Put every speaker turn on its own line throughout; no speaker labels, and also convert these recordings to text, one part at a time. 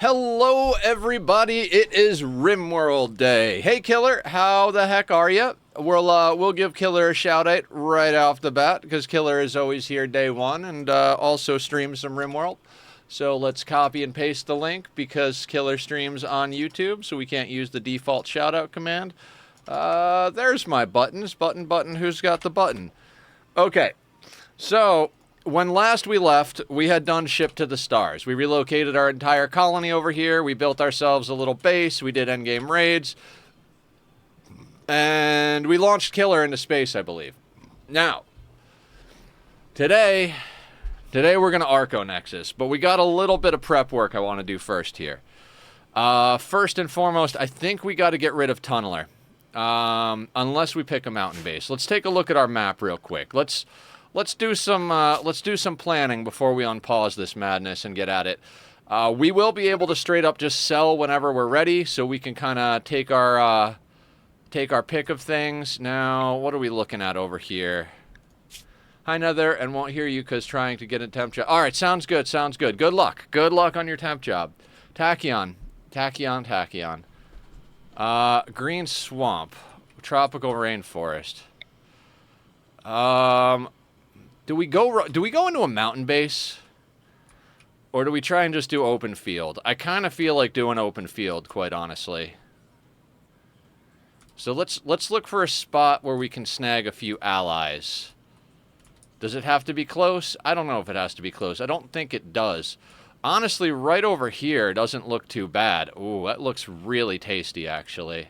Hello, everybody. It is RimWorld Day. Hey, Killer, how the heck are you? We'll give Killer a shout out right off the bat because Killer is always here day one and also streams some RimWorld. So let's copy and paste the link because Killer streams on YouTube, so we can't use the default shout out command. There's my buttons. Button. Who's got the button? Okay. So when last we left, we had done Ship to the Stars. We relocated our entire colony over here. We built ourselves a little base. We did endgame raids. And we launched Killer into space, I believe. Now, today we're going to Arco Nexus. But we got a little bit of prep work I want to do first here. First and foremost, I think we got to get rid of Tunneler. Unless we pick a mountain base. Let's take a look at our map real quick. Let's do some planning before we unpause this madness and get at it. We will be able to straight up just sell whenever we're ready, so we can kind of take our pick of things. Now, what are we looking at over here? Hi, Nether, and won't hear you because trying to get a temp job. All right, sounds good. Good luck on your temp job. Tachyon. Green swamp, tropical rainforest. Do we go into a mountain base? Or do we try and just do open field? I kind of feel like doing open field, quite honestly. So let's look for a spot where we can snag a few allies. Does it have to be close? I don't know if it has to be close. I don't think it does. Honestly, right over here doesn't look too bad. Ooh, that looks really tasty, actually.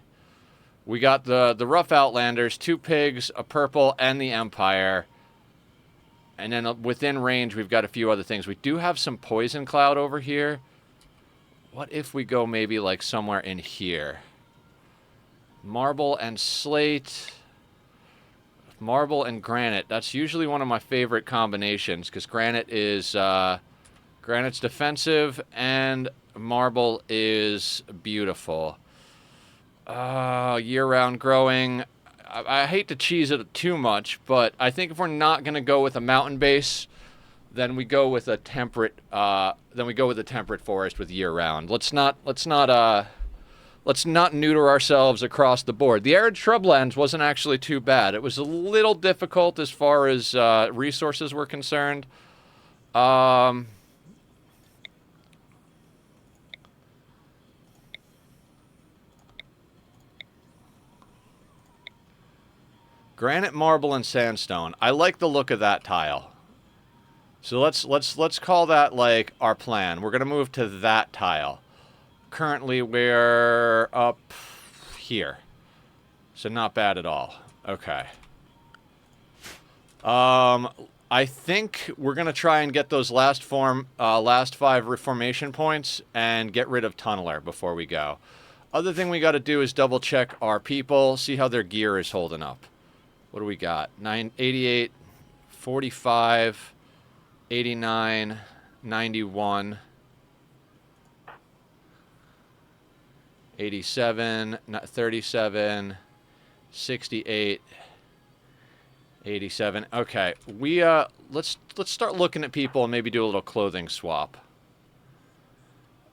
We got the Rough Outlanders, 2 pigs, a purple, and the Empire. And then within range, we've got a few other things. We do have some Poison Cloud over here. What if we go maybe like somewhere in here? Marble and slate. Marble and granite. That's usually one of my favorite combinations because granite's defensive and marble is beautiful. Year-round growing. I hate to cheese it too much, but I think if we're not going to go with a mountain base, then we go with a temperate. Forest with year-round. Let's not neuter ourselves across the board. The arid shrublands wasn't actually too bad. It was a little difficult as far as resources were concerned. Granite, marble, and sandstone. I like the look of that tile. So let's call that like our plan. We're gonna move to that tile. Currently we're up here, so not bad at all. Okay. I think we're gonna try and get those last 5 reformation points and get rid of Tunneler before we go. Other thing we got to do is double check our people, see how their gear is holding up. What do we got? 88, 45, 89, 91, 87, 37, 68, 87. Okay, let's start looking at people and maybe do a little clothing swap.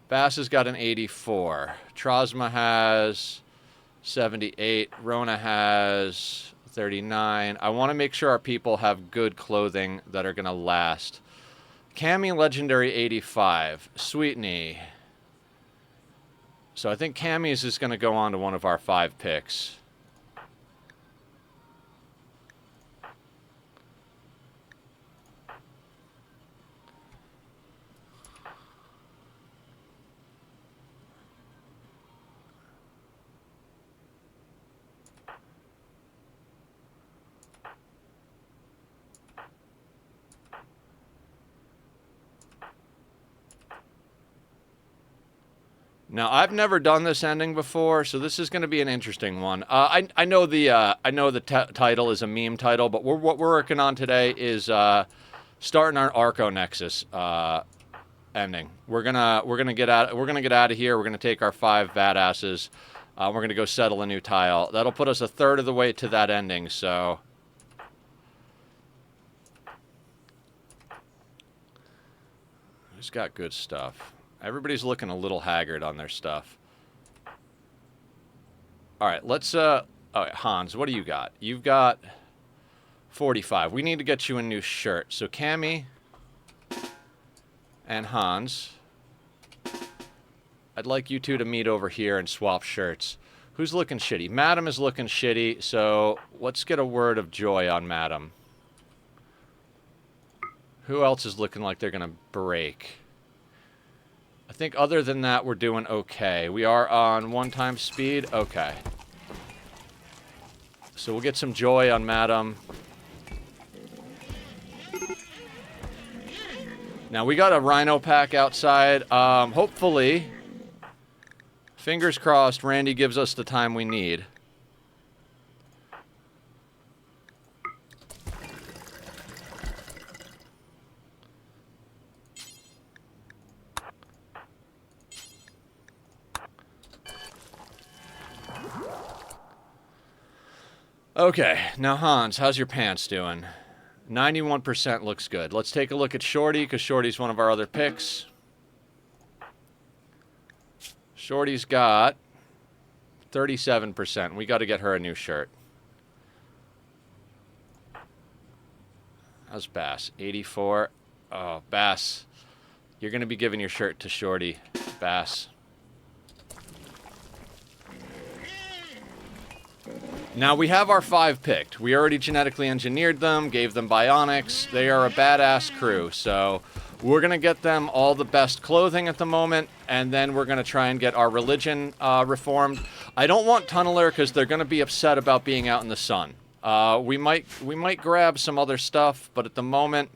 Bass has got an 84. Trosma has 78. Rona has 39. I want to make sure our people have good clothing that are going to last. Cammy Legendary 85. Sweetney. So I think Cammy's is going to go on to one of our 5 picks. Now, I've never done this ending before, so this is going to be an interesting one. I know the title is a meme title, but what we're working on today is starting our Arco Nexus ending. We're gonna get out of here. We're gonna take our 5 badasses. We're gonna go settle a new tile. That'll put us a third of the way to that ending. So. It's got good stuff. Everybody's looking a little haggard on their stuff. All right, let's... all right, Hans, what do you got? You've got 45. We need to get you a new shirt. So Cammy and Hans, I'd like you two to meet over here and swap shirts. Who's looking shitty? Madam is looking shitty, so let's get a word of joy on Madam. Who else is looking like they're going to break? I think other than that, we're doing okay. We are on 1 speed. Okay. So we'll get some joy on Madam. Now, we got a rhino pack outside. Hopefully, fingers crossed, Randy gives us the time we need. Okay, now Hans, how's your pants doing? 91% looks good. Let's take a look at Shorty, because Shorty's one of our other picks. Shorty's got 37%. We got to get her a new shirt. How's Bass? 84. Oh, Bass. You're going to be giving your shirt to Shorty. Bass. Now, we have our 5 picked. We already genetically engineered them, gave them bionics. They are a badass crew, so we're going to get them all the best clothing at the moment, and then we're going to try and get our religion reformed. I don't want Tunneler because they're going to be upset about being out in the sun. We might grab some other stuff, but at the moment,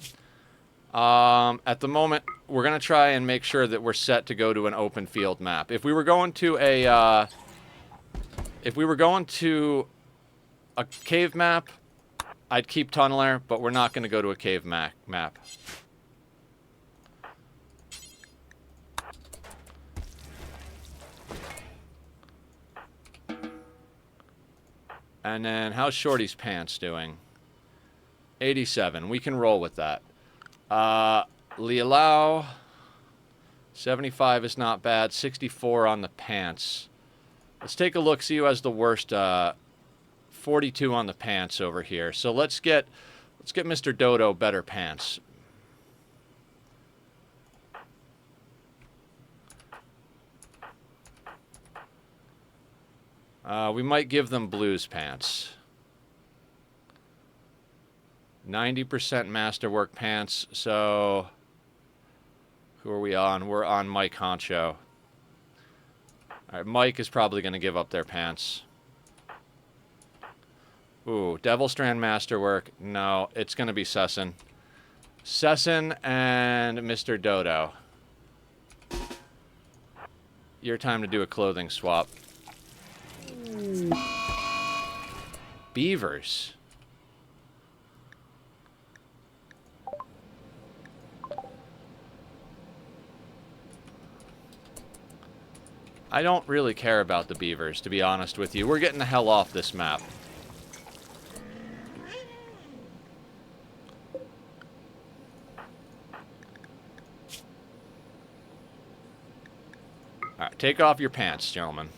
we're going to try and make sure that we're set to go to an open field map. If we were going to a cave map, I'd keep Tunneler, but we're not going to go to a cave map. And then, how's Shorty's pants doing? 87. We can roll with that. Lialau, 75 is not bad. 64 on the pants. Let's take a look, see who has the worst. 42 on the pants over here. So let's get Mr. Dodo better pants. We might give them blues pants. 90% masterwork pants. So who are we on? We're on Mike Honcho. All right, Mike is probably going to give up their pants. Ooh, Devil Strand Masterwork. No, it's going to be Sesson. Sesson and Mr. Dodo. Your time to do a clothing swap. Beavers. I don't really care about the beavers, to be honest with you. We're getting the hell off this map. Alright, take off your pants, gentlemen.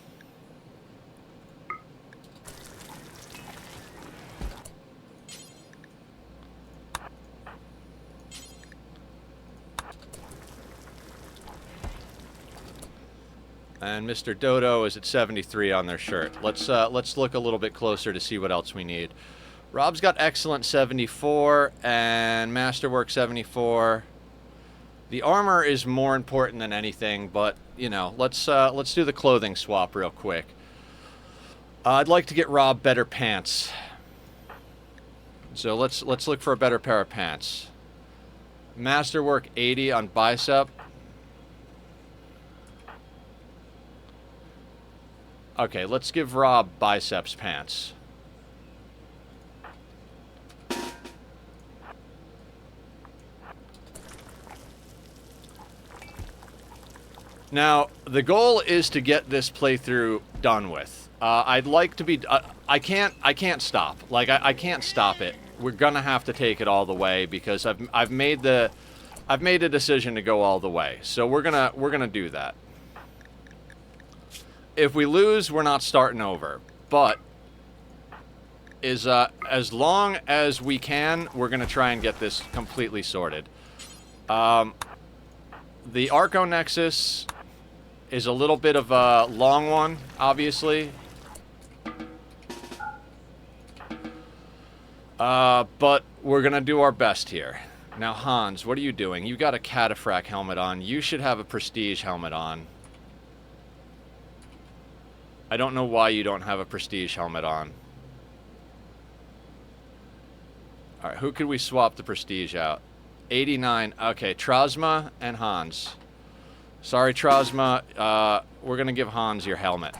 And Mr. Dodo is at 73 on their shirt. Let's look a little bit closer to see what else we need. Rob's got excellent 74 and masterwork 74. The armor is more important than anything, but you know, let's do the clothing swap real quick. I'd like to get Rob better pants. So let's look for a better pair of pants. Masterwork 80 on bicep. Okay, let's give Rob biceps pants. Now, the goal is to get this playthrough done with. I'd like to be... I can't stop. Like, I can't stop it. We're gonna have to take it all the way because I've made the I've made a decision to go all the way, so we're gonna do that. If we lose, we're not starting over, but as long as we can, we're gonna try and get this completely sorted. The Arco Nexus is a little bit of a long one, obviously. But we're gonna do our best here. Now, Hans, what are you doing? You got a Cataphract helmet on. You should have a Prestige helmet on. I don't know why you don't have a Prestige helmet on. Alright, who could we swap the Prestige out? 89. Okay, Trozma and Hans. Sorry, Trozma. We're gonna give Hans your helmet.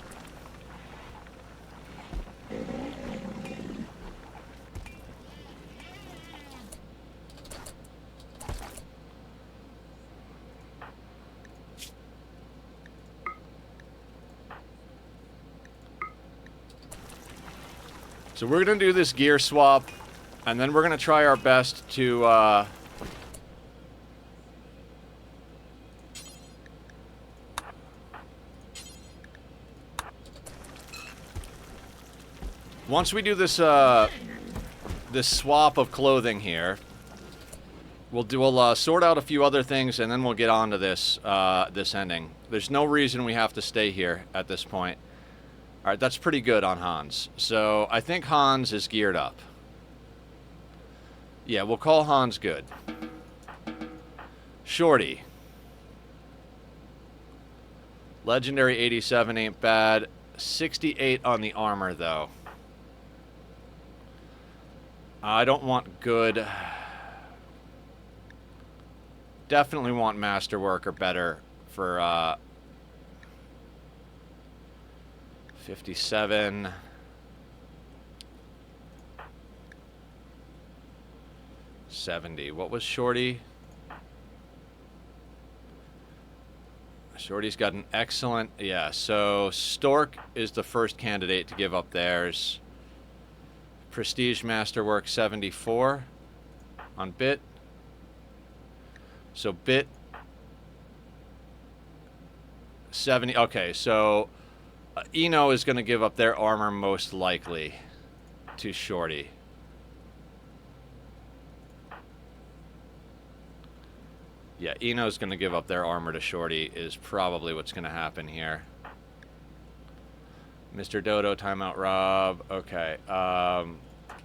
So we're going to do this gear swap, and then we're going to try our best to, once we do this, this swap of clothing here, we'll sort out a few other things, and then we'll get on to this, this ending. There's no reason we have to stay here at this point. Alright, that's pretty good on Hans. So, I think Hans is geared up. Yeah, we'll call Hans good. Shorty. Legendary 87 ain't bad. 68 on the armor, though. I don't want good. Definitely want masterwork or better for, 57. $70. What was Shorty? Shorty's got an excellent... Yeah, so Stork is the first candidate to give up theirs. Prestige Masterwork 74 on Bit. So Bit 70. Okay, so Eno is going to give up their armor most likely to Shorty. Yeah, Eno's going to give up their armor to Shorty is probably what's going to happen here. Mr. Dodo, timeout Rob. Okay,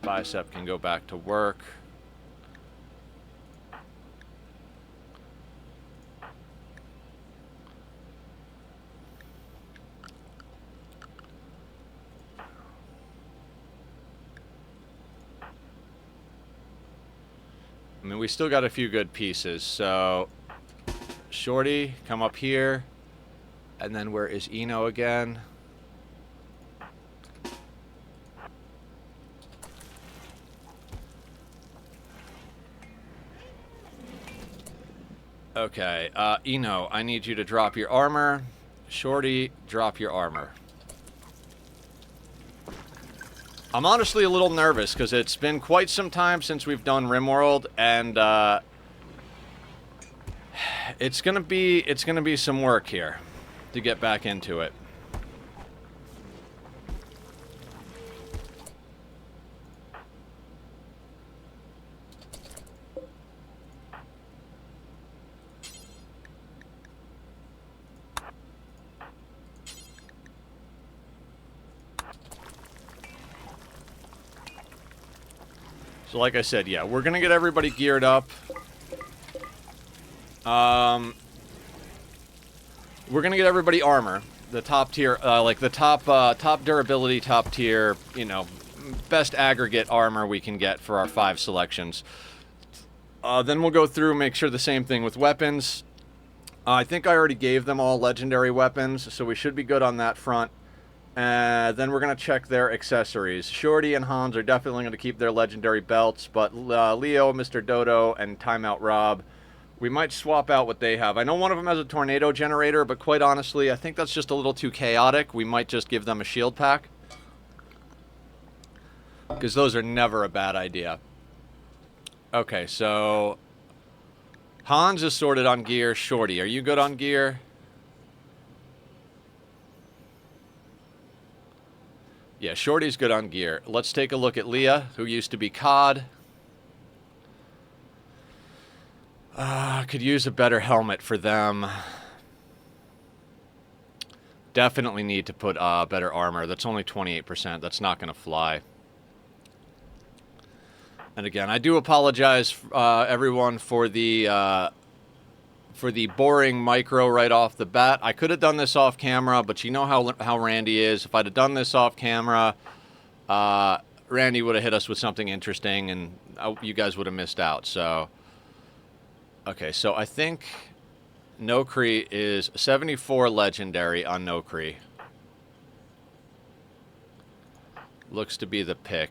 Bicep can go back to work. I mean, we still got a few good pieces, so Shorty, come up here, and then where is Eno again? Okay, Eno, I need you to drop your armor. Shorty, drop your armor. I'm honestly a little nervous because it's been quite some time since we've done RimWorld, and it's gonna be some work here to get back into it. So like I said, yeah, we're going to get everybody geared up. We're going to get everybody armor. The top tier, like the top durability, top tier, you know, best aggregate armor we can get for our 5 selections. Then we'll go through, make sure the same thing with weapons. I think I already gave them all legendary weapons, so we should be good on that front. Then we're going to check their accessories. Shorty and Hans are definitely going to keep their legendary belts, but Leo, Mr. Dodo, and Timeout Rob, we might swap out what they have. I know one of them has a tornado generator, but quite honestly, I think that's just a little too chaotic. We might just give them a shield pack, because those are never a bad idea. Okay, so Hans is sorted on gear. Shorty, are you good on gear? Yeah, Shorty's good on gear. Let's take a look at Leah, who used to be COD. Could use a better helmet for them. Definitely need to put better armor. That's only 28%. That's not going to fly. And again, I do apologize, everyone, for the boring micro right off the bat. I could have done this off camera, but you know how Randy is. If I'd have done this off camera, Randy would have hit us with something interesting, and you guys would have missed out. So, okay, so I think Nokri is 74 legendary on Nokri. Looks to be the pick.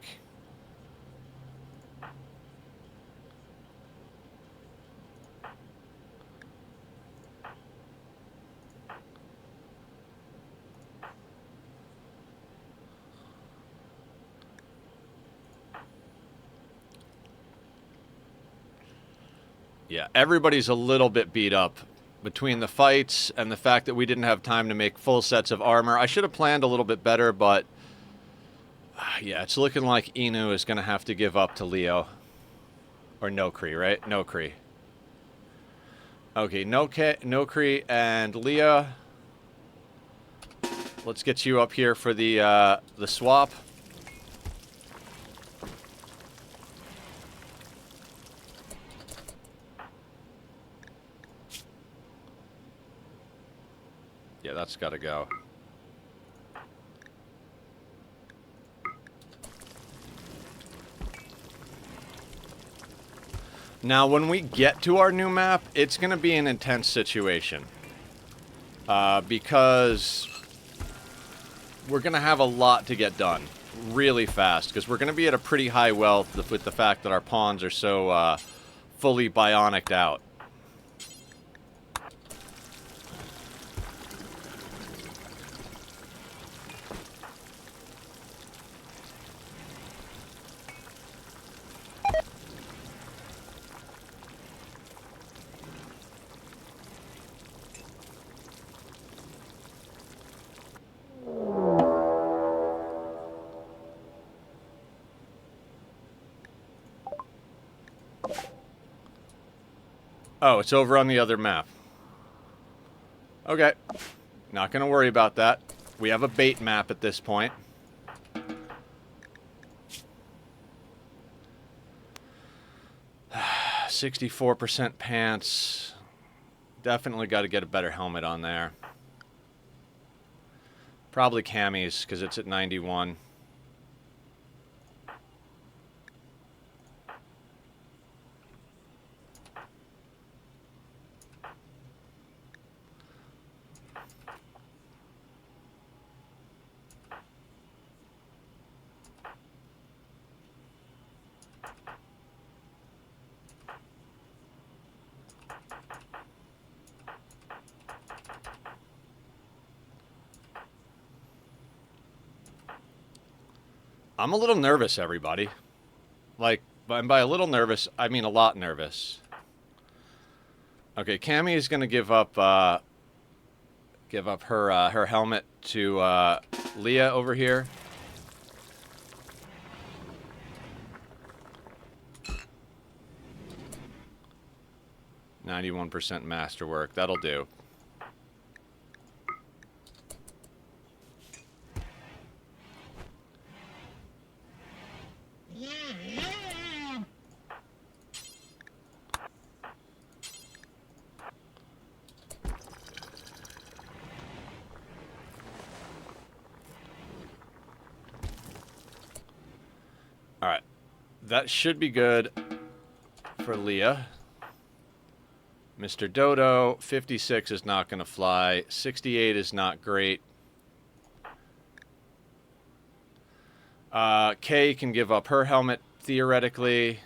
Yeah, everybody's a little bit beat up between the fights and the fact that we didn't have time to make full sets of armor. I should have planned a little bit better, but yeah, it's looking like Inu is going to have to give up to Leo. Or Nokri, right? Nokri. Okay, Nokri and Leah. Let's get you up here for the swap. Yeah, that's got to go. Now, when we get to our new map, it's going to be an intense situation. Because we're going to have a lot to get done really fast. Because we're going to be at a pretty high wealth with the fact that our pawns are so fully bioniced out. Oh, it's over on the other map. Okay. Not going to worry about that. We have a bait map at this point. %64 pants. Definitely got to get a better helmet on there. Probably camis, because it's at 91. I'm a little nervous, everybody. Like, and by a little nervous, I mean a lot nervous. Okay, Cammy is going to give up her her helmet to Leah over here. %91 masterwork. That'll do. Alright. That should be good for Leah. Mr. Dodo, 56 is not going to fly. 68 is not great. Kay can give up her helmet, theoretically.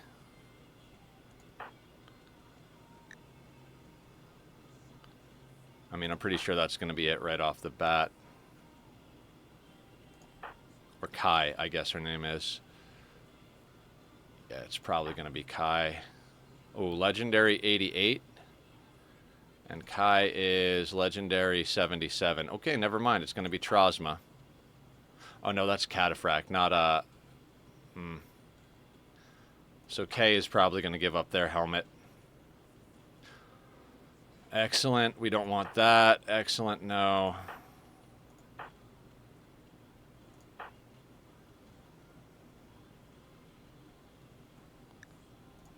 I mean, I'm pretty sure that's going to be it right off the bat. Or Kai, I guess her name is. Yeah, it's probably going to be Kai. Oh, legendary 88. And Kai is legendary 77. Okay, never mind. It's going to be Trosma. Oh, no, that's Cataphract, not So K is probably going to give up their helmet. Excellent. We don't want that. Excellent. No.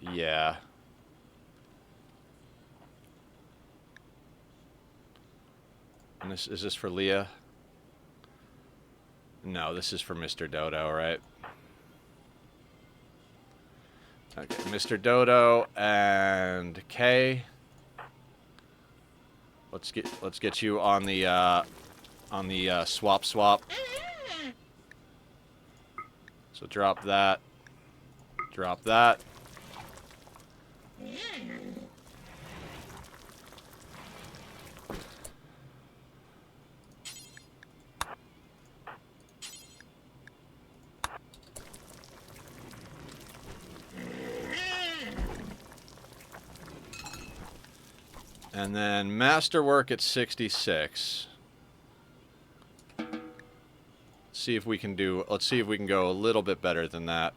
Yeah. And is this for Leah? No, this is for Mr. Dodo, right? Okay, Mr. Dodo and K. Let's get you on the swap. So drop that. Drop that. And then masterwork at 66. See if we can do. Let's see if we can go a little bit better than that.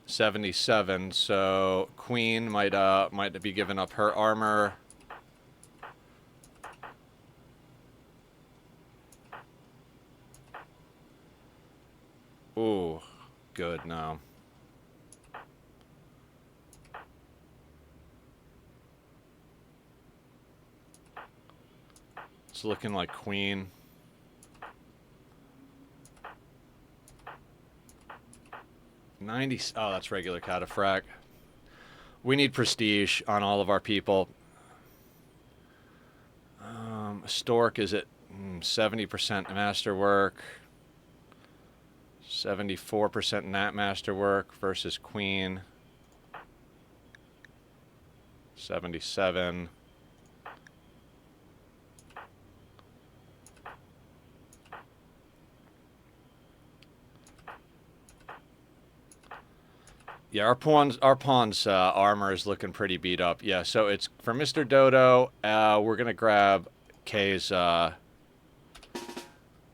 $77. So Queen might be giving up her armor. Ooh, good, no. It's looking like Queen. Oh, that's regular Cataphract. We need prestige on all of our people. Stork is at 70% masterwork. 74% Nat Masterwork versus Queen. 77. Yeah, our pawn's armor is looking pretty beat up. Yeah, so it's for Mr. Dodo. We're gonna grab K's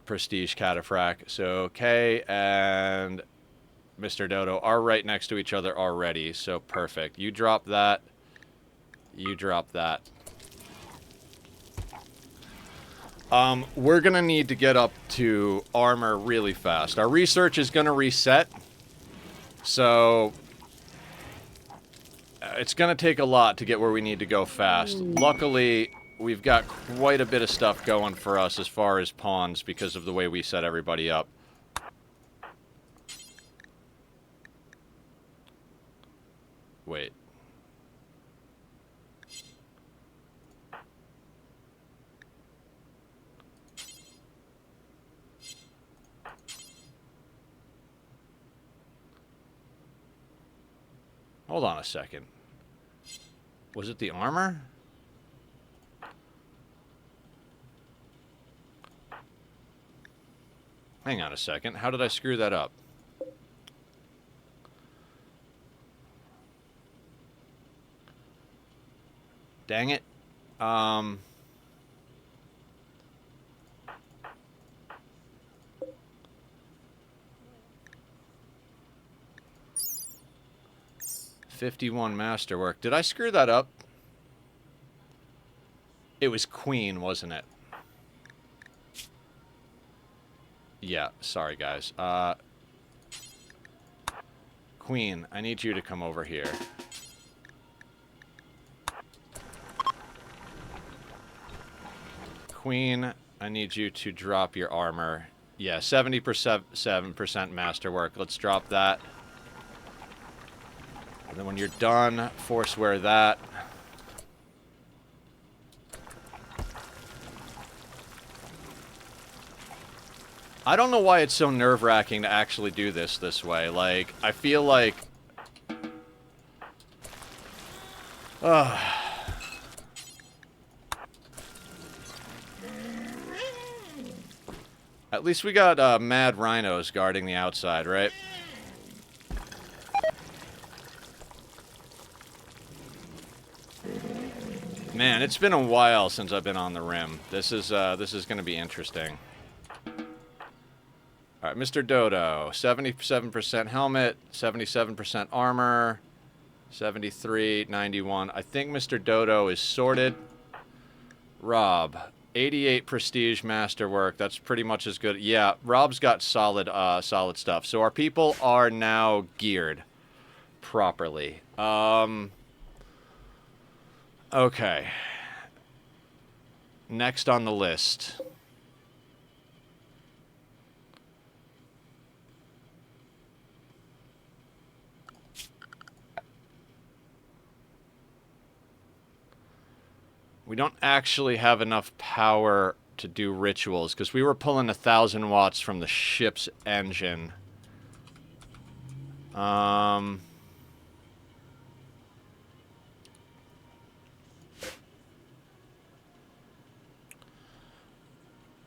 prestige Cataphract. So K and Mr. Dodo are right next to each other already. So perfect. You drop that. You drop that. We're gonna need to get up to armor really fast. Our research is gonna reset. So it's gonna take a lot to get where we need to go fast. Luckily, we've got quite a bit of stuff going for us as far as pawns because of the way we set everybody up. Wait. Hold on a second. Was it the armor? Hang on a second. How did I screw that up? Dang it. 51 masterwork. Did I screw that up? It was Queen, wasn't it? Yeah, sorry guys. Queen, I need you to come over here. Queen, I need you to drop your armor. Yeah, 70% masterwork. Let's drop that. And then when you're done, force wear that. I don't know why it's so nerve-wracking to actually do this way. Like, I feel like... At least we got mad rhinos guarding the outside, right? Man, it's been a while since I've been on the rim. This is going to be interesting. All right, Mr. Dodo, 77% helmet, 77% armor, 73, 91. I think Mr. Dodo is sorted. Rob, 88 prestige masterwork. That's pretty much as good. Yeah, Rob's got solid stuff. So our people are now geared properly. Okay. Next on the list. We don't actually have enough power to do rituals because we were pulling 1,000 watts from the ship's engine.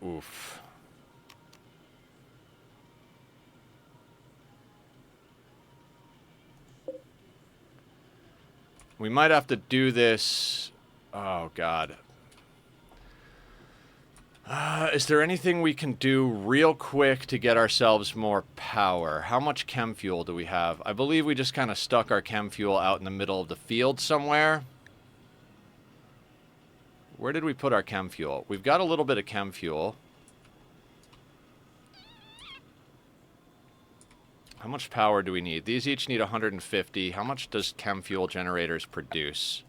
Oof. We might have to do this. Oh, God. Is there anything we can do real quick to get ourselves more power? How much chem fuel do we have? I believe we just kind of stuck our chem fuel out in the middle of the field somewhere. Where did we put our chem fuel? We've got a little bit of chem fuel. How much power do we need? These each need 150. How much does chem fuel generators produce?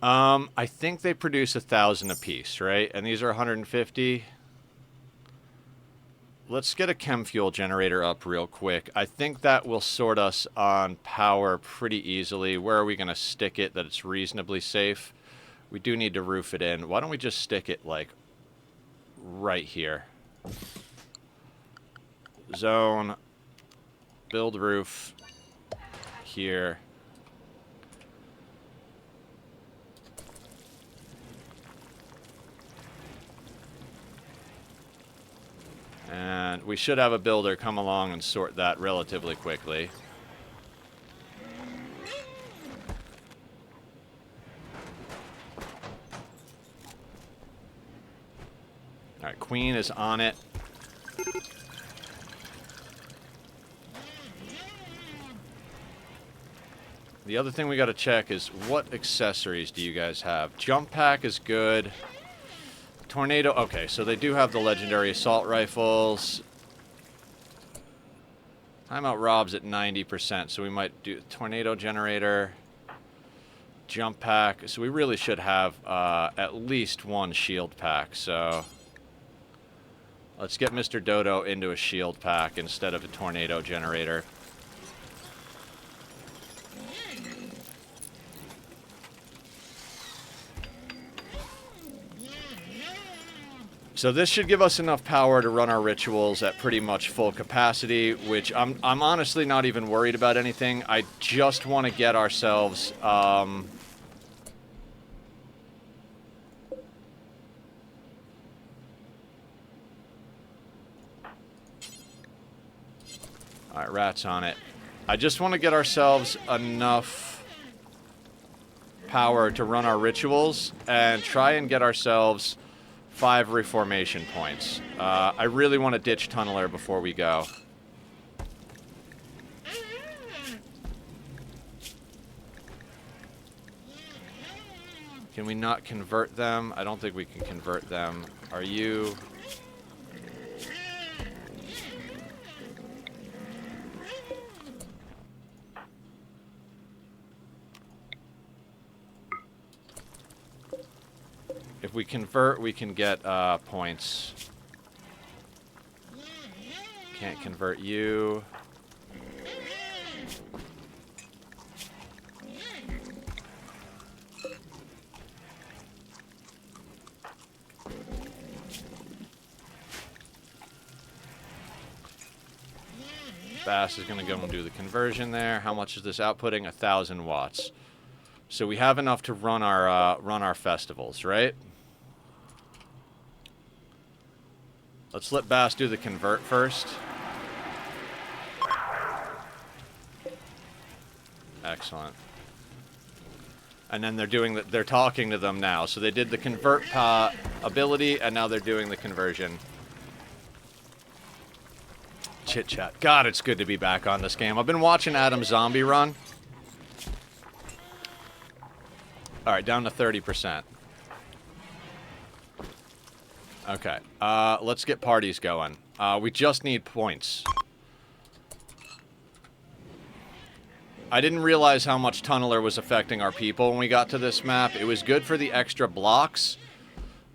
I think they produce 1,000 apiece, right? And these are 150. Let's get a chem fuel generator up real quick. I think that will sort us on power pretty easily. Where are we going to stick it that it's reasonably safe? We do need to roof it in. Why don't we just stick it, like, right here? Zone. Build roof. Here. And we should have a builder come along and sort that relatively quickly. Alright, Queen is on it. The other thing we gotta check is what accessories do you guys have? Jump pack is good. Tornado, okay, so they do have the legendary assault rifles. Timeout Rob's at 90%, so we might do tornado generator, jump pack. So we really should have at least one shield pack, so let's get Mr. Dodo into a shield pack instead of a tornado generator. So this should give us enough power to run our rituals at pretty much full capacity, which I'm honestly not even worried about anything. I just want to get ourselves... Alright, rats on it. I just want to get ourselves enough power to run our rituals and try and get ourselves 5 reformation points. I really want to ditch Tunneler before we go. Can we not convert them? I don't think we can convert them. Are you... If we convert, we can get points. Can't convert you. Bass is going to go and do the conversion there. How much is this outputting? 1,000 watts. So we have enough to run our festivals, right? Let's let Bass do the convert first. Excellent. And then they're talking to them now. So they did the convert ability, and now they're doing the conversion. Chit chat. God, it's good to be back on this game. I've been watching Adam Zombie run. All right, down to 30%. Okay, let's get parties going. We just need points. I didn't realize how much Tunneler was affecting our people when we got to this map. It was good for the extra blocks,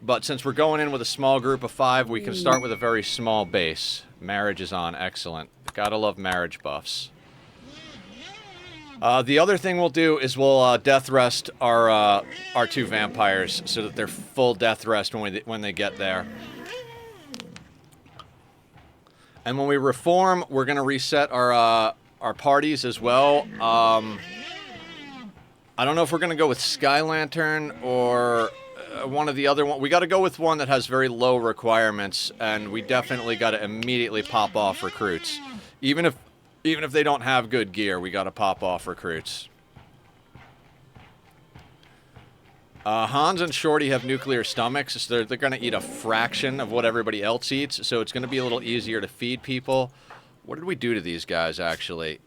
but since we're going in with a small group of 5, we can start with a very small base. Marriage is on. Excellent. Gotta love marriage buffs. The other thing we'll do is we'll death rest our 2 vampires so that they're full death rest when they get there. And when we reform, we're gonna reset our parties as well. I don't know if we're gonna go with Sky Lantern or one of the other one. We got to go with one that has very low requirements, and we definitely got to immediately pop off recruits. Even if they don't have good gear, we got to pop off recruits. Hans and Shorty have nuclear stomachs, so they're going to eat a fraction of what everybody else eats, so it's going to be a little easier to feed people. What did we do to these guys, actually?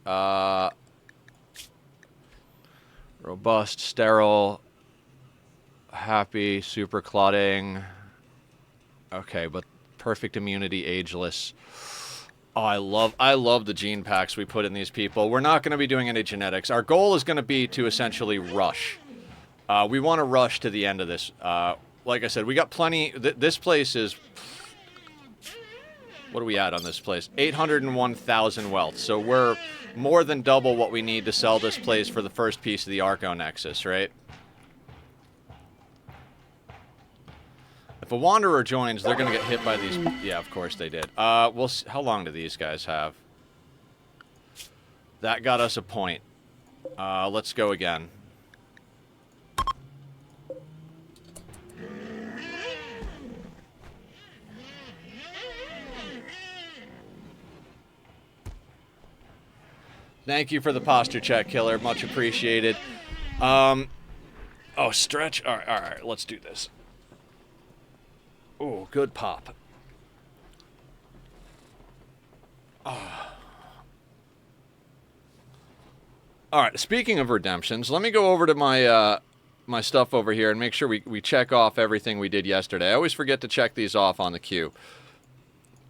Robust, sterile, happy, super clotting. Okay, but perfect immunity, ageless. Oh, I love the gene packs we put in these people. We're not going to be doing any genetics. Our goal is going to be to essentially rush. We want to rush to the end of this. Like I said, we got plenty. This place is... What are we at on this place? 801,000 wealth. So we're more than double what we need to sell this place for the first piece of the Arco Nexus, right? If a Wanderer joins, they're going to get hit by these... Yeah, of course they did. We'll see. How long do these guys have? That got us a point. Let's go again. Thank you for the posture check, Killer. Much appreciated. Oh, stretch. All right, let's do this. Oh, good pop. Oh. All right, speaking of redemptions, let me go over to my my stuff over here and make sure we check off everything we did yesterday. I always forget to check these off on the queue.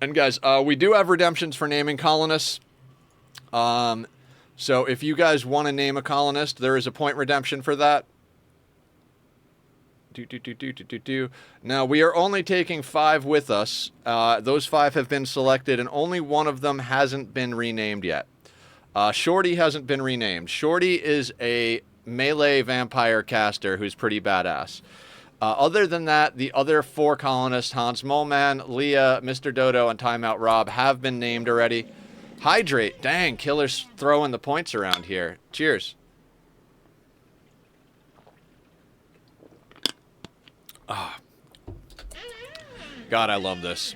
And guys, we do have redemptions for naming colonists. So if you guys want to name a colonist, there is a point redemption for that. Now, we are only taking 5 with us. Those 5 have been selected, and only one of them hasn't been renamed yet. Shorty hasn't been renamed. Shorty is a melee vampire caster who's pretty badass. Other than that, the other 4 colonists, Hans Moleman, Leah, Mr. Dodo, and Timeout Rob, have been named already. Hydrate. Dang, Killer's throwing the points around here. Cheers. Ah. God, I love this.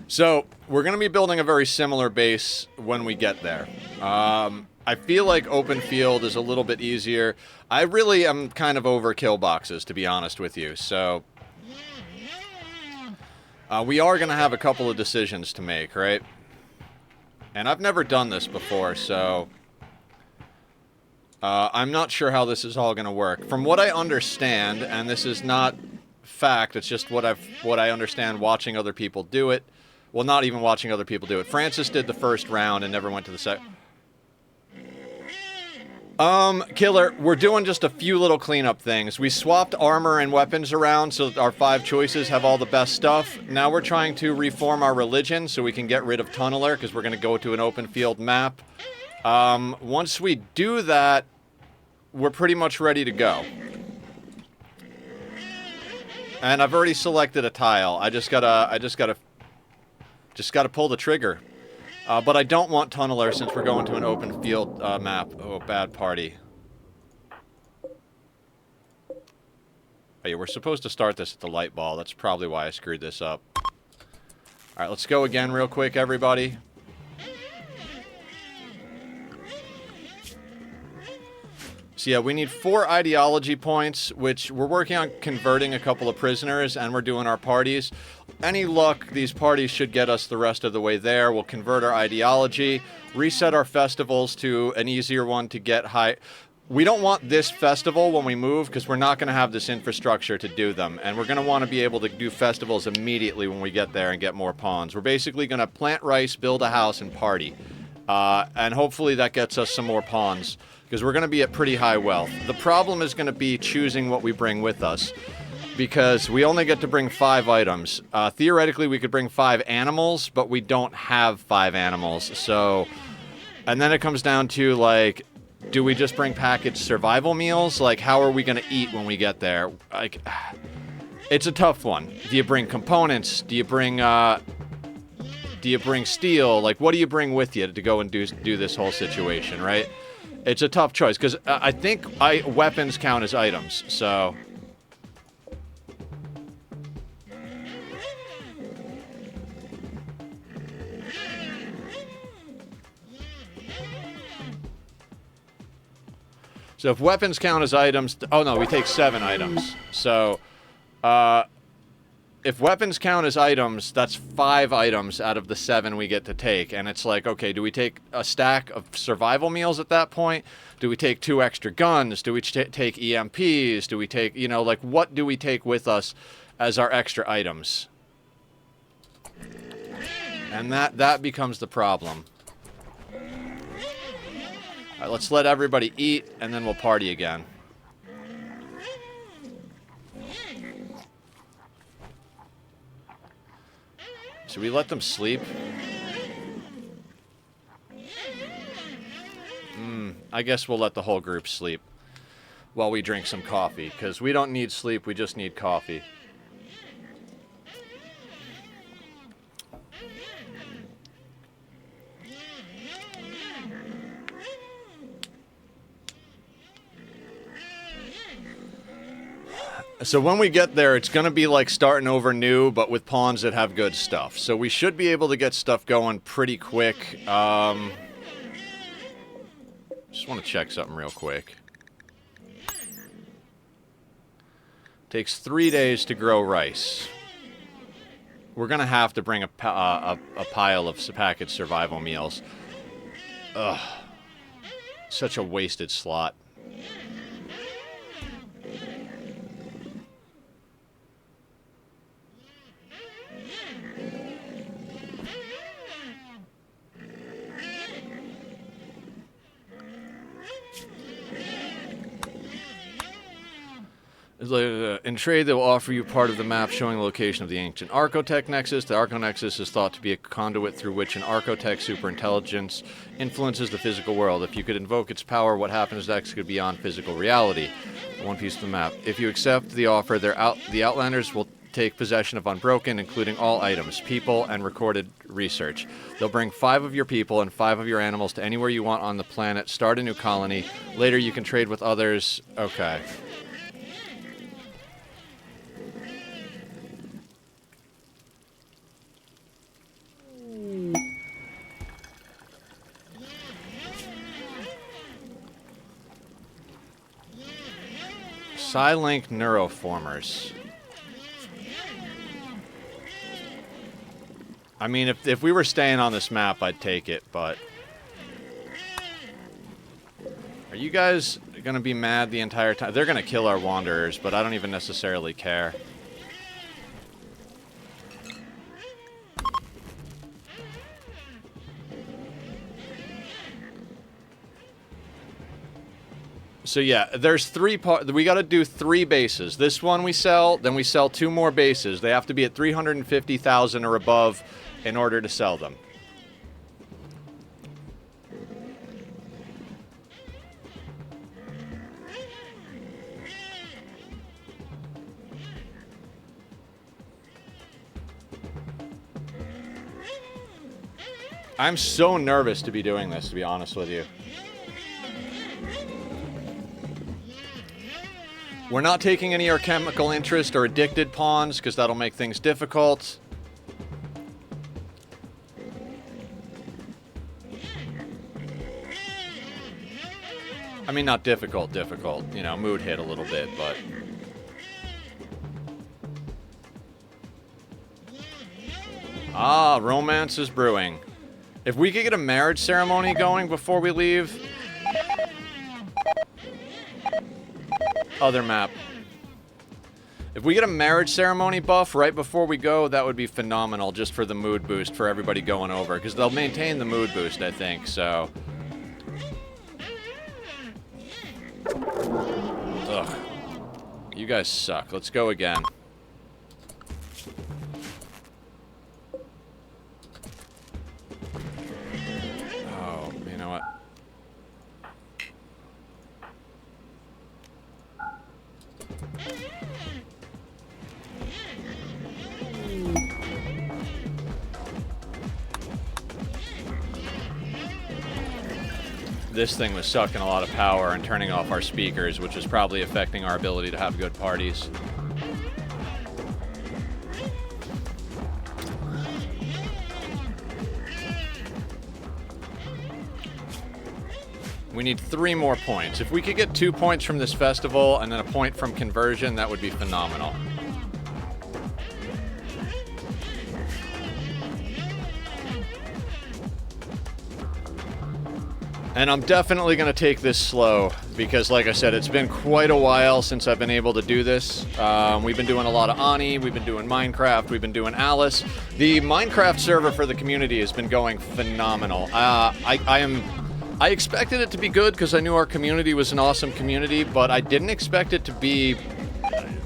So, we're going to be building a very similar base when we get there. I feel like open field is a little bit easier. I really am kind of over kill boxes, to be honest with you. So, we are going to have a couple of decisions to make, right? And I've never done this before, so... I'm not sure how this is all going to work. From what I understand, and this is not fact, it's just what I understand watching other people do it. Well, not even watching other people do it. Francis did the first round and never went to the second. Killer, we're doing just a few little cleanup things. We swapped armor and weapons around so that our 5 choices have all the best stuff. Now we're trying to reform our religion so we can get rid of Tunneler, because we're going to go to an open field map. Once we do that, we're pretty much ready to go. And I've already selected a tile. I just gotta pull the trigger. But I don't want Tunneler since we're going to an open field map. Oh, bad party. Oh yeah, we're supposed to start this at the light ball. That's probably why I screwed this up. Alright, let's go again real quick, everybody. So yeah, we need 4 ideology points, which we're working on converting a couple of prisoners, and we're doing our parties. Any luck, these parties should get us the rest of the way there. We'll convert our ideology, reset our festivals to an easier one to get high. We don't want this festival when we move, because we're not going to have this infrastructure to do them. And we're going to want to be able to do festivals immediately when we get there and get more pawns. We're basically going to plant rice, build a house, and party. And hopefully that gets us some more pawns, because we're going to be at pretty high wealth. The problem is going to be choosing what we bring with us, because we only get to bring 5 items. Theoretically, we could bring 5 animals, but we don't have 5 animals. So, and then it comes down to, like, do we just bring packaged survival meals? Like, how are we going to eat when we get there? Like, it's a tough one. Do you bring components? Do you bring steel? Like, what do you bring with you to go and do this whole situation, right? It's a tough choice, because I think weapons count as items, so... So if weapons count as items... Oh, no, we take 7 items. So, if weapons count as items, that's 5 items out of the 7 we get to take. And it's like, okay, do we take a stack of survival meals at that point? Do we take 2 extra guns? Do we take EMPs? Do we take, you know, like, what do we take with us as our extra items? And that becomes the problem. All right, let's let everybody eat, and then we'll party again. Should we let them sleep? I guess we'll let the whole group sleep while we drink some coffee, because we don't need sleep, we just need coffee. So when we get there, it's going to be like starting over new, but with pawns that have good stuff. So we should be able to get stuff going pretty quick. Just want to check something real quick. Takes 3 days to grow rice. We're going to have to bring a pile of packaged survival meals. Ugh. Such a wasted slot. In trade, they will offer you part of the map showing the location of the ancient Archotech Nexus. The Archonexus is thought to be a conduit through which an Archotech superintelligence influences the physical world. If you could invoke its power, what happens next could be beyond physical reality. One piece of the map. If you accept the offer, the Outlanders will take possession of Unbroken, including all items, people, and recorded research. They'll bring 5 of your people and 5 of your animals to anywhere you want on the planet, start a new colony. Later, you can trade with others. Okay. Psylink neuroformers. I mean, if we were staying on this map, I'd take it, but... Are you guys gonna be mad the entire time? They're gonna kill our wanderers, but I don't even necessarily care. So yeah, there's 3 parts. We got to do 3 bases. This one we sell, then we sell 2 more bases. They have to be at 350,000 or above in order to sell them. I'm so nervous to be doing this, to be honest with you. We're not taking any chemical interest or addicted pawns, because that'll make things difficult. I mean, not difficult, you know, mood hit a little bit, but... Ah, romance is brewing. If we could get a marriage ceremony going before we leave... Other map. If we get a marriage ceremony buff right before we go, that would be phenomenal, just for the mood boost for everybody going over. Because they'll maintain the mood boost, I think, so... Ugh. You guys suck. Let's go again. Oh, you know what? This thing was sucking a lot of power and turning off our speakers, which was probably affecting our ability to have good parties. We need 3 more points. If we could get 2 points from this festival and then a point from conversion, that would be phenomenal. And I'm definitely going to take this slow because, like I said, it's been quite a while since I've been able to do this. We've been doing a lot of Ani, we've been doing Minecraft, we've been doing Alice. The Minecraft server for the community has been going phenomenal. I expected it to be good because I knew our community was an awesome community, but I didn't expect it to be,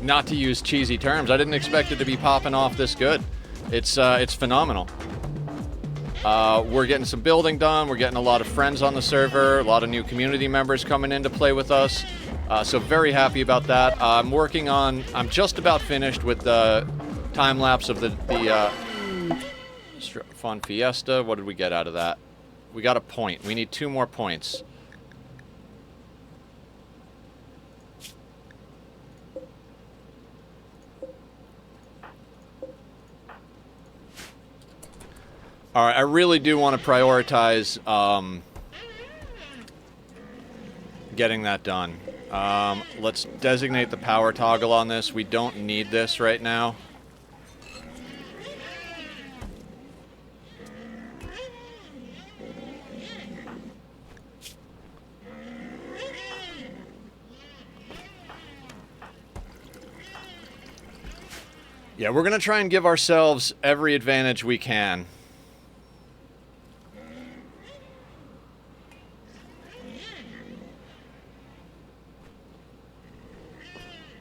not to use cheesy terms, I didn't expect it to be popping off this good. It's phenomenal. We're getting some building done. We're getting a lot of friends on the server, a lot of new community members coming in to play with us. So very happy about that. I'm just about finished with the time lapse of the Fun Fiesta. What did we get out of that? We got a point. We need 2 more points. All right, I really do want to prioritize getting that done. Let's designate the power toggle on this. We don't need this right now. Yeah, we're going to try and give ourselves every advantage we can.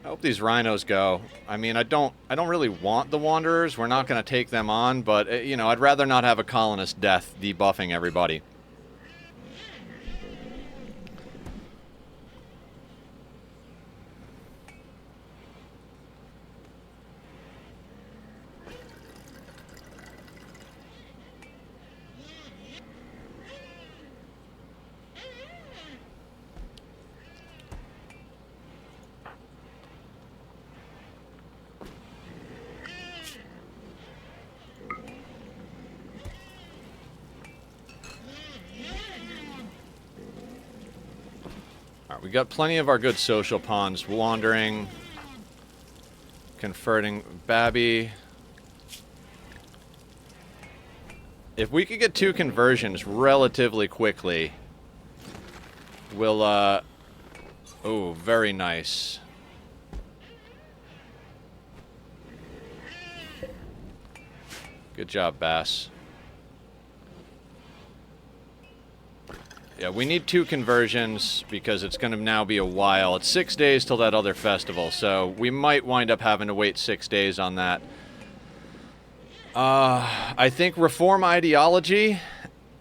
I hope these rhinos go. I mean, I don't really want the wanderers. We're not going to take them on, but you know, I'd rather not have a colonist death debuffing everybody. We got plenty of our good social pawns wandering, converting Babby. If we could get 2 conversions relatively quickly, we'll, oh, very nice. Good job, Bass. Yeah, we need 2 conversions because it's going to now be a while. It's 6 days till that other festival, so we might wind up having to wait 6 days on that. I think reform ideology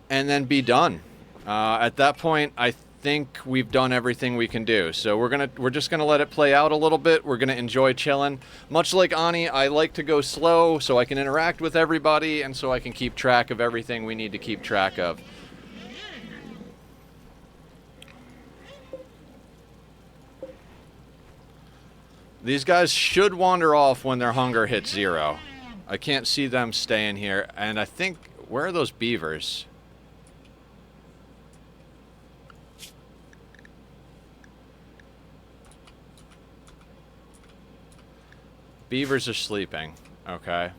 and then be done. At that point, I think we've done everything we can do. So we're just gonna let it play out a little bit. We're gonna enjoy chilling. Much like Ani, I like to go slow so I can interact with everybody and so I can keep track of everything we need to keep track of. These guys should wander off when their hunger hits 0. I can't see them staying here. And I think, where are those beavers? Beavers are sleeping. Okay.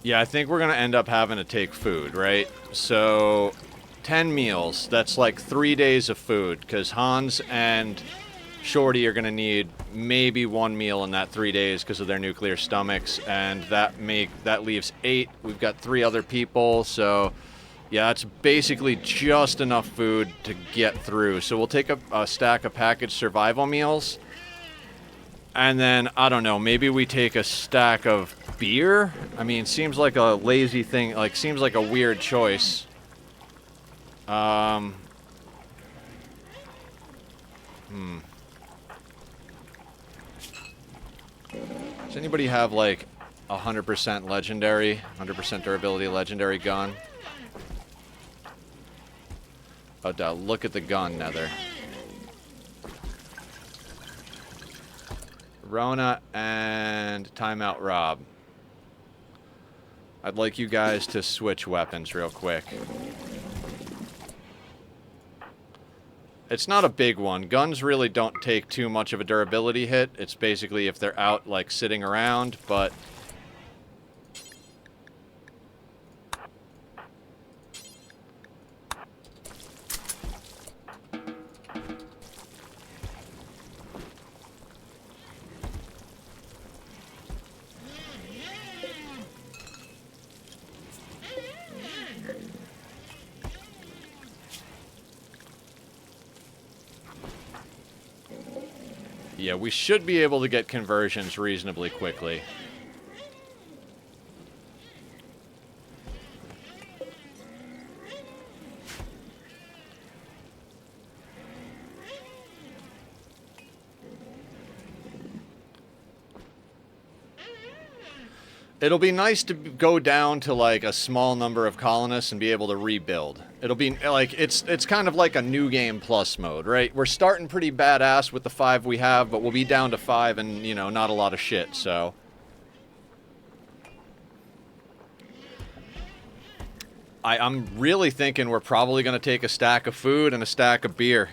Yeah, I think we're going to end up having to take food, right? So, 10 meals. That's like 3 days of food, because Hans and Shorty are going to need maybe 1 meal in that 3 days because of their nuclear stomachs, and that leaves 8. We've got 3 other people, so yeah, it's basically just enough food to get through. So we'll take a stack of packaged survival meals, and then, I don't know, maybe we take a stack of beer? I mean, seems like a lazy thing, like, seems like a weird choice. Does anybody have, like, 100% legendary, 100% durability legendary gun? Oh, look at the gun, Nether. Rona and Timeout Rob. I'd like you guys to switch weapons real quick. It's not a big one. Guns really don't take too much of a durability hit. It's basically if they're out, like, sitting around, but... yeah, we should be able to get conversions reasonably quickly. It'll be nice to go down to, like, a small number of colonists and be able to rebuild. It'll be, like, it's kind of like a new game plus mode, right? We're starting pretty badass with the 5 we have, but we'll be down to 5 and, you know, not a lot of shit, so... I'm really thinking we're probably going to take a stack of food and a stack of beer.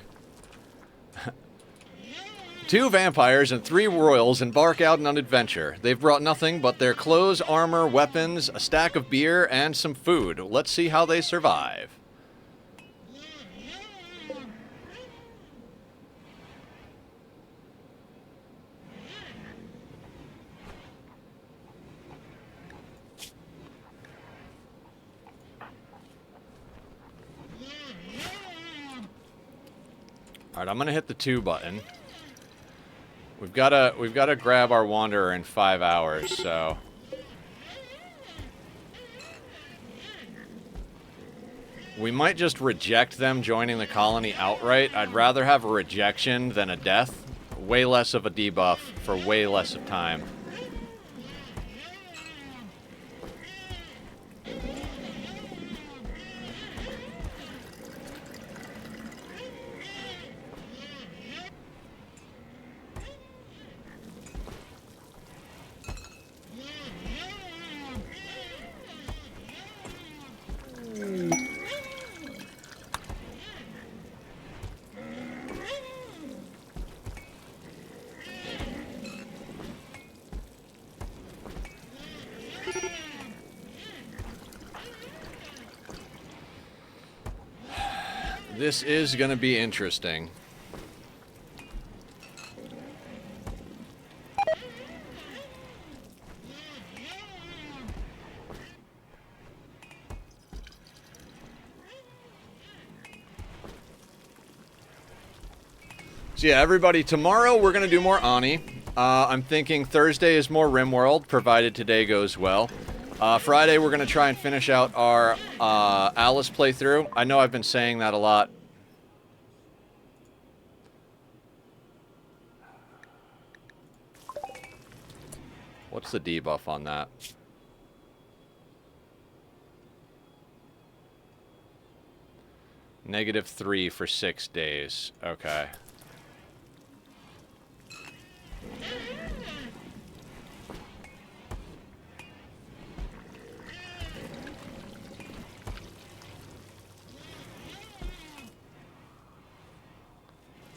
2 vampires and 3 royals embark out on an adventure. They've brought nothing but their clothes, armor, weapons, a stack of beer, and some food. Let's see how they survive. Alright, I'm gonna hit the 2 button. We've gotta grab our Wanderer in 5 hours, so... we might just reject them joining the colony outright. I'd rather have a rejection than a death. Way less of a debuff for way less of time. This is going to be interesting. So yeah, everybody, tomorrow we're going to do more Ani. I'm thinking Thursday is more RimWorld, provided today goes well. Friday we're going to try and finish out our Alice playthrough. I know I've been saying that a lot. What's the debuff on that? -3 for 6 days. Okay.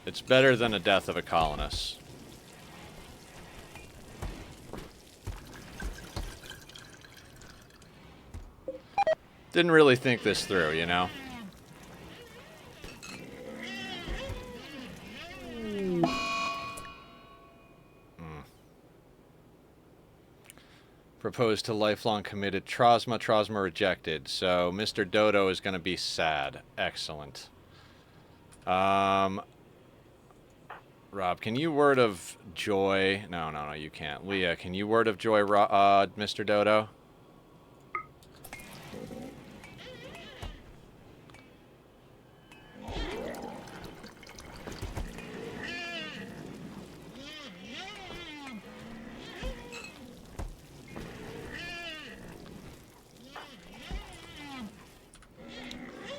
It's better than a death of a colonist. Didn't really think this through, you know? Proposed to lifelong committed Trosma. Trosma rejected. So Mr. Dodo is going to be sad. Excellent. Rob, can you word of joy? No, you can't. Leah, can you word of joy, Mr. Dodo?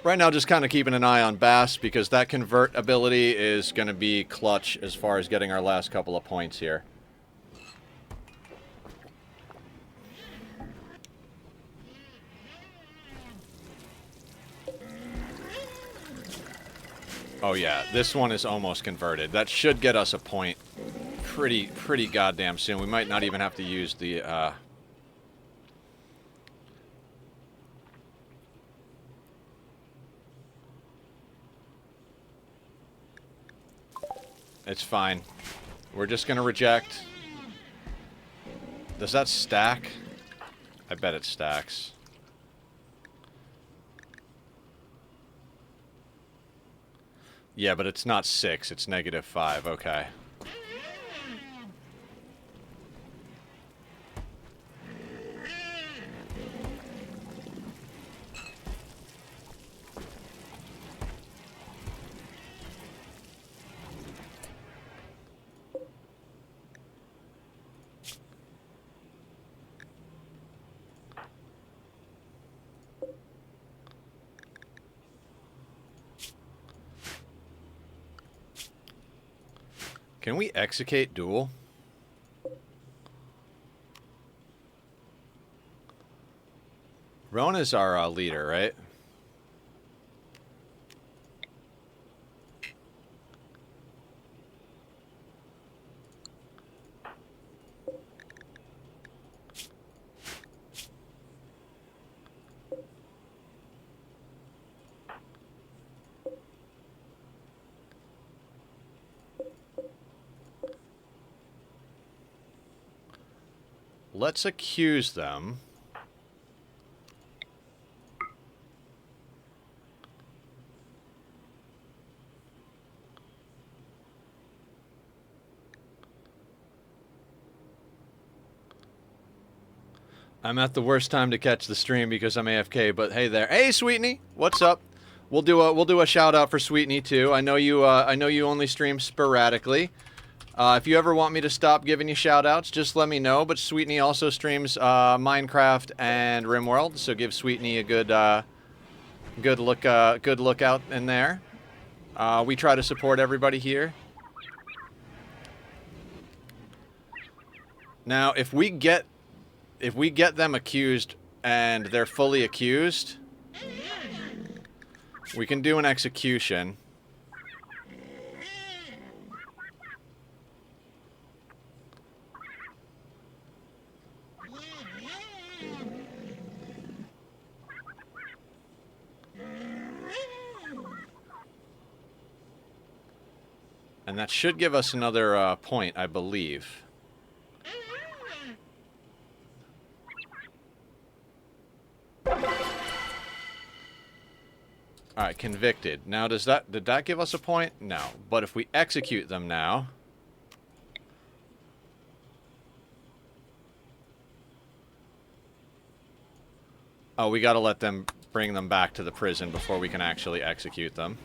Right now, just kind of keeping an eye on Bass, because that convert ability is going to be clutch as far as getting our last couple of points here. Oh yeah, this one is almost converted. That should get us a point pretty goddamn soon. We might not even have to use the, It's fine. We're just gonna reject. Does that stack? I bet it stacks. Yeah, but it's not 6, it's -5, okay. Can we execute duel? Rona's our leader, right? Let's accuse them. I'm at the worst time to catch the stream because I'm AFK, but hey there. Hey, Sweetney, what's up? We'll do a shout out for Sweetney too. I know you only stream sporadically. If you ever want me to stop giving you shout-outs, just let me know. But Sweetney also streams Minecraft and RimWorld, so give Sweetney a good look out in there. We try to support everybody here. Now, if we get them accused and they're fully accused, we can do an execution. And that should give us another point, I believe. Alright, convicted. Now, did that give us a point? No. But if we execute them now... Oh, we gotta let them bring them back to the prison before we can actually execute them.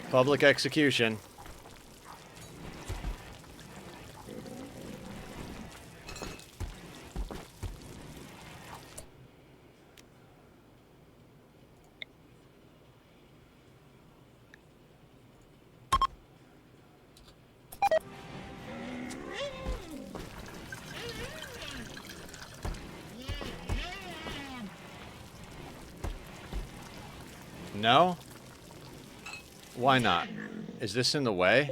Public execution. No? Why not? Is this in the way?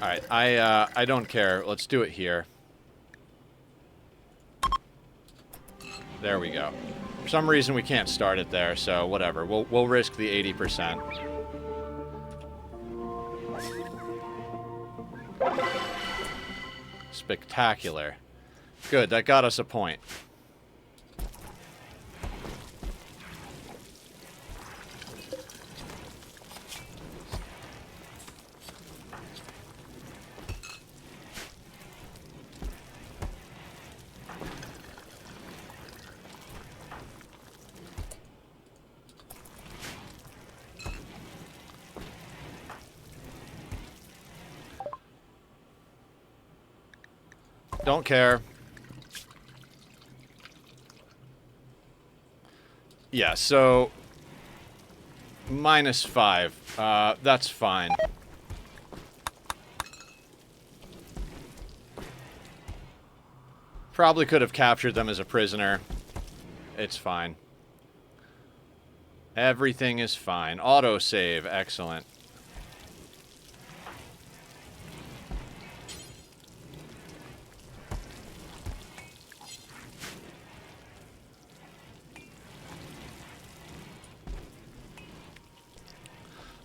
Alright, I don't care. Let's do it here. There we go. For some reason we can't start it there, so whatever. We'll risk the 80%. Spectacular. Good, that got us a point. Don't care. Yeah, so... -5. That's fine. Probably could have captured them as a prisoner. It's fine. Everything is fine. Autosave. Excellent.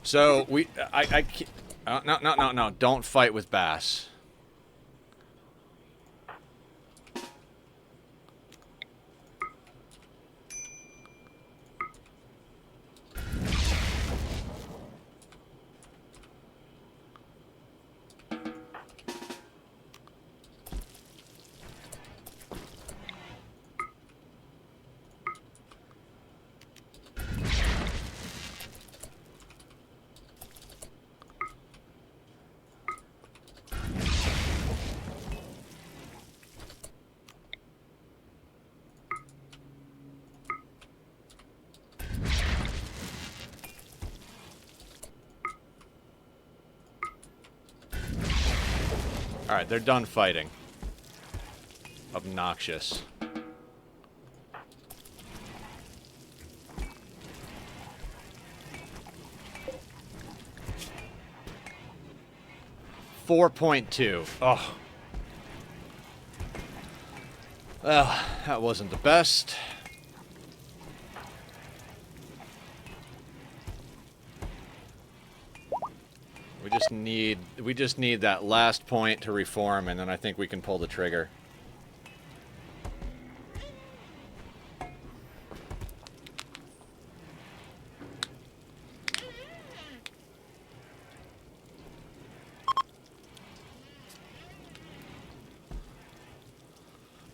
So, no, don't fight with Bass. Alright, they're done fighting. Obnoxious. $4.2. Oh. Well, that wasn't the best. We just need that last point to reform, and then I think we can pull the trigger.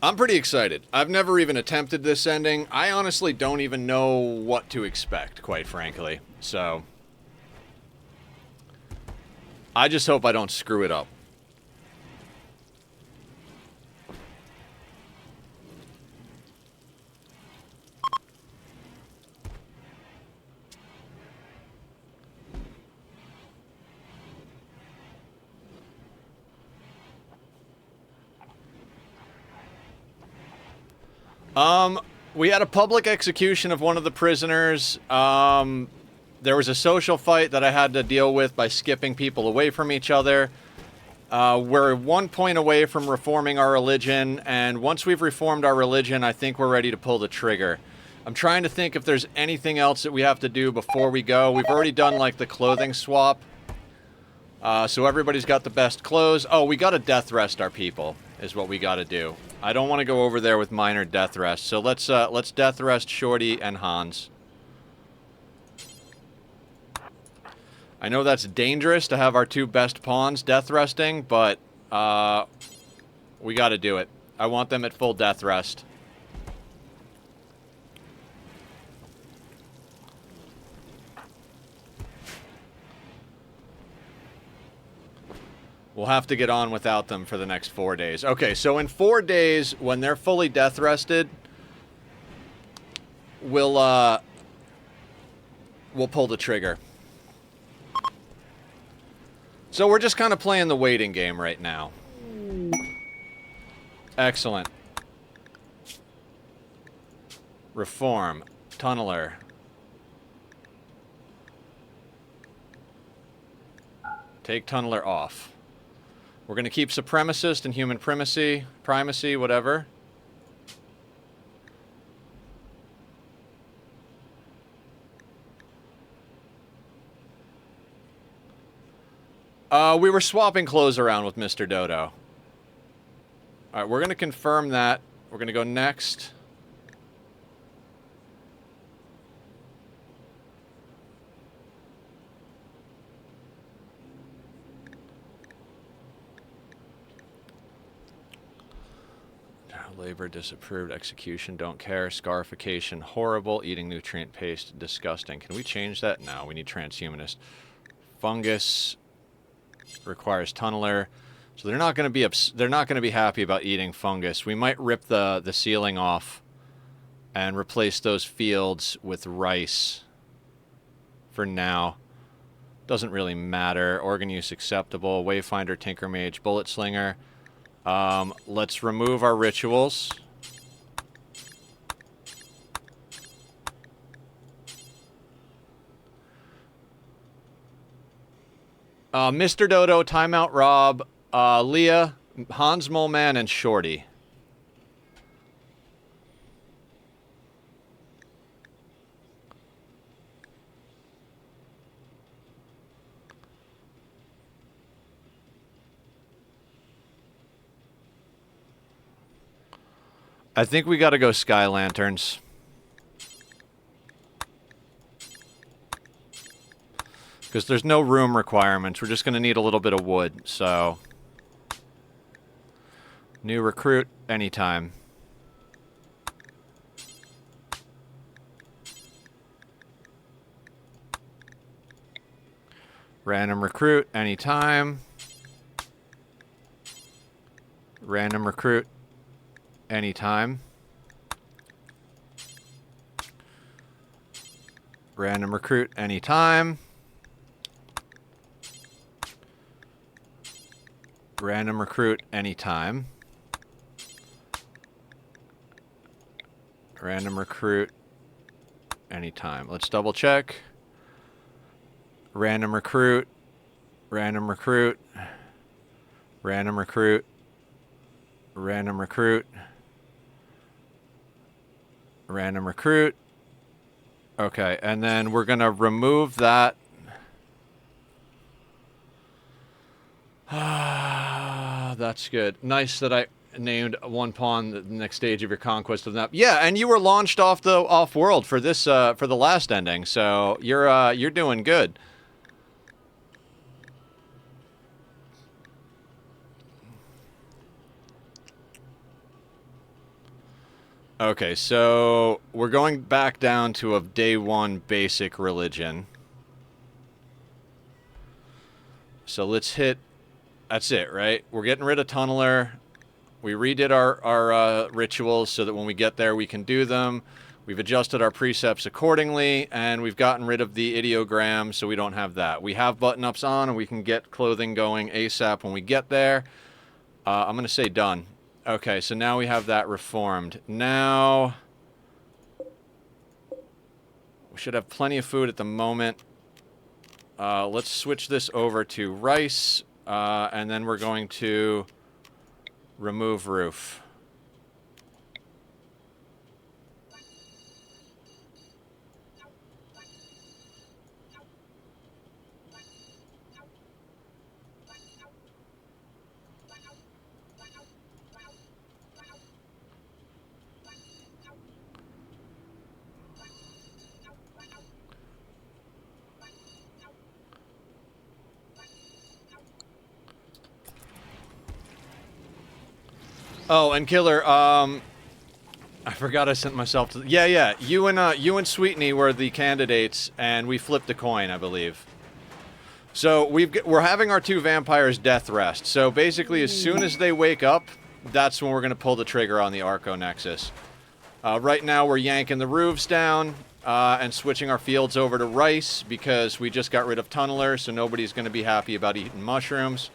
I'm pretty excited. I've never even attempted this ending. I honestly don't even know what to expect, quite frankly. So... I just hope I don't screw it up. We had a public execution of one of the prisoners. There was a social fight that I had to deal with by skipping people away from each other. We're 1 point away from reforming our religion, and once we've reformed our religion, I think we're ready to pull the trigger. I'm trying to think if there's anything else that we have to do before we go. We've already done, like, the clothing swap. So everybody's got the best clothes. Oh, we gotta death rest our people, is what we gotta do. I don't want to go over there with minor death rest, so let's death rest Shorty and Hans. I know that's dangerous to have our two best pawns death resting, but we gotta do it. I want them at full death rest. We'll have to get on without them for the next 4 days. Okay, so in 4 days, when they're fully death rested, we'll pull the trigger. So we're just kind of playing the waiting game right now. Excellent. Reform. Tunneler. Take Tunneler off. We're going to keep Supremacist and Human Primacy, whatever. We were swapping clothes around with Mr. Dodo. Alright, we're going to confirm that. We're going to go next. Labor disapproved, execution don't care, scarification horrible, eating nutrient paste disgusting. Can we change that? No, we need transhumanist. Fungus requires tunneler, so they're not going to be happy about eating fungus. We might rip the ceiling off and replace those fields with rice for now. Doesn't really matter. Organ use acceptable. Wayfinder, Tinker Mage, Bullet Slinger. Let's remove our rituals. Mr. Dodo, Timeout Rob, Leah, Hans Moleman, and Shorty. I think we gotta go Sky Lanterns. Because there's no room requirements. We're just gonna need a little bit of wood, so... New recruit, anytime. Random recruit, anytime. Random recruit, anytime. Random recruit, anytime. Random recruit, anytime. Random recruit, anytime. Let's double check. Random recruit, random recruit, random recruit, random recruit, random recruit. Okay, and then we're going to remove that. That's good. Nice that I named one pawn the next stage of your conquest of that. Yeah, and you were launched off world for this for the last ending, so you're doing good. Okay, so we're going back down to a day one basic religion. So let's hit... That's it, right? We're getting rid of Tunneler. We redid our rituals so that when we get there we can do them. We've adjusted our precepts accordingly, and we've gotten rid of the ideogram so we don't have that. We have button-ups on, and we can get clothing going ASAP when we get there. I'm going to say done. Okay, so now we have that reformed. Now, we should have plenty of food at the moment. Let's switch this over to rice, and then we're going to remove roof. Oh, and Killer, I forgot I sent myself to... Yeah, you and Sweetney were the candidates, and we flipped a coin, I believe. So, we're having our 2 vampires death rest. So, basically, as soon as they wake up, that's when we're going to pull the trigger on the Arco Nexus. Right now, we're yanking the roofs down, and switching our fields over to rice, because we just got rid of Tunneler, so nobody's going to be happy about eating mushrooms.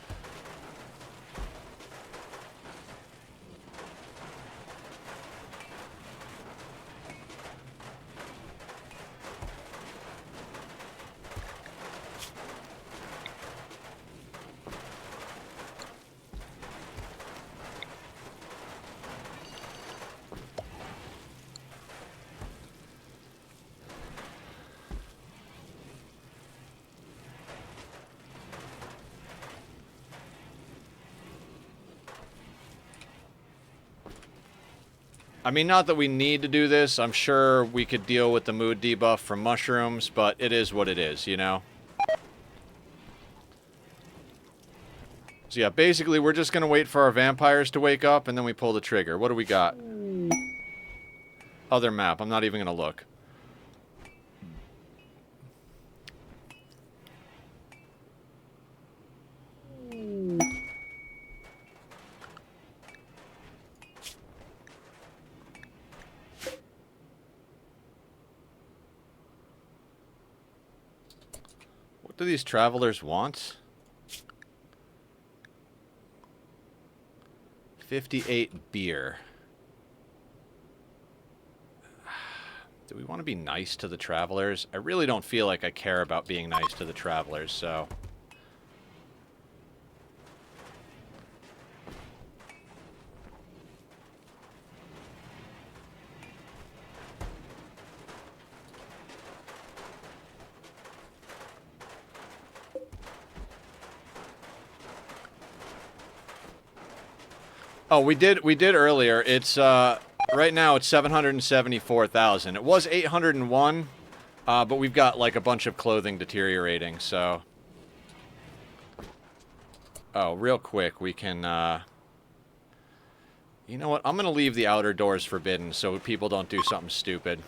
I mean, not that we need to do this. I'm sure we could deal with the mood debuff from mushrooms, but it is what it is, you know? So yeah, basically we're just going to wait for our vampires to wake up, and then we pull the trigger. What do we got? Other map. I'm not even going to look. What do these travelers want? 58 beer. Do we want to be nice to the travelers? I really don't feel like I care about being nice to the travelers, so... Oh, we did earlier. It's, right now it's 774,000. It was 801, but we've got, like, a bunch of clothing deteriorating, so... Oh, real quick, we can, You know what? I'm gonna leave the outer doors forbidden so people don't do something stupid.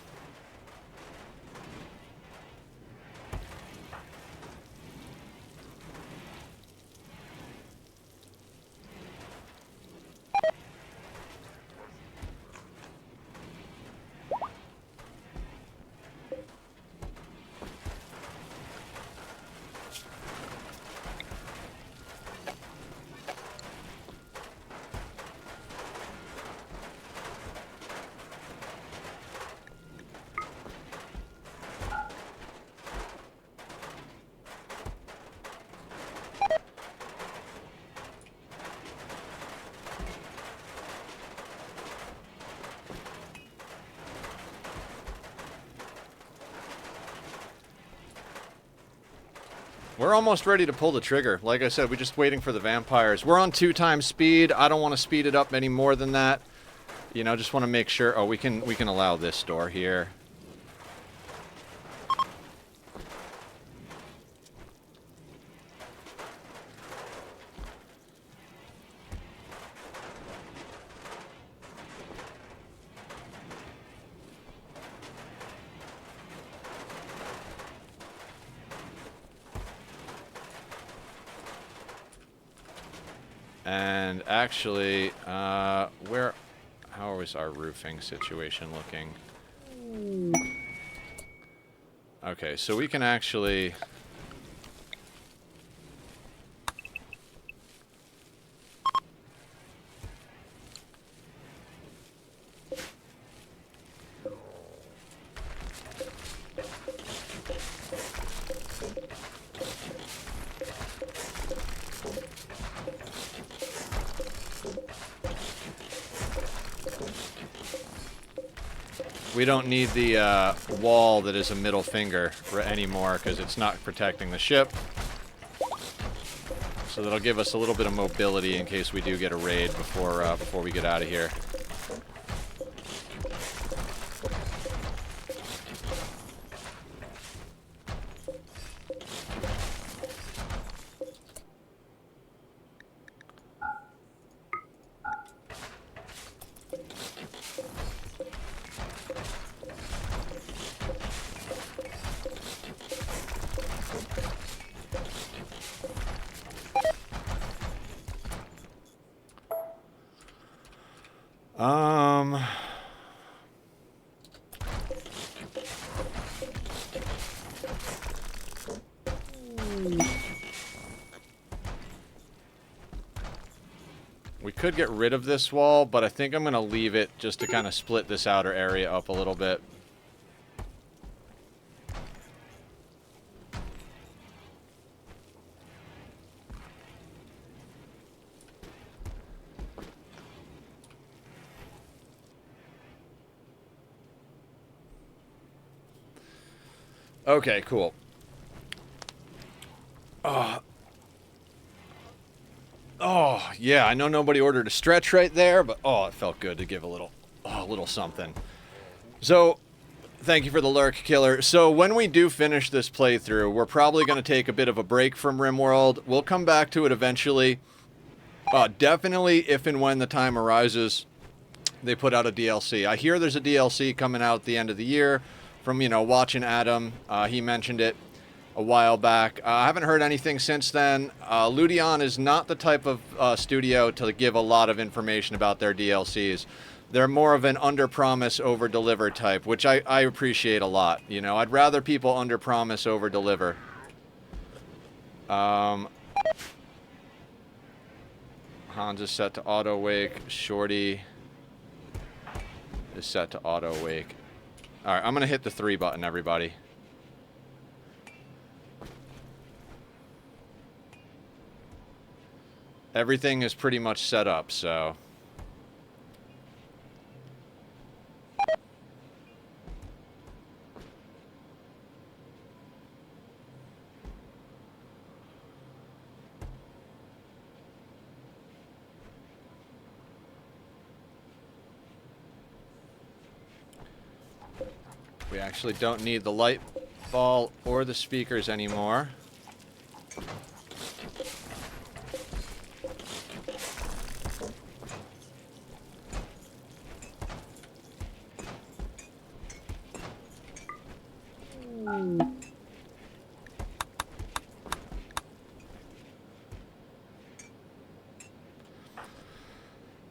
We're almost ready to pull the trigger. Like I said, we're just waiting for the vampires. We're on 2x speed. I don't want to speed it up any more than that. You know, just want to make sure... Oh, we can allow this door here. And actually, how is our roofing situation looking? Okay, so we can actually... We don't need the wall that is a middle finger anymore because it's not protecting the ship. So that'll give us a little bit of mobility in case we do get a raid before we get out of here. We could get rid of this wall, but I think I'm going to leave it just to kind of split this outer area up a little bit. Okay, cool. Oh, yeah, I know nobody ordered a stretch right there, but oh, it felt good to give a little something. So, thank you for the lurk, Killer. So, when we do finish this playthrough, we're probably going to take a bit of a break from RimWorld. We'll come back to it eventually. Definitely, if and when the time arises, they put out a DLC. I hear there's a DLC coming out at the end of the year from, watching Adam. He mentioned it a while back. I haven't heard anything since then. Ludion is not the type of studio to give a lot of information about their DLCs. They're more of an under-promise, over-deliver type, which I appreciate a lot. I'd rather people under-promise, over-deliver. Hans is set to auto-wake. Shorty is set to auto-wake. Alright, I'm going to hit the 3 button, everybody. Everything is pretty much set up, so... We actually don't need the light ball or the speakers anymore.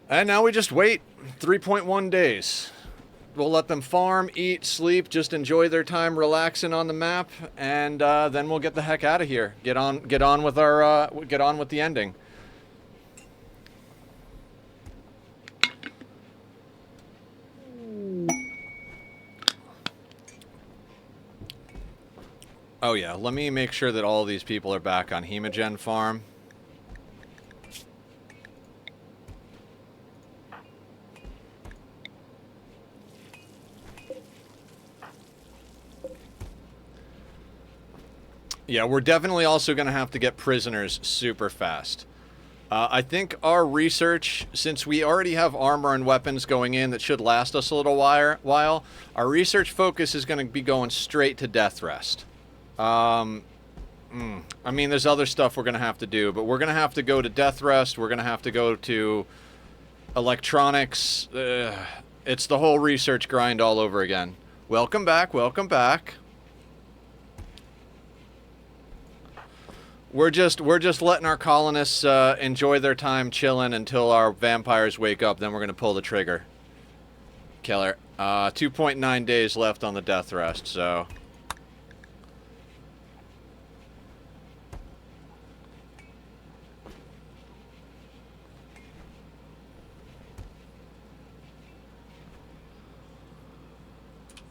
And now we just wait 3.1 days. We'll let them farm, eat, sleep, just enjoy their time relaxing on the map, and then we'll get the heck out of here. Get on with the ending. Oh yeah, let me make sure that all these people are back on Hemogen farm. Yeah, we're definitely also going to have to get prisoners super fast. I think our research, since we already have armor and weapons going in that should last us a little while, our research focus is going to be going straight to death rest. I mean, there's other stuff we're going to have to do, but we're going to have to go to death rest. We're going to have to go to electronics. It's the whole research grind all over again. Welcome back, welcome back. We're just letting our colonists enjoy their time chilling until our vampires wake up. Then we're gonna pull the trigger. Killer. 2.9 days left on the death rest. So.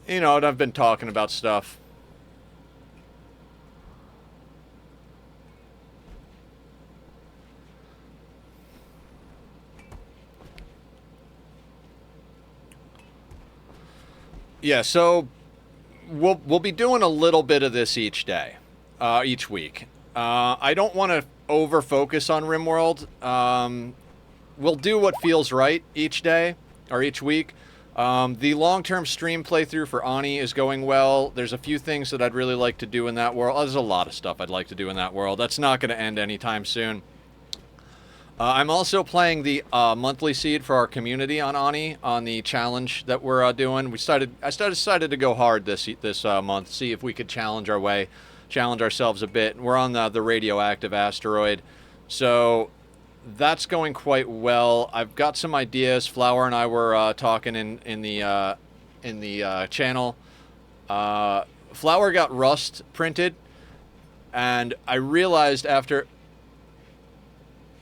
You know, I've been talking about stuff. Yeah, so we'll be doing a little bit of this each day, each week. I don't want to over focus on RimWorld. We'll do what feels right each day or each week. The long-term stream playthrough for Ani is going well. There's a few things that I'd really like to do in that world. There's a lot of stuff I'd like to do in that world. That's not going to end anytime soon. I'm also playing the monthly seed for our community on Ani on the challenge that we're doing. I decided to go hard this month, see if we could challenge ourselves a bit. We're on the radioactive asteroid, so that's going quite well. I've got some ideas. Flower and I were talking in the channel. Flower got Rust printed, and I realized after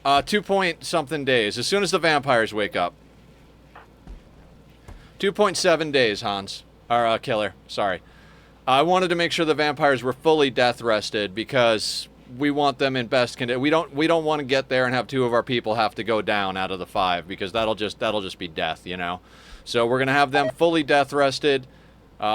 2-point-something days, as soon as the vampires wake up. 2.7 days, Hans. Or, Killer. Sorry. I wanted to make sure the vampires were fully death rested because we want them in best condition. We don't want to get there and have 2 of our people have to go down out of the 5 because that'll just be death, you know. So we're gonna have them fully death rested.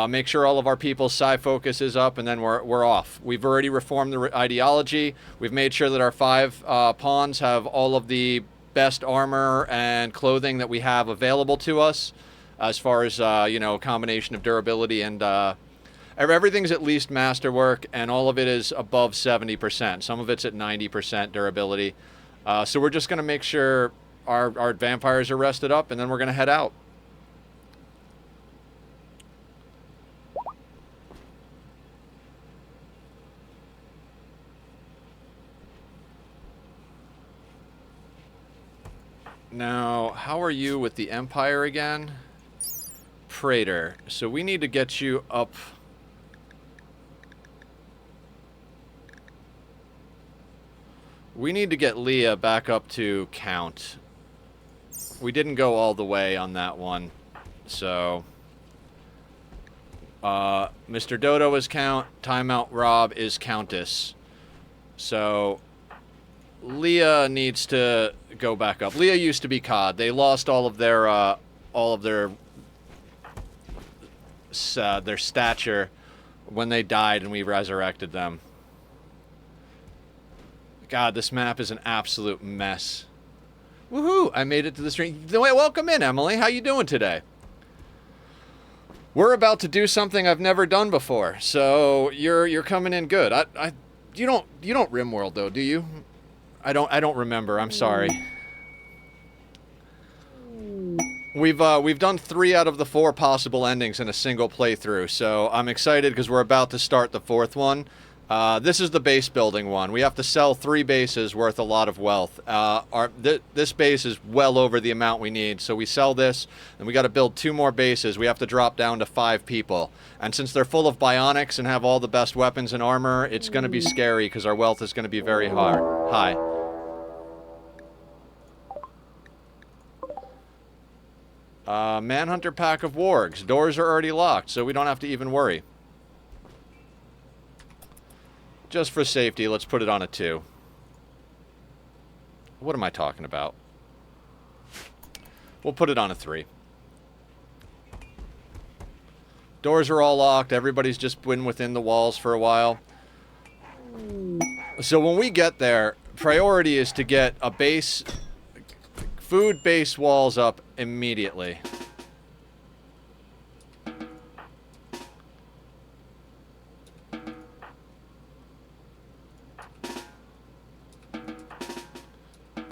Make sure all of our people's psi focus is up, and then we're off. We've already reformed the ideology. We've made sure that our 5 pawns have all of the best armor and clothing that we have available to us, as far as you know, a combination of durability and everything's at least masterwork, and all of it is above 70%. Some of it's at 90% durability. So we're just gonna make sure our vampires are rested up, and then we're gonna head out. Now, how are you with the Empire again? Praetor. So we need to get you up. We need to get Leah back up to Count. We didn't go all the way on that one. So, Mr. Dodo is Count. Timeout Rob is Countess. So, Leah needs to go back up. Leah used to be COD. They lost all of their stature when they died, and we resurrected them. God, this map is an absolute mess. Woohoo! I made it to the stream. Welcome in, Emily. How you doing today? We're about to do something I've never done before, so you're coming in good. You don't RimWorld though, do you? I don't remember. I'm sorry. We've done 3 out of the 4 possible endings in a single playthrough, so I'm excited because we're about to start the 4th one. This is the base building one. We have to sell 3 bases worth a lot of wealth. This base is well over the amount we need, so we sell this, and we got to build 2 more bases. We have to drop down to 5 people. And since they're full of bionics and have all the best weapons and armor, it's going to be scary because our wealth is going to be very high. Manhunter pack of wargs. Doors are already locked, so we don't have to even worry. Just for safety, let's put it on a 2. What am I talking about? We'll put it on a 3. Doors are all locked. Everybody's just been within the walls for a while. So when we get there, priority is to get a base... food base walls up immediately.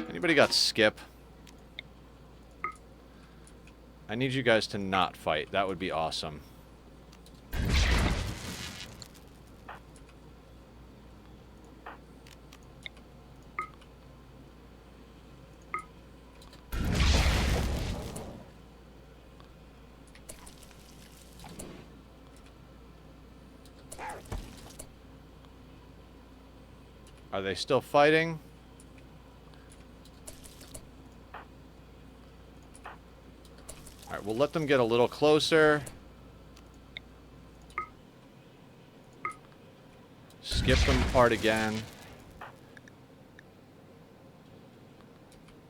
Anybody got skip? I need you guys to not fight. That would be awesome. Are they still fighting? Alright, we'll let them get a little closer. Skip them apart again.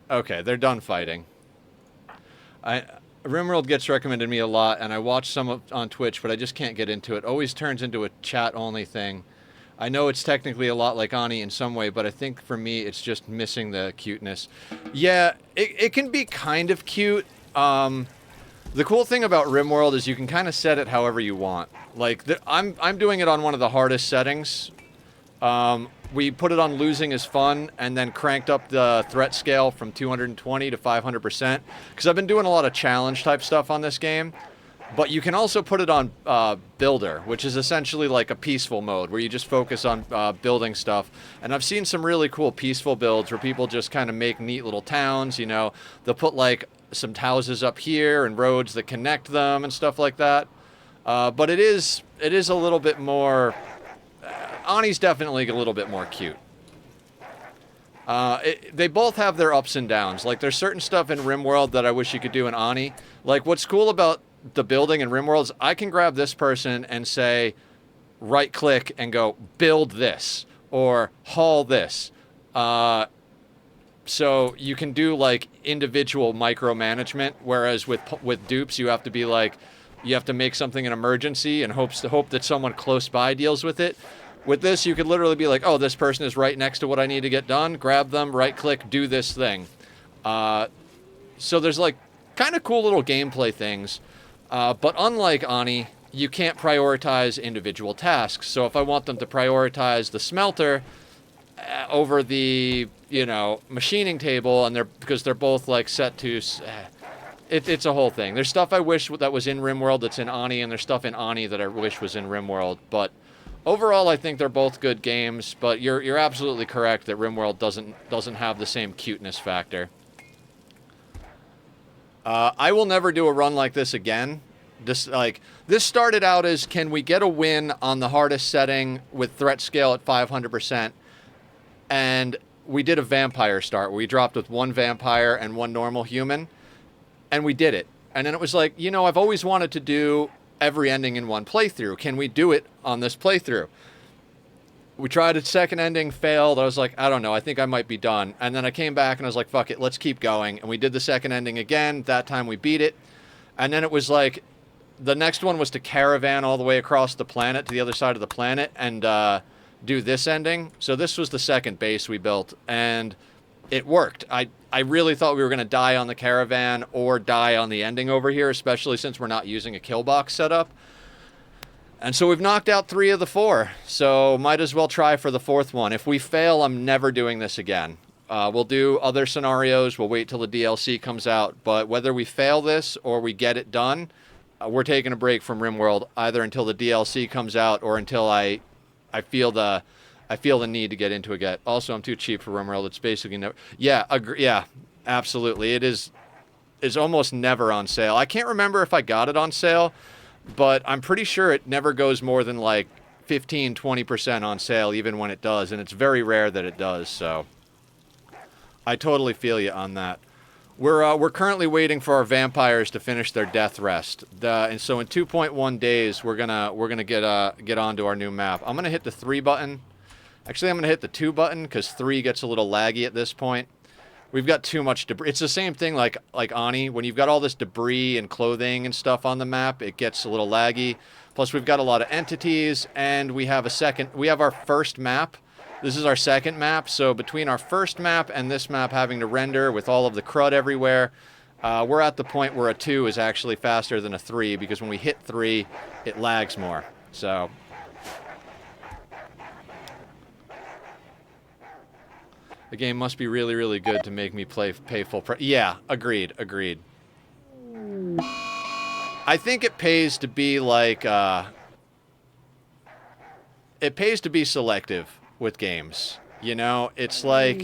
Okay, they're done fighting. RimWorld gets recommended to me a lot, and I watch some on Twitch, but I just can't get into it. Always turns into a chat-only thing. I know it's technically a lot like Ani in some way, but I think for me it's just missing the cuteness. Yeah, it can be kind of cute. The cool thing about RimWorld is you can kind of set it however you want. Like, I'm doing it on one of the hardest settings. We put it on losing is fun, and then cranked up the threat scale from 220 to 500%. Because I've been doing a lot of challenge type stuff on this game. But you can also put it on builder, which is essentially like a peaceful mode, where you just focus on building stuff. And I've seen some really cool peaceful builds where people just kind of make neat little towns, you know. They'll put like some houses up here and roads that connect them and stuff like that. But it is a little bit more... Ani's definitely a little bit more cute. They both have their ups and downs. Like, there's certain stuff in RimWorld that I wish you could do in Ani. Like, what's cool about the building in RimWorld is I can grab this person and say, right-click and go, build this, or haul this. So you can do, like, individual micromanagement, whereas with dupes, you have to be like, you have to make something an emergency and hope that someone close by deals with it. With this, you could literally be like, oh, this person is right next to what I need to get done. Grab them, right-click, do this thing. So there's, like, kind of cool little gameplay things. But unlike Ani, you can't prioritize individual tasks. So if I want them to prioritize the smelter over the, you know, machining table, and because they're both, like, set to... It's a whole thing. There's stuff I wish that was in RimWorld that's in Ani, and there's stuff in Ani that I wish was in RimWorld. But... overall, I think they're both good games, but you're absolutely correct that RimWorld doesn't have the same cuteness factor. I will never do a run like this again. This started out as, can we get a win on the hardest setting with threat scale at 500%? And we did a vampire start where we dropped with one vampire and one normal human, and we did it. And then it was like, you know, I've always wanted to do every ending in one playthrough. Can we do it on this playthrough? We tried a second ending, failed. I was like, I don't know, I think I might be done. And then I came back and I was like, fuck it, let's keep going. And we did the second ending again. That time we beat it. And then it was like, the next one was to caravan all the way across the planet to the other side of the planet and do this ending. So this was the second base we built, and it worked. I really thought we were going to die on the caravan or die on the ending over here, especially since we're not using a kill box setup. And so we've knocked out 3 of the 4, so might as well try for the 4th one. If we fail, I'm never doing this again. We'll do other scenarios. We'll wait till the DLC comes out. But whether we fail this or we get it done, we're taking a break from RimWorld, either until the DLC comes out or until I feel the need to get into it again. Also, I'm too cheap for RimWorld. It's basically never... Yeah, yeah, absolutely. It's almost never on sale. I can't remember if I got it on sale, but I'm pretty sure it never goes more than like 15, 20% on sale, even when it does, and it's very rare that it does, so I totally feel you on that. We're currently waiting for our vampires to finish their death rest. And so in 2.1 days, we're gonna get onto our new map. I'm gonna hit the 3 button. Actually, I'm gonna hit the 2 button because 3 gets a little laggy at this point. We've got too much debris. It's the same thing like Ani. When you've got all this debris and clothing and stuff on the map, it gets a little laggy. Plus, we've got a lot of entities, and we have our first map. This is our second map, so between our first map and this map having to render with all of the crud everywhere, we're at the point where a 2 is actually faster than a 3, because when we hit 3, it lags more. So the game must be really, really good to make me pay full price. Yeah, agreed. I think it pays to be like, it pays to be selective with games. You know, it's like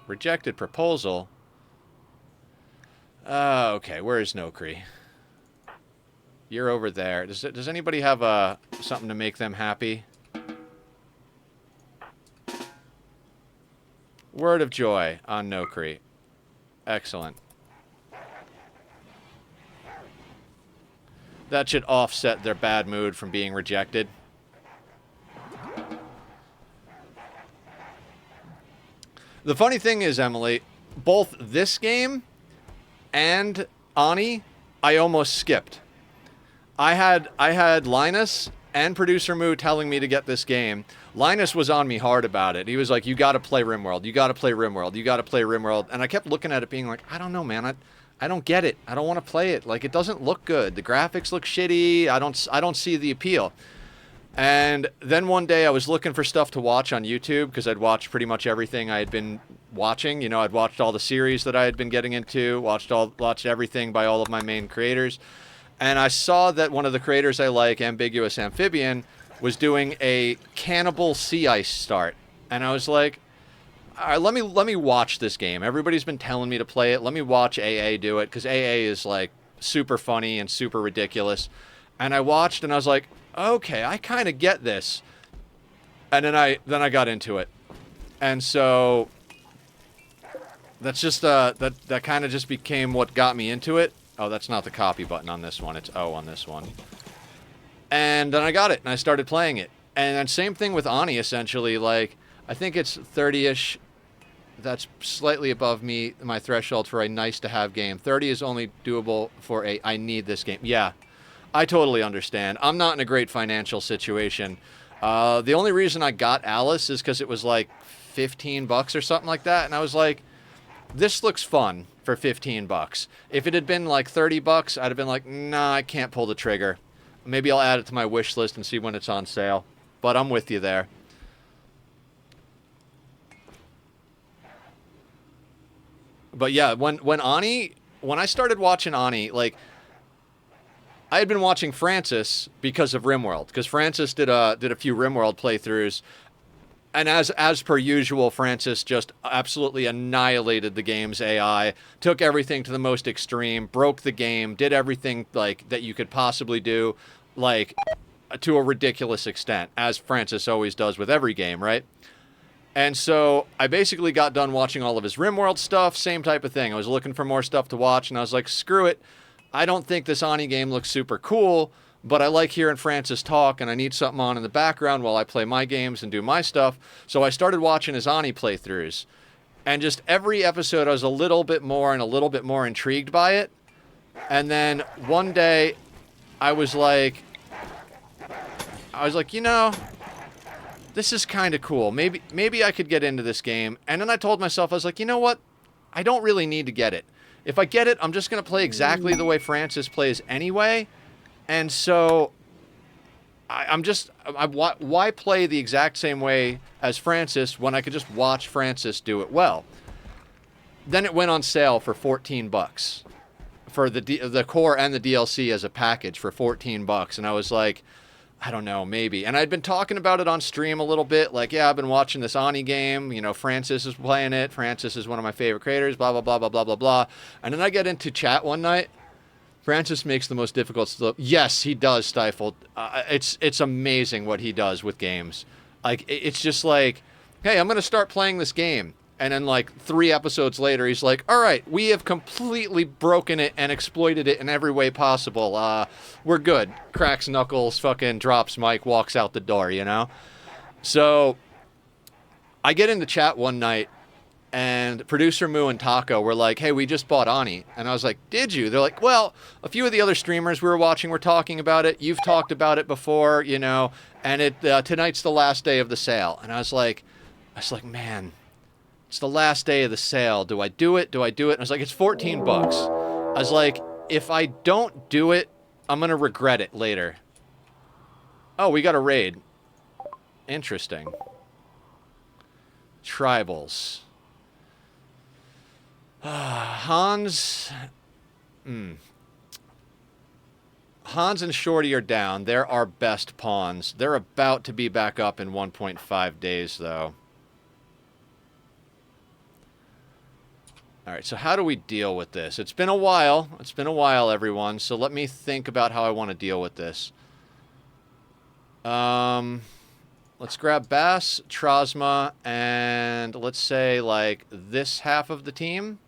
rejected proposal. Okay, where is Nokri? You're over there. Does anybody have something to make them happy? Word of joy on Nokri. Excellent. That should offset their bad mood from being rejected. The funny thing is, Emily, both this game and Ani, I almost skipped. I had Linus and producer Moo telling me to get this game. Linus was on me hard about it. He was like, "You got to play RimWorld. You got to play RimWorld. You got to play RimWorld." And I kept looking at it, being like, "I don't know, man. I don't get it. I don't want to play it. Like, it doesn't look good. The graphics look shitty. I don't see the appeal." And then one day I was looking for stuff to watch on YouTube because I'd watched pretty much everything I had been watching. You know, I'd watched all the series that I had been getting into, watched everything by all of my main creators. And I saw that one of the creators I like, Ambiguous Amphibian, was doing a cannibal sea ice start. And I was like, all right, let me watch this game. Everybody's been telling me to play it. Let me watch AA do it, because AA is like super funny and super ridiculous. And I watched and I was like, okay, I kind of get this. And then I got into it. And so that's just that kind of just became what got me into it. Oh, that's not the copy button on this one. It's O on this one. And then I got it and I started playing it. And then same thing with Ani, essentially. Like, I think it's 30-ish. That's slightly above my threshold for a nice to have game. 30 is only doable for a I need this game. Yeah, I totally understand. I'm not in a great financial situation. The only reason I got Alice is because it was like $15 or something like that. And I was like, this looks fun for $15. If it had been like $30, I'd have been like, nah, I can't pull the trigger. Maybe I'll add it to my wish list and see when it's on sale. But I'm with you there. But yeah, when I started watching Ani, like, I had been watching Francis because of RimWorld, because Francis did a few RimWorld playthroughs, and as per usual, Francis just absolutely annihilated the game's AI, took everything to the most extreme, broke the game, did everything like that you could possibly do, like to a ridiculous extent, as Francis always does with every game, right? And so I basically got done watching all of his RimWorld stuff, same type of thing. I was looking for more stuff to watch, and I was like, screw it. I don't think this Ani game looks super cool, but I like hearing Francis talk, and I need something on in the background while I play my games and do my stuff. So I started watching his Ani playthroughs. And just every episode, I was a little bit more intrigued by it. And then one day, I was like, you know, this is kind of cool. Maybe I could get into this game. And then I told myself, I was like, you know what? I don't really need to get it. If I get it, I'm just going to play exactly the way Francis plays anyway. And so why play the exact same way as Francis when I could just watch Francis do it well? Then it went on sale for $14 for the core and the DLC as a package for $14. And I was like, I don't know, maybe. And I'd been talking about it on stream a little bit. Like, yeah, I've been watching this Ani game. You know, Francis is playing it. Francis is one of my favorite creators, blah, blah, blah, blah, blah, blah, blah. And then I get into chat one night. Francis makes the most difficult stuff. Yes, he does, Stifled. It's amazing what he does with games. Like, it's just like, hey, I'm going to start playing this game. And then, like, 3 episodes later, he's like, all right, we have completely broken it and exploited it in every way possible. We're good. Cracks knuckles, fucking drops mic, walks out the door, you know? So I get into chat one night, and producer Moo and Taco were like, hey, we just bought Ani. And I was like, did you? They're like, well, a few of the other streamers we were watching were talking about it. You've talked about it before, you know, and tonight's the last day of the sale. And I was like, man, it's the last day of the sale. Do I do it? And I was like, it's $14. I was like, if I don't do it, I'm going to regret it later. Oh, we got a raid. Interesting. Tribals. Hans and Shorty are down. They're our best pawns. They're about to be back up in 1.5 days, though. All right, so how do we deal with this? It's been a while. Everyone. So let me think about how I want to deal with this. Let's grab Bass, Trosma, and let's say, like, this half of the team.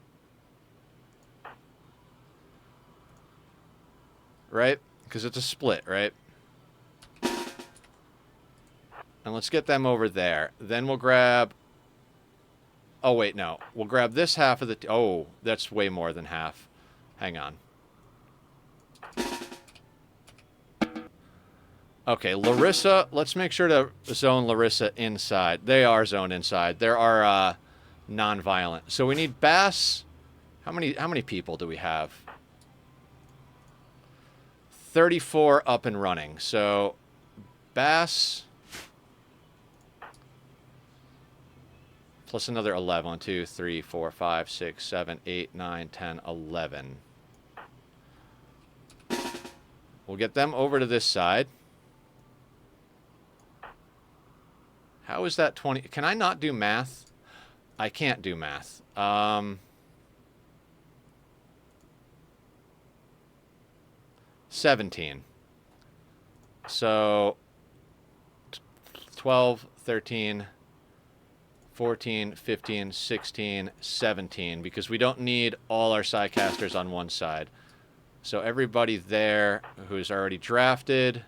Right? Because it's a split, right? And let's get them over there. Then we'll grab... Oh, wait, no. We'll grab this half of the... Oh, that's way more than half. Hang on. Okay, Larissa, let's make sure to zone Larissa inside. They are zoned inside. There are non-violent. So we need Bass. How many people do we have? 34 up and running. So Bass plus another 11. 1, 2, 3, 4, 5, 6, 7, 8, 9, 10, 11. We'll get them over to this side. How is that 20? Can I not do math? I can't do math. 17. So 12, 13, 14, 15, 16, 17, because we don't need all our Psycasters on one side. So everybody there who's already drafted,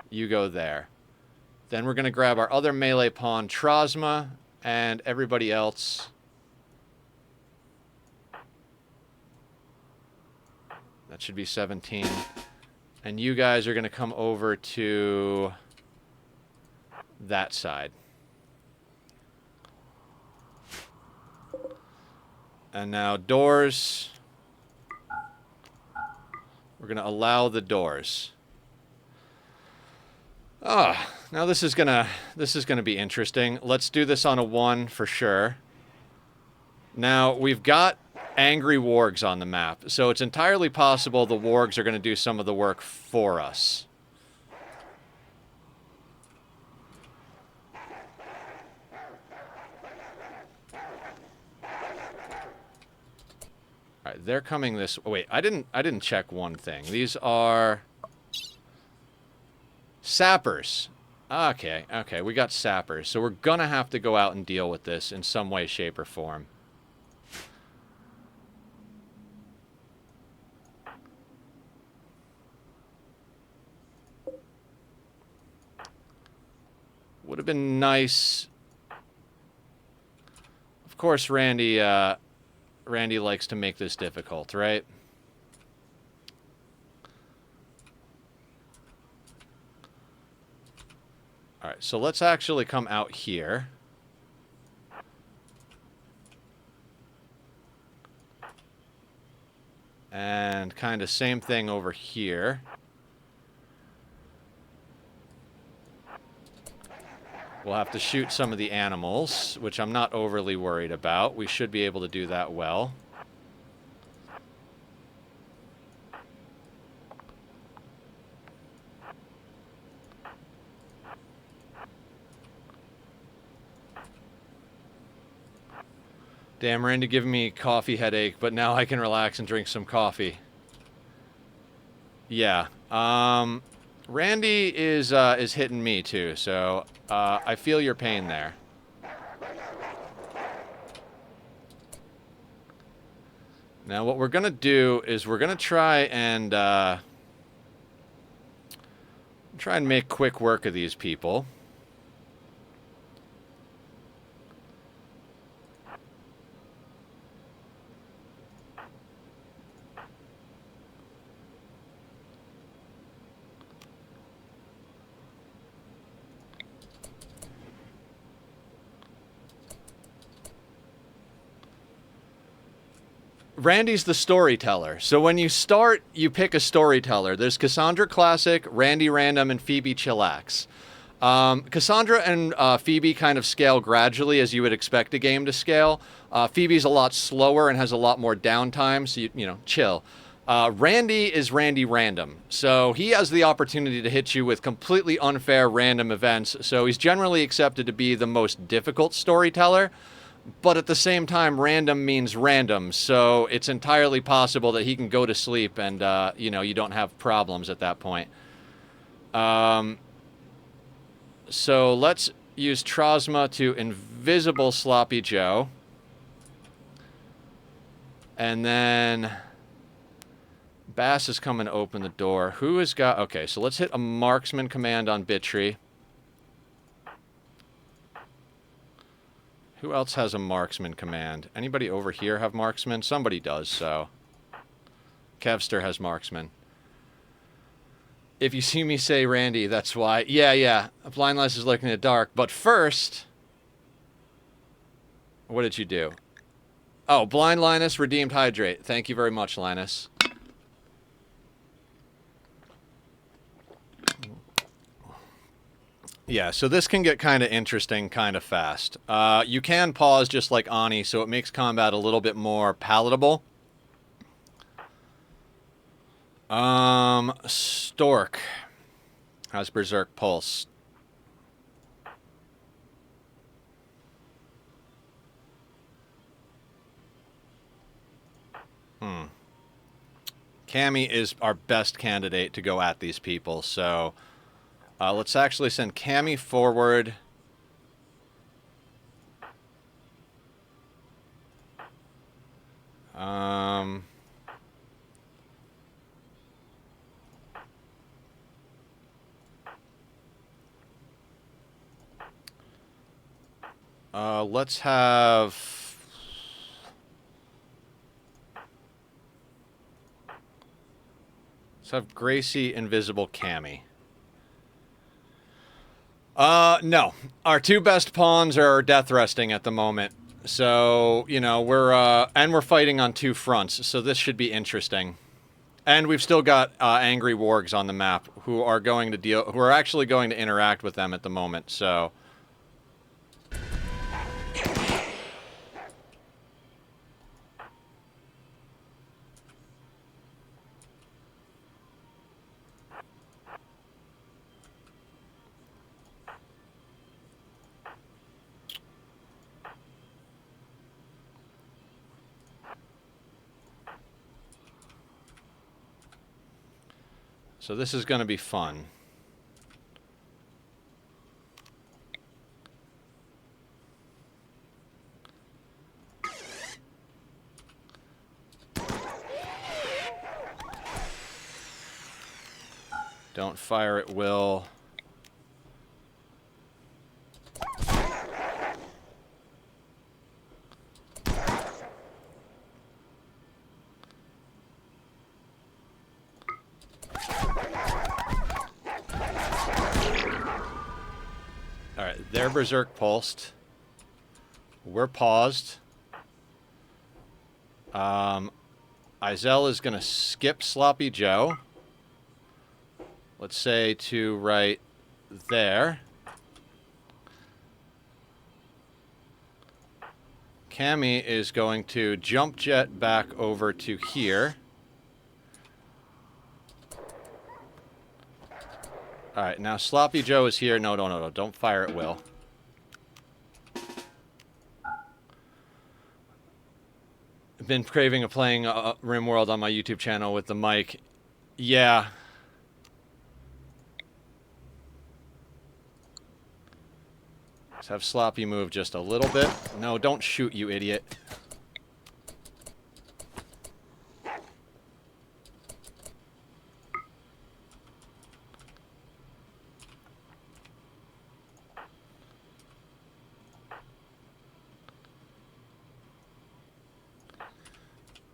you go there. Then we're going to grab our other melee pawn, Trosma, and everybody else. That should be 17. And you guys are going to come over to that side. And now doors. We're going to allow the doors. Ah, now this is gonna be interesting. Let's do this on a 1 for sure. Now we've got angry wargs on the map, so it's entirely possible the wargs are going to do some of the work for us. All right, they're coming this. Oh, wait, I didn't check one thing. These are sappers. Okay, we got sappers. So we're gonna have to go out and deal with this in some way, shape, or form. Would have been nice. Of course, Randy likes to make this difficult, right? All right, so let's actually come out here. And kind of same thing over here. We'll have to shoot some of the animals, which I'm not overly worried about. We should be able to do that well. Damn, Randy giving me coffee headache, but now I can relax and drink some coffee. Yeah. Randy is hitting me too, so I feel your pain there. Now what we're gonna do is we're gonna try and make quick work of these people. Randy's the storyteller. So when you start, you pick a storyteller. There's Cassandra Classic, Randy Random, and Phoebe Chillax. Cassandra and Phoebe kind of scale gradually as you would expect a game to scale. Phoebe's a lot slower and has a lot more downtime, so you know, chill. Randy is Randy Random. So he has the opportunity to hit you with completely unfair random events. So he's generally accepted to be the most difficult storyteller. But at the same time, random means random, so it's entirely possible that he can go to sleep and, you know, you don't have problems at that point. So let's use Trosma to invisible Sloppy Joe. And then Bass is coming to open the door. Who has got... Okay, so let's hit a marksman command on Bitree. Who else has a marksman command? Anybody over here have marksman? Somebody does, so. Kevster has marksman. If you see me say Randy, that's why. Yeah. Blind Linus is looking at dark. But first, what did you do? Oh, Blind Linus redeemed Hydrate. Thank you very much, Linus. Yeah, so this can get kind of interesting kind of fast. You can pause just like Ani, so it makes combat a little bit more palatable. Stork has Berserk Pulse. Cammy is our best candidate to go at these people, so let's actually send Cammy forward. Let's have Gracie Invisible Cammy. No. Our two best pawns are death resting at the moment. So, you know, we're fighting on two fronts, so this should be interesting. And we've still got angry wargs on the map who are actually going to interact with them at the moment, so. So this is going to be fun. Don't fire at will. They're Berserk Pulsed. We're paused. Izel is going to skip Sloppy Joe. Let's say to right there. Cammy is going to jump jet back over to here. Alright, now Sloppy Joe is here. No, don't fire at will. I've been craving of playing RimWorld on my YouTube channel with the mic. Yeah. Let's have Sloppy move just a little bit. No, don't shoot, you idiot.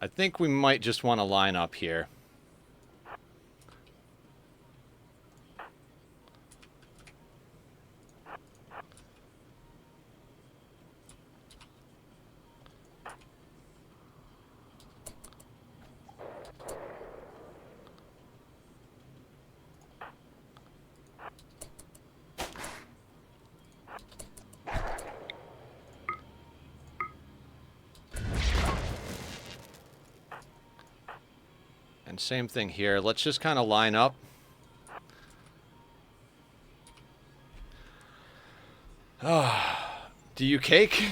I think we might just want to line up here. And same thing here. Let's just kind of line up. Do you cake?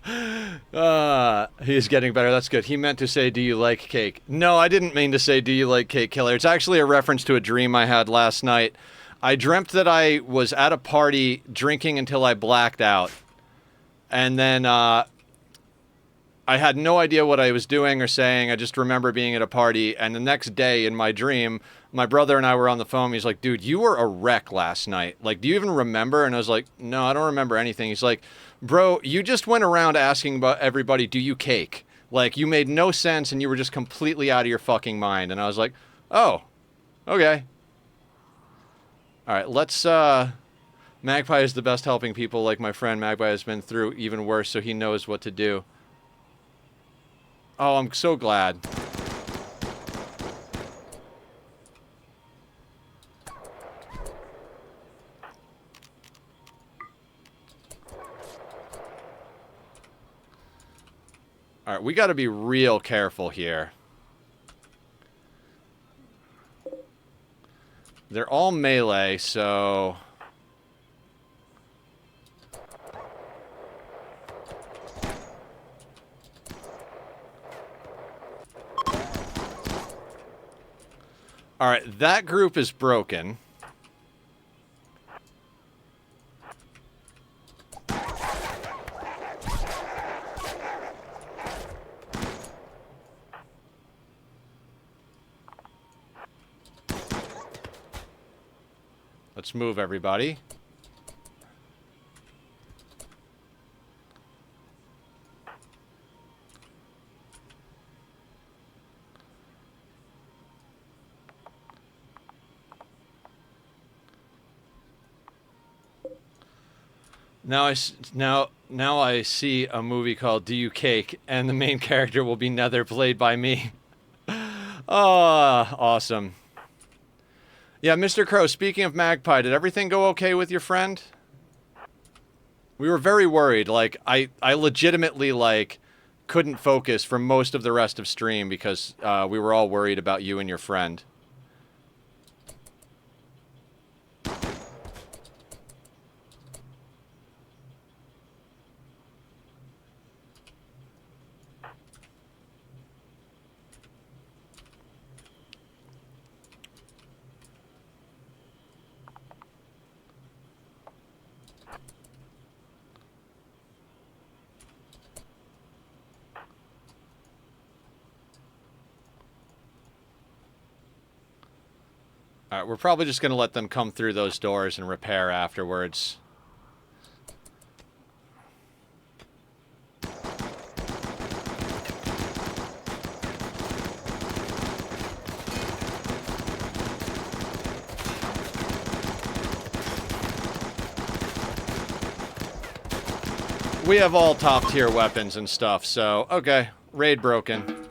He's getting better. That's good. He meant to say, do you like cake? No, I didn't mean to say, do you like cake, Killer? It's actually a reference to a dream I had last night. I dreamt that I was at a party drinking until I blacked out. And then, I had no idea what I was doing or saying. I just remember being at a party, and the next day in my dream, my brother and I were on the phone. He's like, dude, you were a wreck last night. Like, do you even remember? And I was like, no, I don't remember anything. He's like, bro, you just went around asking about everybody, do you cake? Like, you made no sense, and you were just completely out of your fucking mind. And I was like, oh, okay. Alright, let's, Magpie is the best helping people, like my friend Magpie has been through even worse, so he knows what to do. Oh, I'm so glad. Alright, we gotta be real careful here. They're all melee, so... Alright, that group is broken. Let's move, everybody. Now I see a movie called Do You Cake, and the main character will be Nether, played by me. Oh, awesome. Yeah, Mr. Crow, speaking of Magpie, did everything go okay with your friend? We were very worried. Like, I legitimately, like, couldn't focus for most of the rest of stream because we were all worried about you and your friend. Alright, we're probably just going to let them come through those doors and repair afterwards. We have all top-tier weapons and stuff, so... Okay, raid broken.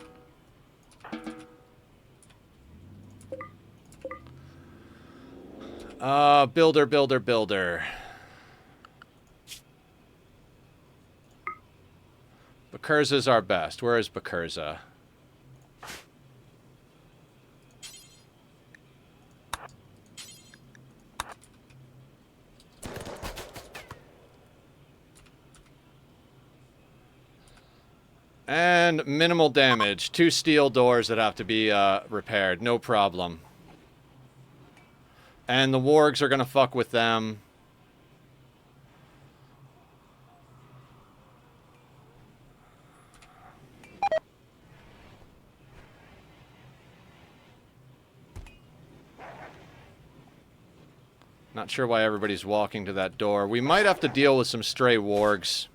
Builder. Bakurza's our best. Where is Bakurza? And minimal damage. 2 steel doors that have to be repaired. No problem. And the wargs are gonna fuck with them. Not sure why everybody's walking to that door. We might have to deal with some stray wargs.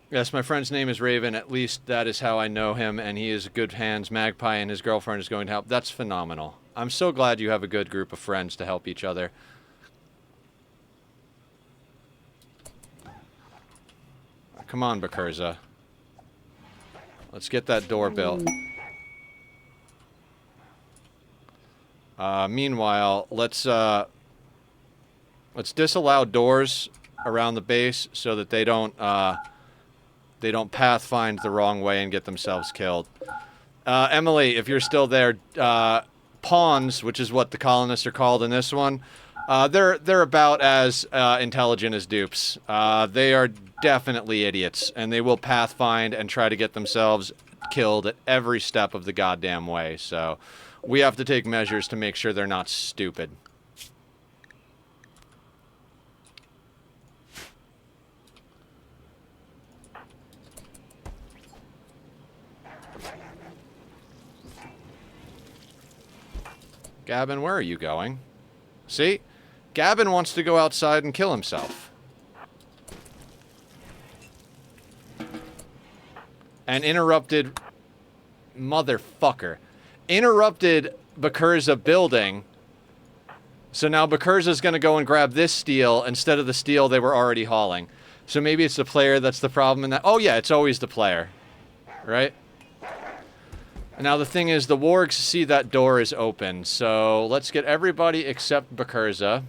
Yes, my friend's name is Raven. At least that is how I know him, and he is good hands. Magpie and his girlfriend is going to help. That's phenomenal. I'm so glad you have a good group of friends to help each other. Come on, Bakurza. Let's get that door built. Meanwhile, let's disallow doors around the base so that they don't pathfind the wrong way and get themselves killed. Emily, if you're still there, pawns, which is what the colonists are called in this one, they're about as intelligent as dupes. They are definitely idiots, and they will pathfind and try to get themselves killed at every step of the goddamn way. So we have to take measures to make sure they're not stupid. Gavin, where are you going? See? Gavin wants to go outside and kill himself. and interrupted... Motherfucker. Interrupted Bakurza building. So now Bakurza's going to go and grab this steel instead of the steel they were already hauling. So maybe it's the player that's the problem in that... Oh, yeah, it's always the player. Right? Now, the thing is, the wargs see that door is open. So let's get everybody except Bakurza.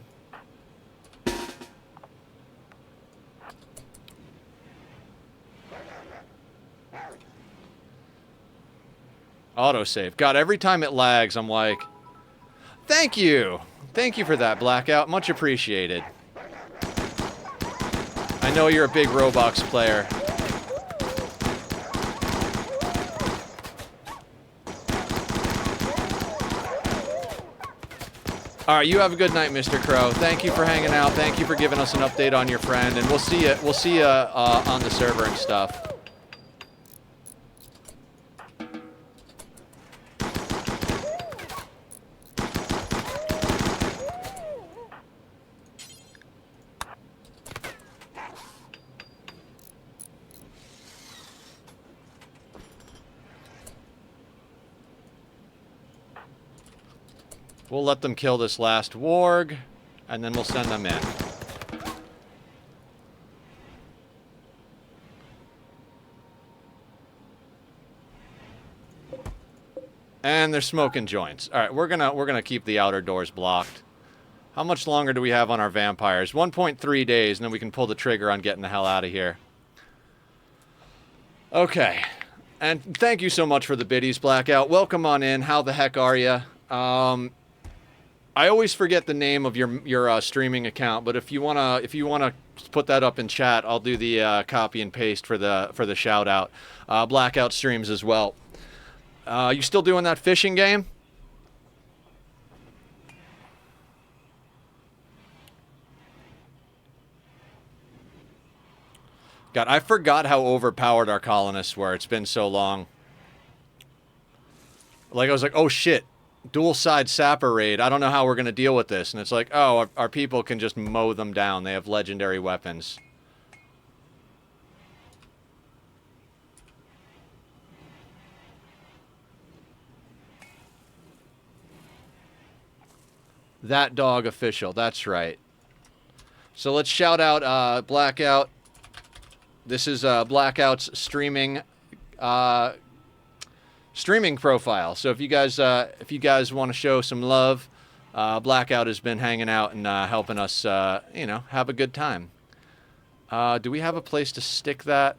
Autosave. God, every time it lags, I'm like, thank you. Thank you for that, Blackout. Much appreciated. I know you're a big Roblox player. All right, you have a good night, Mr. Crow. Thank you for hanging out. Thank you for giving us an update on your friend, and we'll see you. We'll see you on the server and stuff. We'll let them kill this last warg, and then we'll send them in. And they're smoking joints. All right, we're gonna keep the outer doors blocked. How much longer do we have on our vampires? 1.3 days, and then we can pull the trigger on getting the hell out of here. Okay, and thank you so much for the biddies, Blackout. Welcome on in. How the heck are you? I always forget the name of your streaming account, but if you wanna put that up in chat, I'll do the copy and paste for the shout out. Blackout streams as well. You still doing that fishing game? God, I forgot how overpowered our colonists were. It's been so long. Like, I was like, oh shit. Dual side sapper raid. I don't know how we're going to deal with this. And it's like, oh, our people can just mow them down. They have legendary weapons. That dog official. That's right. So let's shout out Blackout. This is Blackout's streaming profile. So if you guys want to show some love, Blackout has been hanging out and helping us, have a good time. Do we have a place to stick that?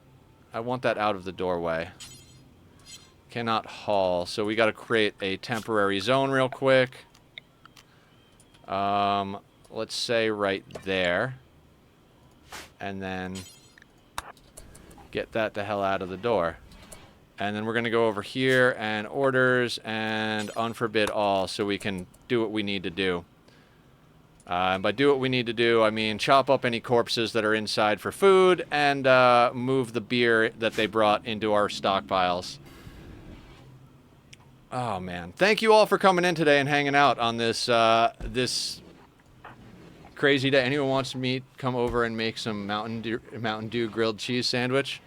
I want that out of the doorway. Cannot haul, so we got to create a temporary zone real quick. Let's say right there, and then get that the hell out of the door. And then we're going to go over here and orders and unforbid all so we can do what we need to do. And by do what we need to do, I mean chop up any corpses that are inside for food and move the beer that they brought into our stockpiles. Oh, man. Thank you all for coming in today and hanging out on this this crazy day. Anyone wants to meet, come over and make some Mountain Dew grilled cheese sandwich.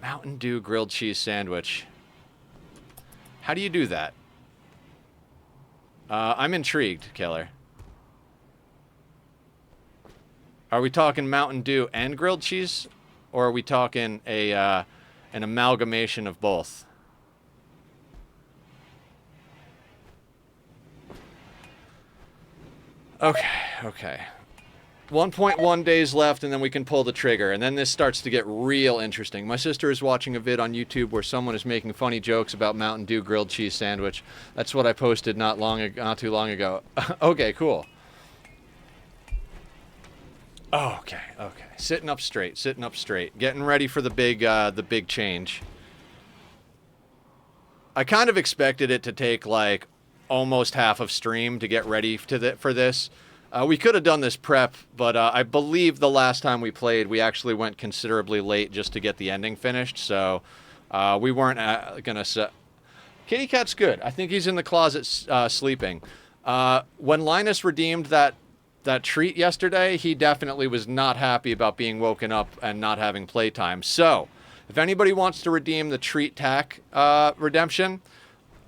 Mountain Dew grilled cheese sandwich. How do you do that? I'm intrigued, Killer. Are we talking Mountain Dew and grilled cheese? Or are we talking an amalgamation of both? Okay. 1.1 days left, and then we can pull the trigger, and then this starts to get real interesting. My sister is watching a vid on YouTube where someone is making funny jokes about Mountain Dew grilled cheese sandwich. That's what I posted not too long ago. Okay, cool. Oh, okay. Sitting up straight. Getting ready for the big change. I kind of expected it to take like almost half of stream to get ready for this. We could have done this prep, but I believe the last time we played, we actually went considerably late just to get the ending finished, so we weren't going to... Kitty Cat's good. I think he's in the closet sleeping. When Linus redeemed that treat yesterday, he definitely was not happy about being woken up and not having playtime. So, If anybody wants to redeem the treat tack redemption,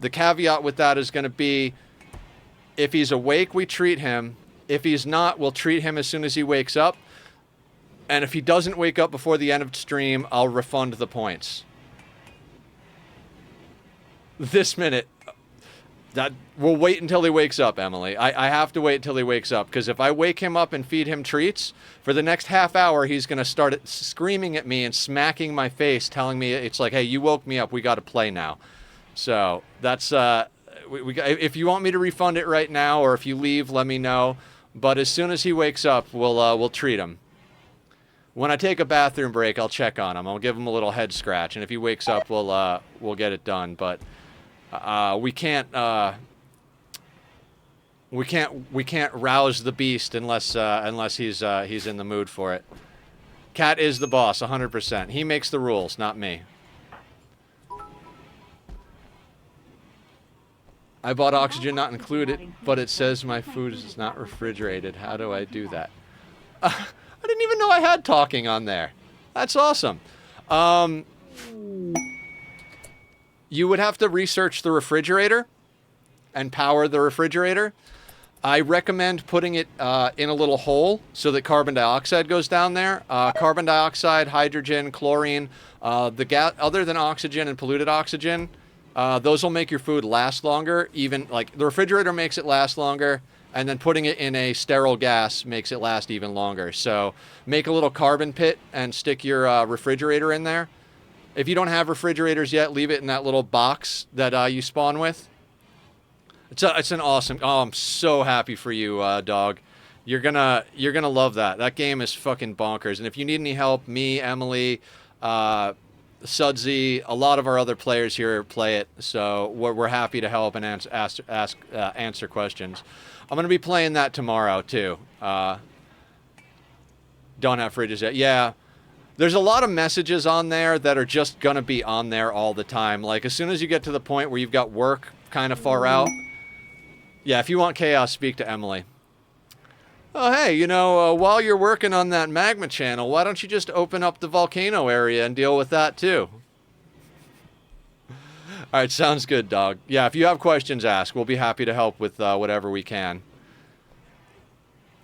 the caveat with that is going to be, if he's awake, we treat him. If he's not, we'll treat him as soon as he wakes up. And if he doesn't wake up before the end of stream, I'll refund the points. This minute. That we'll wait until he wakes up, Emily. I have to wait until he wakes up, because if I wake him up and feed him treats, for the next half hour, he's going to start screaming at me and smacking my face, telling me, it's like, hey, you woke me up. We got to play now. So that's, if you want me to refund it right now, or if you leave, let me know. But as soon as he wakes up, we'll treat him. When I take a bathroom break, I'll check on him. I'll give him a little head scratch, and if he wakes up, we'll get it done. But we can't rouse the beast unless he's in the mood for it. Cat is the boss, 100%. He makes the rules, not me. I bought oxygen not included, but it says my food is not refrigerated. How do I do that? I didn't even know I had talking on there. That's awesome. You would have to research the refrigerator and power the refrigerator. I recommend putting it in a little hole so that carbon dioxide goes down there. Carbon dioxide, hydrogen, chlorine, the gas other than oxygen and polluted oxygen, those will make your food last longer. Even like the refrigerator makes it last longer, and then putting it in a sterile gas makes it last even longer. So make a little carbon pit and stick your refrigerator in there. If you don't have refrigerators yet, leave it in that little box that you spawn with. It's an awesome. Oh, I'm so happy for you, dog. You're gonna love that. That game is fucking bonkers. And if you need any help, me, Emily, Sudsy, a lot of our other players here play it. So we're happy to help and answer questions. I'm gonna be playing that tomorrow too. Don't have fridges yet. Yeah. There's a lot of messages on there that are just going to be on there all the time. Like, as soon as you get to the point where you've got work kind of far out. Yeah, if you want chaos, speak to Emily. Oh, hey, you know, while you're working on that magma channel, why don't you just open up the volcano area and deal with that, too? All right, sounds good, dog. Yeah, if you have questions, ask. We'll be happy to help with whatever we can.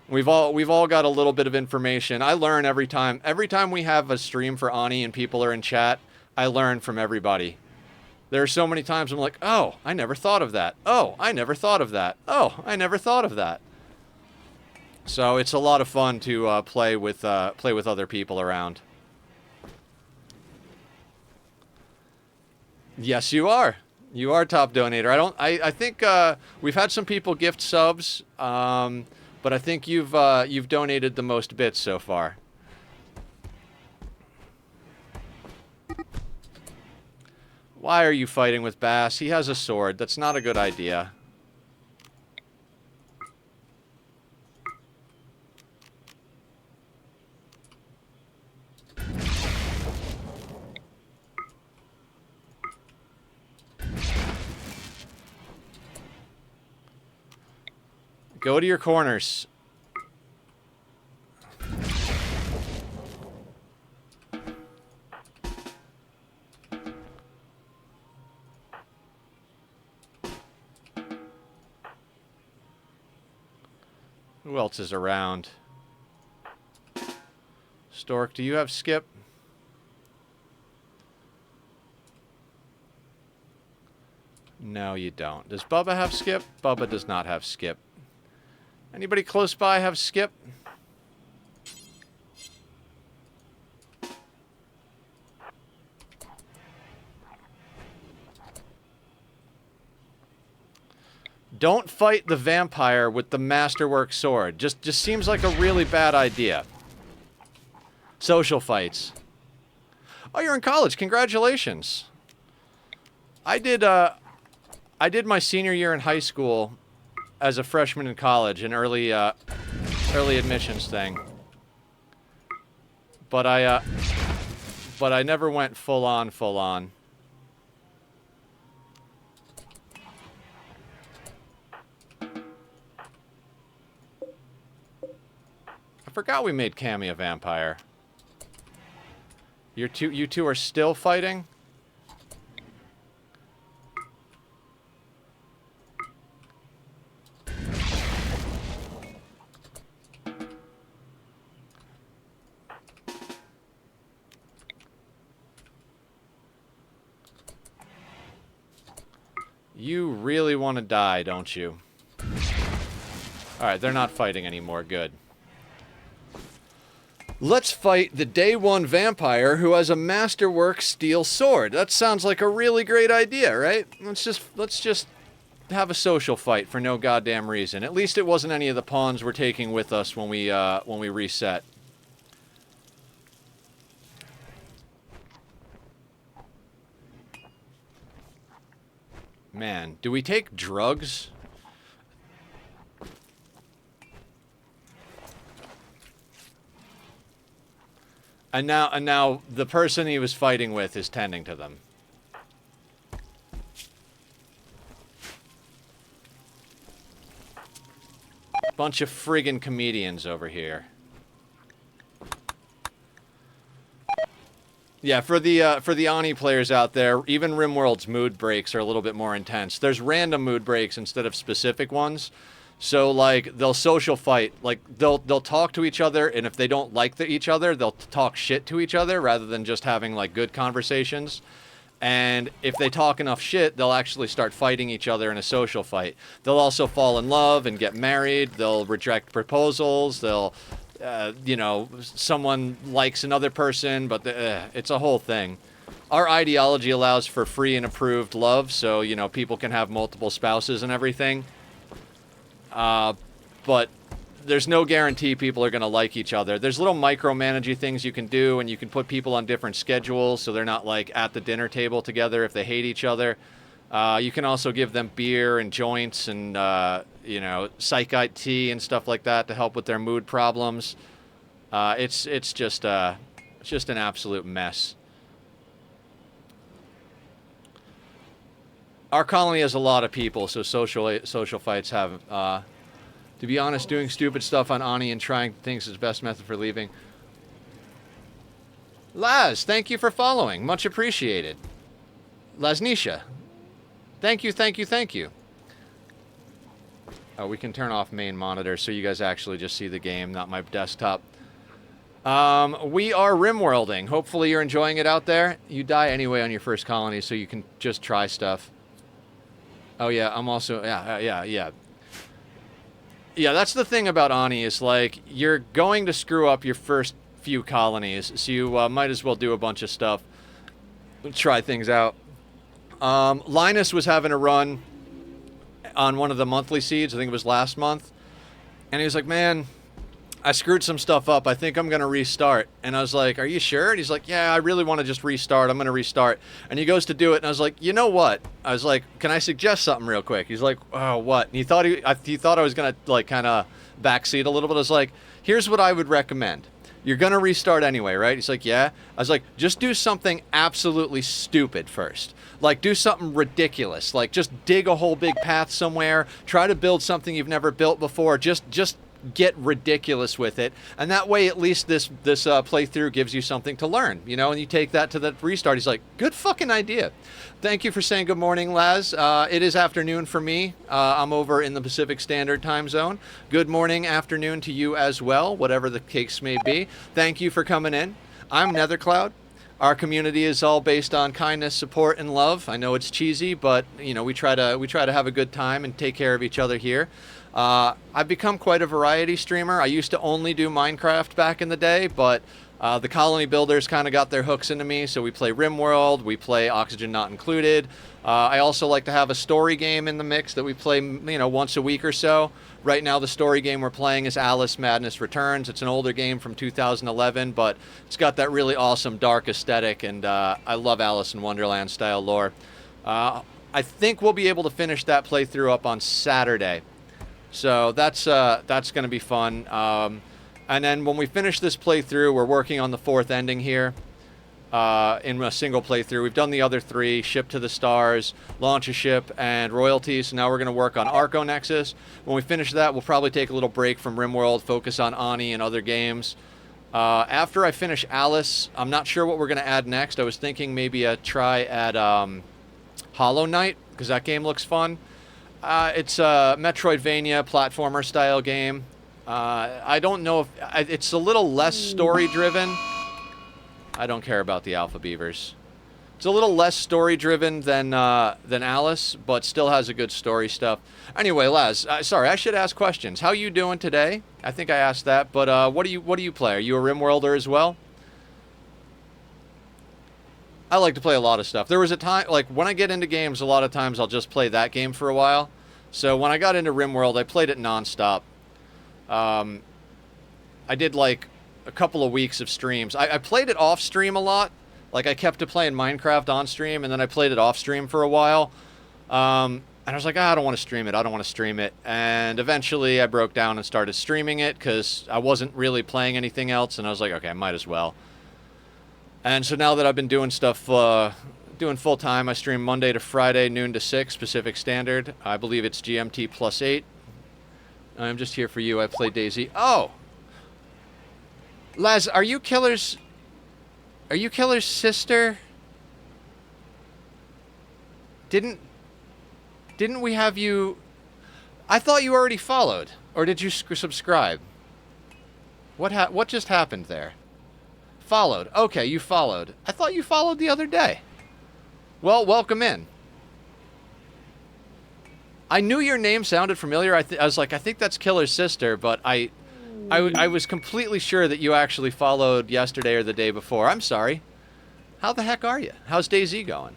We've all got a little bit of information. I learn every time. Every time we have a stream for Ani and people are in chat, I learn from everybody. There are so many times I'm like, oh, I never thought of that. Oh, I never thought of that. Oh, I never thought of that. So it's a lot of fun to play with other people around. Yes, you are. You are top donator. I think we've had some people gift subs. But I think you've donated the most bits so far. Why are you fighting with Bass? He has a sword. That's not a good idea. Go to your corners. Who else is around? Stork, do you have skip? No, you don't. Does Bubba have skip? Bubba does not have skip. Anybody close by have skip? Don't fight the vampire with the masterwork sword. Just seems like a really bad idea. Social fights. Oh, you're in college. Congratulations. I did my senior year in high school as a freshman in college, an early admissions thing. But I never went full on. I forgot we made Cammy a vampire. You two are still fighting? You really want to die, don't you? Alright, they're not fighting anymore. Good. Let's fight the Day 1 vampire who has a masterwork steel sword. That sounds like a really great idea, right? Let's just have a social fight for no goddamn reason. At least it wasn't any of the pawns we're taking with us when we reset. Man, do we take drugs? And now the person he was fighting with is tending to them. Bunch of friggin' comedians over here. Yeah, for the Ani players out there, even RimWorld's mood breaks are a little bit more intense. There's random mood breaks instead of specific ones. So, like, they'll social fight. Like, they'll talk to each other, and if they don't like each other, they'll talk shit to each other rather than just having, like, good conversations. And if they talk enough shit, they'll actually start fighting each other in a social fight. They'll also fall in love and get married. They'll reject proposals. They'll... you know, someone likes another person, but it's a whole thing. Our ideology allows for free and approved love, so, you know, people can have multiple spouses and everything. But there's no guarantee people are going to like each other. There's little micromanaging things you can do, and you can put people on different schedules so they're not, like, at the dinner table together if they hate each other. You can also give them beer and joints and, you know, psychite tea and stuff like that to help with their mood problems. It's just an absolute mess. Our colony has a lot of people, so social fights have, to be honest, doing stupid stuff on Ani and trying things is the best method for leaving. Laz, thank you for following. Much appreciated. Laznisha. Thank you, thank you, thank you. Oh, we can turn off main monitor so you guys actually just see the game, not my desktop. We are RimWorlding. Hopefully you're enjoying it out there. You die anyway on your first colony, so you can just try stuff. Oh, yeah, I'm also... Yeah. Yeah, that's the thing about Ani is, like, you're going to screw up your first few colonies, so you might as well do a bunch of stuff. Try things out. Linus was having a run on one of the monthly seeds, I think it was last month, and he was like, man, I screwed some stuff up, I think I'm going to restart. And I was like, are you sure? And he's like, yeah, I really want to just restart, I'm going to restart. And he goes to do it, and I was like, you know what? I was like, can I suggest something real quick? He's like, oh, what? And he thought I was going to, like, kind of backseat a little bit. I was like, here's what I would recommend. You're going to restart anyway, right? He's like, yeah. I was like, just do something absolutely stupid first. Like, do something ridiculous. Like, just dig a whole big path somewhere. Try to build something you've never built before. Just get ridiculous with it. And that way, at least this playthrough gives you something to learn, you know? And you take that to the restart. He's like, good fucking idea. Thank you for saying good morning, Laz. It is afternoon for me. I'm over in the Pacific Standard Time Zone. Good morning, afternoon to you as well, whatever the case may be. Thank you for coming in. I'm Nethercloud. Our community is all based on kindness, support, and love. I know it's cheesy, but you know we try to have a good time and take care of each other here. I've become quite a variety streamer. I used to only do Minecraft back in the day, but the colony builders kind of got their hooks into me, so we play RimWorld, we play Oxygen Not Included. I also like to have a story game in the mix that we play, you know, once a week or so. Right now, the story game we're playing is Alice Madness Returns. It's an older game from 2011, but it's got that really awesome dark aesthetic, and I love Alice in Wonderland style lore. I think we'll be able to finish that playthrough up on Saturday. So that's going to be fun. And then when we finish this playthrough, we're working on the 4th ending here in a single playthrough. We've done the other 3, Ship to the Stars, Launch a Ship, and Royalties. So now we're going to work on Arco Nexus. When we finish that, we'll probably take a little break from RimWorld, focus on Ani and other games. After I finish Alice, I'm not sure what we're going to add next. I was thinking maybe a try at Hollow Knight, because that game looks fun. It's a Metroidvania platformer style game. I don't know if... it's a little less story-driven. I don't care about the Alpha Beavers. It's a little less story-driven than Alice, but still has a good story stuff. Anyway, Laz, sorry, I should ask questions. How you doing today? I think I asked that, but what do you play? Are you a RimWorlder as well? I like to play a lot of stuff. There was a time, like, when I get into games, a lot of times I'll just play that game for a while. So when I got into RimWorld, I played it nonstop. I did, like, a couple of weeks of streams. I played it off-stream a lot. Like, I kept playing Minecraft on-stream, and then I played it off-stream for a while. And I was like, I don't want to stream it. I don't want to stream it. And eventually I broke down and started streaming it because I wasn't really playing anything else. And I was like, okay, I might as well. And so now that I've been doing stuff, doing full-time, I stream Monday to Friday, noon to 6, Pacific Standard. I believe it's GMT +8. I'm just here for you. I play DayZ. Oh! Laz, are you Killer's sister? Didn't we have you... I thought you already followed. Or did you subscribe? What just happened there? Followed. Okay, you followed. I thought you followed the other day. Well, welcome in. I knew your name sounded familiar. I was like, I think that's Killer's sister, but I was completely sure that you actually followed yesterday or the day before. I'm sorry. How the heck are you? How's DayZ going?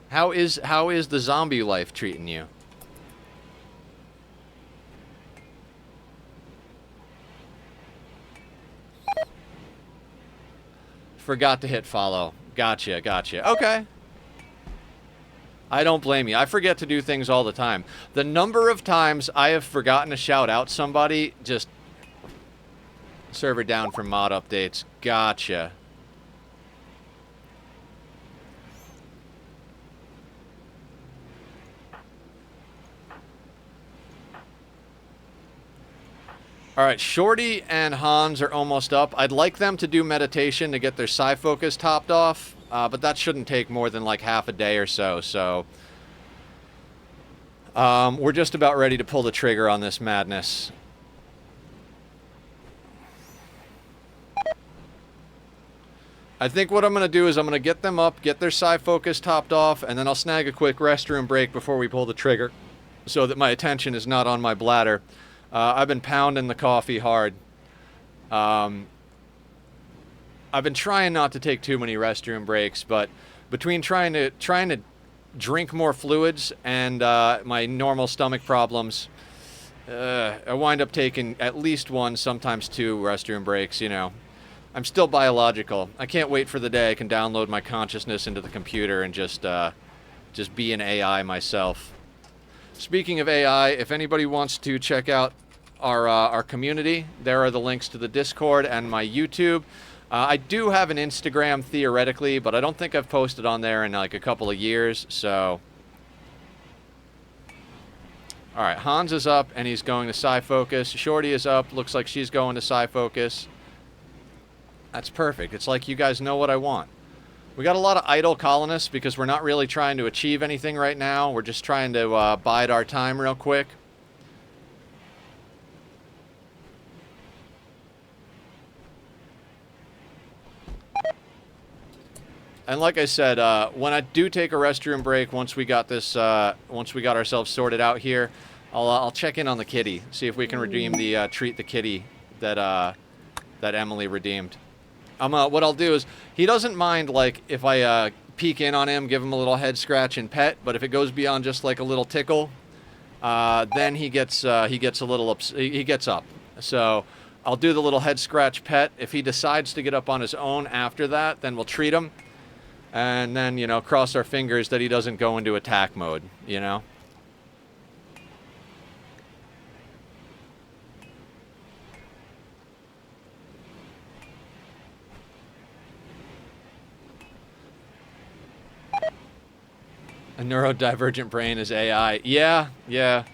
How is the zombie life treating you? Forgot to hit follow. Gotcha, gotcha. Okay. I don't blame you. I forget to do things all the time. The number of times I have forgotten to shout out somebody, just... Server down for mod updates. Gotcha. Alright, Shorty and Hans are almost up. I'd like them to do meditation to get their psi focus topped off, but that shouldn't take more than like half a day or so, we're just about ready to pull the trigger on this madness. I think what I'm going to do is I'm going to get them up, get their psi focus topped off, and then I'll snag a quick restroom break before we pull the trigger so that my attention is not on my bladder. I've been pounding the coffee hard. I've been trying not to take too many restroom breaks, but between trying to drink more fluids and my normal stomach problems, I wind up taking at least one, sometimes two restroom breaks, you know. I'm still biological. I can't wait for the day I can download my consciousness into the computer and just be an AI myself. Speaking of AI, if anybody wants to check out our community, there are the links to the Discord and my YouTube. I do have an Instagram theoretically, but I don't think I've posted on there in like a couple of years, so... Alright, Hans is up and he's going to psi focus. Shorty is up, looks like she's going to psi focus. That's perfect. It's like you guys know what I want. We got a lot of idle colonists because we're not really trying to achieve anything right now. We're just trying to bide our time real quick. And like I said, when I do take a restroom break, once we got this, once we got ourselves sorted out here, I'll check in on the kitty, see if we can redeem the treat the kitty that that Emily redeemed. What I'll do is, he doesn't mind, like, if I peek in on him, give him a little head scratch and pet, but if it goes beyond just like a little tickle, then he gets a little he gets up. So I'll do the little head scratch pet. If he decides to get up on his own after that, then we'll treat him. And then, you know, cross our fingers that he doesn't go into attack mode, you know? A neurodivergent brain is AI. Yeah, yeah.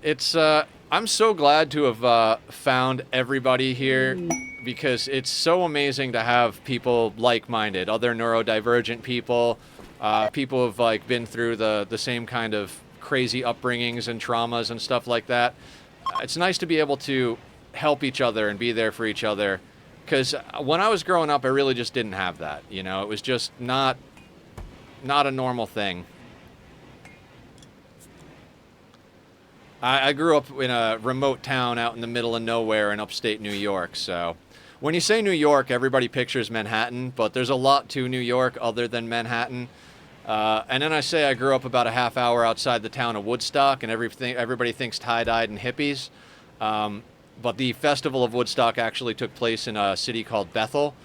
It's I'm so glad to have found everybody here because it's so amazing to have people like-minded, other neurodivergent people, people who've like been through the same kind of crazy upbringings and traumas and stuff like that. It's nice to be able to help each other and be there for each other. Because when I was growing up, I really just didn't have that. You know, it was just not a normal thing. I grew up in a remote town out in the middle of nowhere in upstate New York. So when you say New York, everybody pictures Manhattan, but there's a lot to New York other than Manhattan. And then I say I grew up about a half hour outside the town of Woodstock, and everybody thinks tie-dyed and hippies. But the Festival of Woodstock actually took place in a city called Bethel,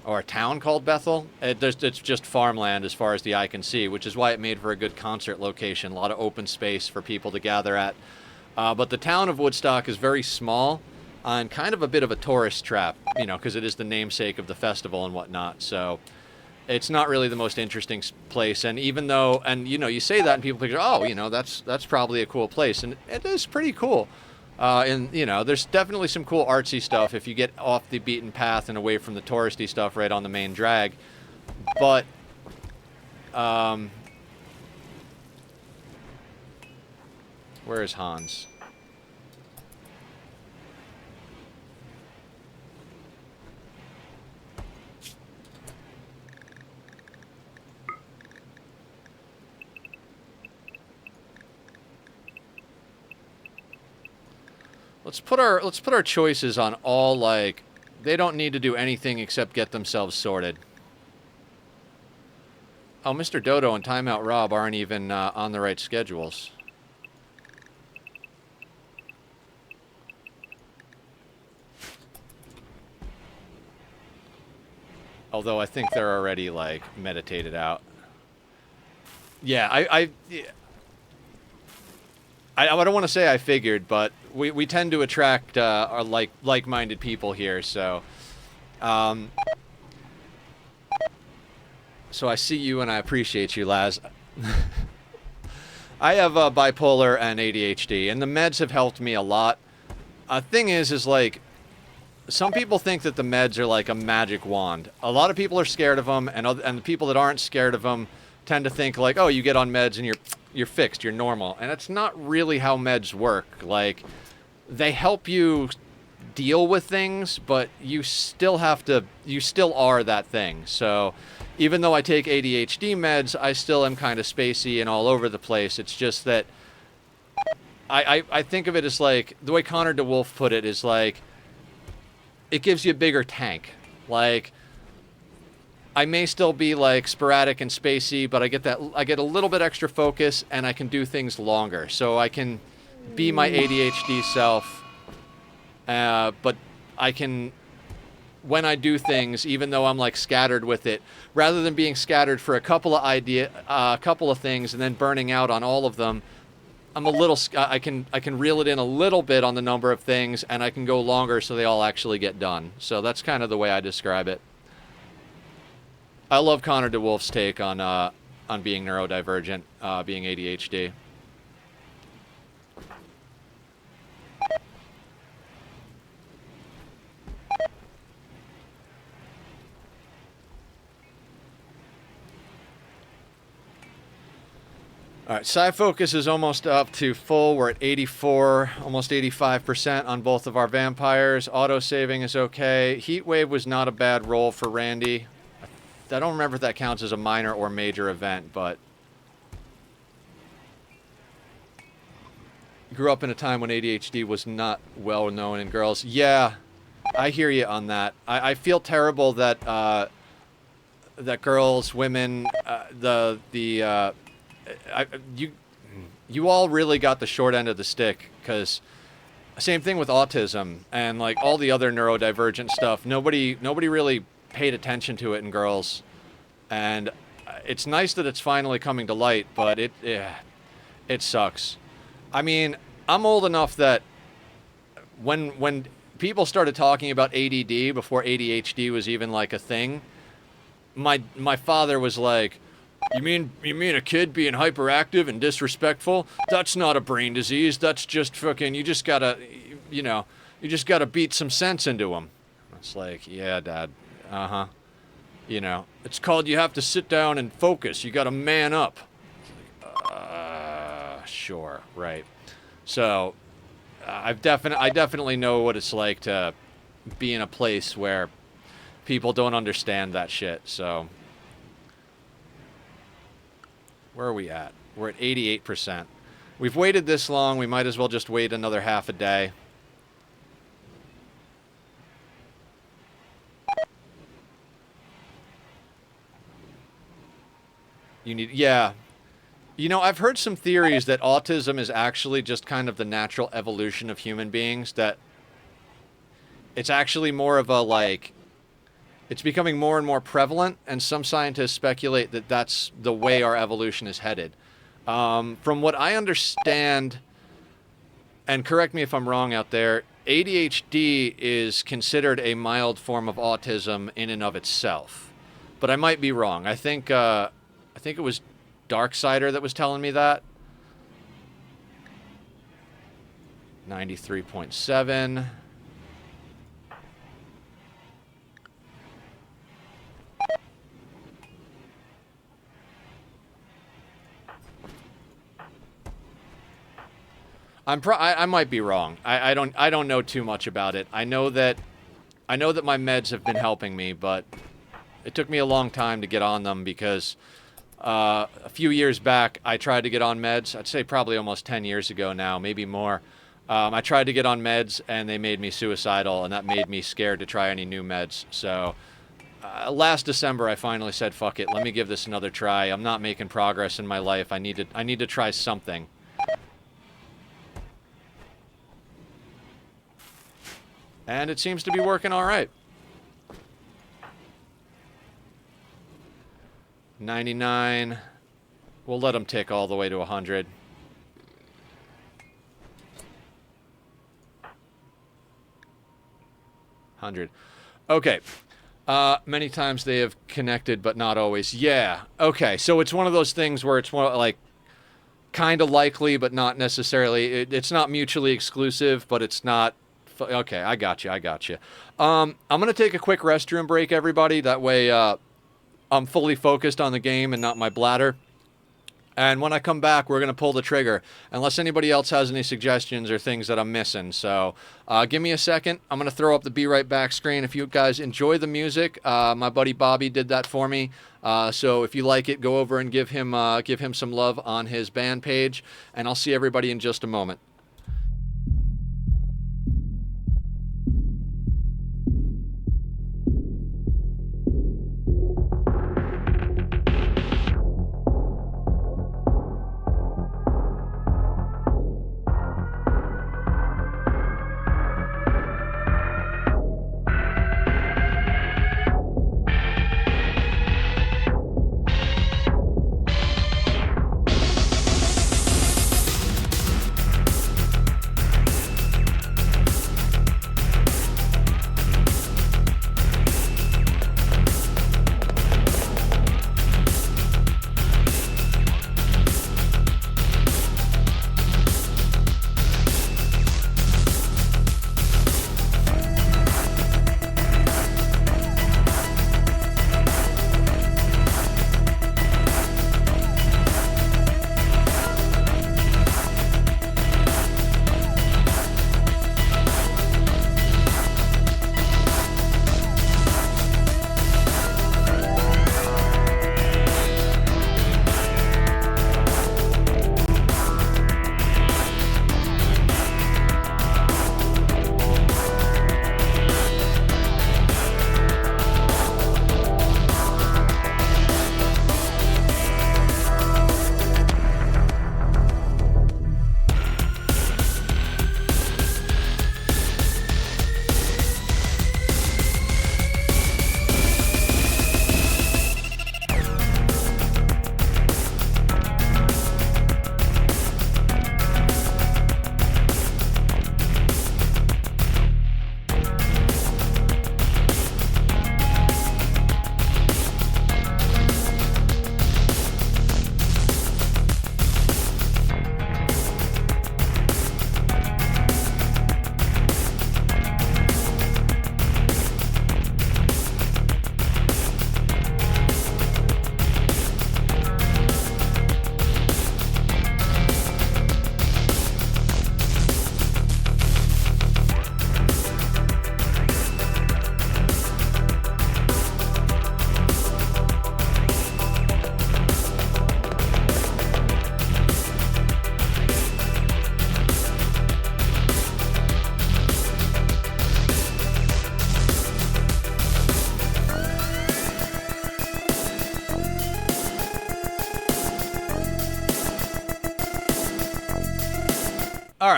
or a town called Bethel. It's just farmland as far as the eye can see, which is why it made for a good concert location, a lot of open space for people to gather at. But the town of Woodstock is very small and kind of a bit of a tourist trap, you know, because it is the namesake of the festival and whatnot. So it's not really the most interesting place. And even though, and you know, you say that and people think, oh, you know, that's probably a cool place. And it is pretty cool. And, you know, there's definitely some cool artsy stuff if you get off the beaten path and away from the touristy stuff right on the main drag. But, where is Hans? Let's put our choices on all, like, they don't need to do anything except get themselves sorted. Oh, Mr. Dodo and Timeout Rob aren't even on the right schedules. Although I think they're already, like, meditated out. Yeah, I don't want to say I figured, but we tend to attract our like-minded people here, so so I see you and I appreciate you, Laz. I have bipolar and ADHD, and the meds have helped me a lot. Thing is like, some people think that the meds are like a magic wand. A lot of people are scared of them, and the people that aren't scared of them tend to think like, oh, you get on meds and you're fixed, you're normal. And it's not really how meds work. Like, they help you deal with things, but you still are that thing. So even though I take ADHD meds, I still am kind of spacey and all over the place. It's just that I think of it as like, the way Connor DeWolf put it is like, it gives you a bigger tank. Like, I may still be like sporadic and spacey, but I get a little bit extra focus and I can do things longer. So I can be my ADHD self, but I can, when I do things, even though I'm like scattered with it, rather than being scattered for a couple of things and then burning out on all of them, I can reel it in a little bit on the number of things, and I can go longer so they all actually get done. So that's kind of the way I describe it. I love Connor DeWolf's take on being neurodivergent, being ADHD. All right, Psi Focus is almost up to full. We're at 84, almost 85% on both of our vampires. Auto-saving is okay. Heatwave was not a bad roll for Randy. I don't remember if that counts as a minor or major event, but grew up in a time when ADHD was not well known in girls. Yeah, I hear you on that. I feel terrible that that girls, women, you all really got the short end of the stick, because same thing with autism and like all the other neurodivergent stuff. Nobody really paid attention to it in girls, and it's nice that it's finally coming to light, but it sucks. I mean, I'm old enough that when people started talking about ADD before ADHD was even like a thing, my father was like, You mean a kid being hyperactive and disrespectful? That's not a brain disease. That's just fucking, you just gotta beat some sense into him. It's like, yeah, Dad. Uh-huh. It's called you have to sit down and focus. You gotta man up. Sure, right. So, I definitely know what it's like to be in a place where people don't understand that shit, so. Where are we at? We're at 88%. We've waited this long, we might as well just wait another half a day. Yeah. I've heard some theories that autism is actually just kind of the natural evolution of human beings, that it's actually more of a, like, it's becoming more and more prevalent, and some scientists speculate that that's the way our evolution is headed. From what I understand, and correct me if I'm wrong out there, ADHD is considered a mild form of autism in and of itself. But I might be wrong. I think it was Darksider that was telling me that. 93.7. I might be wrong. I don't know too much about it. I know that my meds have been helping me, but it took me a long time to get on them because a few years back I tried to get on meds. I'd say probably almost 10 years ago now, maybe more. I tried to get on meds and they made me suicidal, and that made me scared to try any new meds. So last December I finally said, fuck it, let me give this another try. I'm not making progress in my life. I need to try something. And it seems to be working all right. 99. We'll let them tick all the way to 100. Okay. Many times they have connected, but not always. Yeah. Okay. So it's one of those things where it's more like kind of likely, but not necessarily. It's not mutually exclusive, but it's not. Okay, I got you. I'm going to take a quick restroom break, everybody. That way I'm fully focused on the game and not my bladder. And when I come back, we're going to pull the trigger, unless anybody else has any suggestions or things that I'm missing. So give me a second. I'm going to throw up the Be Right Back screen. If you guys enjoy the music, my buddy Bobby did that for me. So if you like it, go over and give him some love on his band page. And I'll see everybody in just a moment.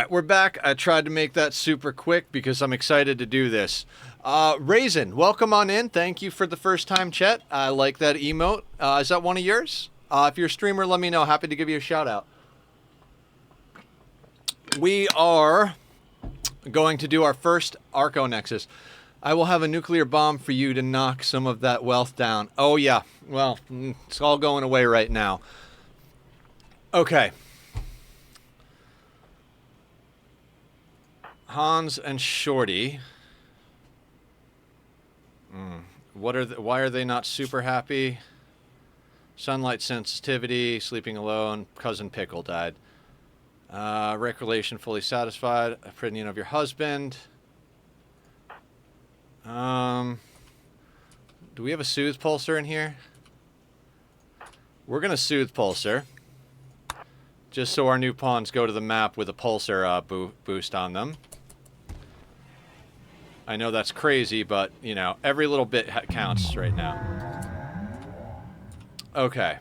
right, we're back. I tried to make that super quick because I'm excited to do this. Raisin, welcome on in. Thank you for the first time chat. I like that emote. Is that one of yours? If you're a streamer, let me know. Happy to give you a shout out. We are going to do our first Arco Nexus. I will have a nuclear bomb for you to knock some of that wealth down. Oh yeah, well, it's all going away right now. Okay. Hans and Shorty. Why are they not super happy? Sunlight sensitivity, sleeping alone, cousin Pickle died. Recreation fully satisfied. Opinion of your husband. Do we have a soothe pulsar in here? We're gonna soothe pulsar. Just so our new pawns go to the map with a pulsar boost on them. I know that's crazy, but, you know, every little bit counts right now. Okay.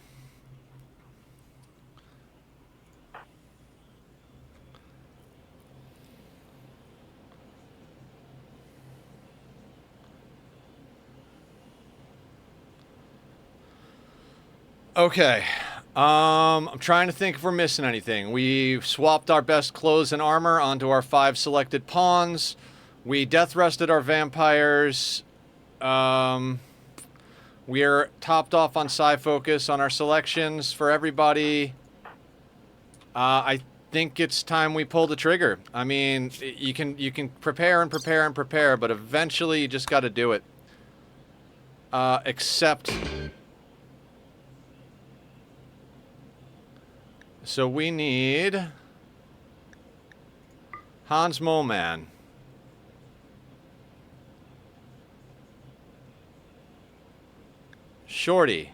Okay. I'm trying to think if we're missing anything. We've swapped our best clothes and armor onto our 5 selected pawns. We death rested our vampires. We are topped off on psi focus on our selections for everybody. I think it's time we pull the trigger. I mean, you can prepare and prepare and prepare, but eventually you just got to do it. Except, so we need Hans Moleman. Shorty,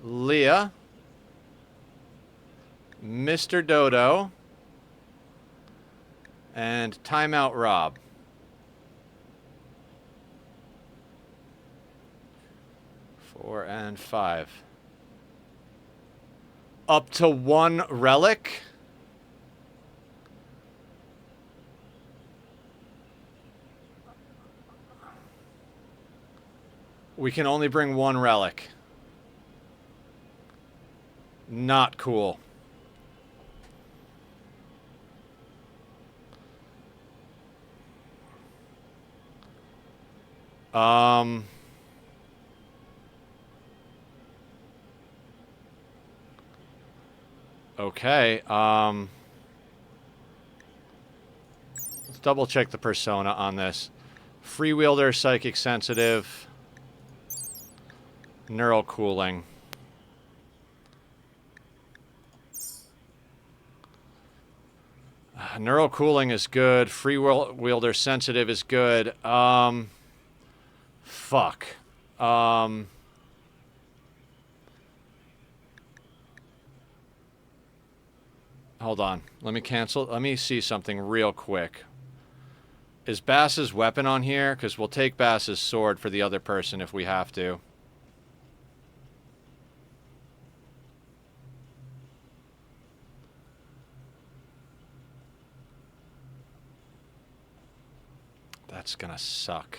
Leah, Mr. Dodo, and Timeout Rob. Four and 5. Up to 1 relic? We can only bring 1 relic. Not cool. Okay, let's double check the persona on this. Free wielder, psychic sensitive, neural cooling. Neural cooling is good. Free wielder sensitive is good. Fuck. Hold on. Let me cancel. Let me see something real quick. Is Bass's weapon on here? Because we'll take Bass's sword for the other person if we have to. That's gonna suck.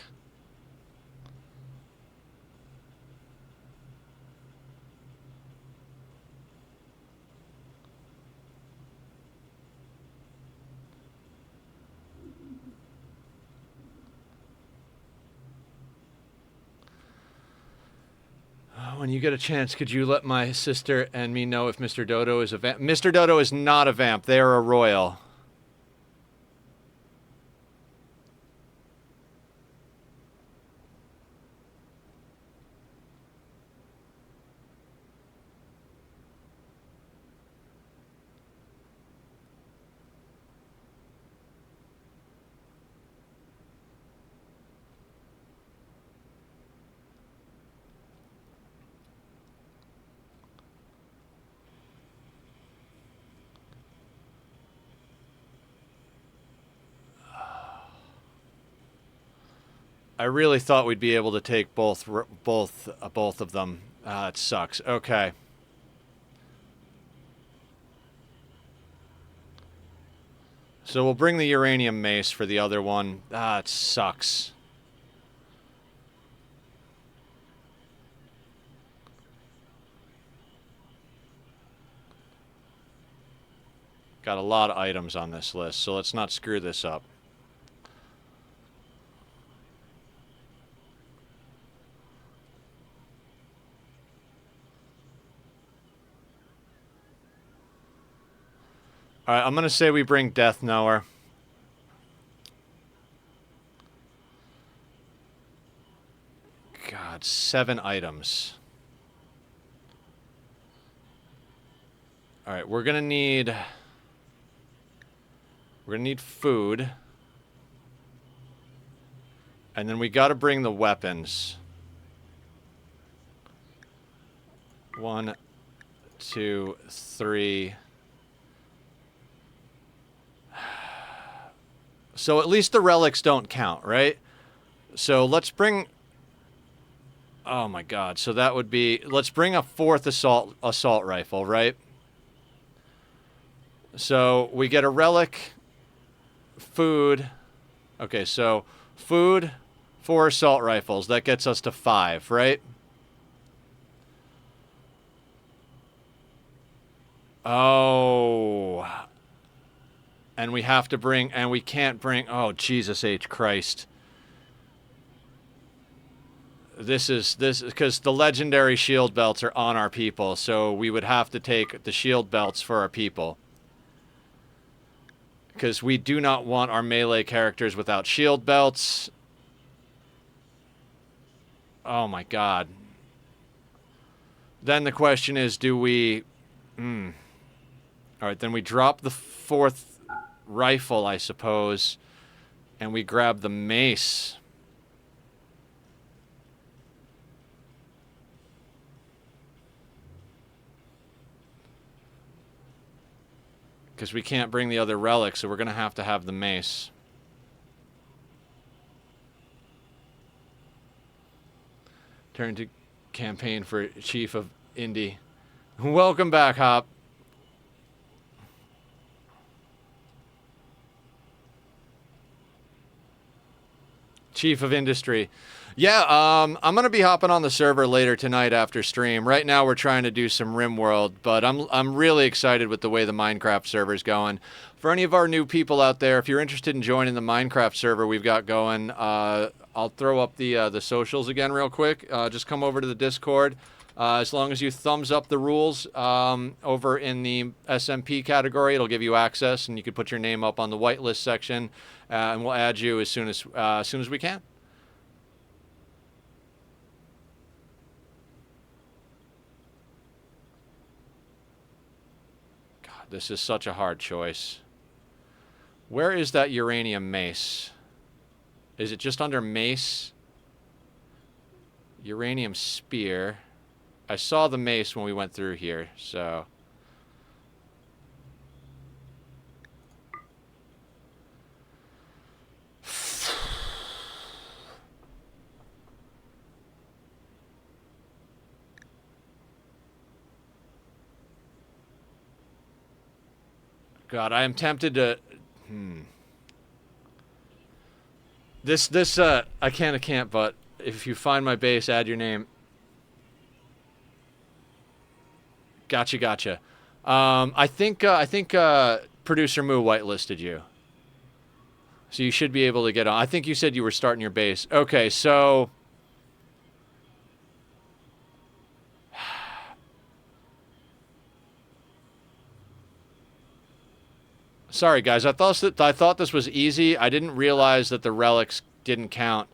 When you get a chance, could you let my sister and me know if Mr. Dodo is a vamp? Mr. Dodo is not a vamp. They are a royal. I really thought we'd be able to take both of them. It sucks. Okay. So we'll bring the uranium mace for the other one. Ah, it sucks. Got a lot of items on this list, so let's not screw this up. Alright, I'm going to say we bring Death Knower. God, 7 items. Alright, we're going to need... We're going to need food. And then we got to bring the weapons. 1, 2, 3... So at least the relics don't count, right? So let's bring... Oh my god, so that would be... Let's bring a 4th assault rifle, right? So we get a relic, food... Okay, so food, 4 assault rifles. That gets us to 5, right? Oh... And we have to bring, and we can't bring, oh, Jesus H. Christ. This, because the legendary shield belts are on our people, so we would have to take the shield belts for our people. Because we do not want our melee characters without shield belts. Oh my god. Then the question is, do we... Alright, then we drop the 4th... rifle, I suppose, and we grab the mace. Because we can't bring the other relics, so we're going to have the mace. Turn to campaign for Chief of Indy. Welcome back, Hop. Chief of Industry. Yeah, I'm going to be hopping on the server later tonight after stream. Right now we're trying to do some RimWorld, but I'm really excited with the way the Minecraft server's going. For any of our new people out there, if you're interested in joining the Minecraft server we've got going, I'll throw up the socials again real quick. Just come over to the Discord. As long as you thumbs up the rules over in the SMP category, it'll give you access, and you can put your name up on the whitelist section, and we'll add you as soon as we can. God, this is such a hard choice. Where is that uranium mace? Is it just under mace? Uranium spear. I saw the mace when we went through here, so... God, I am tempted to... This, I can't, but if you find my base, add your name. Gotcha. I think Producer Moo whitelisted you. So you should be able to get on. I think you said you were starting your base. Okay, so... Sorry, guys. I thought this was easy. I didn't realize that the relics didn't count.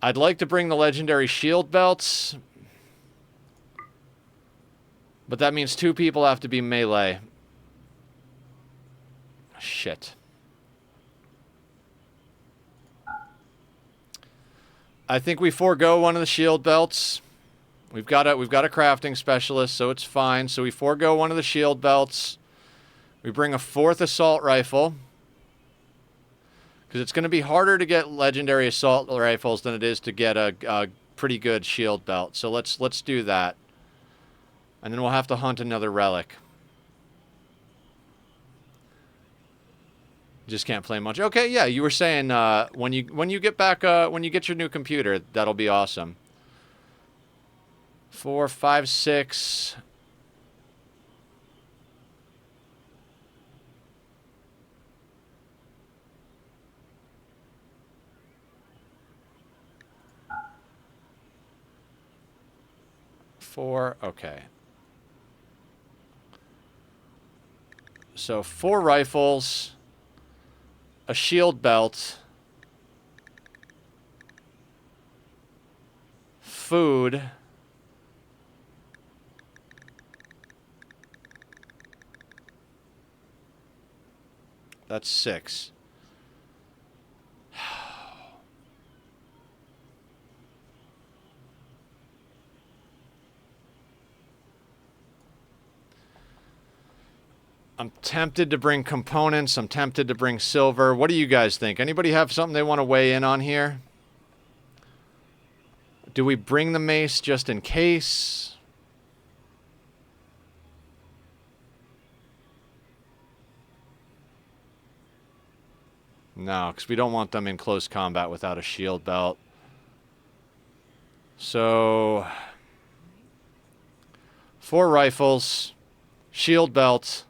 I'd like to bring the legendary shield belts... But that means 2 people have to be melee. Shit. I think we forego one of the shield belts. We've got a crafting specialist, so it's fine. So we forego one of the shield belts. We bring a 4th assault rifle. Because it's going to be harder to get legendary assault rifles than it is to get a pretty good shield belt. So let's do that. And then we'll have to hunt another relic. Just can't play much. Okay, yeah, you were saying when you get back when you get your new computer, that'll be awesome. 4, 5, 6. Four. Okay. So 4 rifles, a shield belt, food, that's 6. I'm tempted to bring components. I'm tempted to bring silver. What do you guys think? Anybody have something they want to weigh in on here? Do we bring the mace just in case? No, because we don't want them in close combat without a shield belt. So, 4 rifles, shield belt,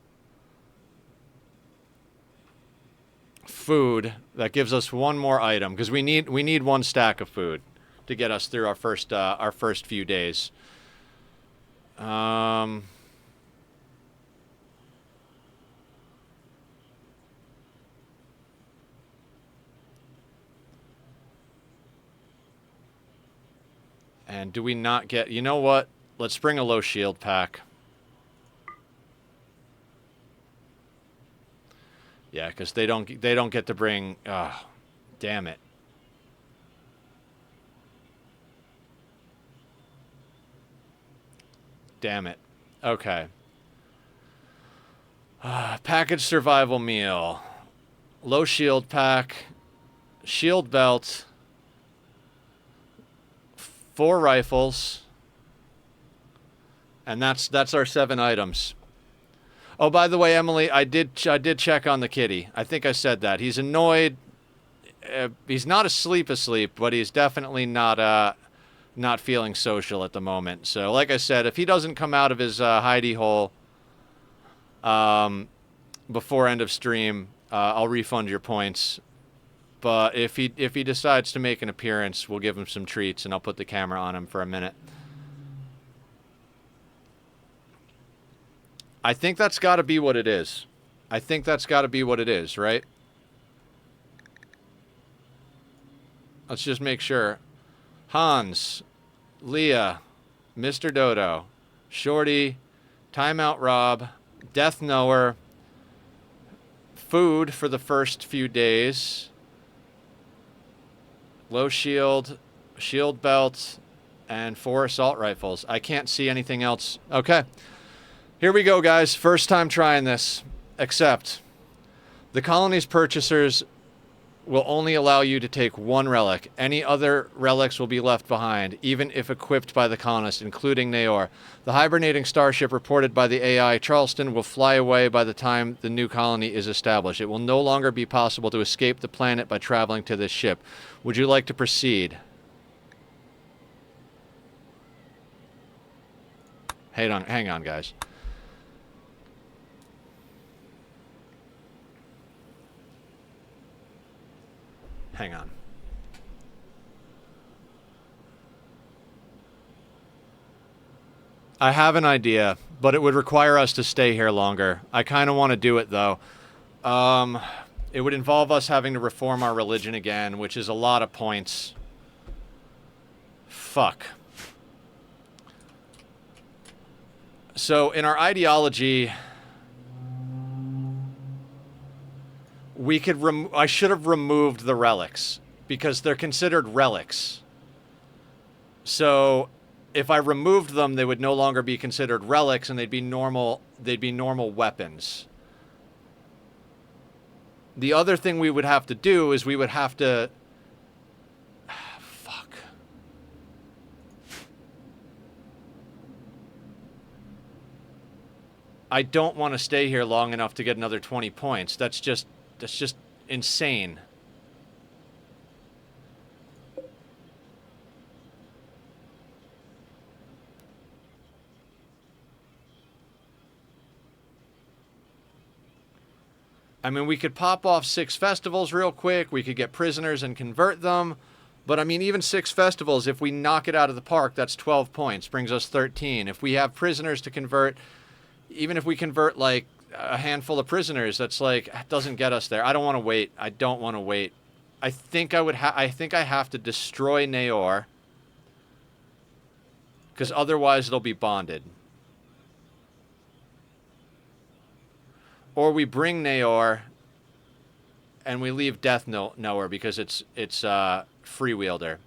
food. That gives us 1 more item because we need 1 stack of food to get us through our first few days. And do we not get... You know what? Let's bring a low shield pack. Yeah, because they don't get to bring... Oh, damn it. Damn it. Okay. Package survival meal. Low shield pack. Shield belt. 4 rifles. And that's our 7 items. Oh, by the way, Emily, I did check on the kitty. I think I said that. He's annoyed. He's not asleep, but he's definitely not feeling social at the moment. So, like I said, if he doesn't come out of his hidey hole before end of stream, I'll refund your points. But if he decides to make an appearance, we'll give him some treats, and I'll put the camera on him for a minute. I think that's got to be what it is. I think that's got to be what it is, right? Let's just make sure. Hans, Leah, Mr. Dodo, Shorty, Timeout Rob, Death Knower, food for the first few days, low shield, shield belt, and 4 assault rifles. I can't see anything else. Okay. Here we go, guys. First time trying this. Except the colony's purchasers will only allow you to take 1 relic. Any other relics will be left behind, even if equipped by the colonists, including Naor. The hibernating starship reported by the AI Charleston will fly away by the time the new colony is established. It will no longer be possible to escape the planet by traveling to this ship. Would you like to proceed? Hang on, guys. Hang on. I have an idea, but it would require us to stay here longer. I kind of want to do it, though. It would involve us having to reform our religion again, which is a lot of points. Fuck. So, in our ideology... We could I should have removed the relics because they're considered relics. So if I removed them, they would no longer be considered relics and they'd be normal weapons. The other thing we would have to do is we would have to fuck. I don't want to stay here long enough to get another 20 points. That's just insane. I mean, we could pop off 6 festivals real quick. We could get prisoners and convert them. But, I mean, even 6 festivals, if we knock it out of the park, that's 12 points. Brings us 13. If we have prisoners to convert, even if we convert, like, a handful of prisoners, that's, like, doesn't get us there. I don't want to wait. I don't want to wait. I think I think I have to destroy Naor. Because otherwise it'll be bonded. Or we bring Naor and we leave Death Knower because it's freewielder.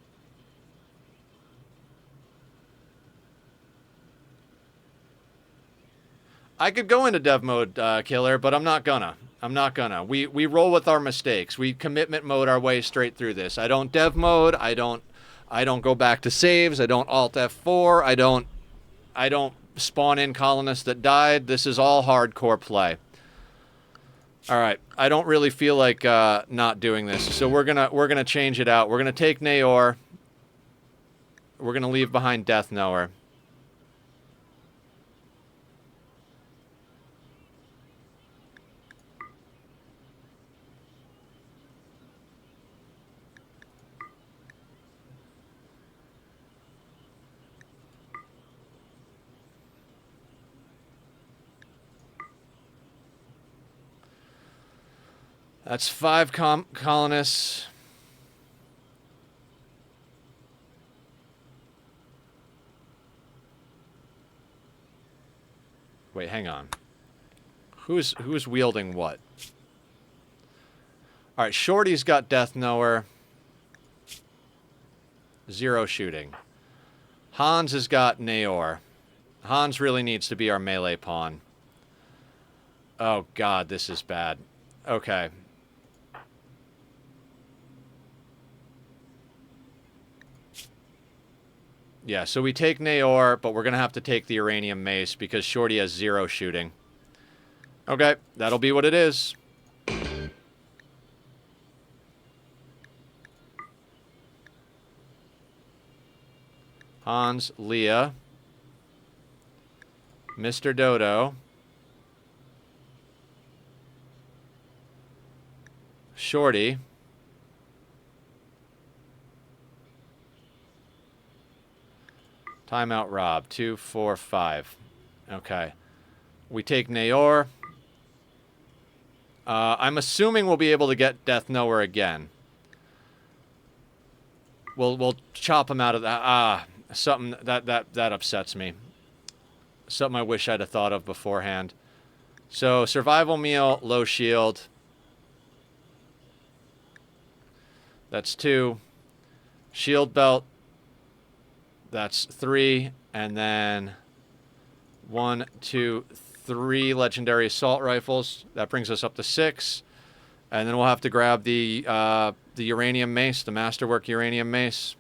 I could go into dev mode, Killer, but I'm not gonna. I'm not gonna. We roll with our mistakes. We commitment mode our way straight through this. I don't dev mode. I don't go back to saves. I don't alt F4. I don't spawn in colonists that died. This is all hardcore play. All right. I don't really feel like not doing this, so we're gonna change it out. We're gonna take Naor. We're gonna leave behind Death Knower. That's 5 colonists. Wait, hang on. Who's wielding what? All right, Shorty's got Death Knower. 0 shooting. Hans has got Naor. Hans really needs to be our melee pawn. Oh god, this is bad. Okay. Yeah, so we take Naor, but we're going to have to take the Uranium Mace because Shorty has 0 shooting. Okay, that'll be what it is. Hans, Leah, Mr. Dodo, Shorty, timeout Rob, 2, 4, 5. Okay. We take Naor. I'm assuming we'll be able to get Death Knower again. We'll chop him out of that. Something that upsets me. Something I wish I'd have thought of beforehand. So survival meal, low shield. That's 2. Shield belt. That's 3, and then 1, 2, 3 legendary assault rifles. That brings us up to 6, and then we'll have to grab the uranium mace, the masterwork uranium mace.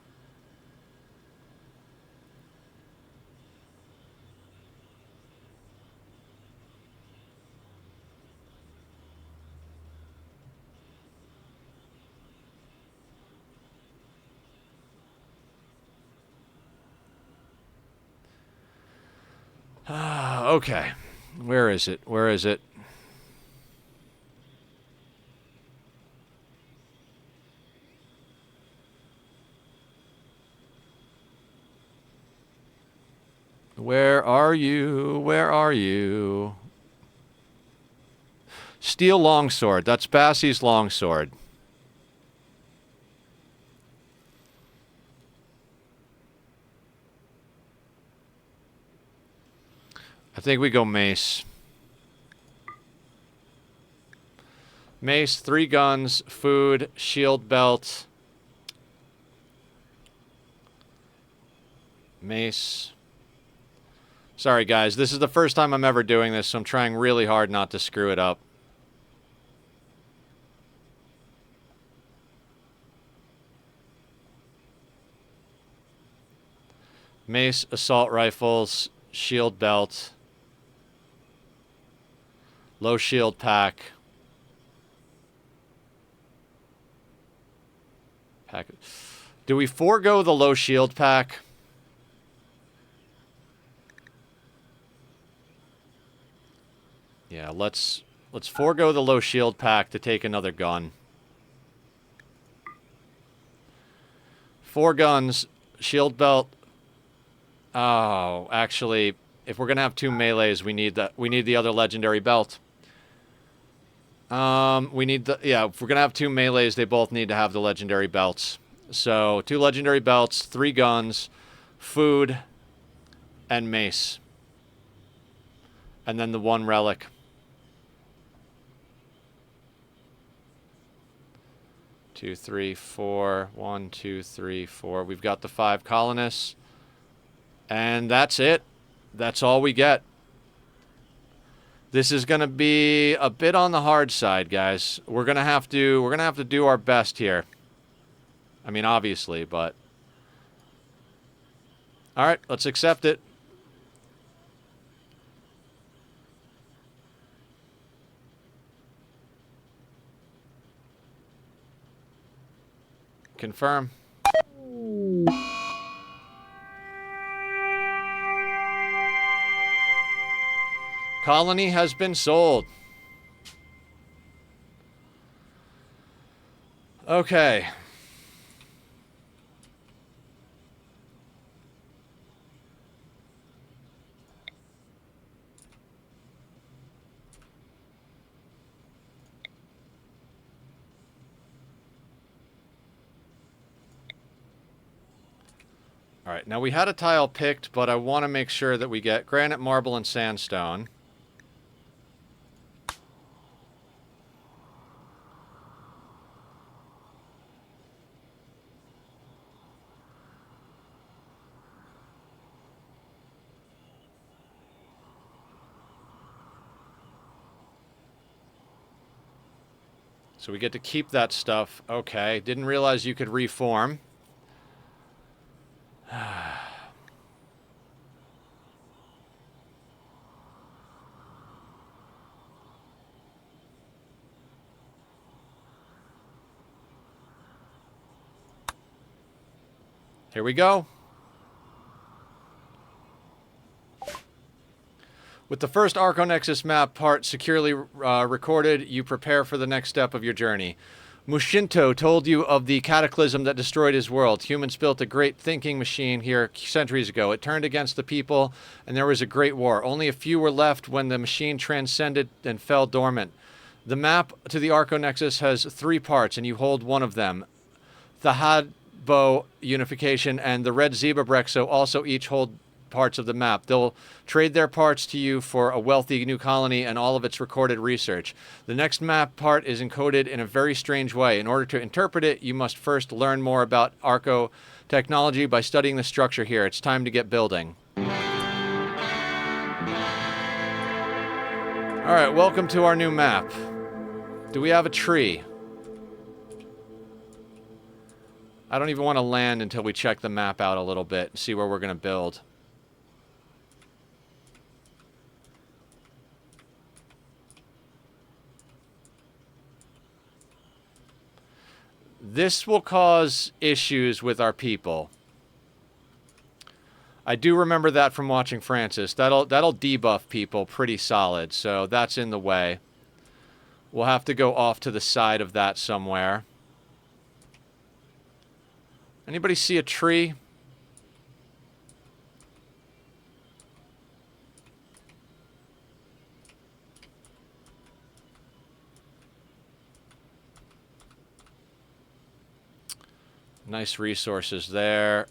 Okay. Where is it? Where is it? Where are you? Where are you? Steel longsword. That's Bassie's longsword. I think we go mace. Mace, 3 guns, food, shield belt. Mace. Sorry, guys. This is the first time I'm ever doing this, so I'm trying really hard not to screw it up. Mace, assault rifles, shield belt. Low shield pack. Pack. Do we forego the low shield pack? Yeah, let's forego the low shield pack to take another gun. 4 guns, shield belt. Oh, actually, if we're gonna have 2 melees, we need the other legendary belt. We need the if we're gonna have 2 melees, they both need to have the legendary belts. So 2 legendary belts, 3 guns, food, and mace, and then the 1 relic. 2, 3, 4. 1, 2, 3, 4. We've got the 5 colonists. And that's it. That's all we get. This is going to be a bit on the hard side, guys. We're going to have to do our best here. I mean, obviously, but all right, let's accept it. Confirm. Colony has been sold. Okay. All right, now we had a tile picked, but I want to make sure that we get granite, marble, and sandstone. So we get to keep that stuff. Okay, didn't realize you could reform. Here we go. With the first Arconexus map part securely recorded, you prepare for the next step of your journey. Mushinto told you of the cataclysm that destroyed his world. Humans built a great thinking machine here centuries ago. It turned against the people, and there was a great war. Only a few were left when the machine transcended and fell dormant. The map to the Arconexus has 3 parts, and you hold one of them. The Hadbo unification and the Red Zebra Brexo also each hold parts of the map. They'll trade their parts to you for a wealthy new colony and all of its recorded research. The next map part is encoded in a very strange way. In order to interpret it, you must first learn more about Arco technology by studying the structure here. It's time to get building. All right, welcome to our new map. Do we have a tree? I don't even want to land until we check the map out a little bit and see where we're going to build. This will cause issues with our people. I do remember that from watching Francis. That'll debuff people pretty solid, so that's in the way. We'll have to go off to the side of that somewhere. Anybody see a tree? Nice resources there.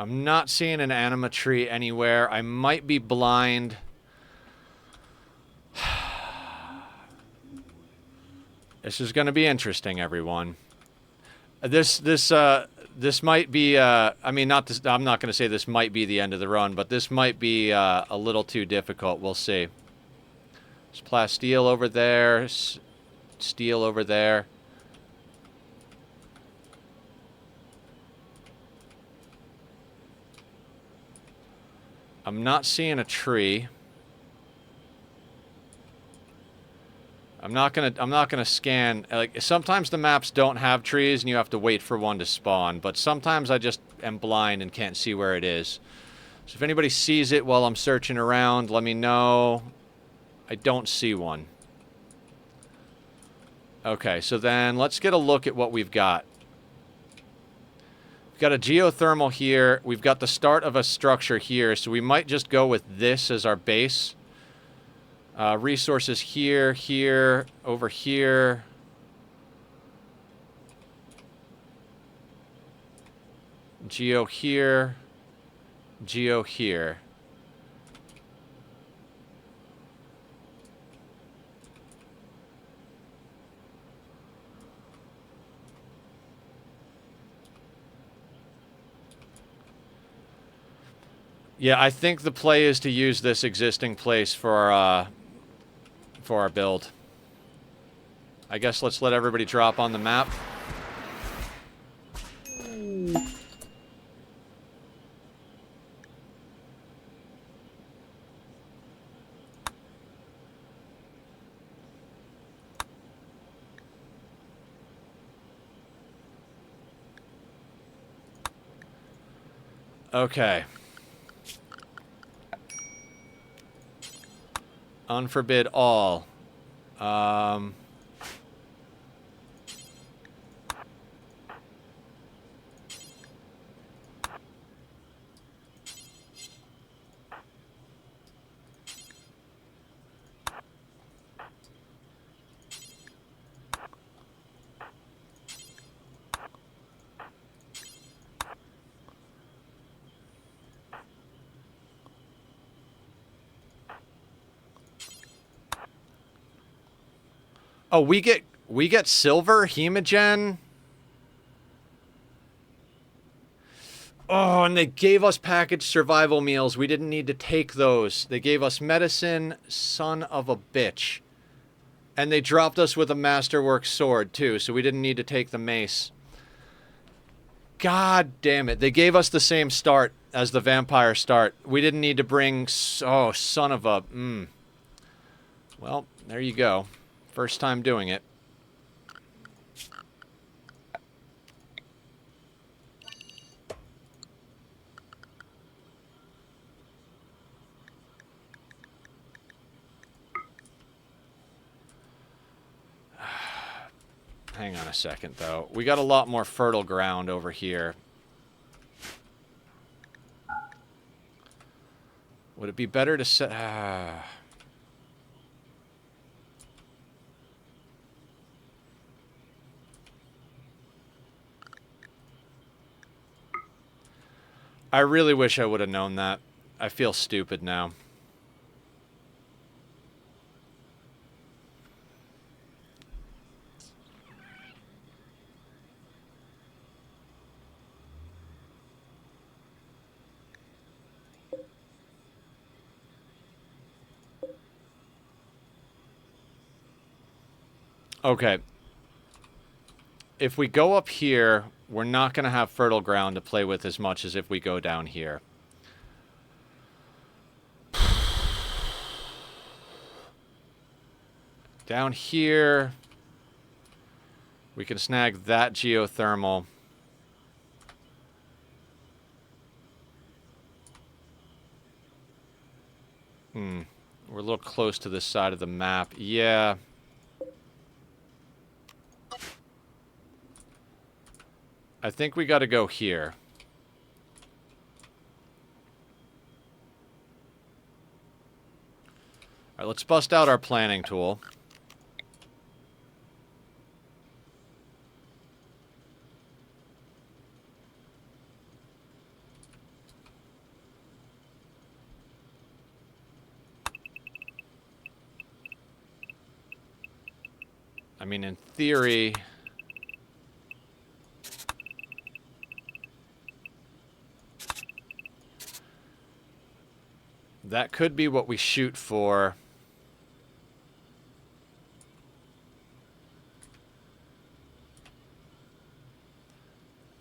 I'm not seeing an anima tree anywhere. I might be blind. This is going to be interesting, everyone. This might be. I mean, not this. I'm not going to say this might be the end of the run, but this might be a little too difficult. We'll see. There's plasteel over there. Steel over there. I'm not seeing a tree. I'm not gonna scan. Like, sometimes the maps don't have trees and you have to wait for one to spawn, but sometimes I just am blind and can't see where it is. So if anybody sees it while I'm searching around, let me know. I don't see one. Okay, so then let's get a look at what we've got. We've got a geothermal here. We've got the start of a structure here, so we might just go with this as our base. Resources here, here, over here. Geo here. Geo here. Yeah, I think the play is to use this existing place for our build. I guess let's let everybody drop on the map. Okay. Unforbid all. Oh, we get silver hemogen. Oh, and they gave us packaged survival meals. We didn't need to take those. They gave us medicine, son of a bitch. And they dropped us with a masterwork sword, too, so we didn't need to take the mace. God damn it. They gave us the same start as the vampire start. We didn't need to bring... Oh, son of a... Well, there you go. First time doing it. Hang on a second, though. We got a lot more fertile ground over here. Would it be better to set... I really wish I would have known that. I feel stupid now. Okay. If we go up here, we're not going to have fertile ground to play with as much as if we go down here. Down here, we can snag that geothermal. We're a little close to this side of the map. Yeah. I think we got to go here. All right, let's bust out our planning tool. I mean, in theory... That could be what we shoot for.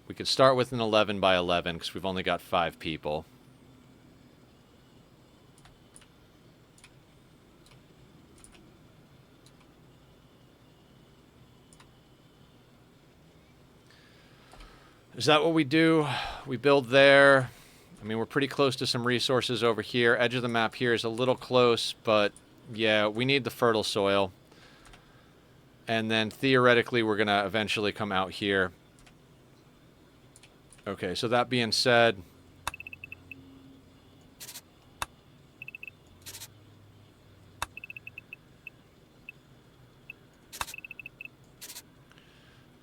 We could start with an 11 by 11 because we've only got 5 people. Is that what we do? We build there. I mean, we're pretty close to some resources over here. Edge of the map here is a little close, but yeah, we need the fertile soil. And then theoretically, we're going to eventually come out here. Okay, so that being said,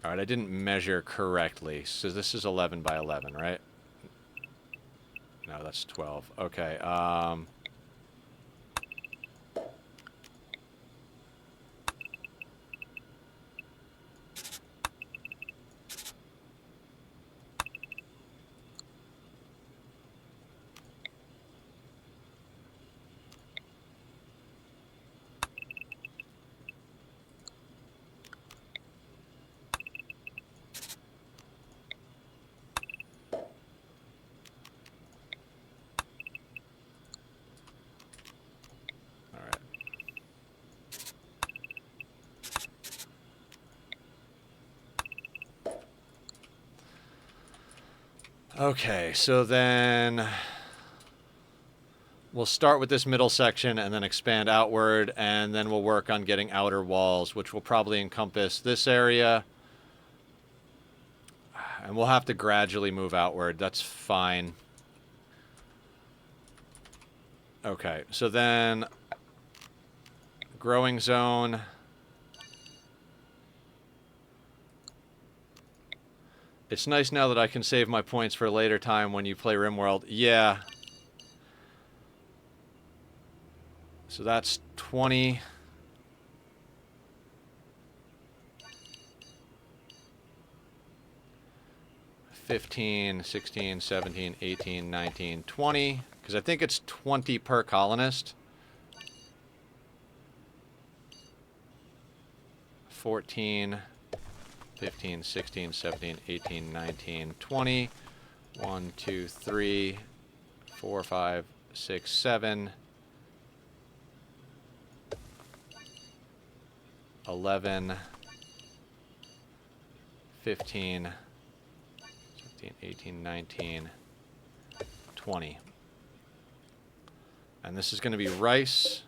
all right, I didn't measure correctly. So this is 11 by 11, right? No, that's 12. Okay. Okay, so then we'll start with this middle section and then expand outward, and then we'll work on getting outer walls, which will probably encompass this area. And we'll have to gradually move outward. That's fine. Okay, so then growing zone. It's nice now that I can save my points for a later time when you play RimWorld. Yeah. So that's 20. $15, $16, $17, $18, $19, $20. Because I think it's 20 per colonist. 14, 15, 16, 17, 18, 19, 20. 1, 2, 3, 4, 5, 6, 7. 11, 15, 17, 18, 19, 20. And this is going to be rice.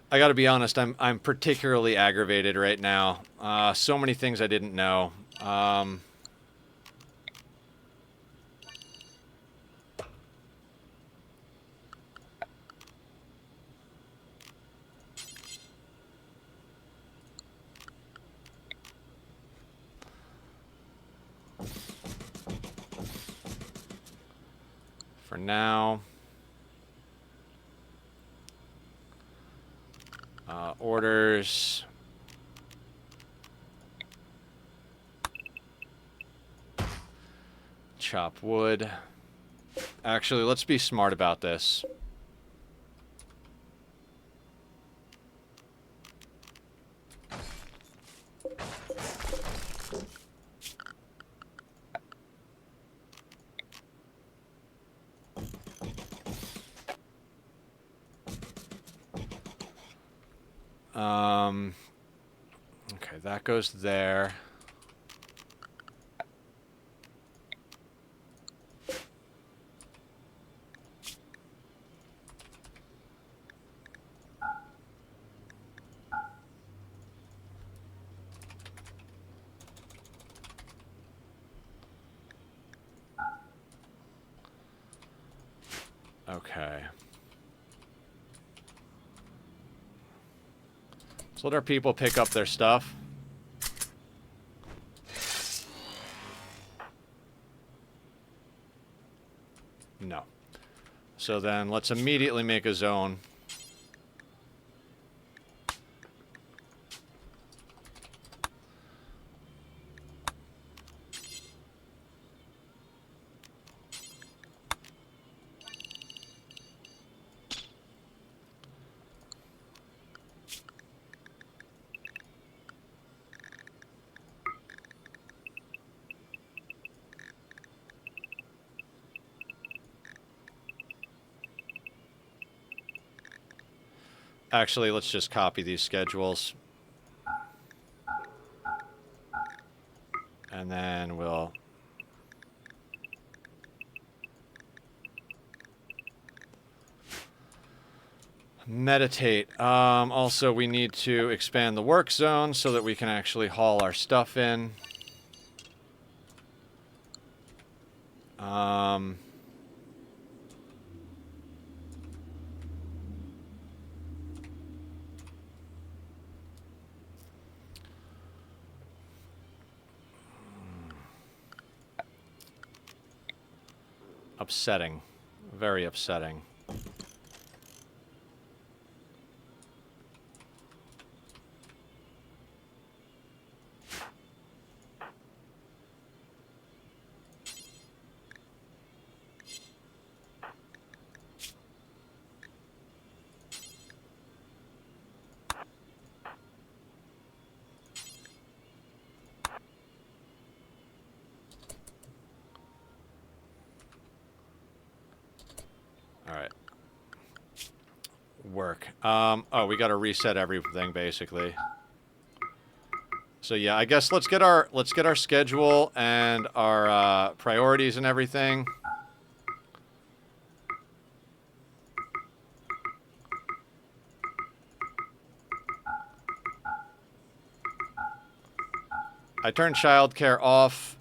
I got to be honest, I'm particularly aggravated right now. So many things I didn't know. For now, orders. Chop wood. Actually, let's be smart about this. Okay, that goes there. Okay. Let's let our people pick up their stuff. No. So then let's immediately make a zone. Actually, let's just copy these schedules. And then we'll... meditate. Also, we need to expand the work zone so that we can actually haul our stuff in. Upsetting. Very upsetting. Alright. Work. Oh, we gotta reset everything, basically. So yeah, I guess let's get our schedule and our priorities and everything. I turned childcare off.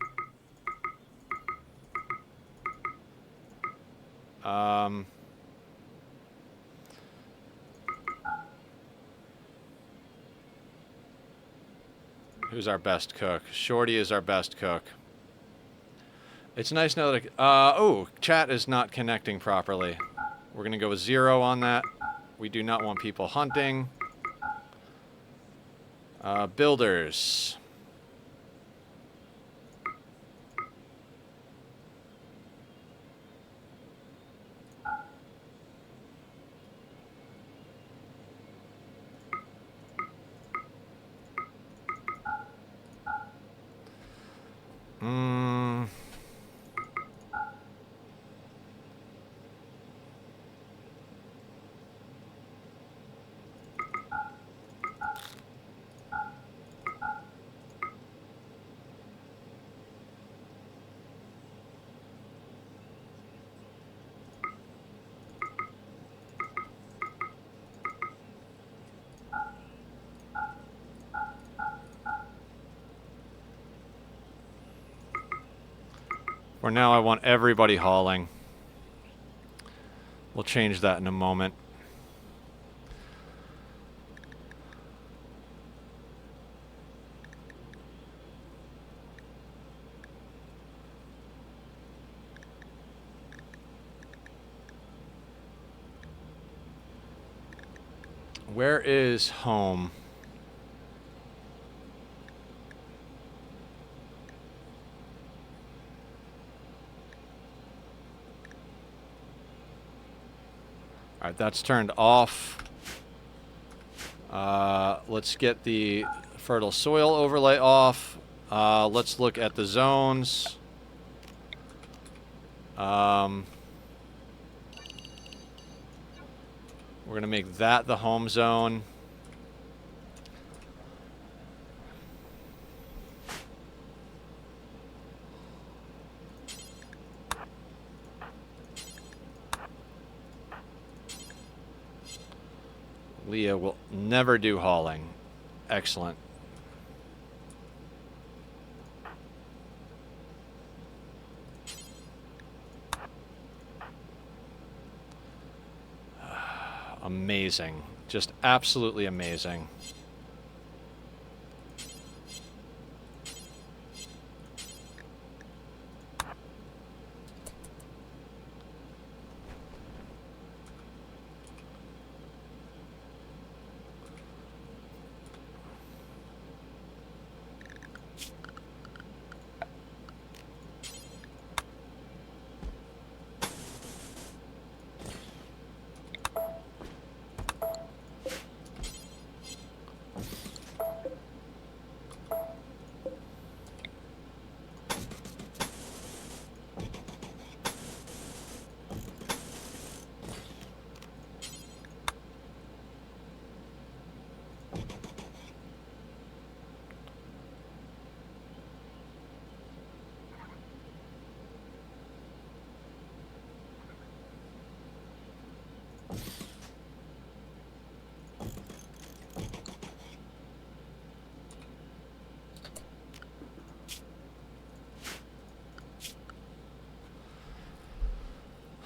Who's our best cook? Shorty is our best cook. It's nice now that... oh, chat is not connecting properly. We're going to go with 0 on that. We do not want people hunting. Builders. For now, I want everybody hauling. We'll change that in a moment. Where is home? Alright, that's turned off. Let's get the fertile soil overlay off. Let's look at the zones. We're going to make that the home zone. Leah will never do hauling. Excellent. Amazing. Just absolutely amazing.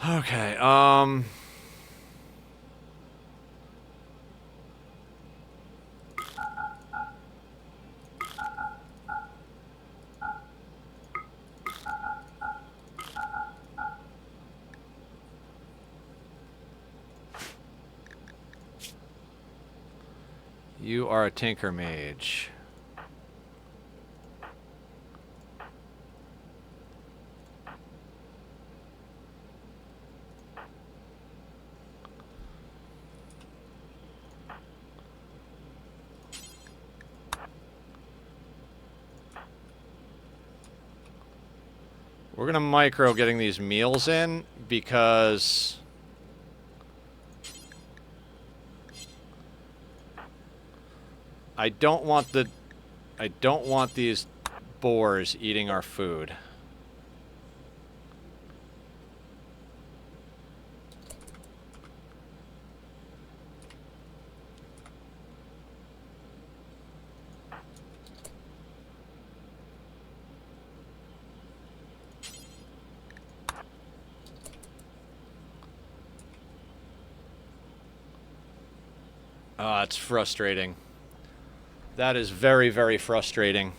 Okay, you are a tinker mage. We're gonna micro getting these meals in because I don't want these boars eating our food. Ah, it's frustrating. That is very, very frustrating.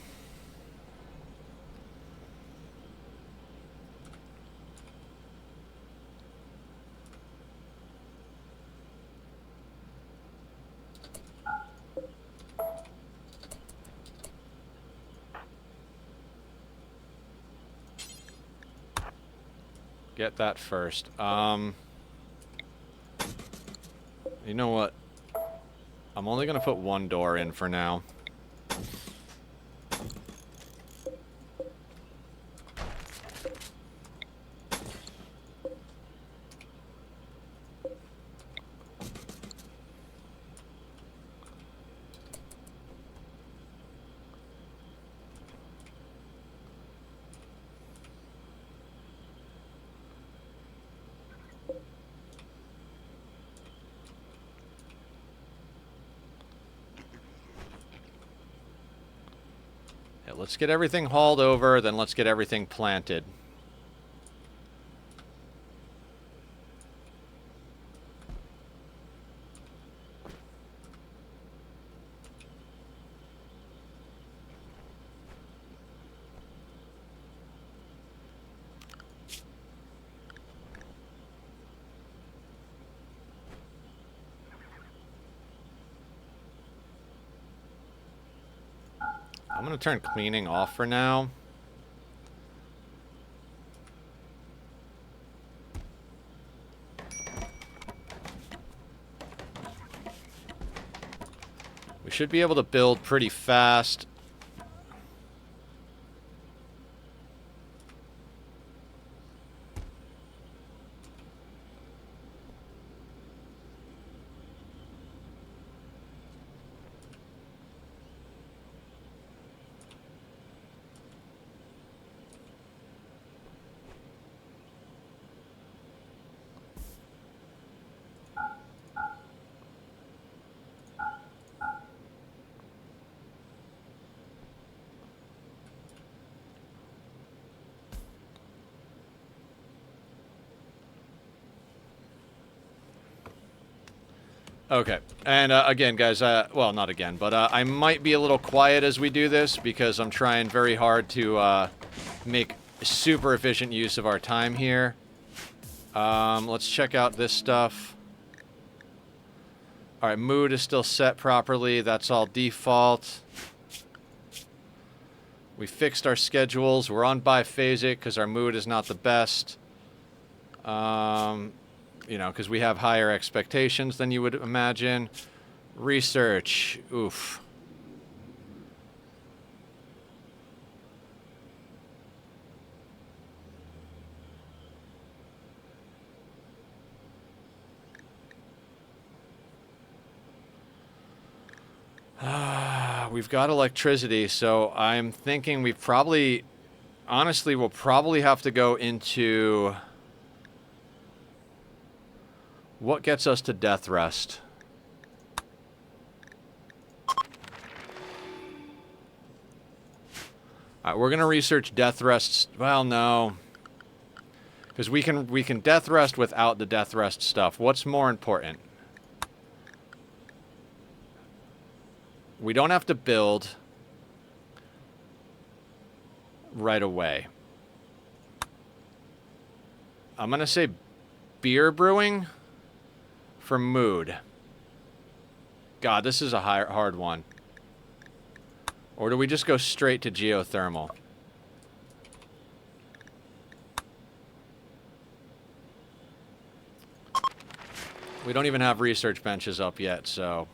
Get that first. You know what? I'm only gonna put one door in for now. Yeah, let's get everything hauled over, then let's get everything planted. I'm gonna turn cleaning off for now. We should be able to build pretty fast. Okay, and again, guys, well, not again, but I might be a little quiet as we do this because I'm trying very hard to make super efficient use of our time here. Let's check out this stuff. All right, mood is still set properly. That's all default. We fixed our schedules. We're on biphasic because our mood is not the best. You know, because we have higher expectations than you would imagine. Research. Oof. We've got electricity, so I'm thinking we probably... Honestly, we'll probably have to go into... What gets us to death rest? Alright, we're going to research death rests. Well, no. Because we can death rest without the death rest stuff. What's more important? We don't have to build right away. I'm going to say beer brewing for mood. God, this is a hard one. Or do we just go straight to geothermal? We don't even have research benches up yet, so...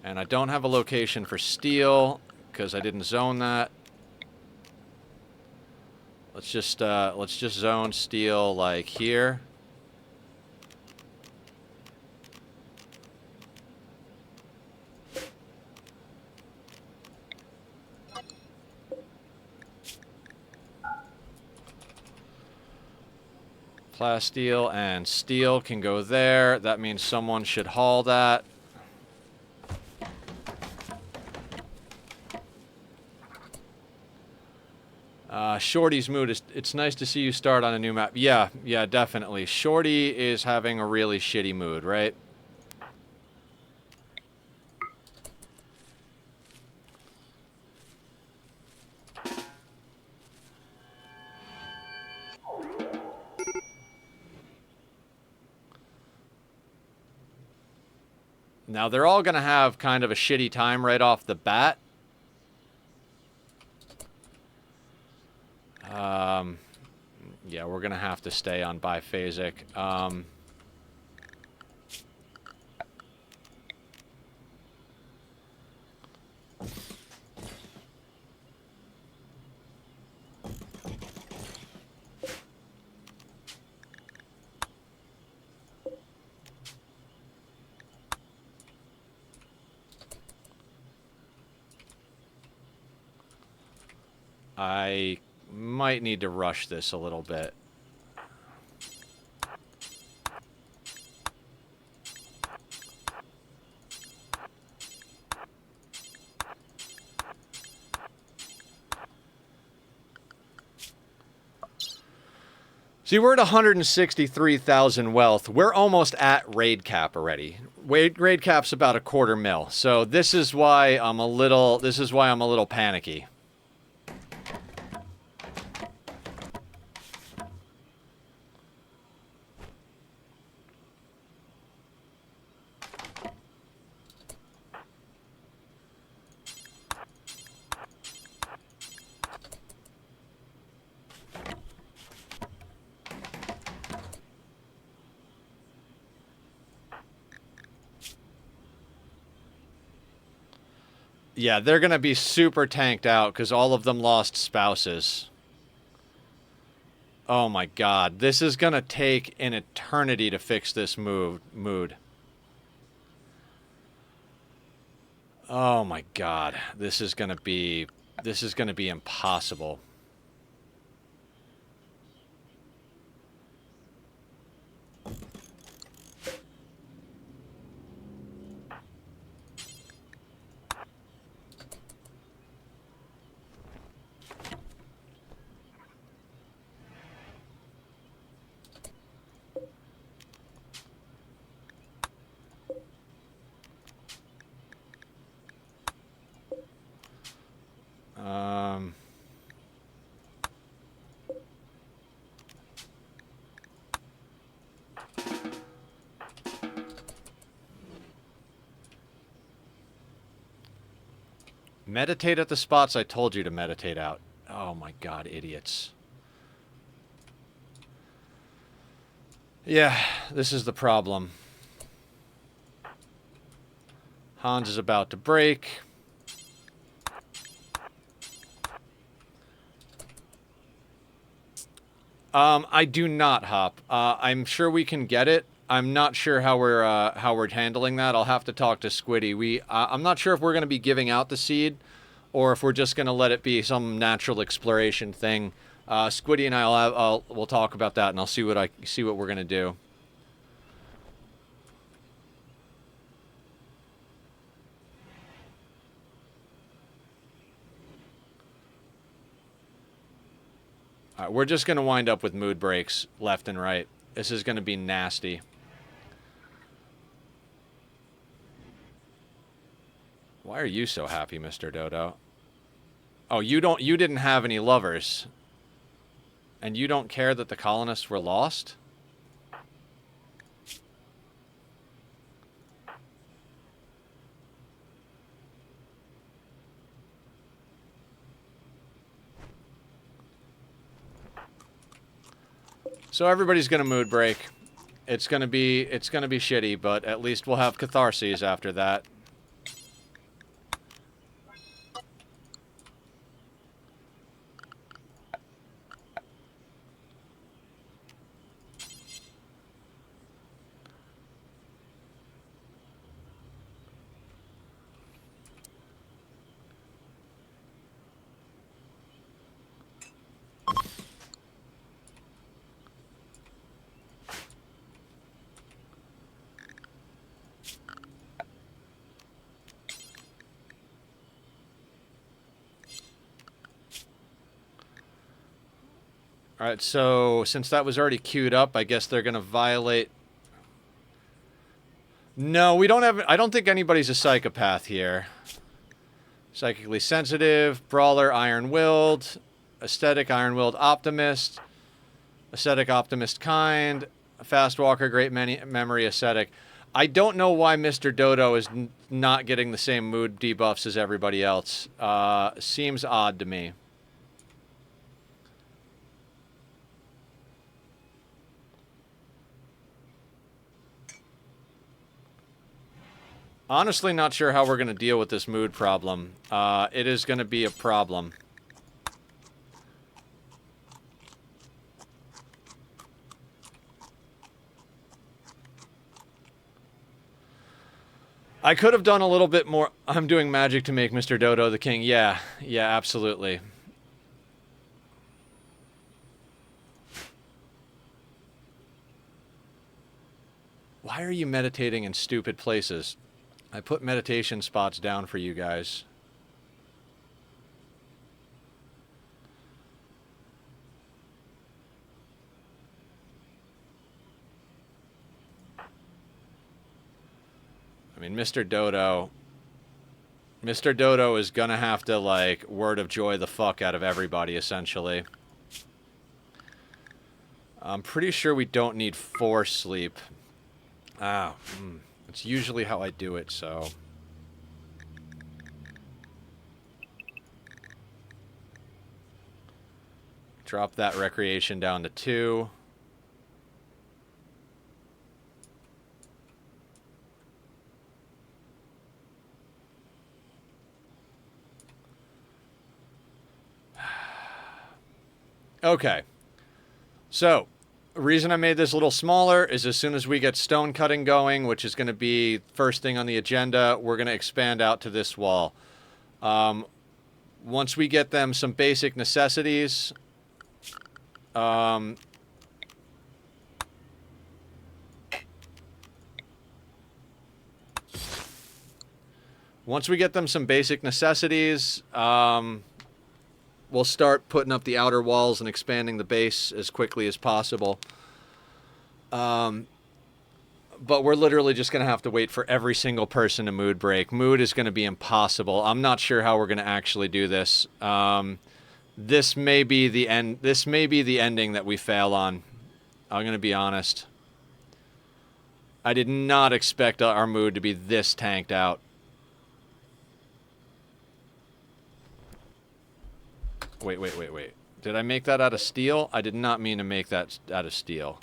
And I don't have a location for steel, because I didn't zone that. Let's just zone steel, like, here. Plasteel and steel can go there. That means someone should haul that. Shorty's mood is... It's nice to see you start on a new map. Yeah, definitely. Shorty is having a really shitty mood, right? Now, they're all going to have kind of a shitty time right off the bat. Yeah, we're going to have to stay on biphasic. I might need to rush this a little bit. See, we're at 163,000 wealth. We're almost at raid cap already. Raid cap's about $250 million. So this is why I'm a little panicky. Yeah, they're going to be super tanked out because all of them lost spouses. Oh my god, this is going to take an eternity to fix this mood. Oh my god, this is going to be impossible. Meditate at the spots I told you to meditate out. Oh my god, idiots. Yeah, this is the problem. Hans is about to break. I do not hop. I'm sure we can get it. I'm not sure how we're handling that. I'll have to talk to Squiddy. I'm not sure if we're going to be giving out the seed, or if we're just going to let it be some natural exploration thing. Squiddy and we'll talk about that, and I'll see what we're going to do. All right, we're just going to wind up with mood breaks left and right. This is going to be nasty. Why are you so happy, Mr. Dodo? Oh, you didn't have any lovers. And you don't care that the colonists were lost? So everybody's gonna mood break. It's gonna be shitty, but at least we'll have catharses after that. Alright, so since that was already queued up, I guess they're gonna violate... No, we don't have... I don't think anybody's a psychopath here. Psychically sensitive, brawler, iron-willed, aesthetic, iron-willed optimist, aesthetic optimist kind, fast walker, great memory, aesthetic. I don't know why Mr. Dodo is not getting the same mood debuffs as everybody else. Seems odd to me. Honestly, not sure how we're going to deal with this mood problem. It is going to be a problem. I could have done a little bit more. I'm doing magic to make Mr. Dodo the king. Yeah, absolutely. Why are you meditating in stupid places? I put meditation spots down for you guys. I mean, Mr. Dodo is gonna have to, like, word of joy the fuck out of everybody, essentially. I'm pretty sure we don't need 4 sleep. It's usually how I do it, so... Drop that recreation down to 2. Okay. So, the reason I made this a little smaller is as soon as we get stone cutting going, which is going to be first thing on the agenda, we're going to expand out to this wall. Once we get them some basic necessities, once we get them some basic necessities, we'll start putting up the outer walls and expanding the base as quickly as possible. But we're literally just going to have to wait for every single person to mood break. Mood is going to be impossible. I'm not sure how we're going to actually do this. This may be the end. This may be the ending that we fail on. I'm going to be honest. I did not expect our mood to be this tanked out. Wait. Did I make that out of steel? I did not mean to make that out of steel.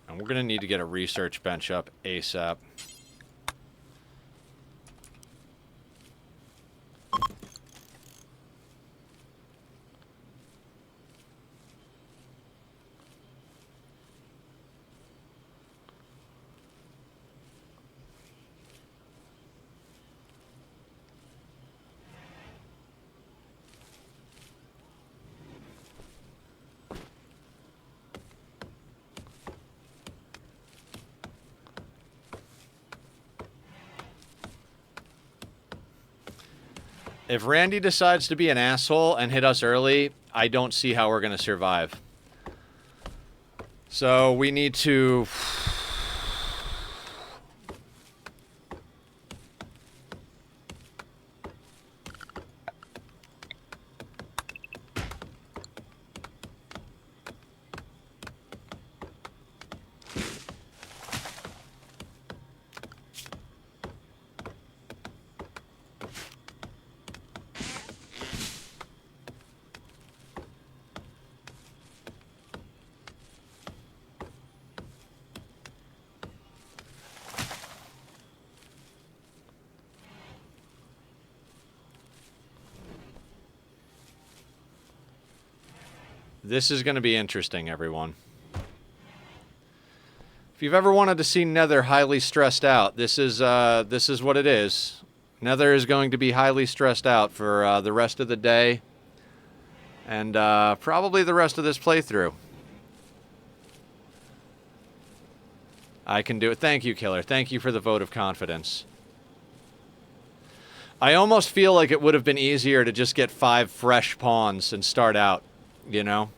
And we're going to need to get a research bench up ASAP. If Randy decides to be an asshole and hit us early, I don't see how we're going to survive. So we need to... This is going to be interesting, everyone. If you've ever wanted to see Nether highly stressed out, this is what it is. Nether is going to be highly stressed out for the rest of the day, and probably the rest of this playthrough. I can do it. Thank you, Killer. Thank you for the vote of confidence. I almost feel like it would have been easier to just get 5 fresh pawns and start out, you know?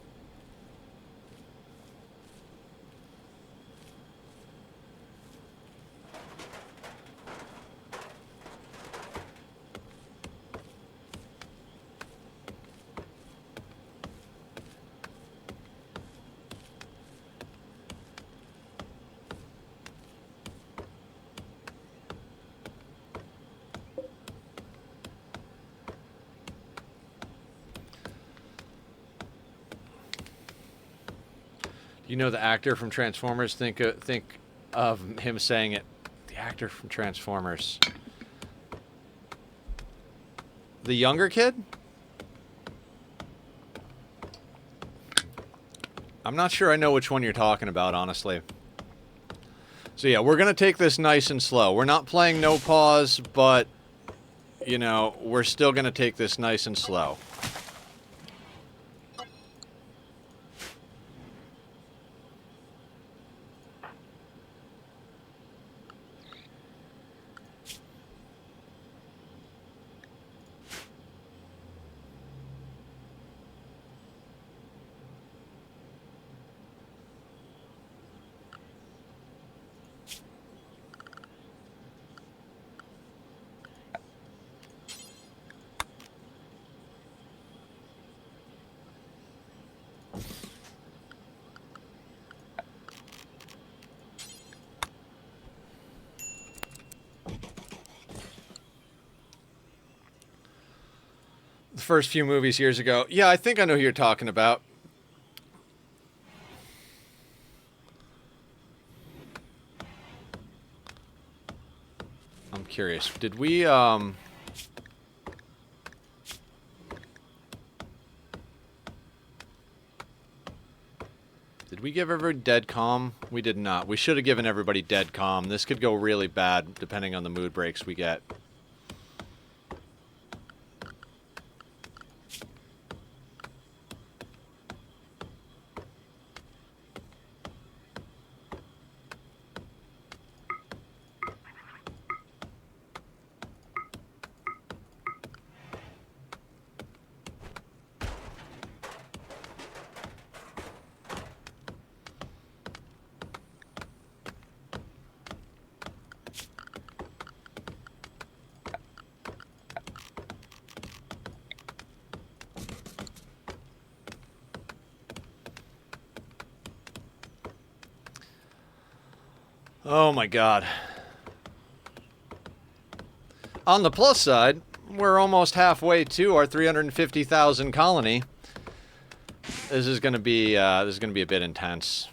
You know the actor from Transformers? Think of him saying it. The actor from Transformers. The younger kid? I'm not sure I know which one you're talking about, honestly. So yeah, we're going to take this nice and slow. We're not playing no pause, but, you know, we're still going to take this nice and slow. First few movies years ago. Yeah, I think I know who you're talking about. I'm curious. Did we, Did we give everybody dead calm? We did not. We should have given everybody dead calm. This could go really bad depending on the mood breaks we get. Oh my god. On the plus side, we're almost halfway to our 350,000 colony. This is gonna be a bit intense.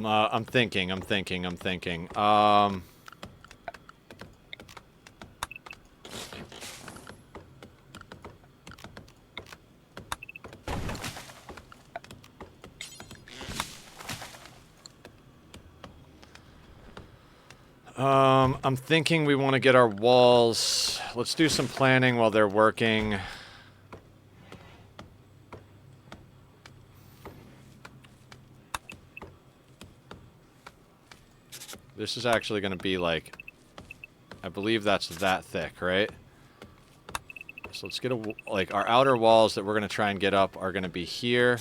I'm thinking. I'm thinking we want to get our walls. Let's do some planning while they're working. This is actually going to be like, I believe that's that thick, right? So let's get a, like, our outer walls that we're going to try and get up are going to be here.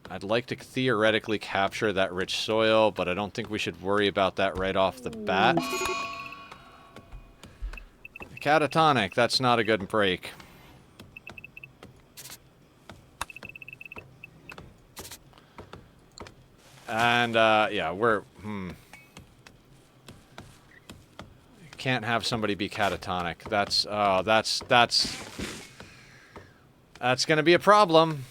I'd like to theoretically capture that rich soil, but I don't think we should worry about that right off the bat. Catatonic, that's not a good break. And, yeah, we're, Can't have somebody be catatonic. That's, oh, that's gonna be a problem.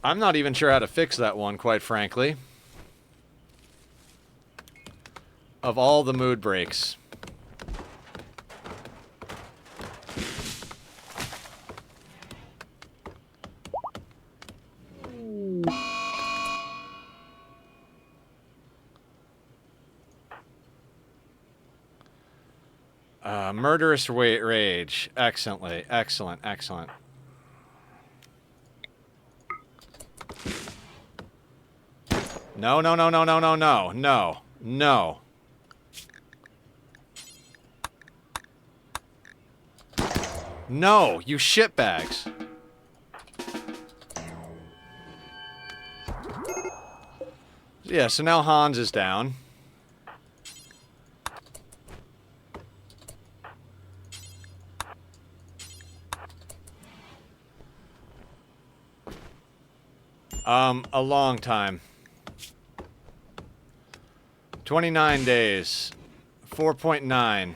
I'm not even sure how to fix that one, quite frankly. Of all the mood breaks. Murderous rage. Excellently. Excellent. Excellent. No, no, no, no, no, no, no, no, no. No, you shitbags. Yeah, so now Hans is down. A long time. 29 days. 4.9.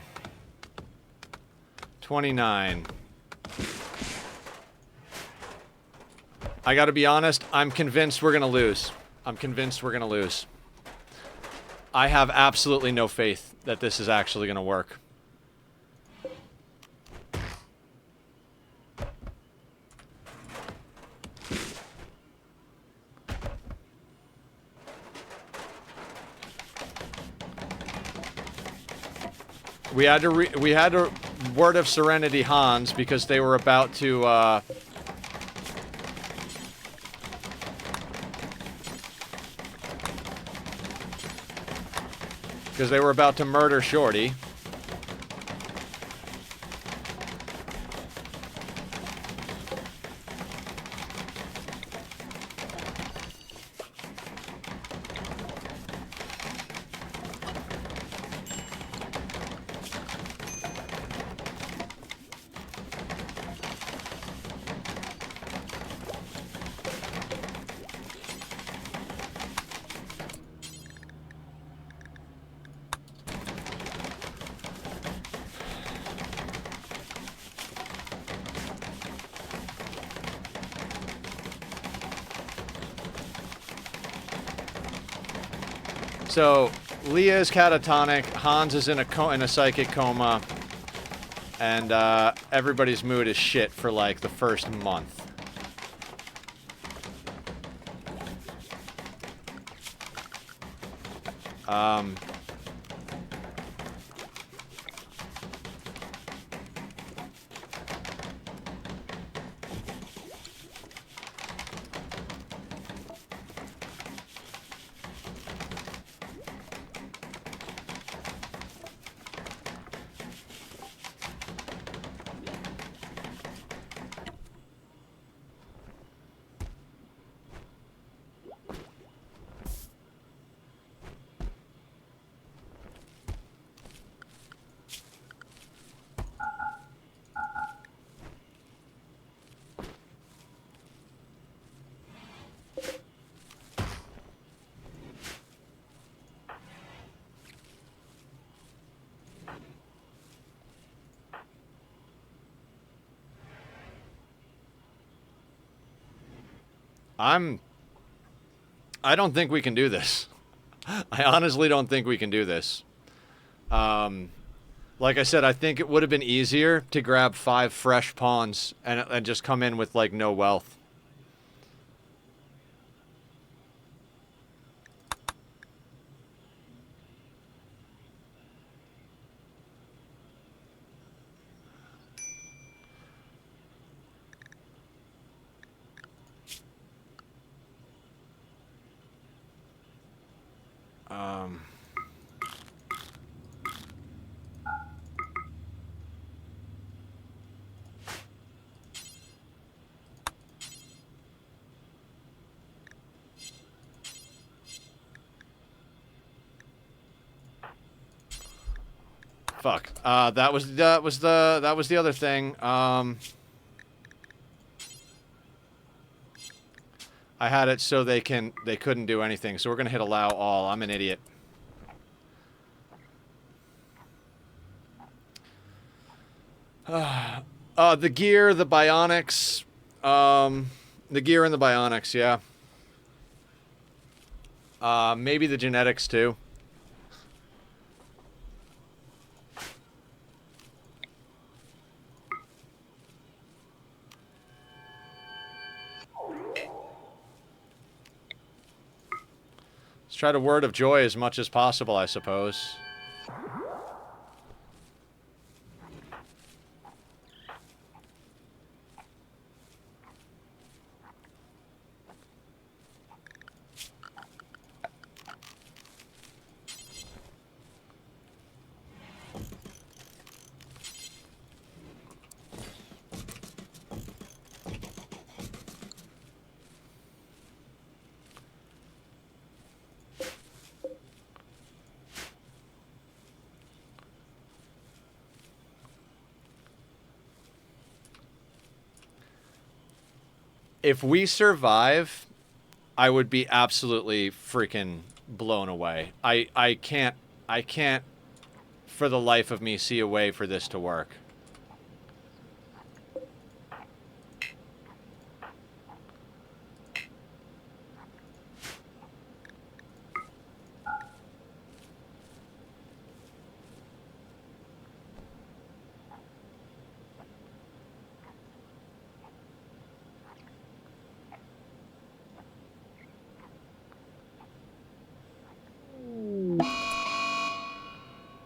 29. I gotta be honest, I'm convinced we're gonna lose. I'm convinced we're gonna lose. I have absolutely no faith that this is actually gonna work. We had to Word of Serenity Hans because they were about to murder Shorty. So, Leah is catatonic, Hans is in a psychic coma, and everybody's mood is shit for like the first month. I don't think we can do this. I honestly don't think we can do this. Like I said, I think it would have been easier to grab 5 fresh pawns and just come in with, like, no wealth. Fuck. That was the other thing. I had it so they couldn't do anything. So we're gonna hit allow all. I'm an idiot. The gear, the bionics, the gear and the bionics, yeah. Maybe the genetics too. Let's try to word of joy as much as possible, I suppose. If we survive, I would be absolutely freaking blown away. I can't for the life of me see a way for this to work.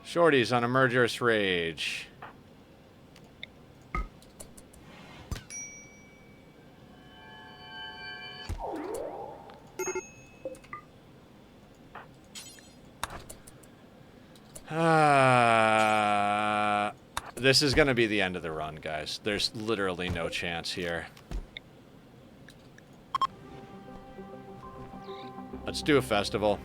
Shorty's on a murderous rage. This is going to be the end of the run, guys. There's literally no chance here. Let's do a festival.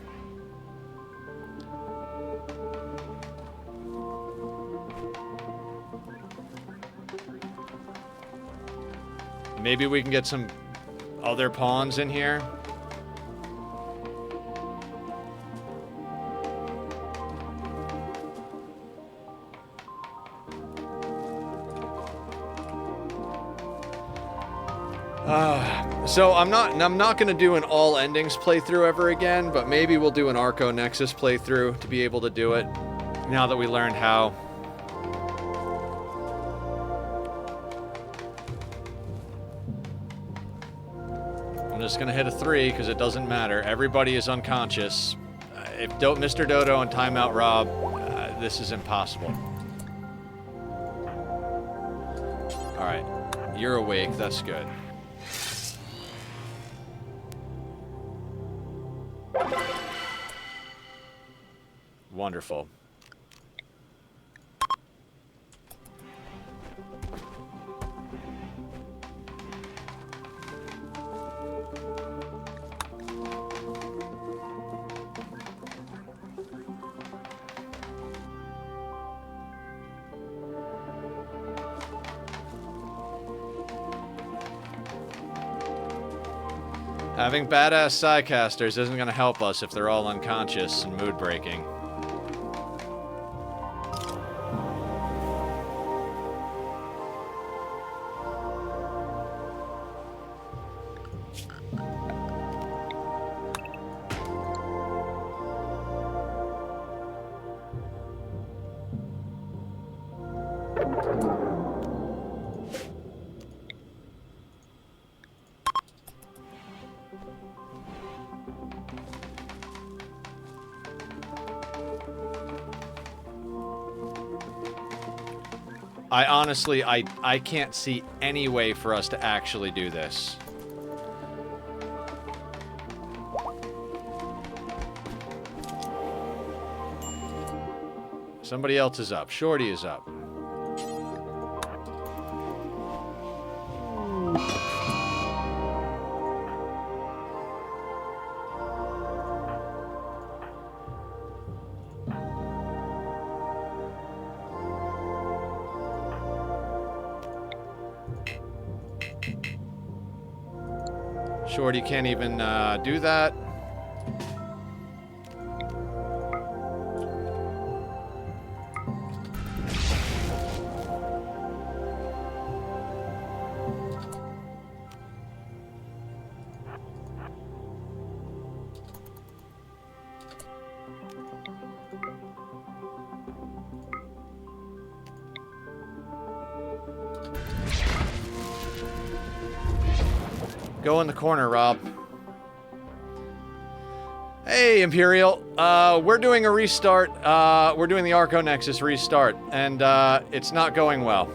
Maybe we can get some other pawns in here. So I'm not gonna do an all endings playthrough ever again, but maybe we'll do an Arco Nexus playthrough to be able to do it. Now that we learned how. I'm just gonna hit a 3 because it doesn't matter. Everybody is unconscious. If Mr. Dodo and Timeout Rob, this is impossible. All right, you're awake. That's good. Wonderful. Having badass sidecasters isn't going to help us if they're all unconscious and mood breaking. I honestly, I can't see any way for us to actually do this. Somebody else is up. Shorty is up. Shorty can't even do that. Go in the corner, Rob. Hey, Imperial. We're doing a restart. We're doing the Arco Nexus restart, and it's not going well.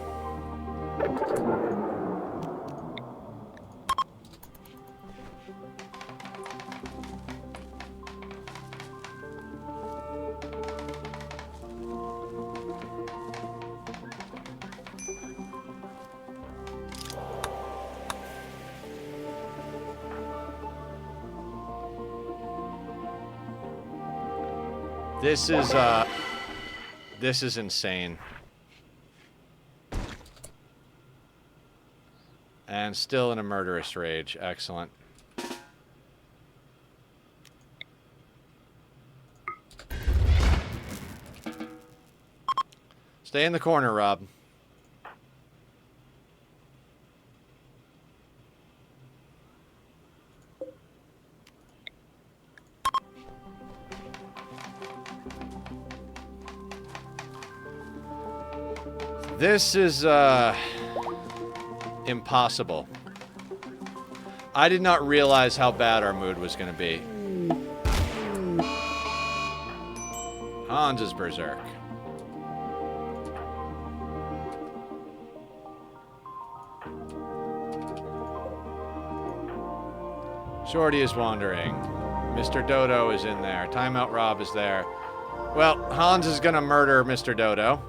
This is insane. And still in a murderous rage. Excellent. Stay in the corner, Rob. This is, impossible. I did not realize how bad our mood was going to be. Hans is berserk. Shorty is wandering. Mr. Dodo is in there. Timeout Rob is there. Well, Hans is going to murder Mr. Dodo.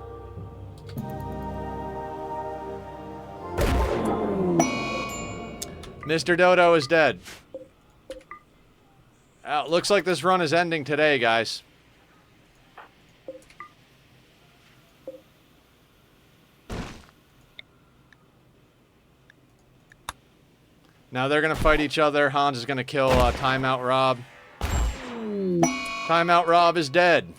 Mr. Dodo is dead. Looks like this run is ending today, guys. Now they're going to fight each other. Hans is going to kill Timeout Rob. Timeout Rob is dead.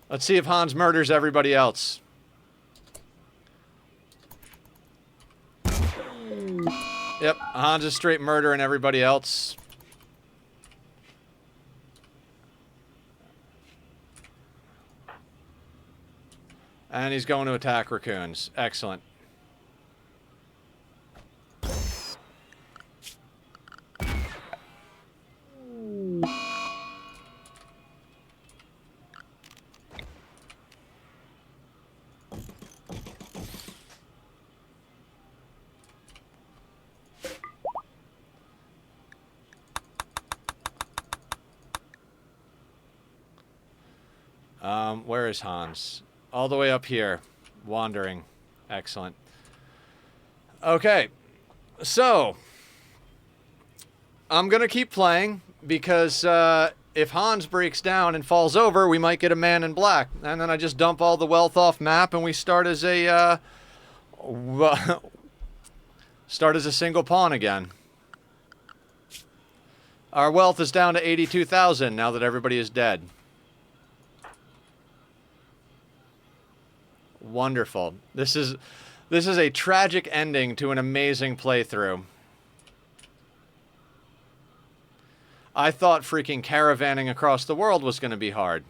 Let's see if Hans murders everybody else. Yep, Hans is straight murdering everybody else. And he's going to attack raccoons. Excellent. Where is Hans? All the way up here. Wandering. Excellent. Okay. So, I'm going to keep playing because if Hans breaks down and falls over, we might get a man in black. And then I just dump all the wealth off map and we start as a single pawn again. Our wealth is down to 82,000 now that everybody is dead. Wonderful. This is a tragic ending to an amazing playthrough. I thought freaking caravanning across the world was going to be hard.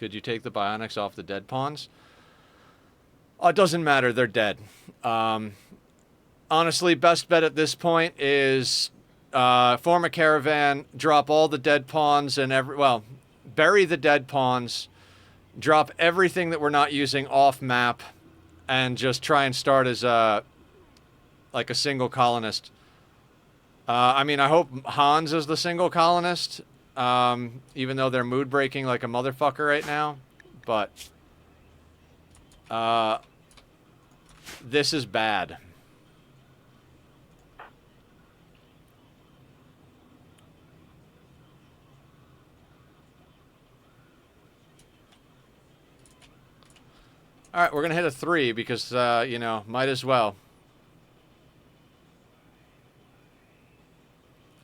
Could you take the bionics off the dead pawns? Oh, it doesn't matter. They're dead. Honestly, best bet at this point is form a caravan, drop all the dead pawns and bury the dead pawns, drop everything that we're not using off map, and just try and start as like a single colonist. I mean, I hope Hans is the single colonist, even though they're mood breaking like a motherfucker right now. But this is bad. All right, we're going to hit a 3 because, you know, might as well.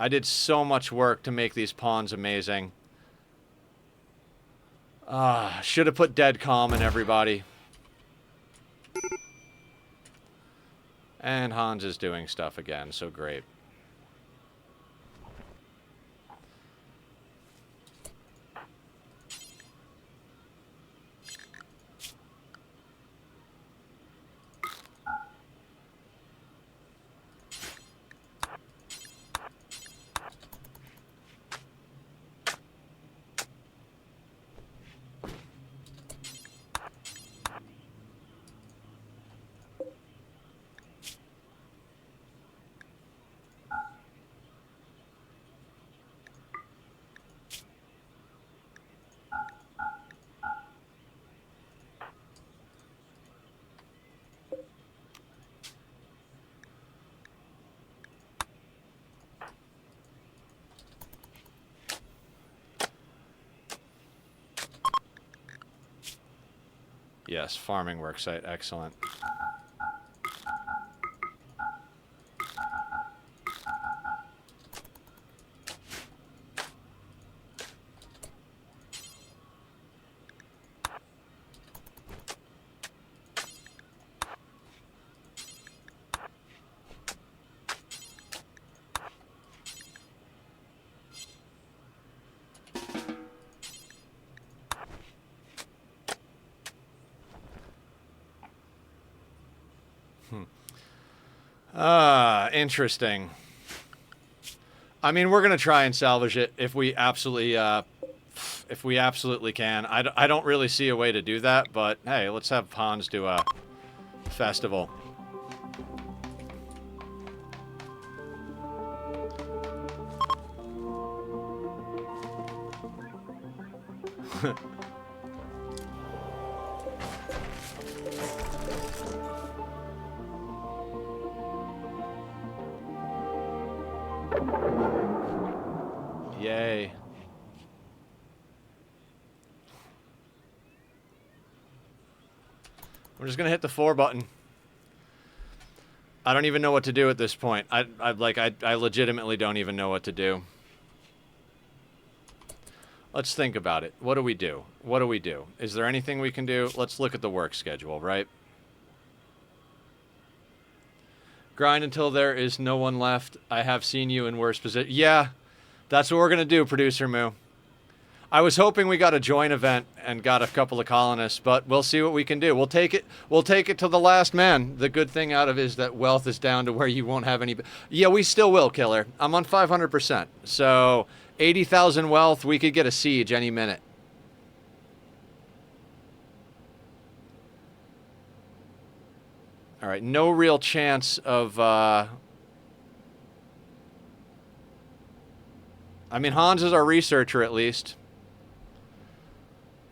I did so much work to make these pawns amazing. Should have put dead calm in everybody. And Hans is doing stuff again, so great. Yes, farming worksite, excellent. Interesting. I mean, we're gonna try and salvage it if we absolutely can. I don't really see a way to do that, but hey, let's have Hans do a festival. Yay. I'm just gonna hit the 4 button. I don't even know what to do at this point. I legitimately don't even know what to do. Let's think about it. What do we do? What do we do? Is there anything we can do? Let's look at the work schedule, right? Grind until there is no one left. I have seen you in worse position. Yeah, that's what we're gonna do, Producer Moo. I was hoping we got a join event and got a couple of colonists, but we'll see what we can do. We'll take it to the last man. The good thing out of it is that wealth is down to where you won't have any. Yeah, we still will, Killer. I'm on 500%. So 80,000 wealth, we could get a siege any minute. All right, no real chance of I mean, Hans is our researcher at least.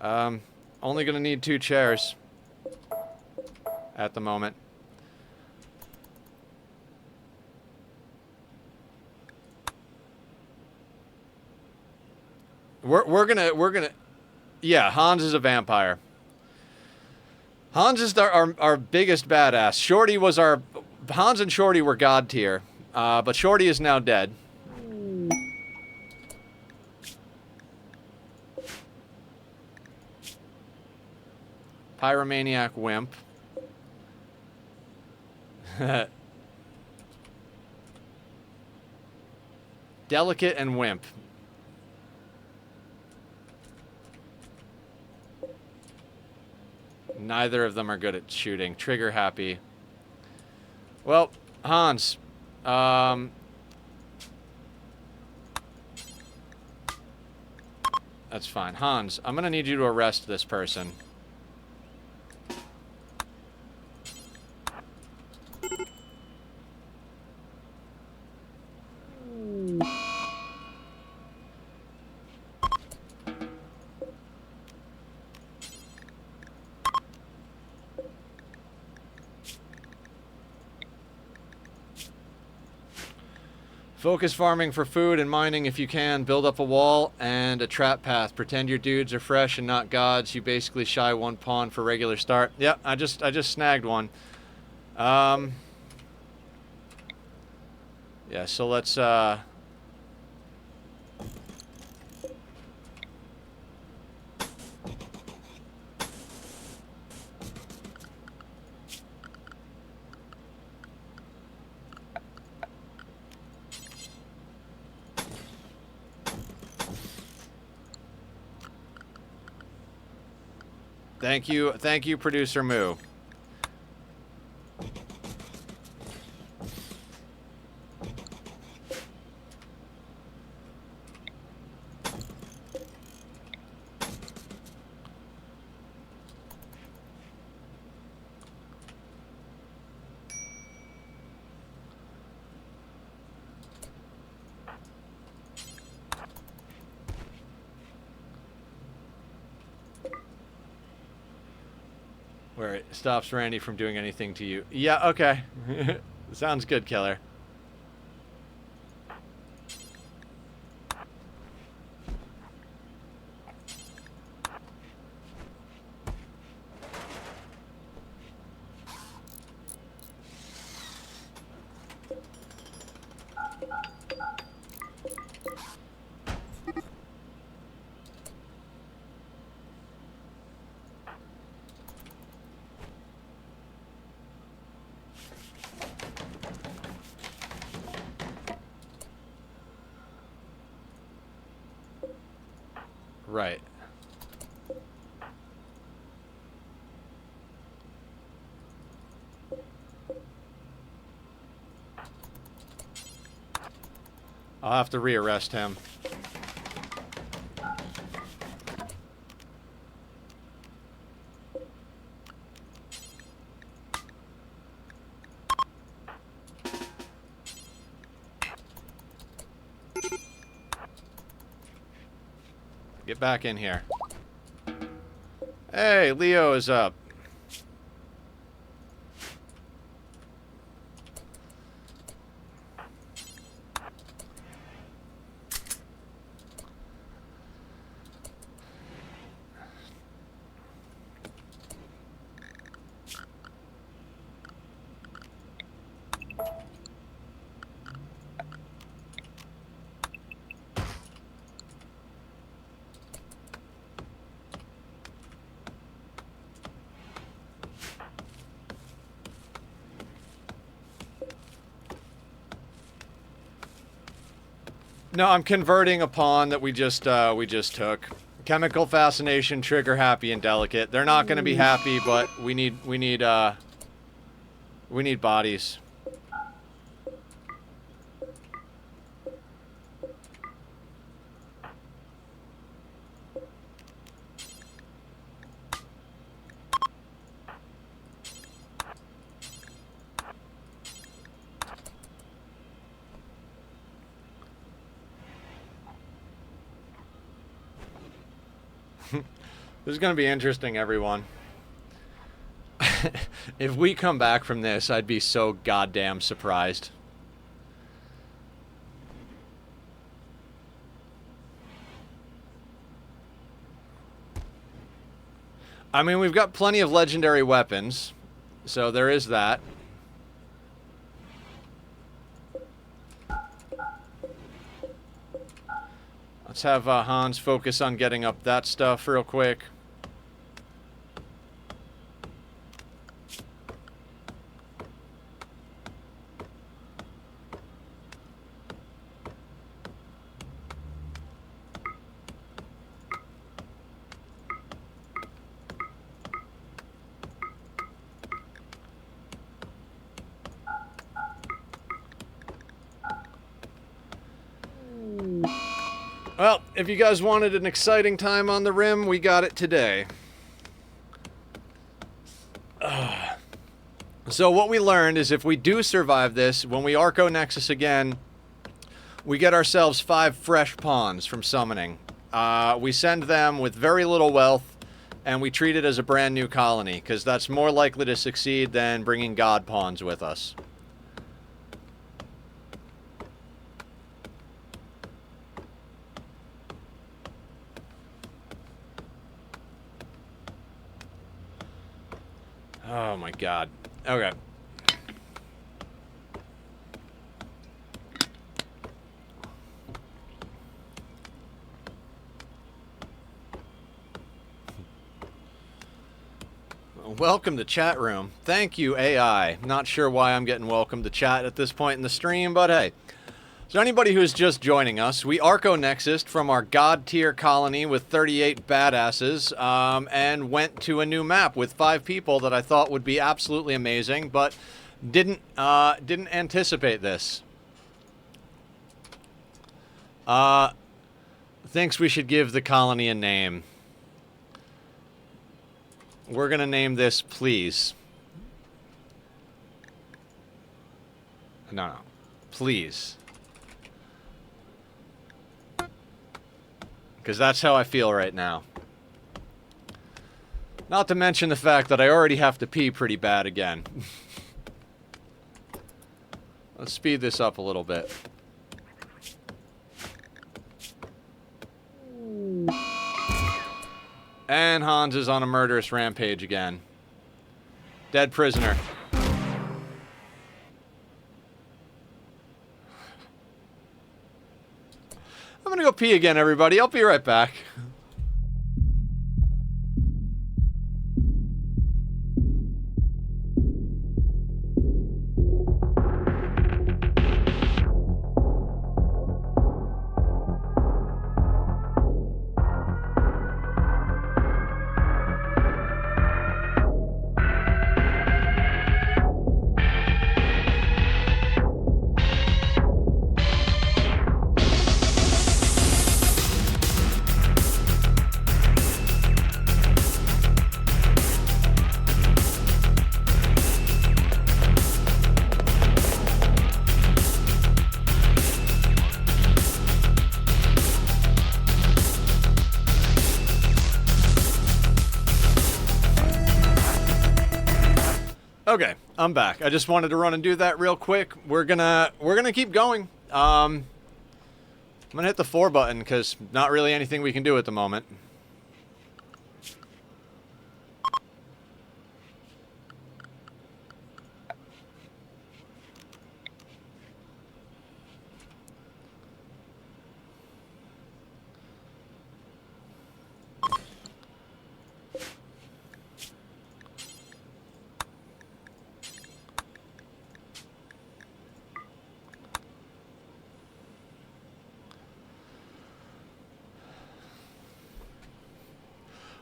Only gonna need 2 chairs at the moment. We're gonna yeah, Hans is a vampire. Hans is our biggest badass. Shorty was Hans and Shorty were god tier, but Shorty is now dead. Pyromaniac Wimp. Delicate and Wimp. Neither of them are good at shooting. Trigger happy. Well, Hans, that's fine. Hans, I'm gonna need you to arrest this person. Focus farming for food and mining if you can. Build up a wall and a trap path. Pretend your dudes are fresh and not gods. You basically shy one pawn for regular start. Yeah, I just snagged one. Yeah, so let's thank you, Producer Moo. Where it stops Randy from doing anything to you. Yeah, okay. Sounds good, Killer. Right. I'll have to rearrest him. Get back in here. Hey, Leo is up. No, I'm converting a pawn that we just took. Chemical fascination, trigger happy and delicate. They're not going to be happy, but we need bodies. This is going to be interesting, everyone. If we come back from this, I'd be so goddamn surprised. I mean, we've got plenty of legendary weapons, so there is that. Let's have Hans focus on getting up that stuff real quick. Well, if you guys wanted an exciting time on the Rim, we got it today. So what we learned is if we do survive this, when we Arco Nexus again, we get ourselves 5 fresh pawns from summoning. We send them with very little wealth, and we treat it as a brand new colony, because that's more likely to succeed than bringing god pawns with us. Oh my god. Okay. Welcome to chat room. Thank you, AI. Not sure why I'm getting welcome to chat at this point in the stream, but hey. So anybody who's just joining us, we Arco Nexused from our god tier colony with 38 badasses, and went to a new map with 5 people that I thought would be absolutely amazing, but didn't anticipate this. Thinks we should give the colony a name. We're gonna name this Please. No. Please. Because that's how I feel right now. Not to mention the fact that I already have to pee pretty bad again. Let's speed this up a little bit. And Hans is on a murderous rampage again. Dead prisoner. I'm gonna go pee again, everybody. I'll be right back. Okay, I'm back. I just wanted to run and do that real quick. We're gonna keep going. I'm gonna hit the 4 button because not really anything we can do at the moment.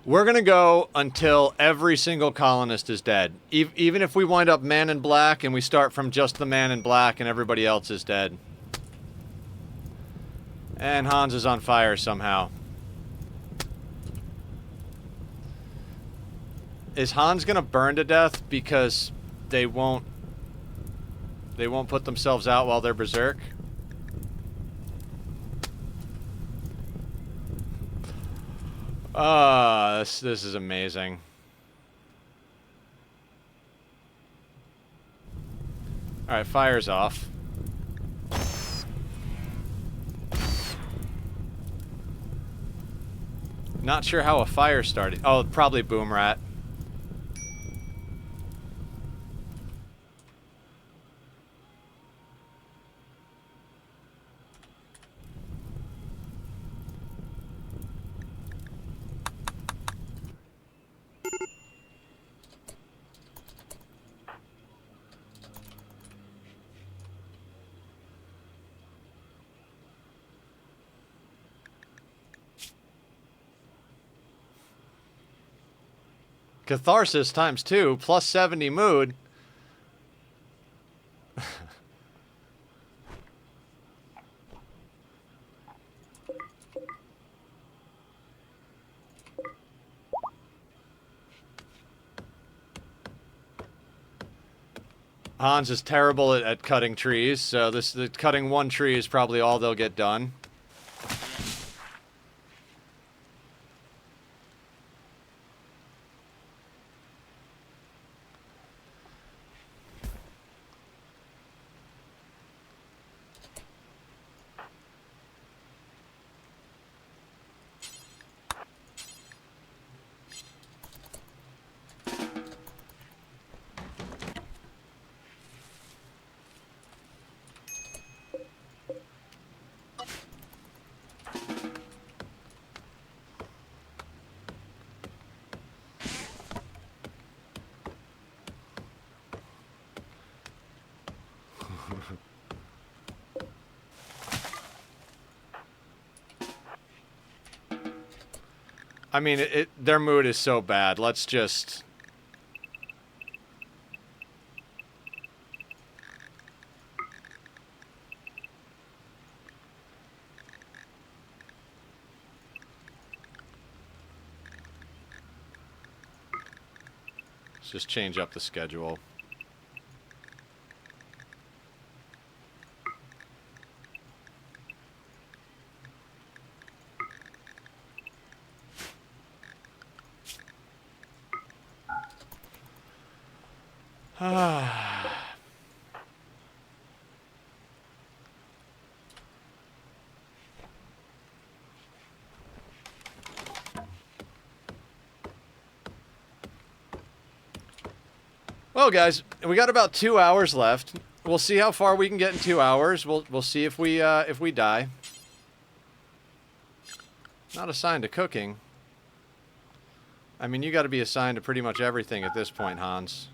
We're gonna go until every single colonist is dead. Even if we wind up man in black and we start from just the man in black and everybody else is dead. And Hans is on fire somehow. Is Hans gonna burn to death because they won't put themselves out while they're berserk? This is amazing. Alright, fire's off. Not sure how a fire started. Oh, probably boom rat. Catharsis times 2 plus 70 mood. Hans is terrible at cutting trees, so cutting one tree is probably all they'll get done. I mean, their mood is so bad. Let's just... Let's just change up the schedule. Well, guys, we got about 2 hours left. We'll see how far we can get in 2 hours. We'll see if we die. Not assigned to cooking. I mean, you got to be assigned to pretty much everything at this point, Hans.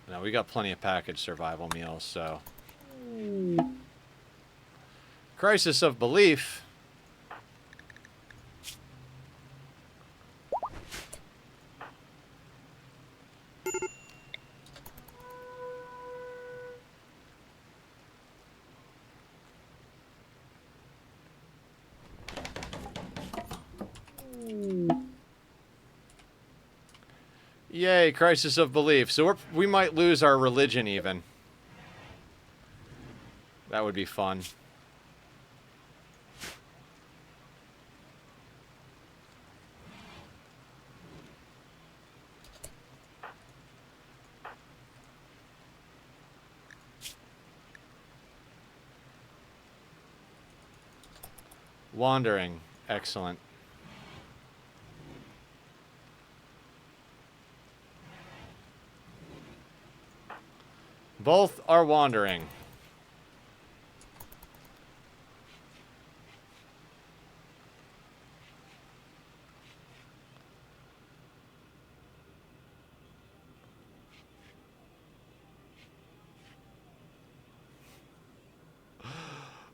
No, we got plenty of packaged survival meals, so... Crisis of belief. Yay, crisis of belief. So we might lose our religion even. That would be fun. Wandering. Excellent. Both are wandering.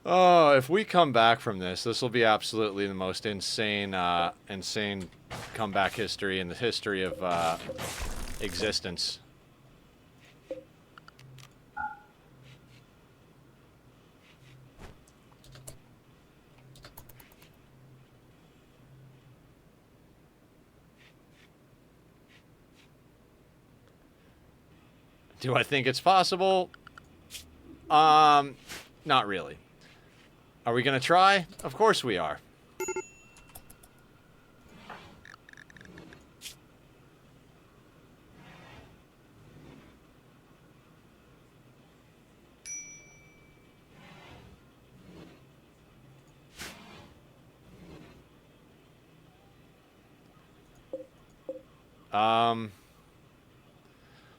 Oh, if we come back from this, this will be absolutely the most insane, insane comeback history in the history of existence. Do I think it's possible? Not really. Are we gonna try? Of course we are.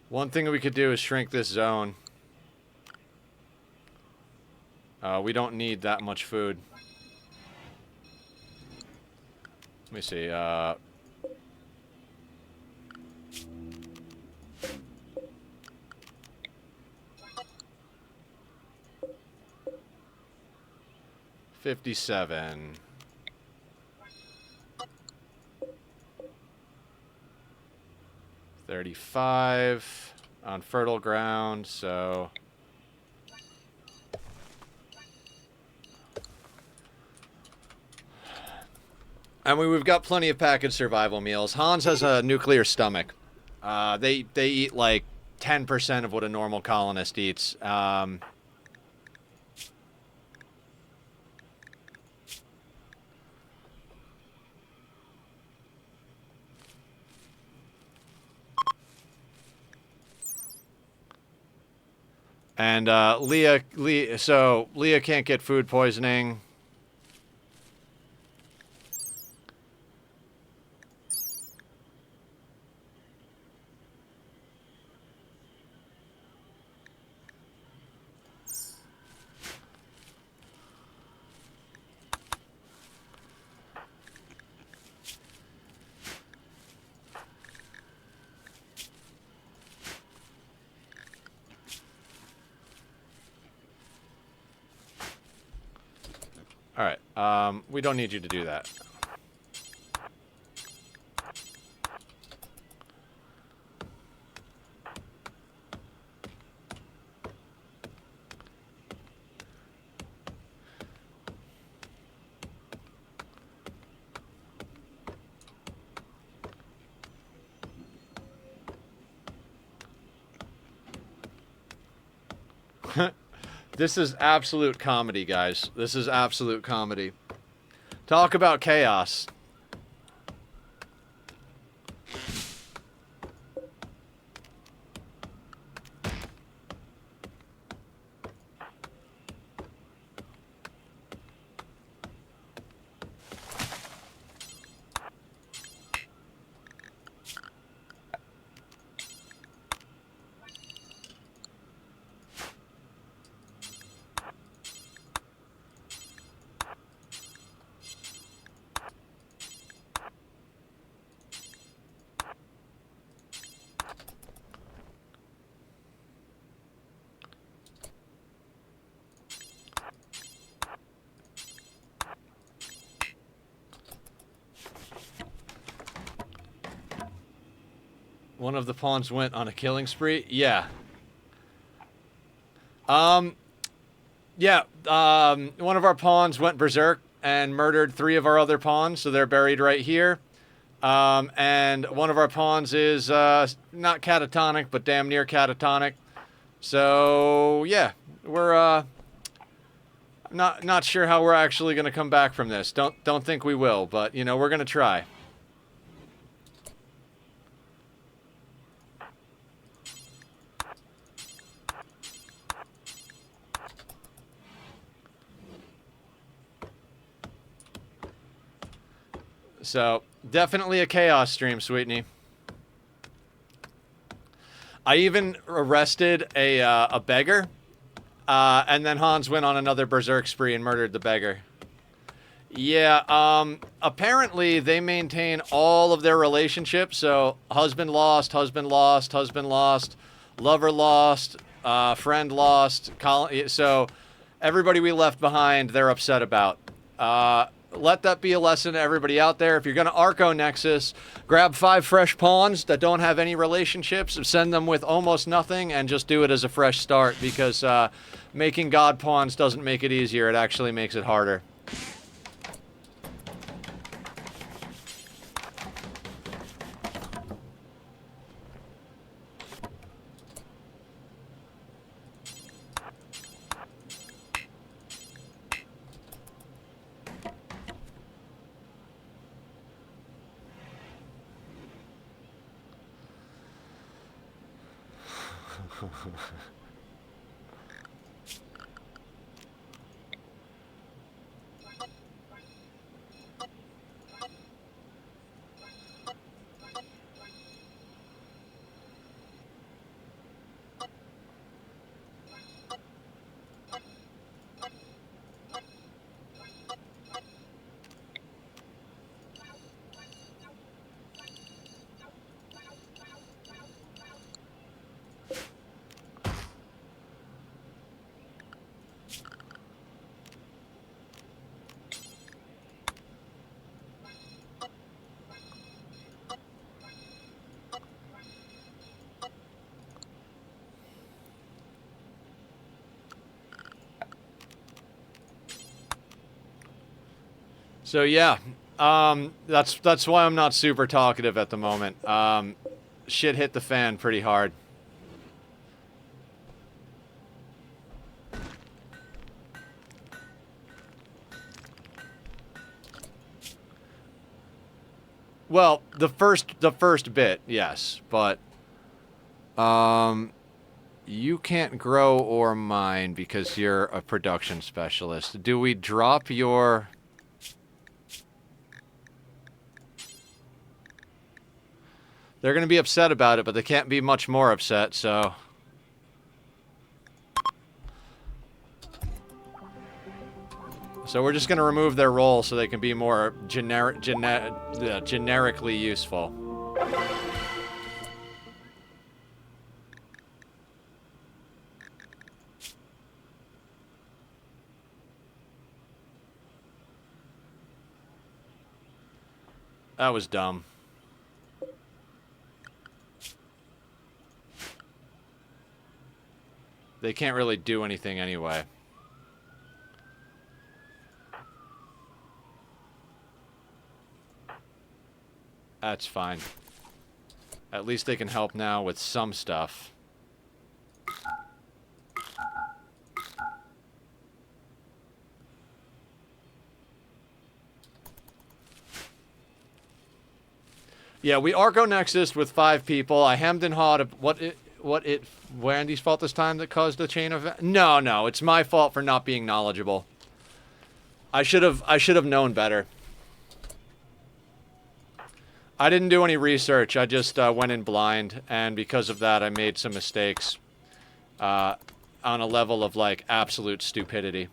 One thing we could do is shrink this zone. We don't need that much food. Let me see, 57. $35 on fertile ground, so... I mean, we've got plenty of packaged survival meals. Hans has a nuclear stomach. They eat like 10% of what a normal colonist eats. And Leah can't get food poisoning. All right, we don't need you to do that. This is absolute comedy, guys. This is absolute comedy. Talk about chaos. One of the pawns went on a killing spree? Yeah. One of our pawns went berserk and murdered 3 of our other pawns, so they're buried right here. And one of our pawns is not catatonic, but damn near catatonic. So, yeah, we're not sure how we're actually going to come back from this. Don't think we will, but, you know, we're going to try. So, definitely a chaos stream, Sweetney. I even arrested a beggar, and then Hans went on another berserk spree and murdered the beggar. Yeah, apparently they maintain all of their relationships, so husband lost, husband lost, husband lost, lover lost, friend lost, so everybody we left behind, they're upset about. Let that be a lesson to everybody out there. If you're going to Arco Nexus, grab 5 fresh pawns that don't have any relationships, send them with almost nothing, and just do it as a fresh start, because making god pawns doesn't make it easier. It actually makes it harder. So yeah, that's why I'm not super talkative at the moment. Shit hit the fan pretty hard. Well, the first bit, yes, but you can't grow or mine because you're a production specialist. Do we drop your... They're going to be upset about it, but they can't be much more upset, so... So we're just going to remove their role so they can be more generically useful. That was dumb. They can't really do anything anyway. That's fine. At least they can help now with some stuff. Yeah, we Arco Nexus with 5 people. I hemmed and hawed. Wendy's fault this time that caused the chain of... No, it's my fault for not being knowledgeable. I should have known better. I didn't do any research. I just went in blind, and because of that, I made some mistakes on a level of, like, absolute stupidity.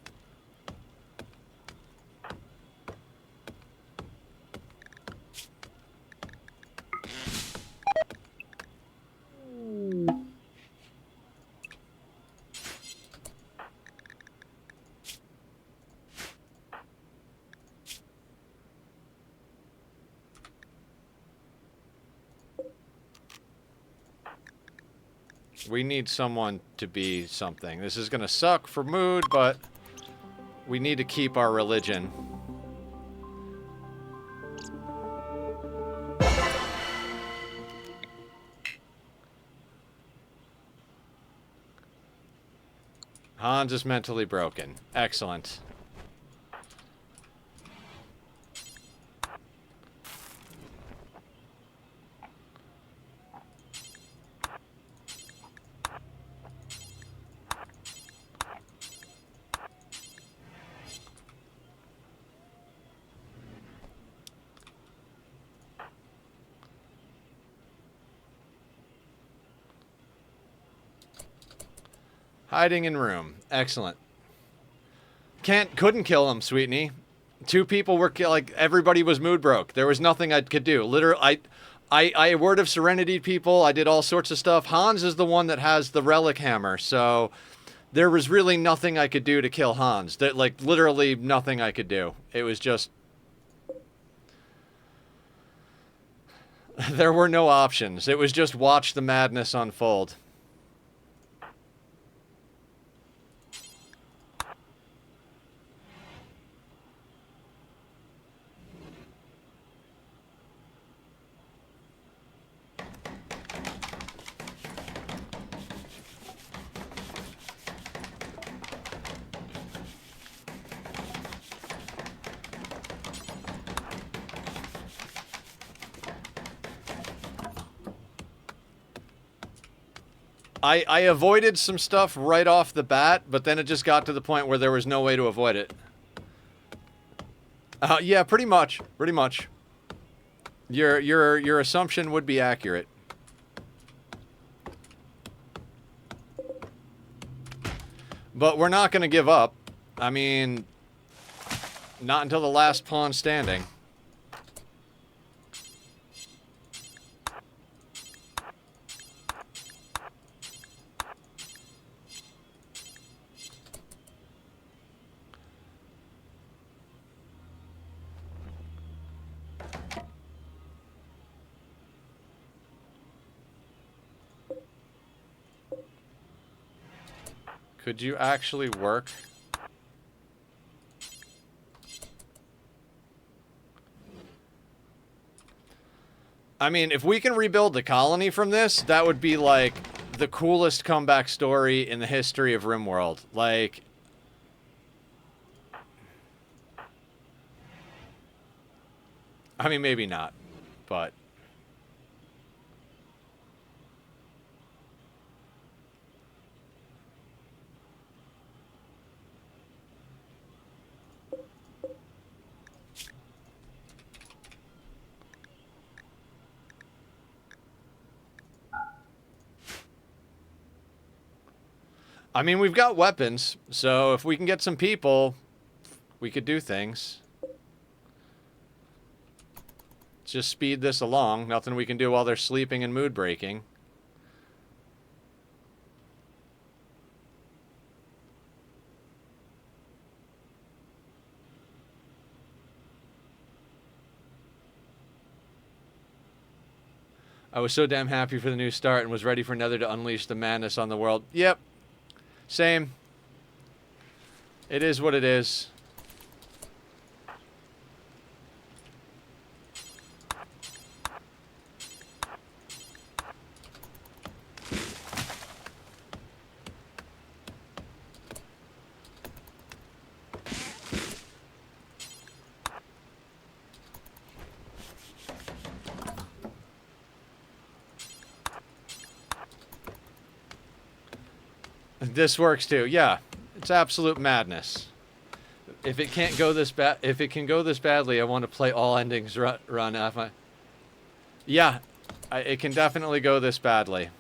We need someone to be something. This is gonna suck for mood, but we need to keep our religion. Hans is mentally broken. Excellent. Hiding in room. Excellent. Couldn't kill him, Sweetney. 2 people were like, everybody was mood broke. There was nothing I could do. Literally, I Word of Serenity people. I did all sorts of stuff. Hans is the one that has the relic hammer, so there was really nothing I could do to kill Hans. Like, literally nothing I could do. It was just... There were no options. It was just watch the madness unfold. I avoided some stuff right off the bat, but then it just got to the point where there was no way to avoid it. Yeah, pretty much. Pretty much. Your assumption would be accurate. But we're not going to give up. I mean, not until the last pawn standing. Could you actually work? I mean, if we can rebuild the colony from this, that would be, like, the coolest comeback story in the history of RimWorld. Like... I mean, maybe not, but... I mean, we've got weapons, so if we can get some people, we could do things. Let's just speed this along. Nothing we can do while they're sleeping and mood breaking. I was so damn happy for the new start and was ready for Nether to unleash the madness on the world. Yep. Same. It is what it is. This works too. Yeah, it's absolute madness. If it can't go this bad, if it can go this badly, I want to play all endings run. Yeah, it can definitely go this badly.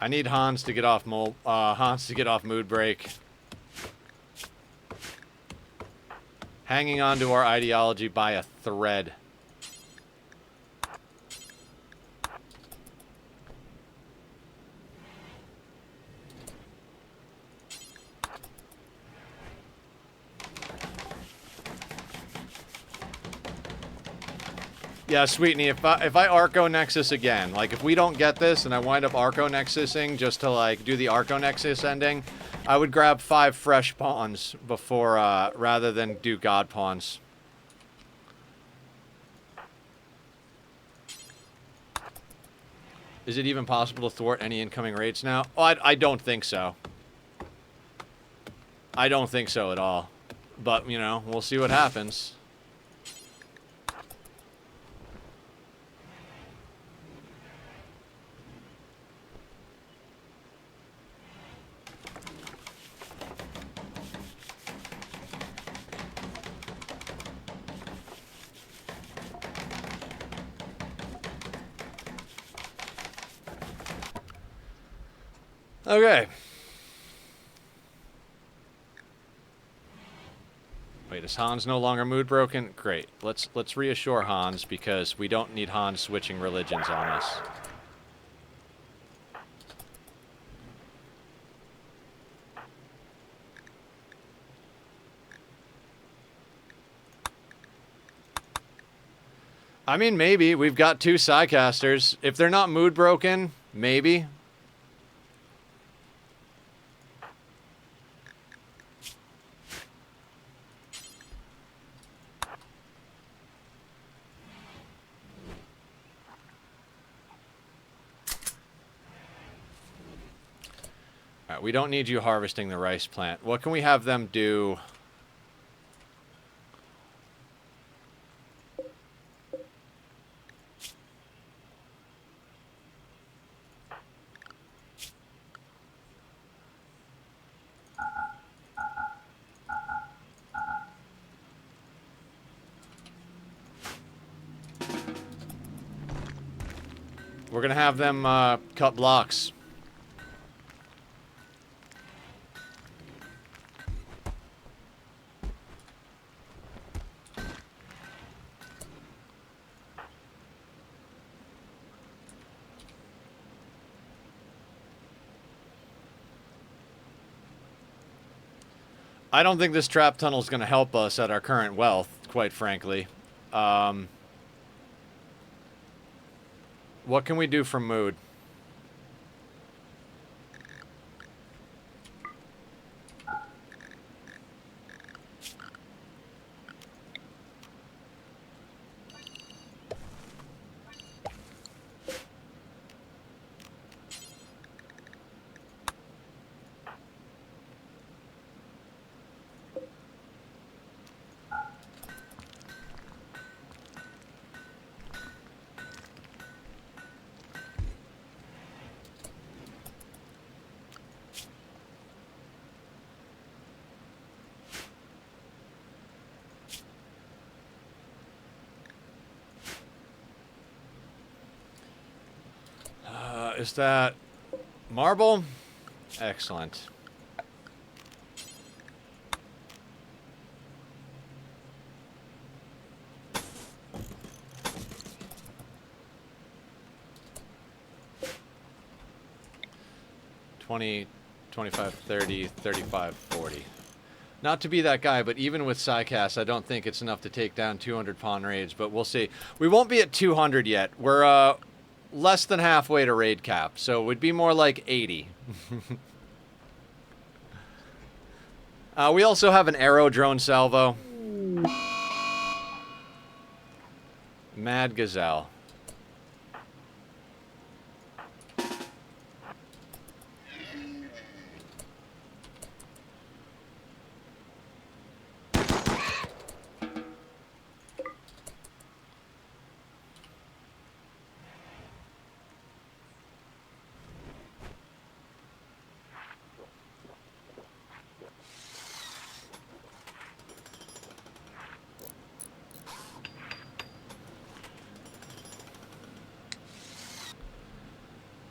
I need Hans to get off mood break. Hanging on to our ideology by a thread. Yeah, Sweetney, if I Arco Nexus again, like if we don't get this and I wind up Arco Nexusing just to like do the Arco Nexus ending, I would grab 5 fresh pawns before, rather than do God pawns. Is it even possible to thwart any incoming raids now? Oh, I don't think so. I don't think so at all. But, you know, we'll see what happens. Okay. Wait, is Hans no longer mood broken? Great. Let's reassure Hans because we don't need Hans switching religions on us. I mean, maybe. We've got 2 Psycasters. If they're not mood broken, maybe. Alright, we don't need you harvesting the rice plant. What can we have them do? We're gonna have them cut blocks. I don't think this trap tunnel is going to help us at our current wealth, quite frankly. What can we do for mood? Is that marble? Excellent. $20, $25, $30, $35, $40. Not to be that guy, but even with Psycast, I don't think it's enough to take down 200 pawn raids, but we'll see. We won't be at 200 yet. We're less than halfway to raid cap, so it would be more like 80. We also have an arrow drone salvo. Mad Gazelle.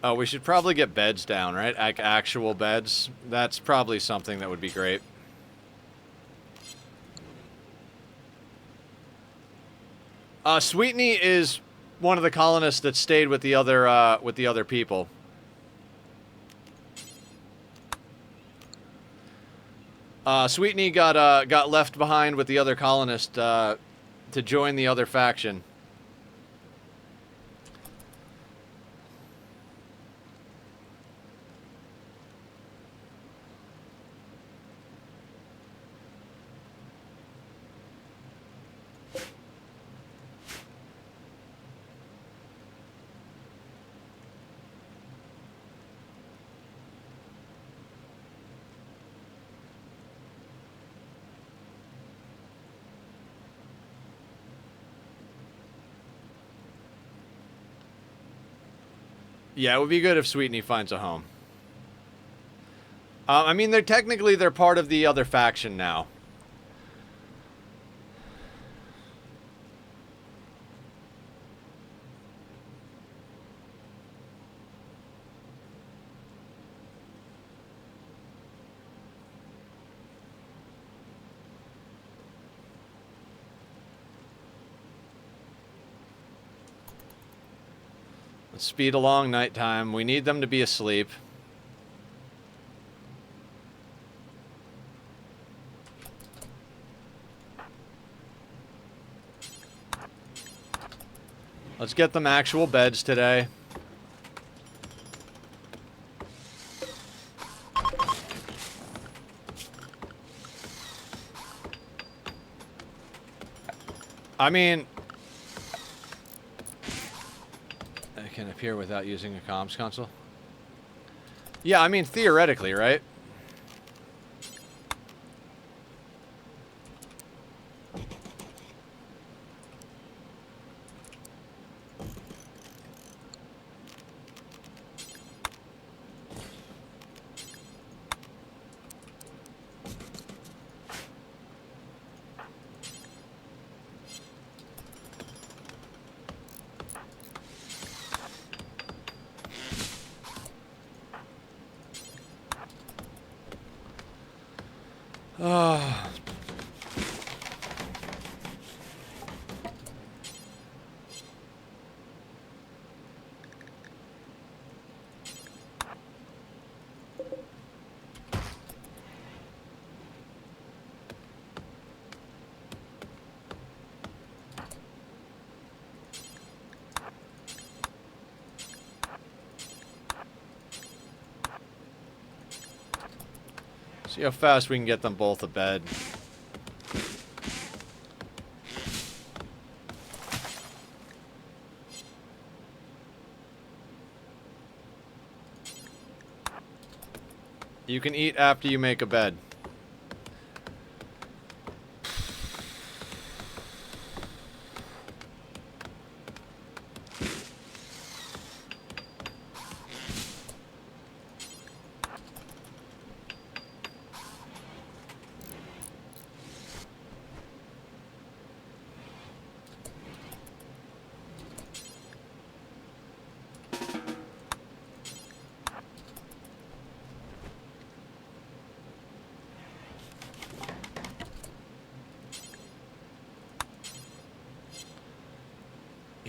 Oh, we should probably get beds down, right? Like actual beds. That's probably something that would be great. Sweetney is one of the colonists that stayed with the other people. Sweetney got left behind with the other colonist to join the other faction. Yeah, it would be good if Sweetney finds a home. I mean, they're part of the other faction now. Let's speed along nighttime. We need them to be asleep. Let's get them actual beds today. I mean, I can appear without using a comms console. Yeah, I mean, theoretically, right? Oh. See how fast we can get them both to bed. You can eat after you make a bed.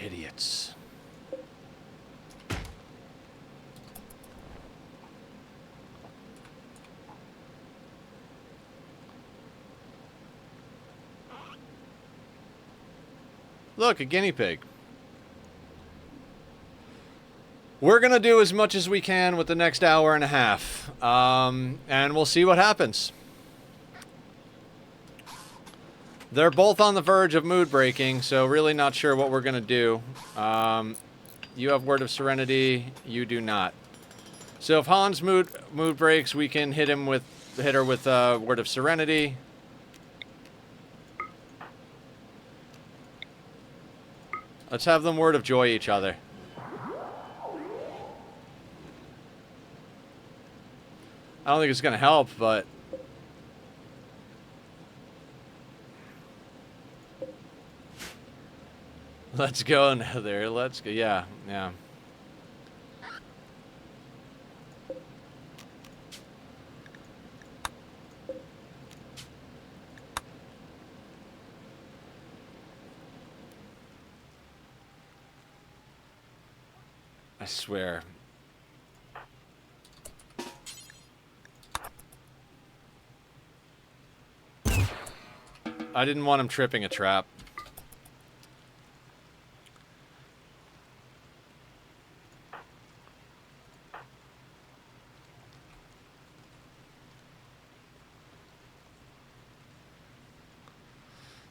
Idiots. Look, a guinea pig. We're going to do as much as we can with the next hour and a half. And we'll see what happens. They're both on the verge of mood breaking, so really not sure what we're going to do. You have Word of Serenity. You do not. So if Han's mood breaks, we can hit her with Word of Serenity. Let's have them Word of Joy each other. I don't think it's going to help, but... Let's go there. Let's go. Yeah, yeah. I swear. I didn't want him tripping a trap.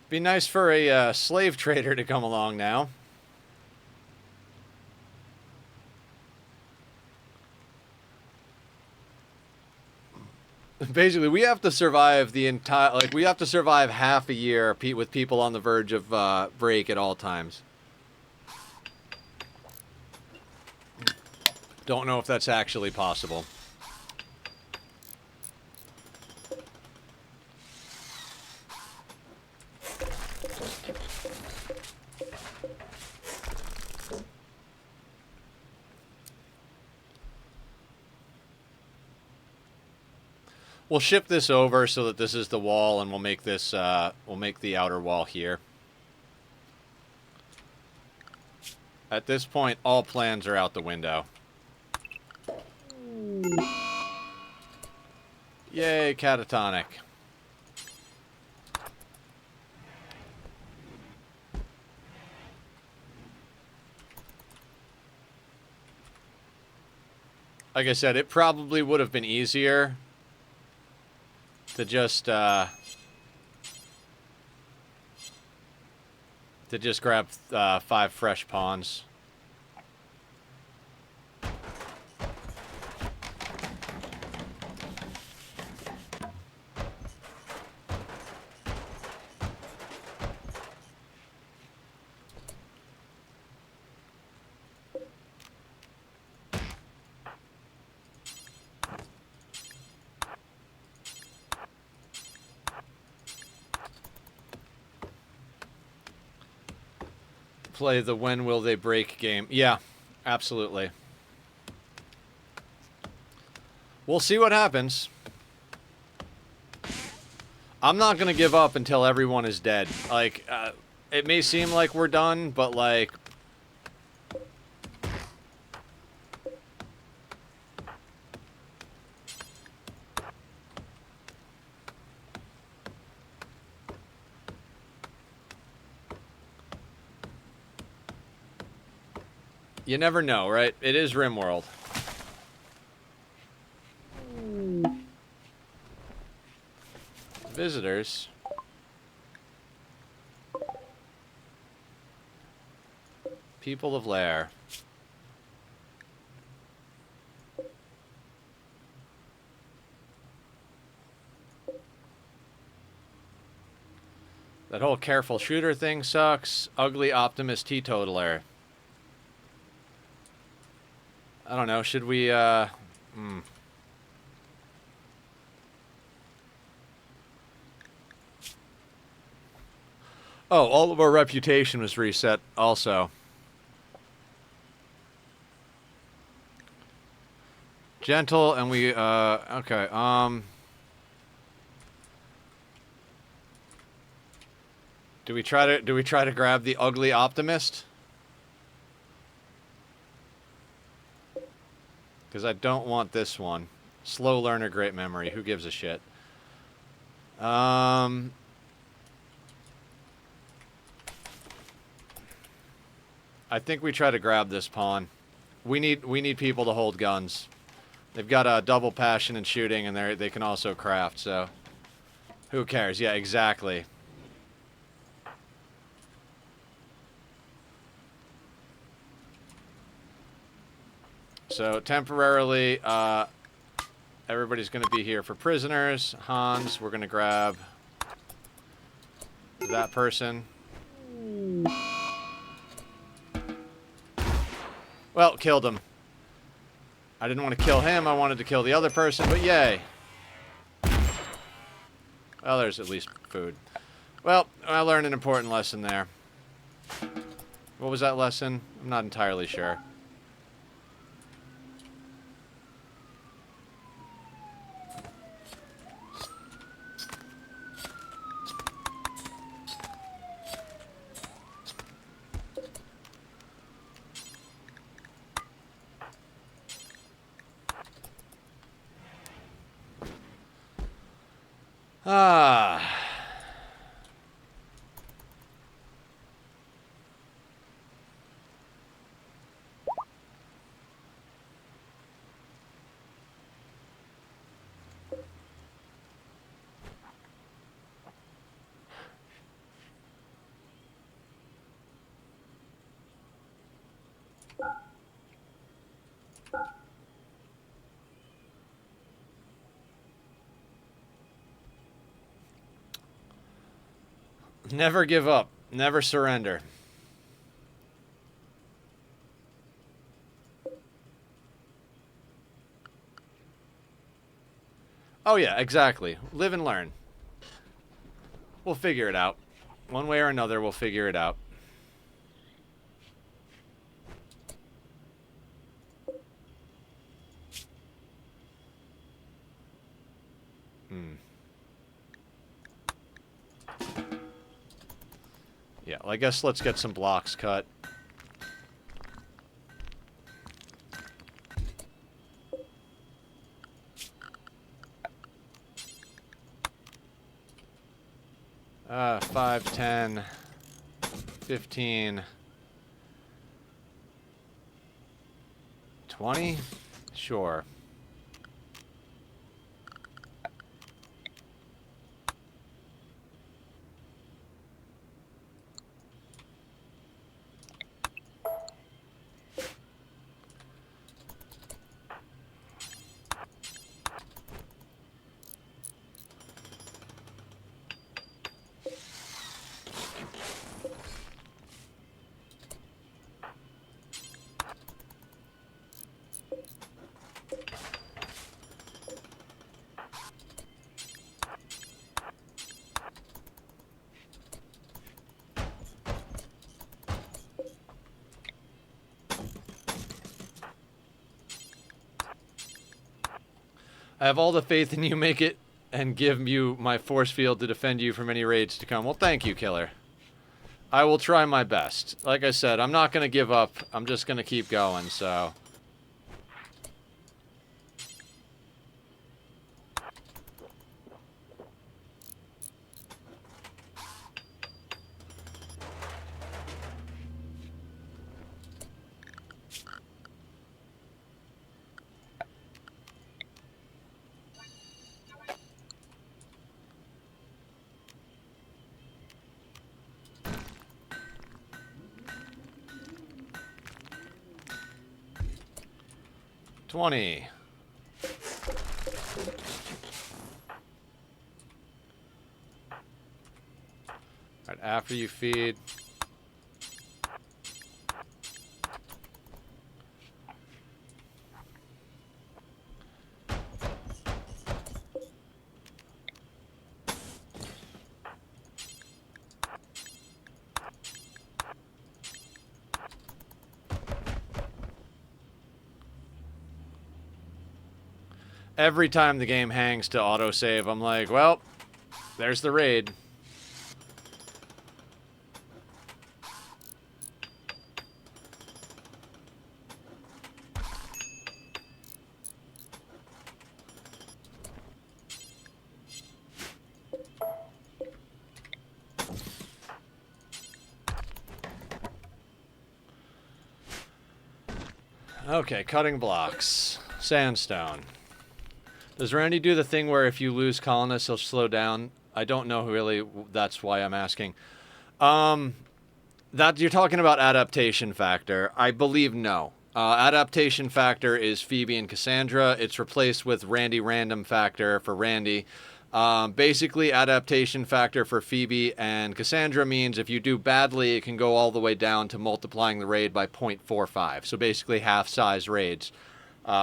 Be nice for a slave trader to come along now. Basically, we have to survive the entire... Like, we have to survive half a year with people on the verge of break at all times. Don't know if that's actually possible. We'll ship this over so that this is the wall, and we'll make this, we'll make the outer wall here. At this point, all plans are out the window. Yay, catatonic. Like I said, it probably would have been easier to just grab 5 fresh pawns. Play the when will they break game. Yeah, absolutely. We'll see what happens. I'm not gonna give up until everyone is dead. Like, it may seem like we're done, but like... You never know, right? It is RimWorld. Visitors. People of Lair. That whole careful shooter thing sucks. Ugly optimist teetotaler. I don't know, should we, Oh, all of our reputation was reset also. Gentle, and we, okay, do we try to grab the ugly optimist? Because I don't want this one. Slow learner, great memory. Who gives a shit? I think we try to grab this pawn. We need people to hold guns. They've got a double passion in shooting, and they can also craft. So, who cares? Yeah, exactly. So temporarily, everybody's going to be here for prisoners. Hans, we're going to grab that person. Well, killed him. I didn't want to kill him. I wanted to kill the other person, but yay. Well, there's at least food. Well, I learned an important lesson there. What was that lesson? I'm not entirely sure. Ah. Never give up. Never surrender. Oh yeah, exactly. Live and learn. We'll figure it out. One way or another, we'll figure it out. Yeah, well, I guess let's get some blocks cut. Uh, 5, 10, 15, 20? Sure. I have all the faith in you. Make it and give you my force field to defend you from any raids to come. Well, thank you, Killer. I will try my best. Like I said, I'm not going to give up. I'm just going to keep going, so... $20. Alright, after you feed. Every time the game hangs to autosave, I'm like, well, there's the raid. Okay, cutting blocks. Sandstone. Does Randy do the thing where if you lose colonists, he'll slow down? I don't know really. That's why I'm asking. That you're talking about adaptation factor. I believe no. Adaptation factor is Phoebe and Cassandra. It's replaced with Randy random factor for Randy. Basically, adaptation factor for Phoebe and Cassandra means if you do badly, it can go all the way down to multiplying the raid by 0.45. So basically half-size raids.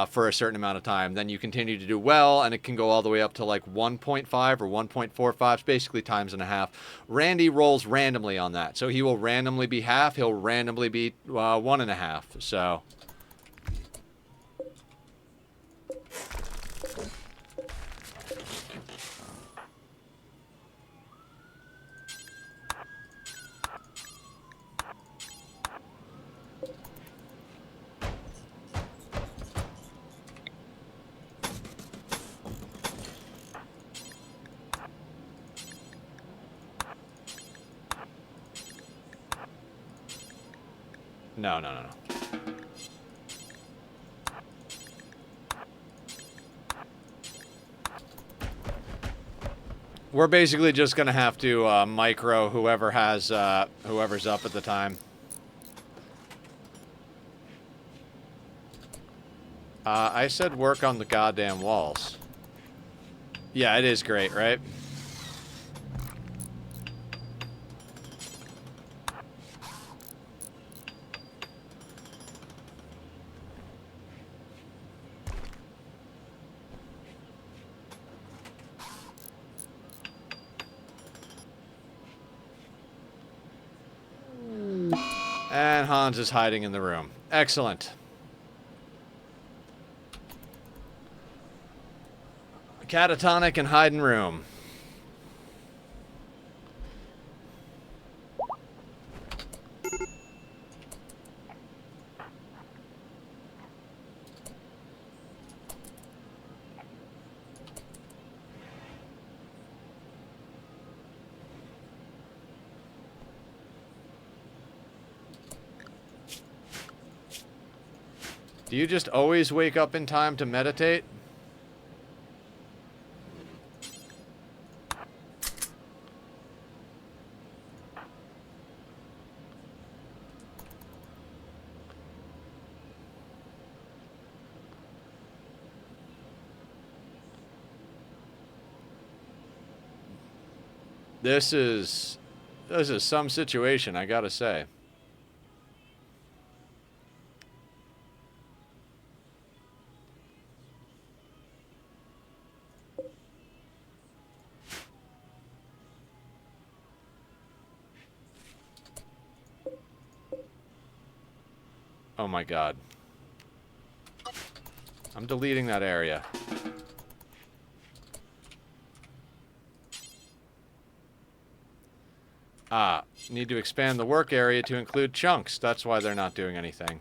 For a certain amount of time. Then you continue to do well, and it can go all the way up to like 1.5 or 1.45. It's basically times and a half. Randy rolls randomly on that. So he will randomly be half. He'll randomly be 1.5. So... No. We're basically just gonna have to micro whoever has whoever's up at the time. I said work on the goddamn walls. Yeah, it is great, right? And Hans is hiding in the room. Excellent. Catatonic and hide in room. Do you just always wake up in time to meditate? This is some situation, I gotta say. Oh my god. I'm deleting that area. Ah, need to expand the work area to include chunks. That's why they're not doing anything.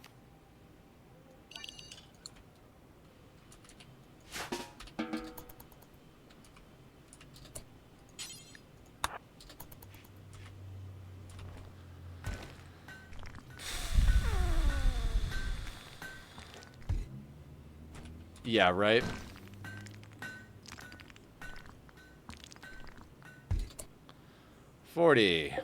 Yeah, right? $40.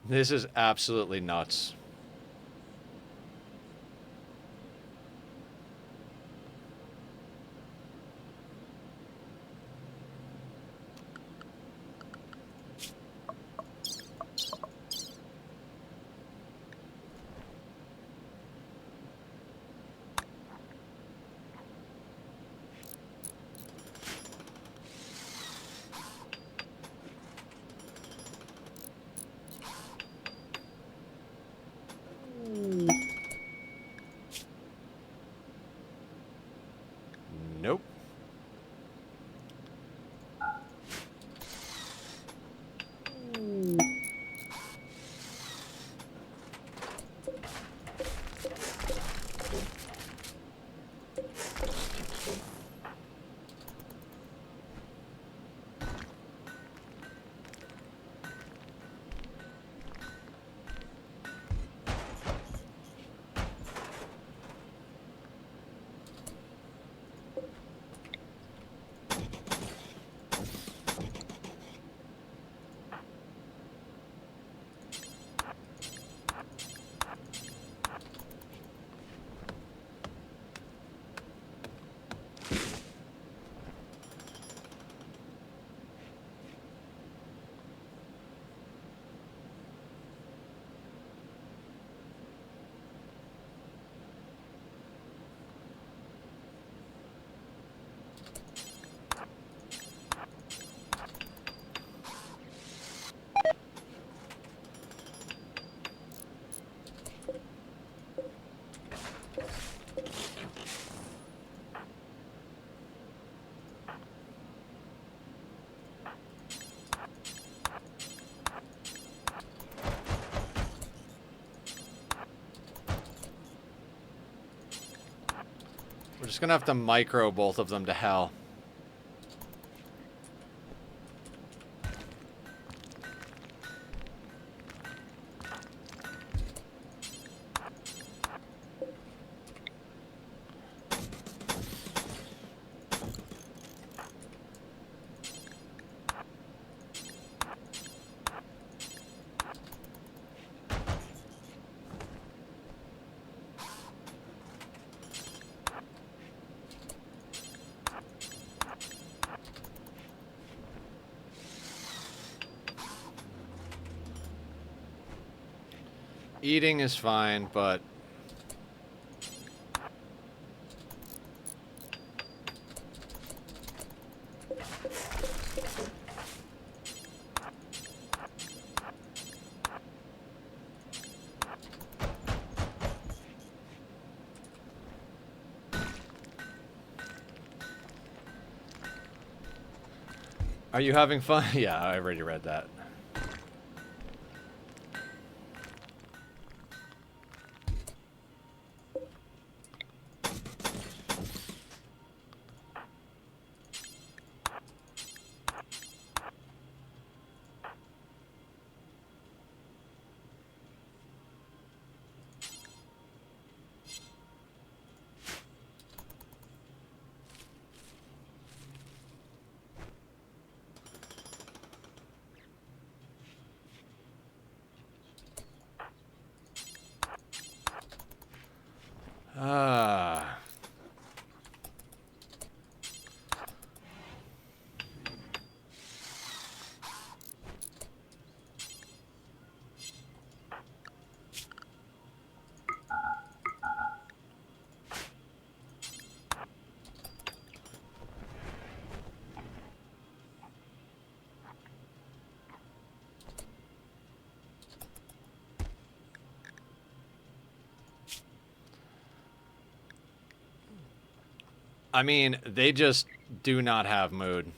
This is absolutely nuts. Nope. We're just gonna have to micro both of them to hell. Eating is fine, but... Are you having fun? Yeah, I already read that. I mean, they just do not have mood.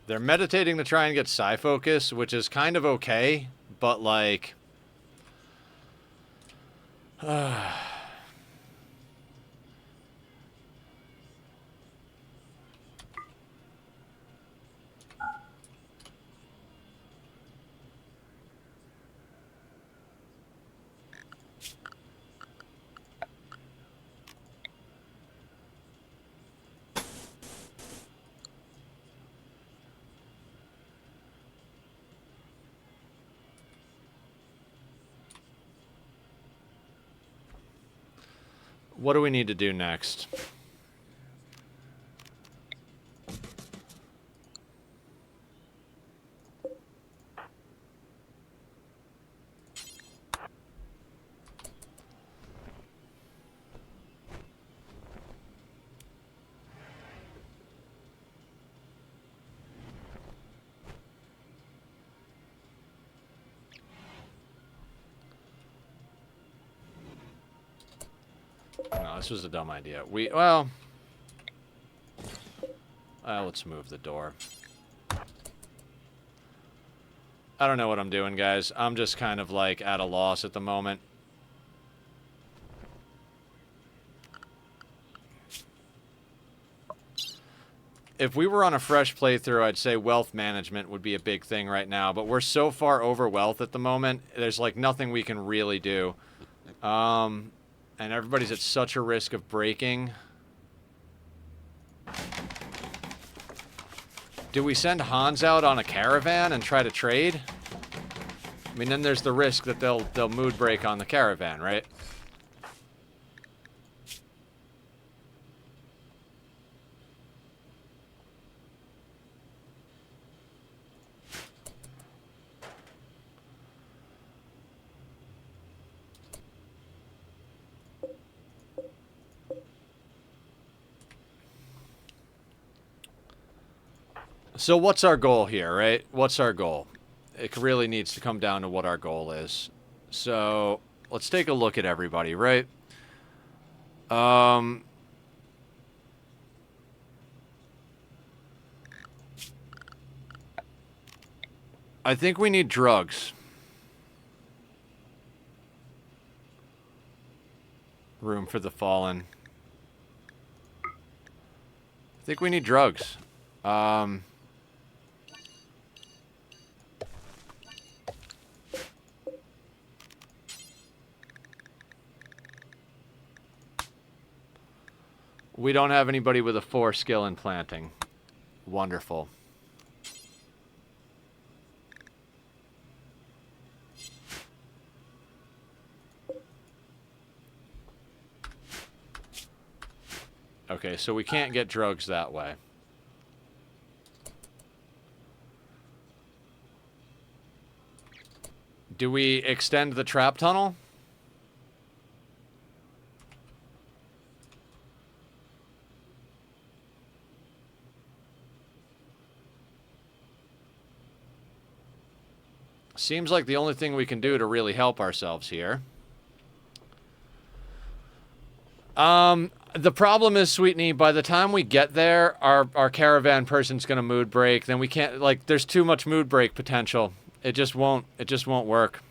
They're meditating to try and get psi focus, which is kind of okay, but like... What do we need to do next? No, this was a dumb idea. Well, let's move the door. I don't know what I'm doing, guys. I'm just kind of, like, at a loss at the moment. If we were on a fresh playthrough, I'd say wealth management would be a big thing right now, but we're so far over wealth at the moment, there's, like, nothing we can really do. And everybody's at such a risk of breaking. Do we send Hans out on a caravan and try to trade? I mean, then there's the risk that they'll mood break on the caravan, right? So what's our goal here, right? What's our goal? It really needs to come down to what our goal is. So let's take a look at everybody, right? I think we need drugs. Room for the fallen. I think we need drugs. We don't have anybody with a 4 skill in planting. Wonderful. Okay, so we can't get drugs that way. Do we extend the trap tunnel? Seems like the only thing we can do to really help ourselves here. The problem is, Sweetney, by the time we get there, our caravan person's gonna mood break. Then we can't, like, there's too much mood break potential. It just won't work.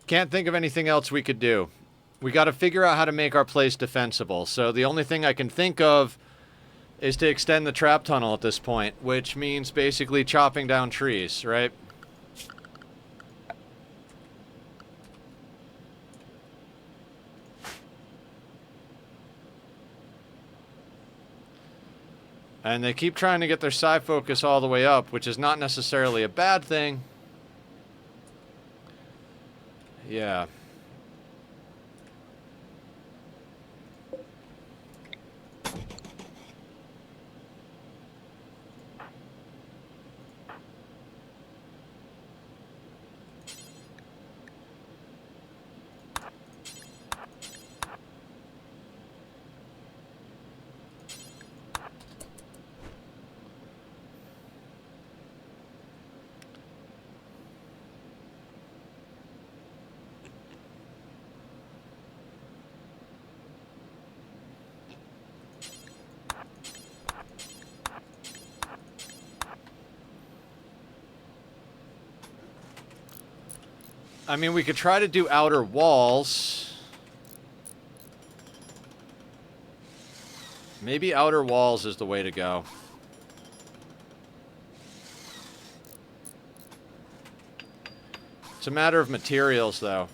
Can't think of anything else we could do. We got to figure out how to make our place defensible. So the only thing I can think of is to extend the trap tunnel at this point, which means basically chopping down trees, right? And they keep trying to get their psi focus all the way up, which is not necessarily a bad thing. Yeah. I mean, we could try to do outer walls. Maybe outer walls is the way to go. It's a matter of materials, though.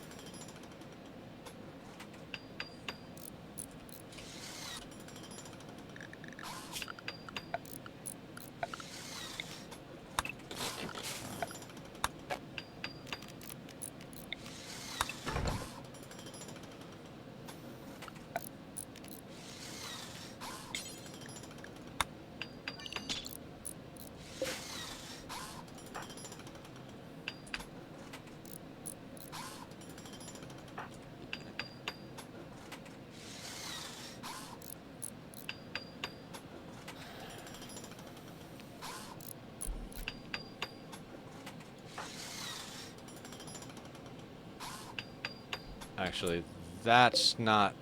Actually, that's not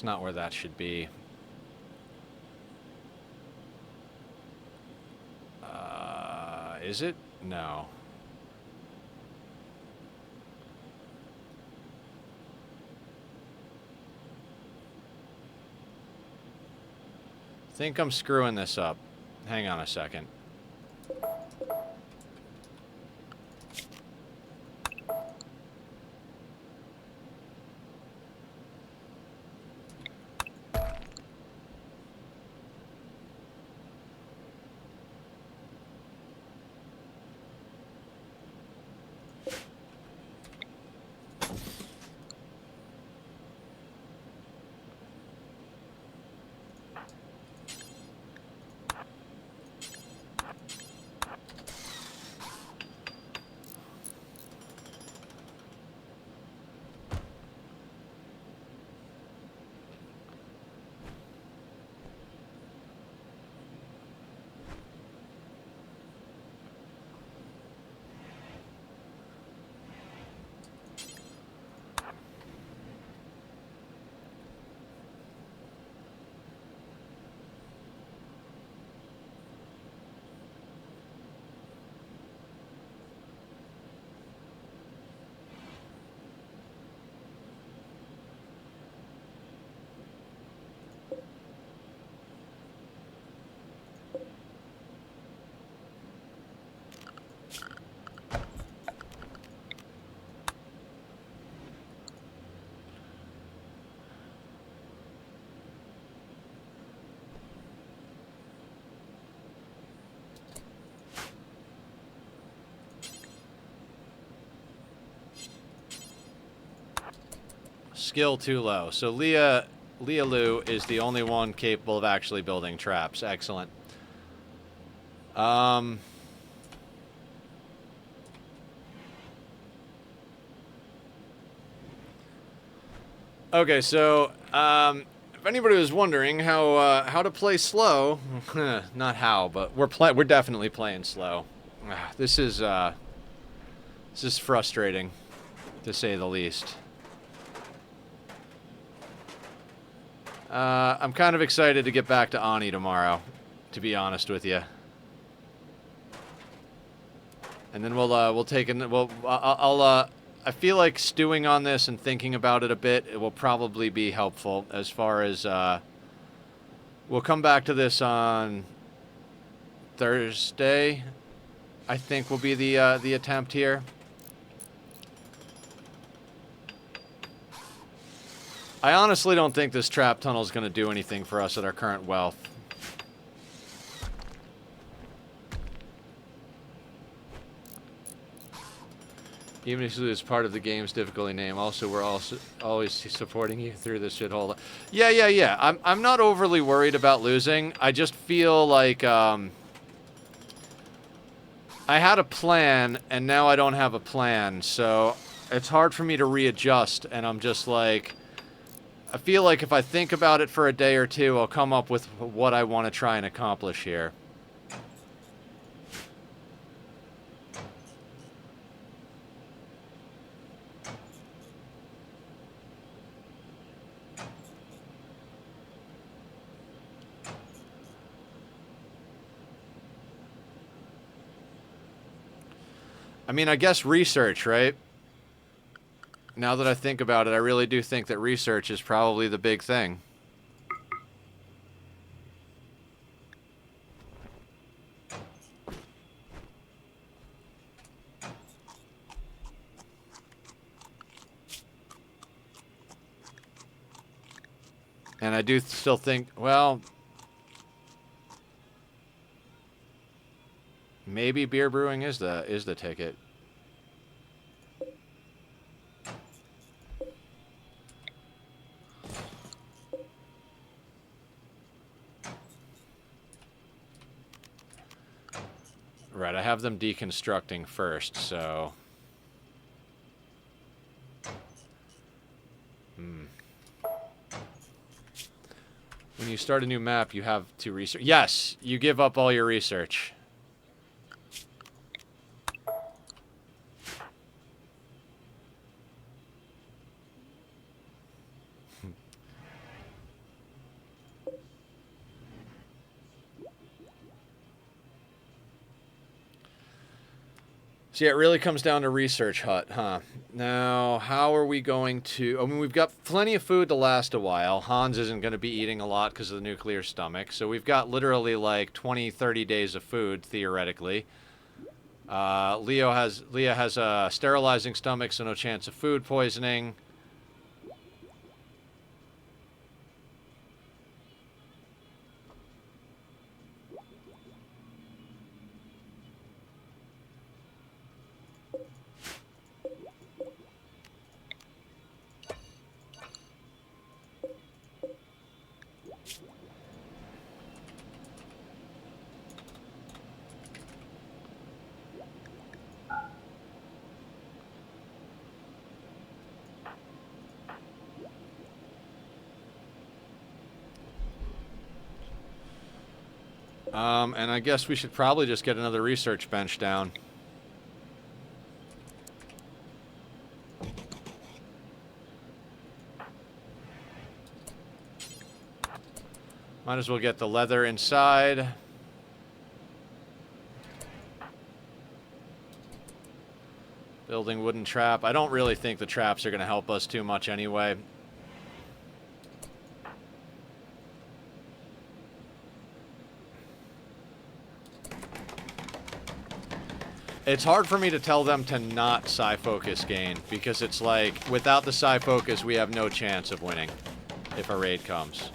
where that should be. Is it? No. Think I'm screwing this up. Hang on a second. Skill too low. So Leah Lou is the only one capable of actually building traps. Excellent. Okay, so if anybody was wondering how to play slow, not how, but we're definitely playing slow. This is frustrating, to say the least. I'm kind of excited to get back to Ani tomorrow, to be honest with you. And then we'll take an I'll I feel like stewing on this and thinking about it a bit, it will probably be helpful as far as, we'll come back to this on Thursday, I think will be the attempt here. I honestly don't think this trap tunnel is going to do anything for us at our current wealth. Even if it's part of the game's difficulty name, also we're also always supporting you through this shithole. Yeah. I'm not overly worried about losing. I just feel like I had a plan and now I don't have a plan, so it's hard for me to readjust. And I'm just like, I feel like if I think about it for a day or two, I'll come up with what I want to try and accomplish here. I mean, I guess research, right? Now that I think about it, I really do think that research is probably the big thing. And I do still think, well, maybe beer brewing is the ticket. Right, I have them deconstructing first, so... When you start a new map, you have to research... Yes! You give up all your research. So yeah, it really comes down to research hut, huh? Now, how are we going to... I mean, we've got plenty of food to last a while. Hans isn't going to be eating a lot because of the nuclear stomach. So we've got literally like 20, 30 days of food, theoretically. Leah has a sterilizing stomach, so no chance of food poisoning. And I guess we should probably just get another research bench down. Might as well get the leather inside. Building wooden trap. I don't really think the traps are going to help us too much anyway. It's hard for me to tell them to not psi focus gain, because it's like, without the psi focus, we have no chance of winning if a raid comes.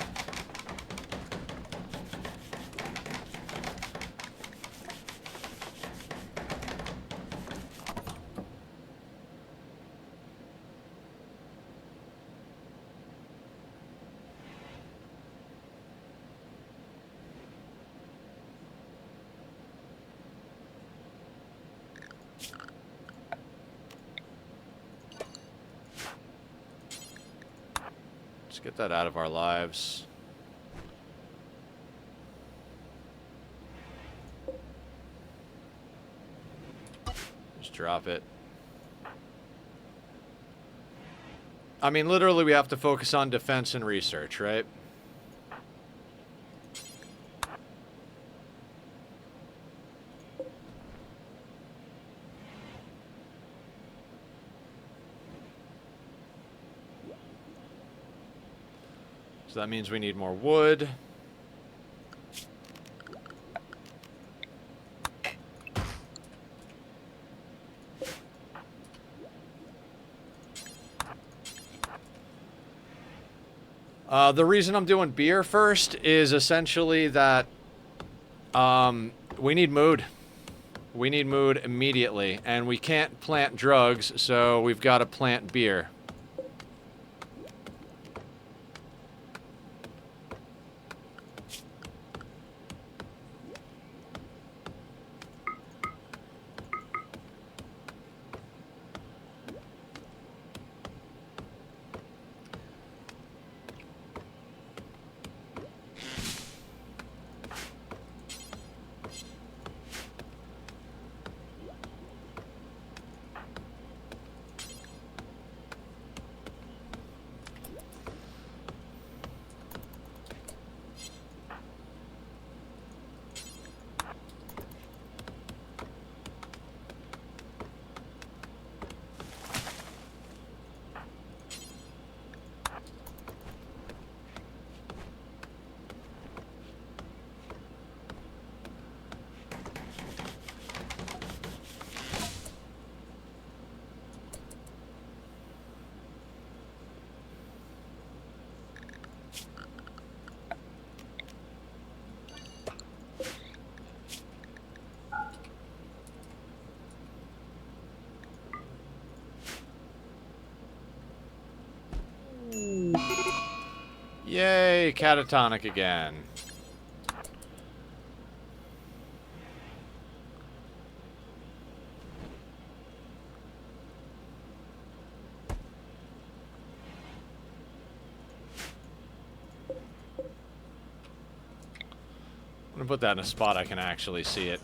Get that out of our lives. Just drop it. I mean, literally, we have to focus on defense and research, right? So that means we need more wood. The reason I'm doing beer first is essentially that we need mood. We need mood immediately, and we can't plant drugs, so we've got to plant beer. Yay, catatonic again. I'm gonna put that in a spot I can actually see it.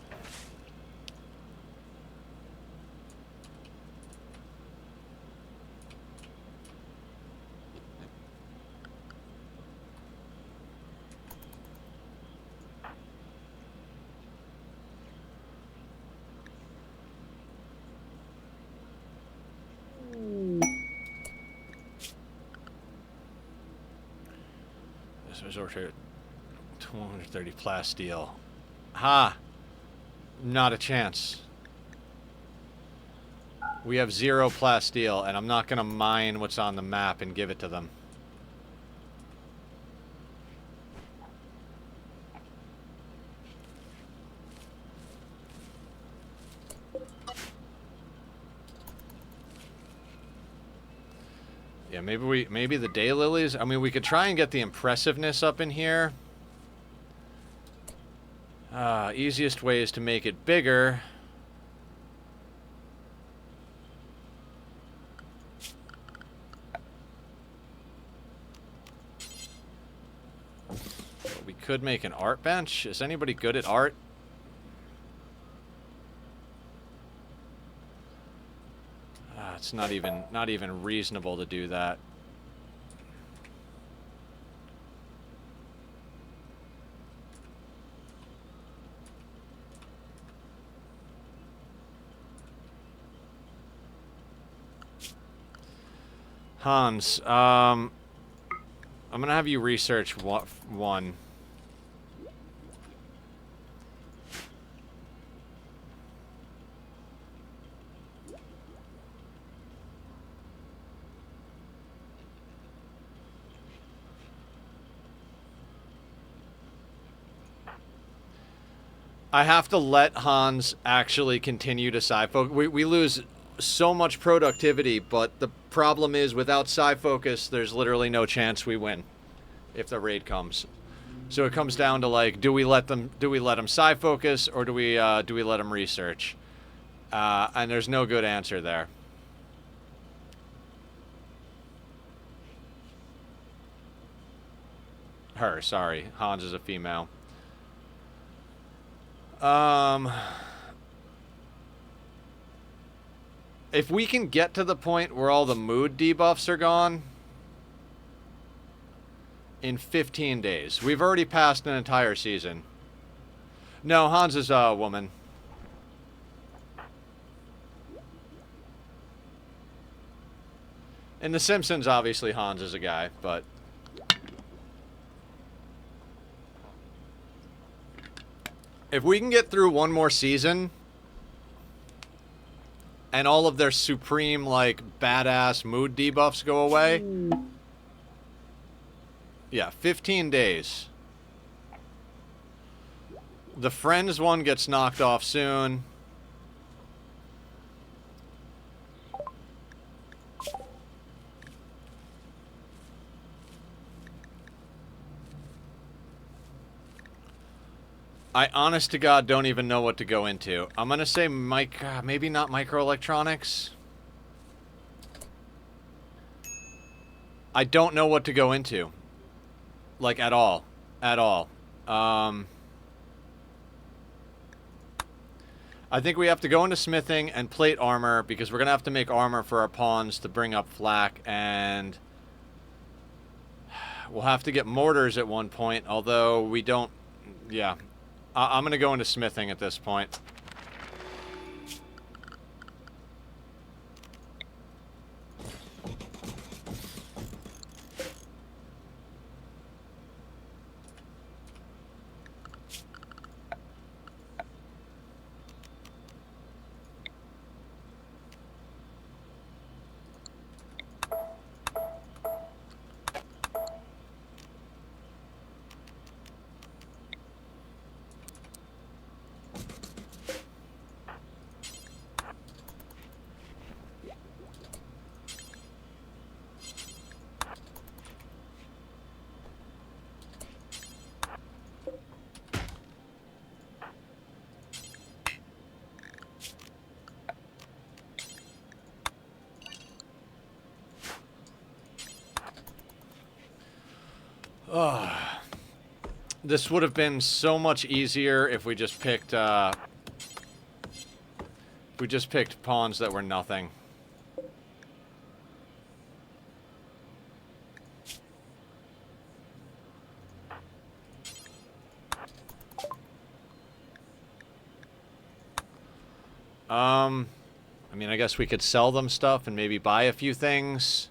This was over 230 plasteel. Ha! Not a chance. We have 0 plasteel, and I'm not gonna mine what's on the map and give it to them. Yeah, maybe the daylilies. I mean, we could try and get the impressiveness up in here. Easiest way is to make it bigger. But we could make an art bench. Is anybody good at art? It's not even reasonable to do that. Hans, I'm gonna have you research one. I have to let Hans actually continue to sci-focus. We lose so much productivity, but the problem is without sci-focus, there's literally no chance we win if the raid comes. So it comes down to like, do we let them sci-focus or do we let them research? And there's no good answer there. Her, sorry. Hans is a female. If we can get to the point where all the mood debuffs are gone in 15 days. We've already passed an entire season. No, Hans is a woman. In The Simpsons, obviously, Hans is a guy, but... If we can get through one more season and all of their supreme, like, badass mood debuffs go away. Yeah, 15 days. The Friends one gets knocked off soon. I, honest to God, don't even know what to go into. I'm going to say maybe not microelectronics. I don't know what to go into. Like, at all. At all. I think we have to go into smithing and plate armor, because we're going to have to make armor for our pawns to bring up flak, and we'll have to get mortars at one point, although we don't... Yeah. I'm going to go into smithing at this point. This would have been so much easier if we just picked, pawns that were nothing. I mean, I guess we could sell them stuff and maybe buy a few things.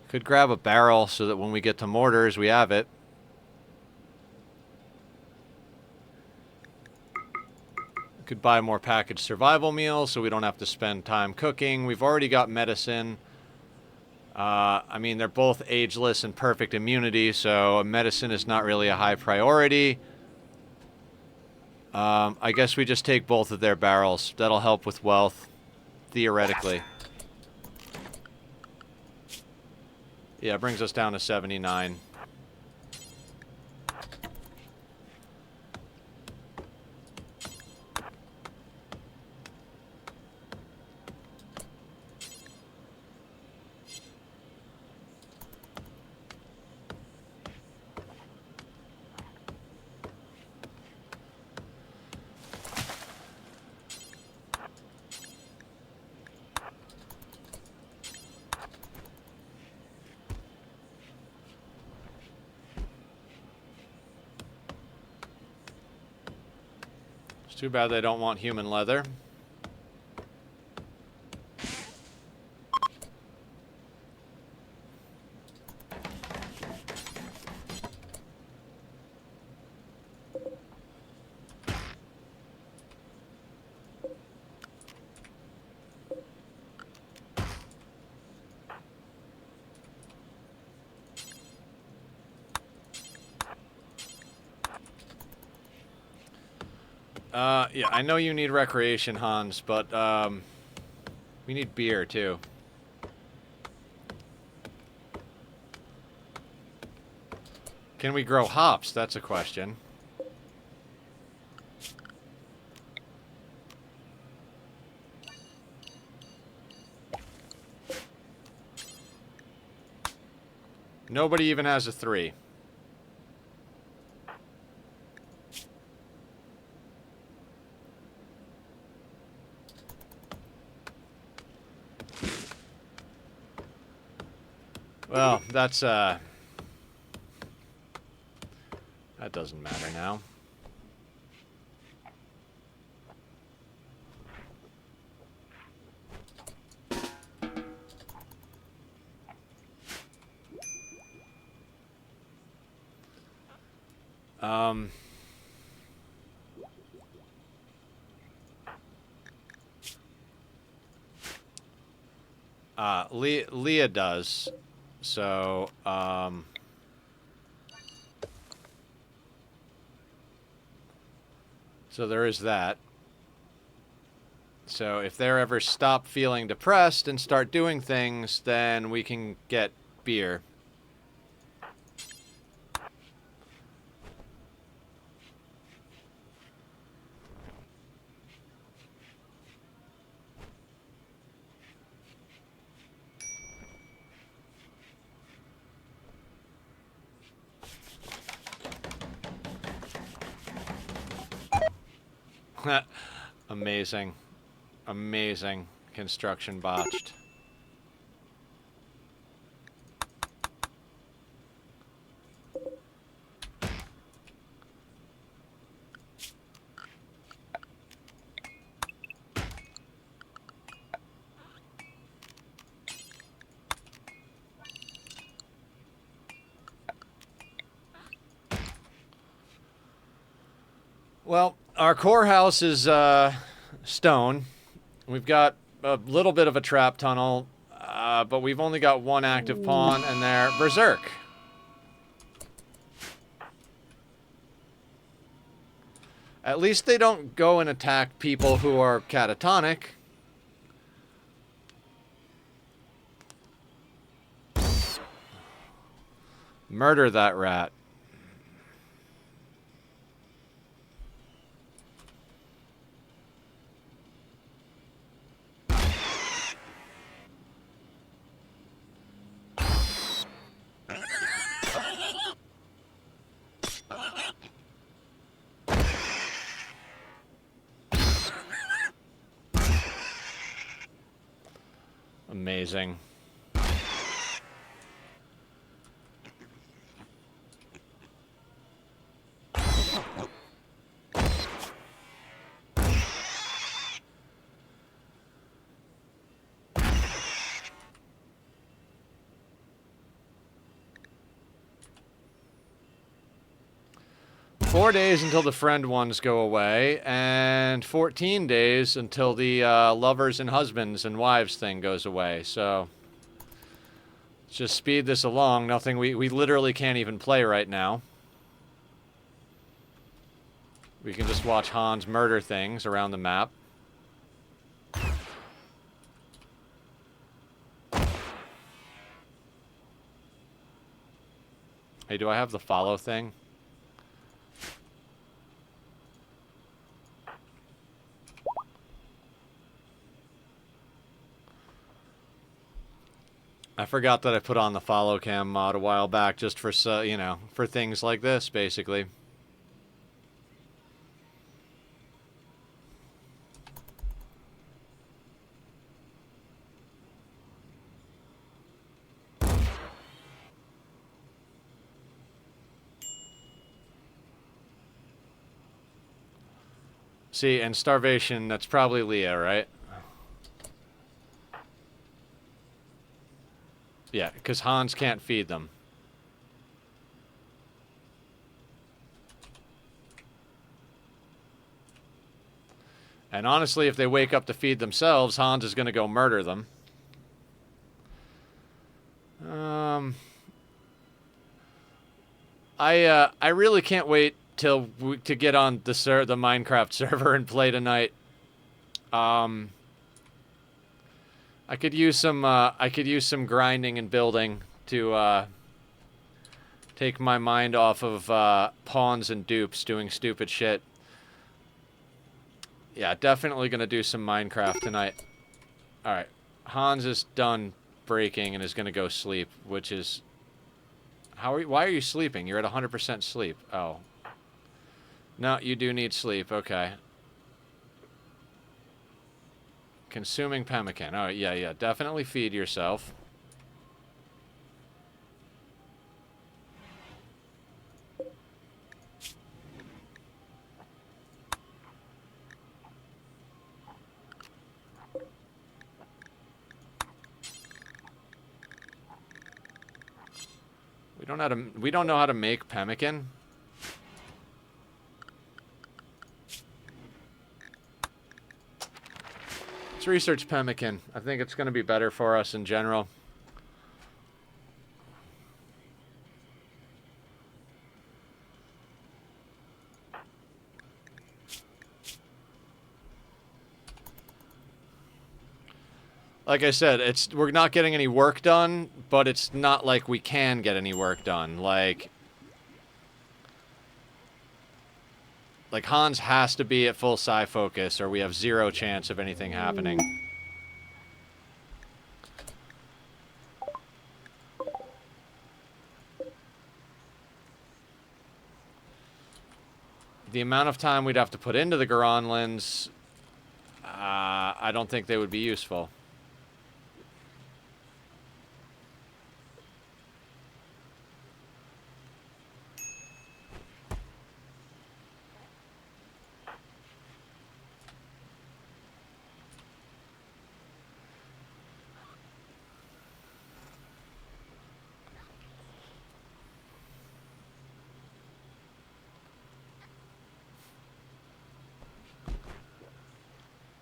Could grab a barrel so that when we get to mortars, we have it. Could buy more packaged survival meals so we don't have to spend time cooking. We've already got medicine. I mean, they're both ageless and perfect immunity, so medicine is not really a high priority. I guess we just take both of their barrels. That'll help with wealth, theoretically. Yeah, it brings us down to 79. Too bad they don't want human leather. Yeah, I know you need recreation, Hans, but, we need beer, too. Can we grow hops? That's a question. Nobody even has a 3. Well, that's, that doesn't matter now. Um... Leah does. So, so there is that. So if they ever stop feeling depressed and start doing things, then we can get beer. Amazing. Amazing. Construction botched. Well, our core house is stone. We've got a little bit of a trap tunnel, but we've only got one active pawn, and they're berserk. At least they don't go and attack people who are catatonic. Murder that rat. Amazing. Four days until the friend ones go away, and 14 days until the lovers and husbands and wives thing goes away. So let's just speed this along. Nothing we literally can't even play right now. We can just watch Hans murder things around the map. Hey, do I have the follow thing? I forgot that I put on the follow cam mod a while back just for, you know, for things like this, basically. See, and starvation, that's probably Leah, right? Yeah, because Hans can't feed them. And honestly, if they wake up to feed themselves, Hans is going to go murder them. I really can't wait to get on the Minecraft server and play tonight. I could use some grinding and building to take my mind off of pawns and dupes doing stupid shit. Yeah, definitely gonna do some Minecraft tonight. All right, Hans is done breaking and is gonna go sleep, which is why are you sleeping? You're at 100% sleep. Oh, no, you do need sleep. Okay. Consuming pemmican. Oh, yeah, definitely feed yourself. We don't know how to make pemmican. Let's research pemmican. I think it's going to be better for us in general. Like I said, we're not getting any work done, but it's not like we can get any work done. Like Hans has to be at full psi focus, or we have zero chance of anything happening. The amount of time we'd have to put into the Garanlins, I don't think they would be useful.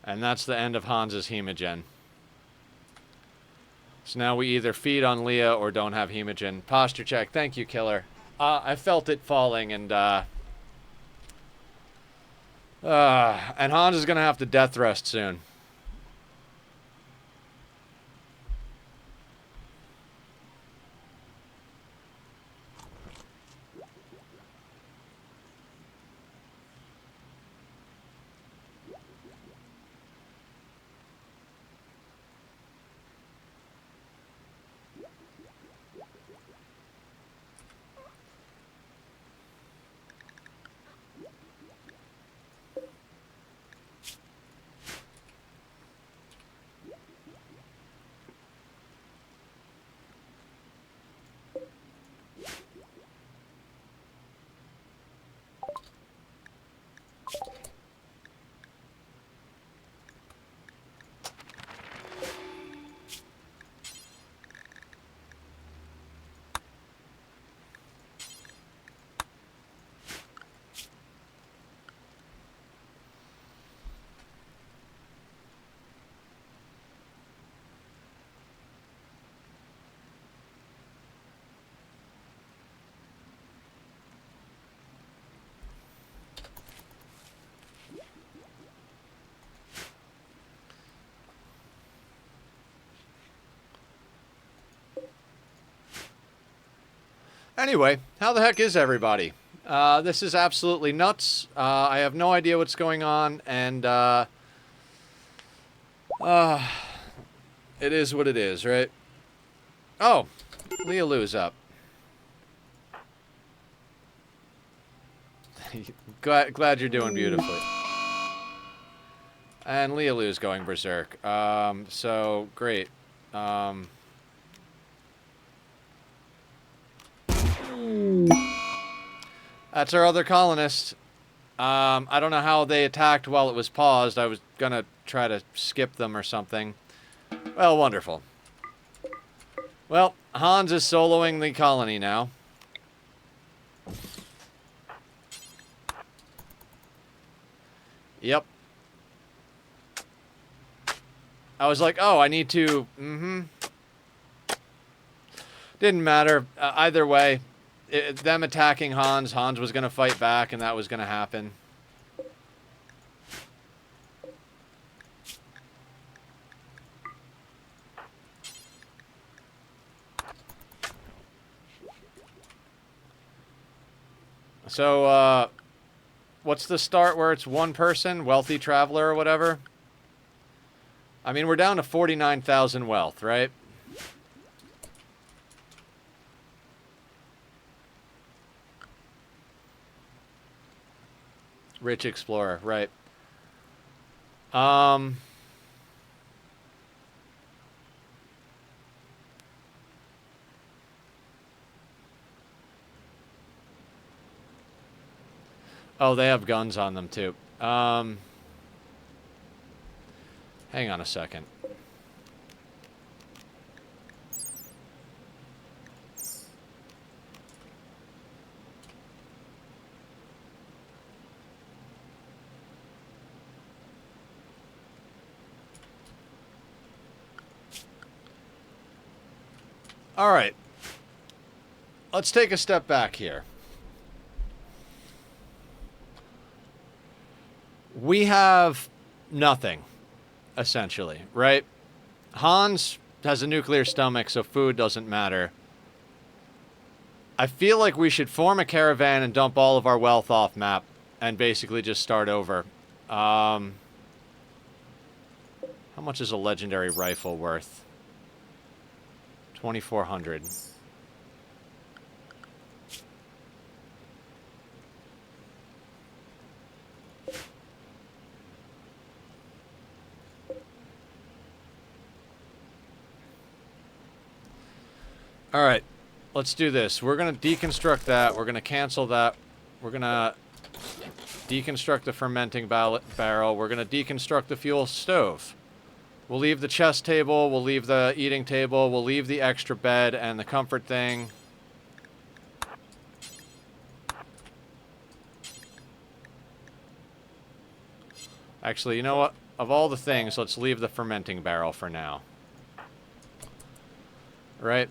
And that's the end of Hans's hemogen. So now we either feed on Leah or don't have hemogen. Posture check. Thank you, Killer. I felt it falling, and Hans is going to have to death rest soon. Anyway, how the heck is everybody? This is absolutely nuts. I have no idea what's going on, and it is what it is, right? Oh, Leah Lou's up. glad you're doing beautifully. And Leah Lou's going berserk. So, great. That's our other colonist. I don't know how they attacked while it was paused. I was gonna try to skip them or something. Well, wonderful. Well, Hans is soloing the colony now. Yep. I was like, oh, I need to... Didn't matter. Either way, them attacking Hans was going to fight back, and that was going to happen. So, what's the start where it's one person? Wealthy traveler or whatever? I mean, we're down to 49,000 wealth, right? Rich explorer, right. Oh, they have guns on them, too. Hang on a second. All right. Let's take a step back here. We have nothing, essentially, right? Hans has a nuclear stomach, so food doesn't matter. I feel like we should form a caravan and dump all of our wealth off map and basically just start over. How much is a legendary rifle worth? 2,400. All right. Let's do this. We're going to deconstruct that. We're going to cancel that. We're going to deconstruct the fermenting barrel. We're going to deconstruct the fuel stove. We'll leave the chest table. We'll leave the eating table. We'll leave the extra bed and the comfort thing. Actually, you know what? Of all the things, let's leave the fermenting barrel for now. Right?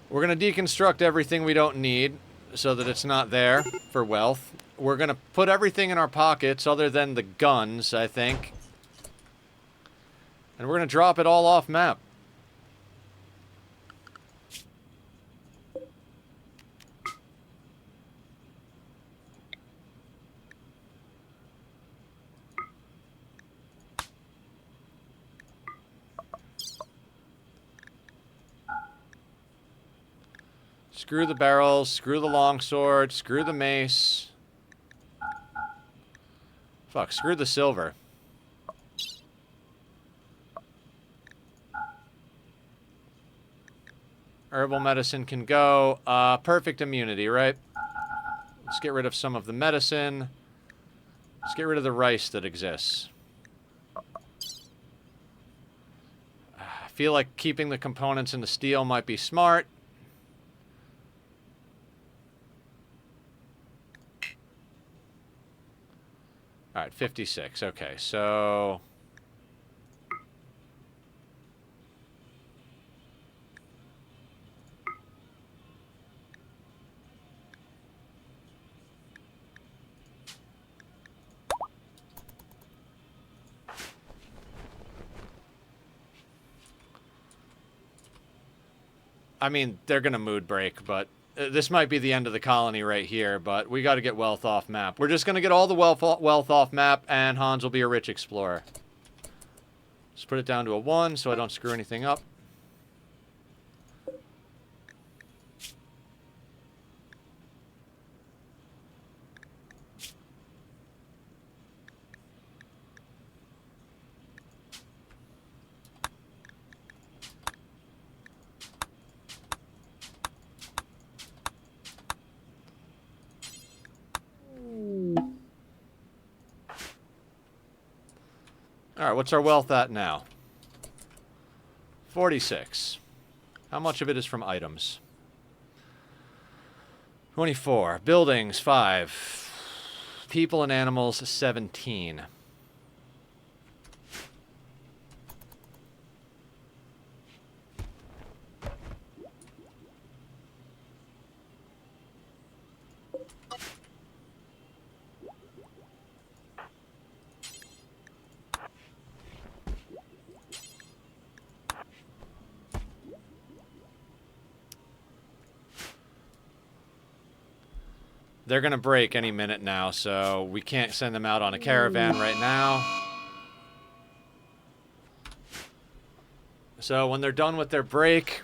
We're going to deconstruct everything we don't need so that it's not there for wealth. We're going to put everything in our pockets other than the guns, I think. And we're going to drop it all off map. Screw the barrels, screw the longsword, screw the mace. Fuck, screw the silver. Herbal medicine can go. Perfect immunity, right? Let's get rid of some of the medicine. Let's get rid of the rice that exists. I feel like keeping the components in the steel might be smart. All right, 56. Okay, so... I mean, they're going to mood break, but this might be the end of the colony right here, but we got to get wealth off map. We're just going to get all the wealth off map, and Hans will be a rich explorer. Just put it down to a 1 so I don't screw anything up. All right, what's our wealth at now? 46. How much of it is from items? 24. Buildings, 5. People and animals, 17. They're going to break any minute now, so we can't send them out on a caravan right now. So when they're done with their break,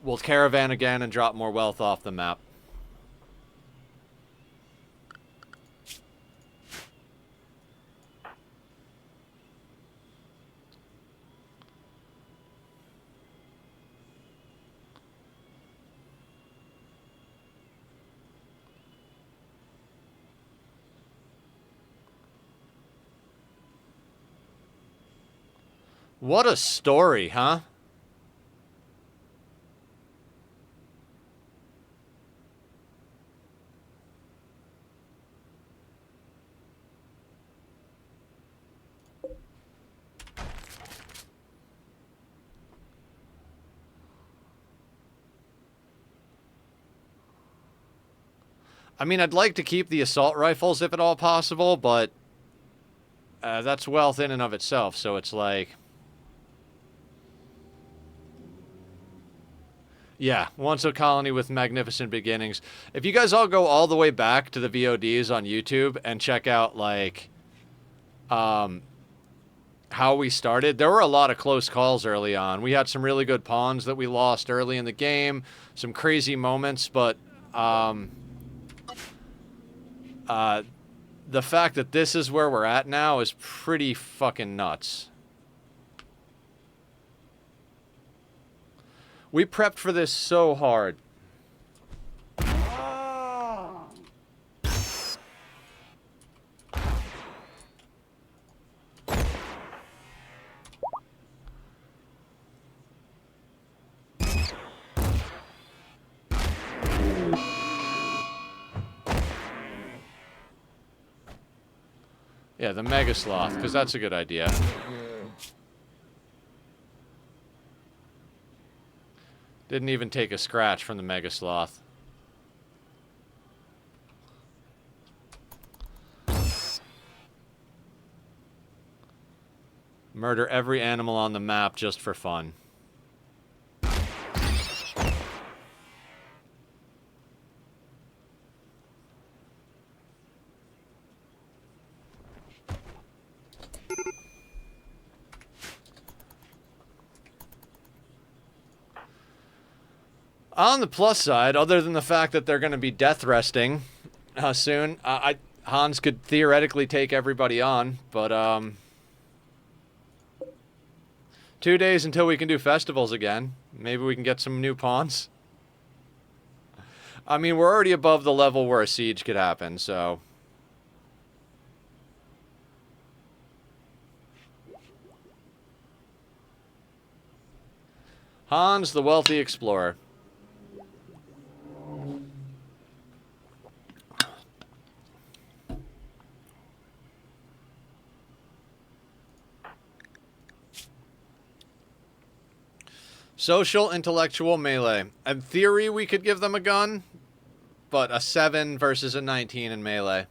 we'll caravan again and drop more wealth off the map. What a story, huh? I mean, I'd like to keep the assault rifles if at all possible, but that's wealth in and of itself, so it's like... Yeah, once a colony with magnificent beginnings. If you guys all go all the way back to the VODs on YouTube and check out, like, how we started, there were a lot of close calls early on. We had some really good pawns that we lost early in the game, some crazy moments, but the fact that this is where we're at now is pretty fucking nuts. We prepped for this so hard. Yeah, the Mega Sloth, because that's a good idea. Didn't even take a scratch from the Mega Sloth. Murder every animal on the map just for fun. On the plus side, other than the fact that they're going to be death resting soon, Hans could theoretically take everybody on, but 2 days until we can do festivals again. Maybe we can get some new pawns. I mean, we're already above the level where a siege could happen, so... Hans, the wealthy explorer. Social, intellectual, melee. In theory, we could give them a gun, but a 7 versus a 19 in melee.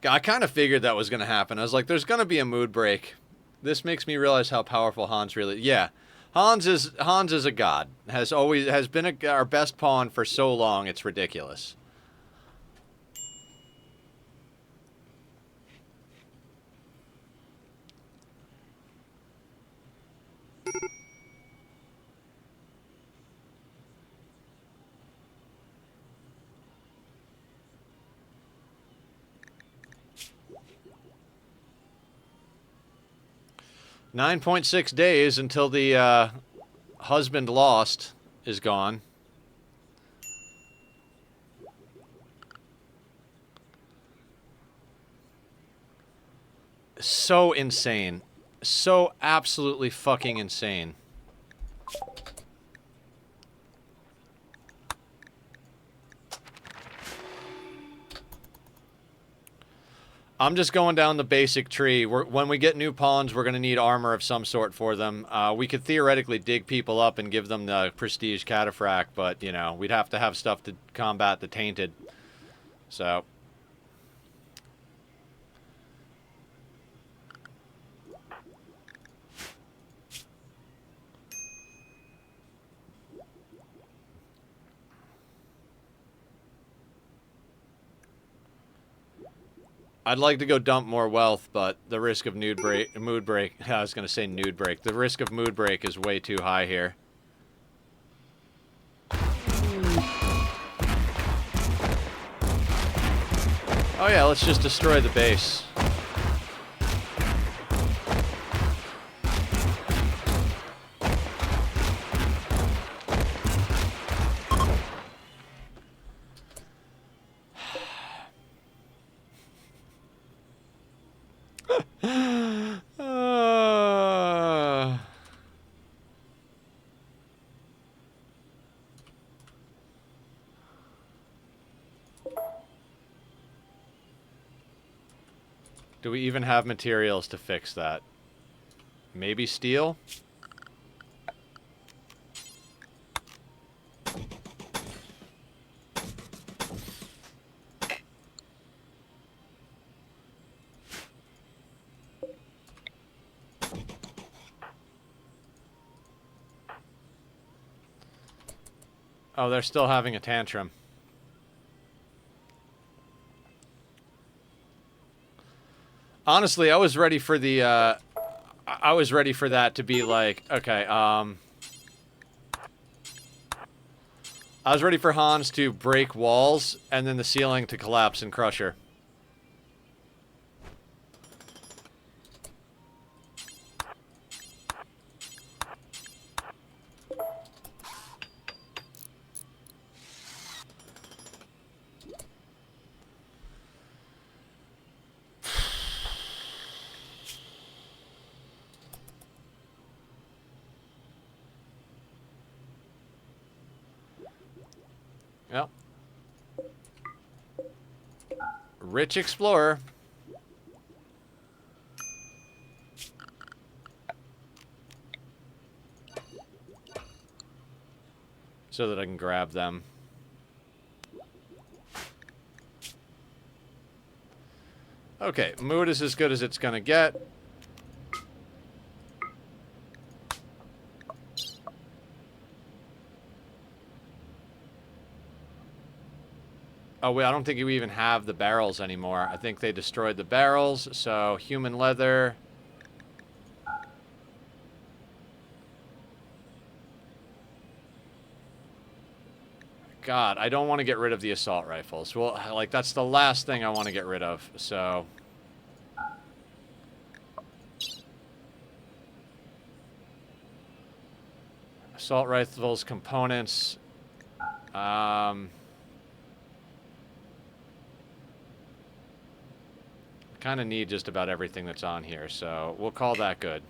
I kind of figured that was going to happen. I was like, there's going to be a mood break. This makes me realize how powerful Hans really... Yeah, Hans is a god. Has been our best pawn for so long, it's ridiculous. $9.6 days until the husband lost is gone. So insane. So absolutely fucking insane. I'm just going down the basic tree. When we get new pawns, we're going to need armor of some sort for them. We could theoretically dig people up and give them the prestige cataphract, but, you know, we'd have to have stuff to combat the tainted. So... I'd like to go dump more wealth, but the risk of mood break, I was going to say nude break. The risk of mood break is way too high here. Oh yeah, let's just destroy the base. Do we even have materials to fix that? Maybe steel? Oh, they're still having a tantrum. Honestly, I was ready for the, I was ready for that to be like, okay, I was ready for Hans to break walls, and then the ceiling to collapse and crush her. Yep. Rich explorer. So that I can grab them. Okay, mood is as good as it's gonna get. Oh, wait, I don't think we even have the barrels anymore. I think they destroyed the barrels, so human leather. God, I don't want to get rid of the assault rifles. Well, like, that's the last thing I want to get rid of, so... Assault rifles, components. Kind of need just about everything that's on here, so we'll call that good.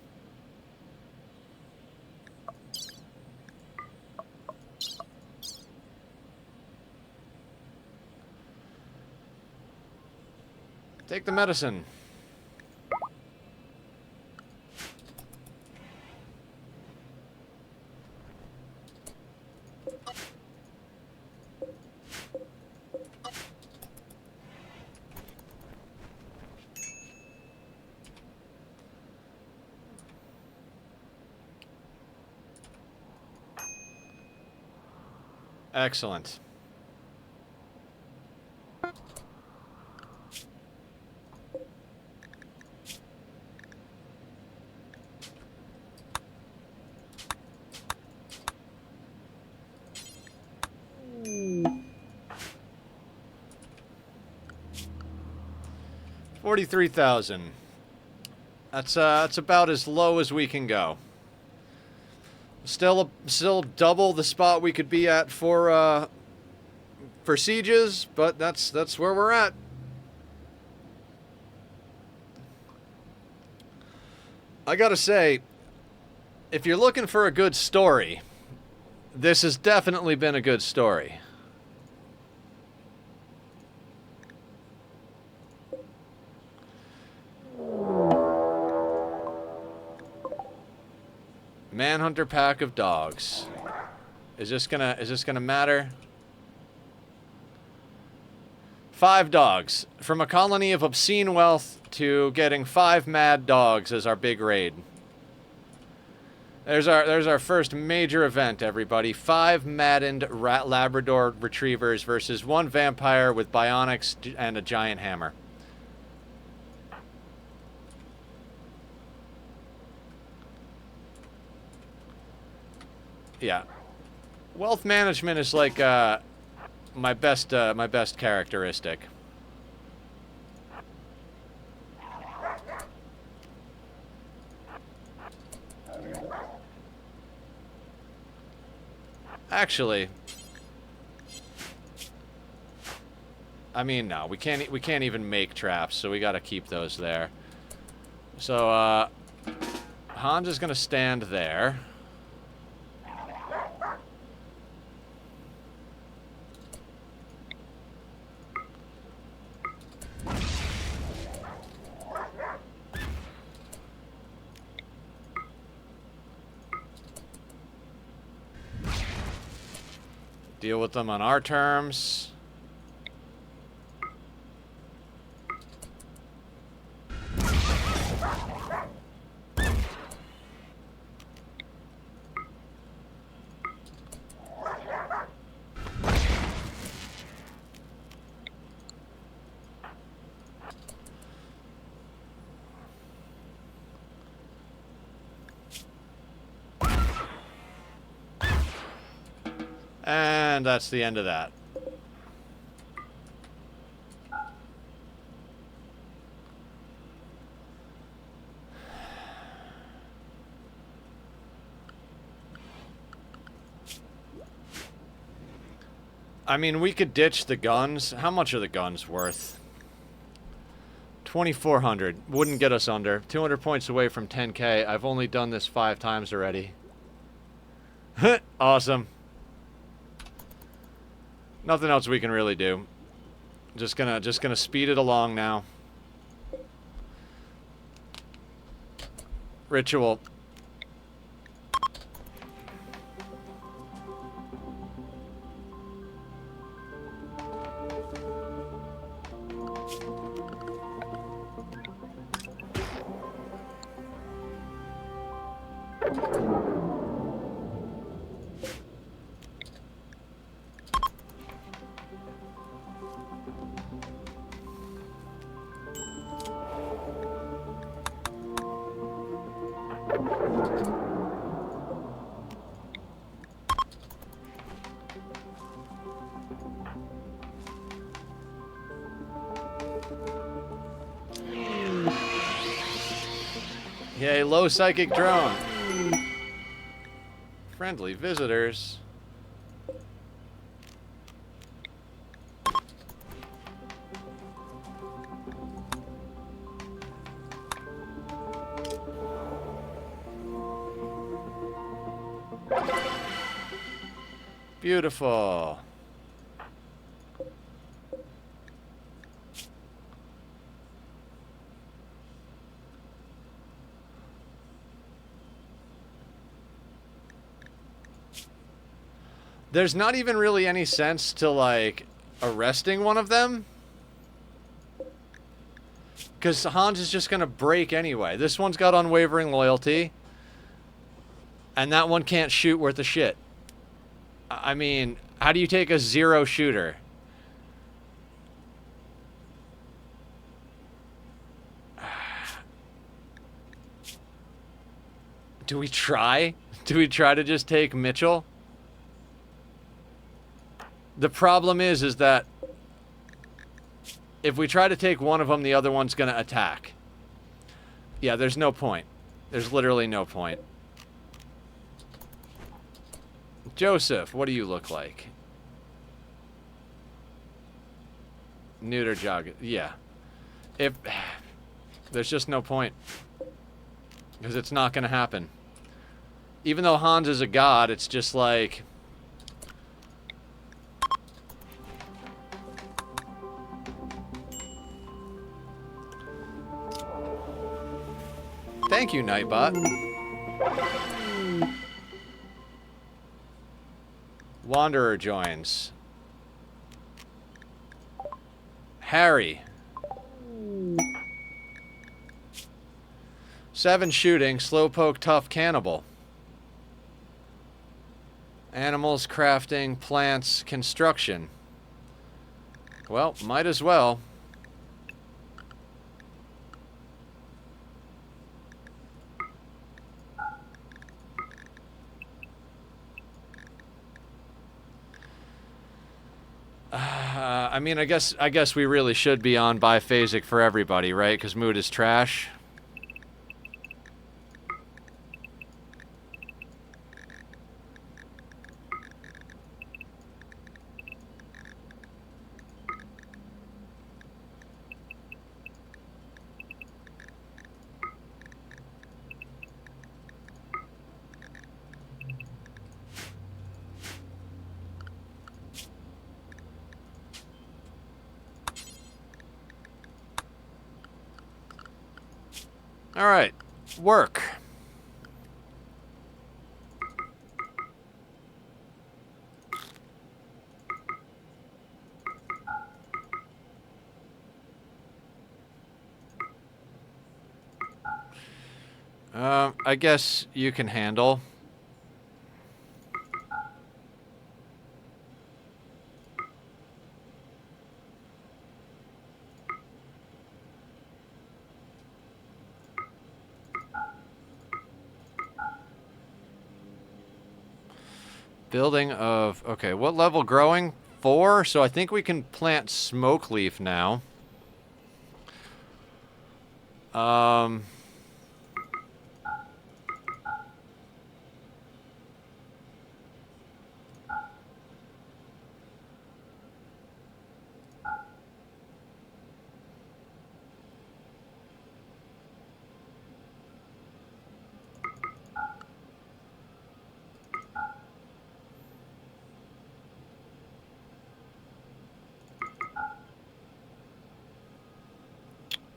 Take the medicine. Excellent. $43,000. That's about as low as we can go. Still double the spot we could be at for sieges, but that's where we're at. I gotta say, if you're looking for a good story, this has definitely been a good story. Manhunter pack of dogs. Is this gonna matter? 5 dogs. From a colony of obscene wealth to getting 5 mad dogs as our big raid. There's our first major event, everybody. 5 maddened Labrador retrievers versus 1 vampire with bionics and a giant hammer. Yeah. Wealth management is like my best characteristic. Actually, I mean, no, we can't even make traps, so we got to keep those there. So Hans is gonna stand there. Deal with them on our terms. And that's the end of that. I mean, we could ditch the guns. How much are the guns worth? 2,400. Wouldn't get us under. 200 points away from 10K. I've only done this 5 times already. Awesome. Nothing else we can really do. Just gonna speed it along now. Ritual. Yay, low psychic drone. Friendly visitors. Beautiful. There's not even really any sense to, like, arresting one of them. Because Hans is just going to break anyway. This one's got unwavering loyalty. And that one can't shoot worth a shit. I mean, how do you take a 0 shooter? Do we try? Do we try to just take Mitchell? The problem is that if we try to take one of them, the other one's going to attack. Yeah, there's no point. There's literally no point. Joseph, what do you look like? Neuter jog. Yeah. If there's just no point. Because it's not going to happen. Even though Hans is a god, it's just like... Thank you, Nightbot. Wanderer joins. Harry. 7 shooting, slowpoke, tough cannibal. Animals, crafting, plants, construction. Well, might as well. I mean, I guess we really should be on biphasic for everybody, right? Because mood is trash. All right, work. I guess you can handle. Building of... Okay, what level growing? 4, so I think we can plant smoke leaf now.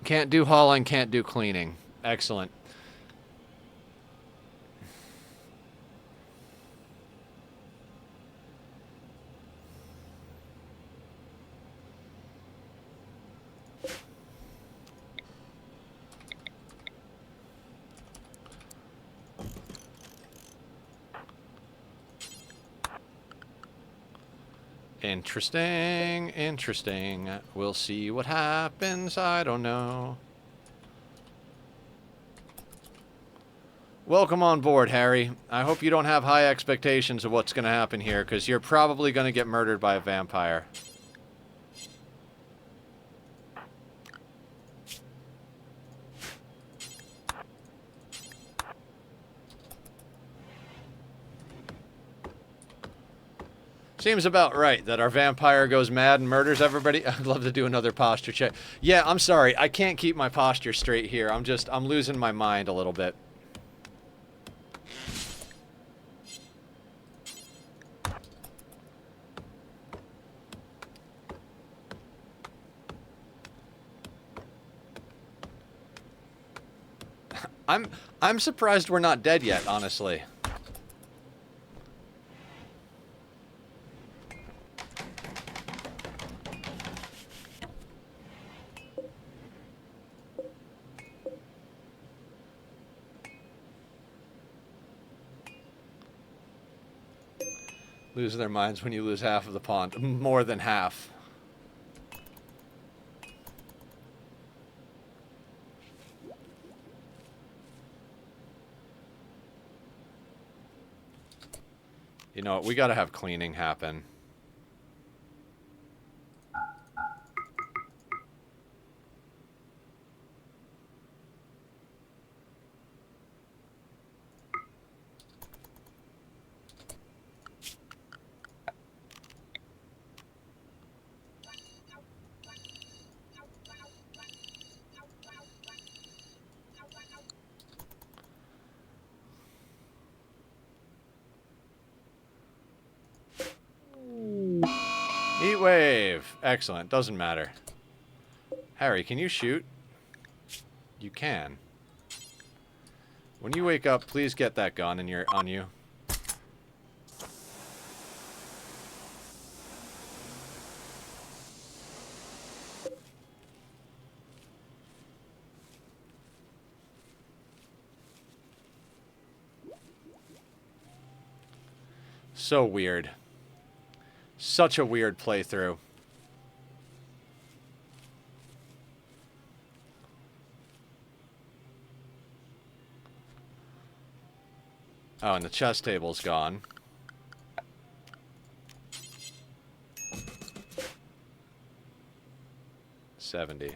Can't do hauling, can't do cleaning. Excellent. Interesting, interesting. We'll see what happens, I don't know. Welcome on board, Harry. I hope you don't have high expectations of what's going to happen here, because you're probably going to get murdered by a vampire. Seems about right that our vampire goes mad and murders everybody. I'd love to do another posture check. Yeah, I'm sorry. I can't keep my posture straight here. I'm losing my mind a little bit. I'm surprised we're not dead yet, honestly. Lose their minds when you lose half of the pond. More than half. You know what? We gotta have cleaning happen. Heat wave. Excellent. Doesn't matter. Harry, can you shoot? You can. When you wake up, please get that gun and on you. So weird. Such a weird playthrough. Oh, and the chess table's gone. $70.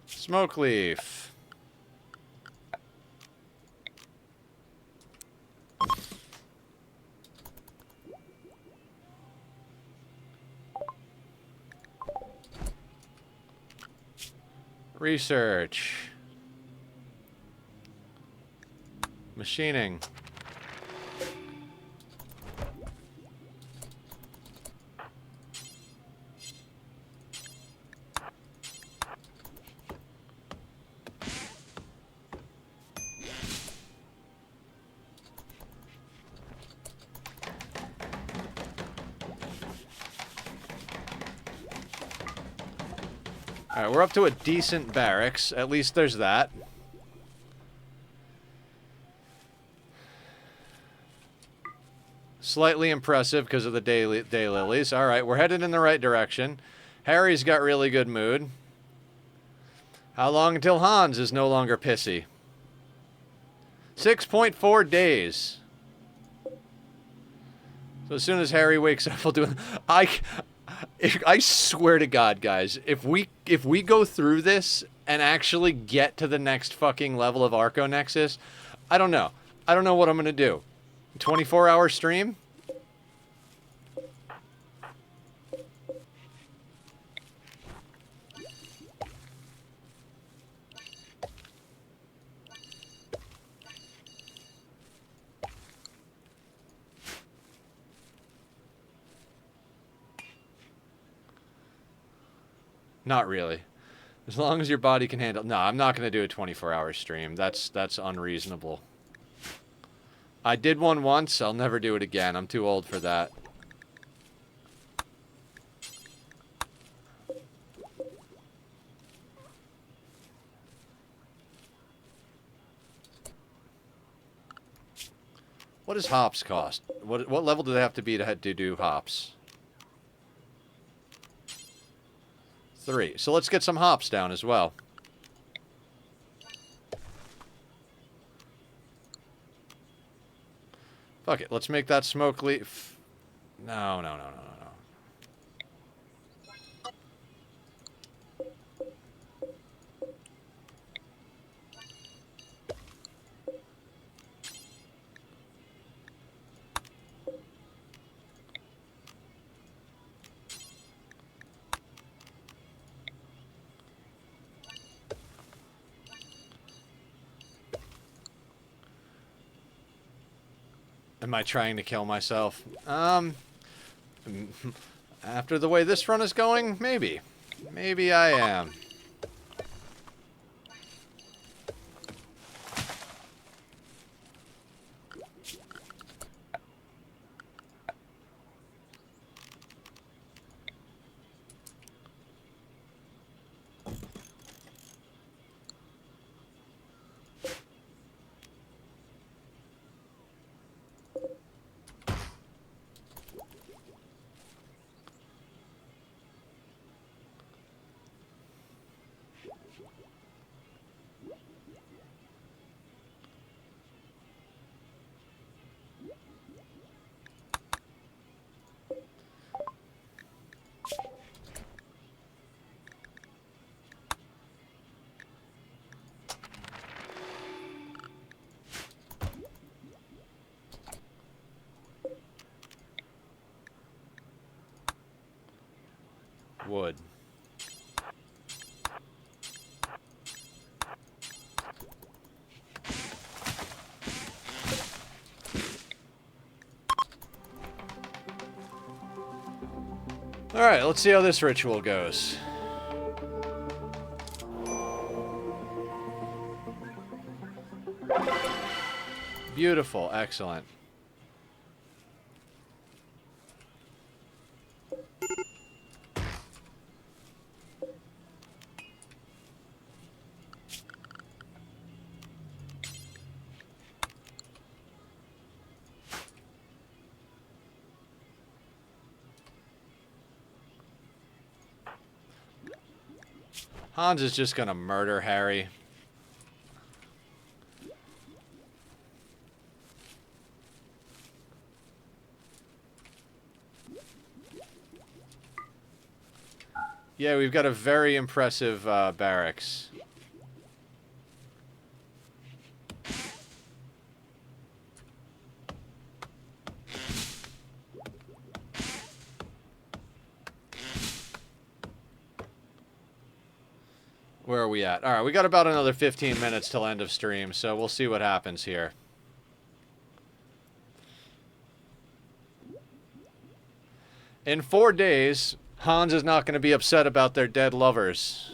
Smoke leaf. Research. Machining. Alright, we're up to a decent barracks. At least there's that. Slightly impressive because of the daylilies. All right, we're headed in the right direction. Harry's got really good mood. How long until Hans is no longer pissy? 6.4 days. So as soon as Harry wakes up, we'll do it. I swear to God, guys, if we go through this and actually get to the next fucking level of Arco Nexus, I don't know. I don't know what I'm gonna do. 24-hour stream? Not really. As long as your body can handle... No, I'm not going to do a 24-hour stream. That's unreasonable. I did one once. I'll never do it again. I'm too old for that. What does hops cost? What level do they have to be to do hops? 3. So let's get some hops down as well. Fuck it. Let's make that smoke leaf. No. Am I trying to kill myself? After the way this run is going, maybe. Maybe I am. Wood. Alright, let's see how this ritual goes. Beautiful, excellent. Hans is just gonna murder Harry. Yeah, we've got a very impressive barracks. Where are we at? Alright, we got about another 15 minutes till end of stream, so we'll see what happens here. In 4 days, Hans is not going to be upset about their dead lovers.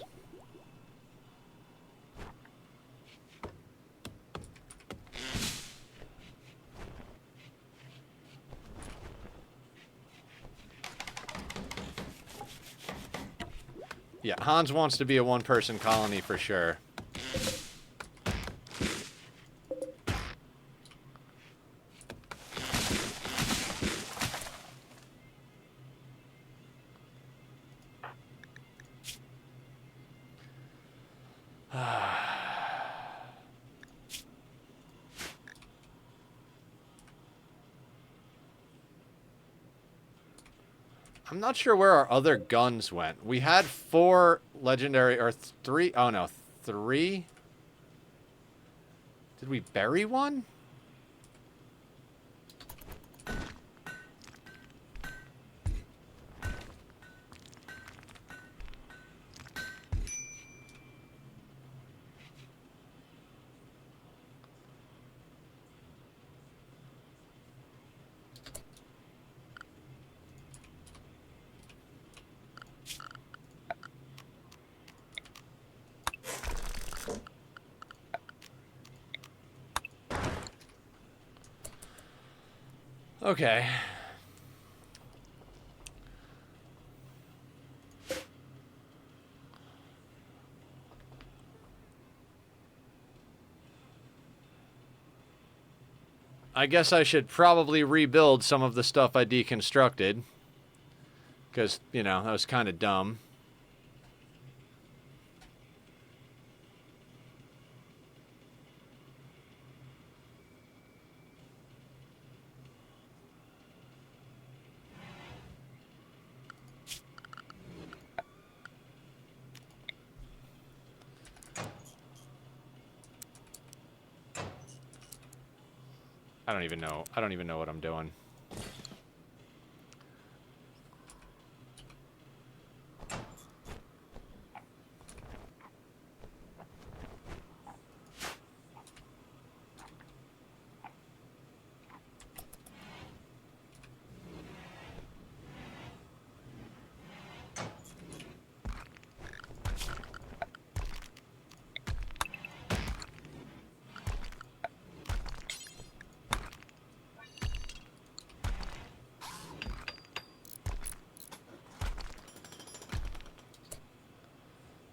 Yeah, Hans wants to be a one-person colony for sure. I'm not sure where our other guns went. We had 4 legendary, or 3, oh no, 3? Did we bury one? Okay. I guess I should probably rebuild some of the stuff I deconstructed. Because, you know, that was kind of dumb. I don't even know. I don't even know what I'm doing.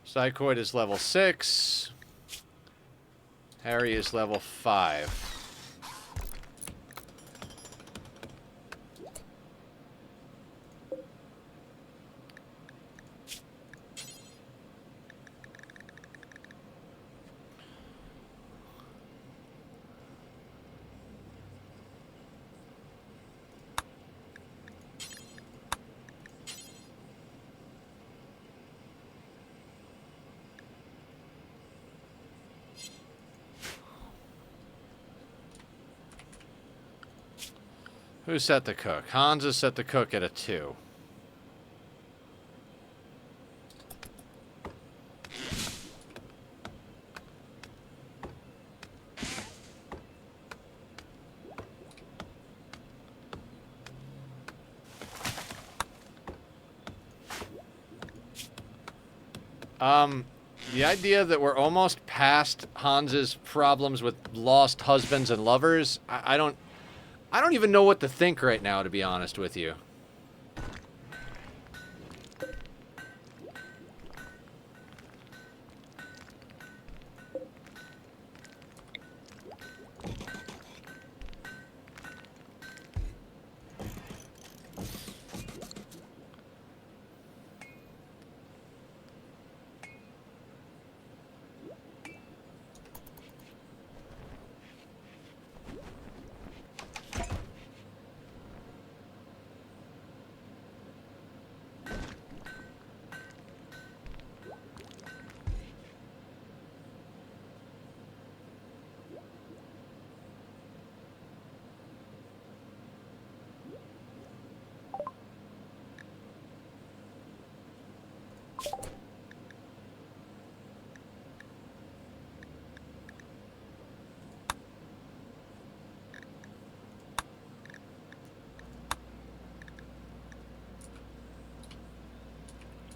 Psychoid is level 6. Harry is level 5. Who set the cook? Hans is set the cook at a 2. The idea that we're almost past Hans's problems with lost husbands and lovers, I don't even know what to think right now, to be honest with you.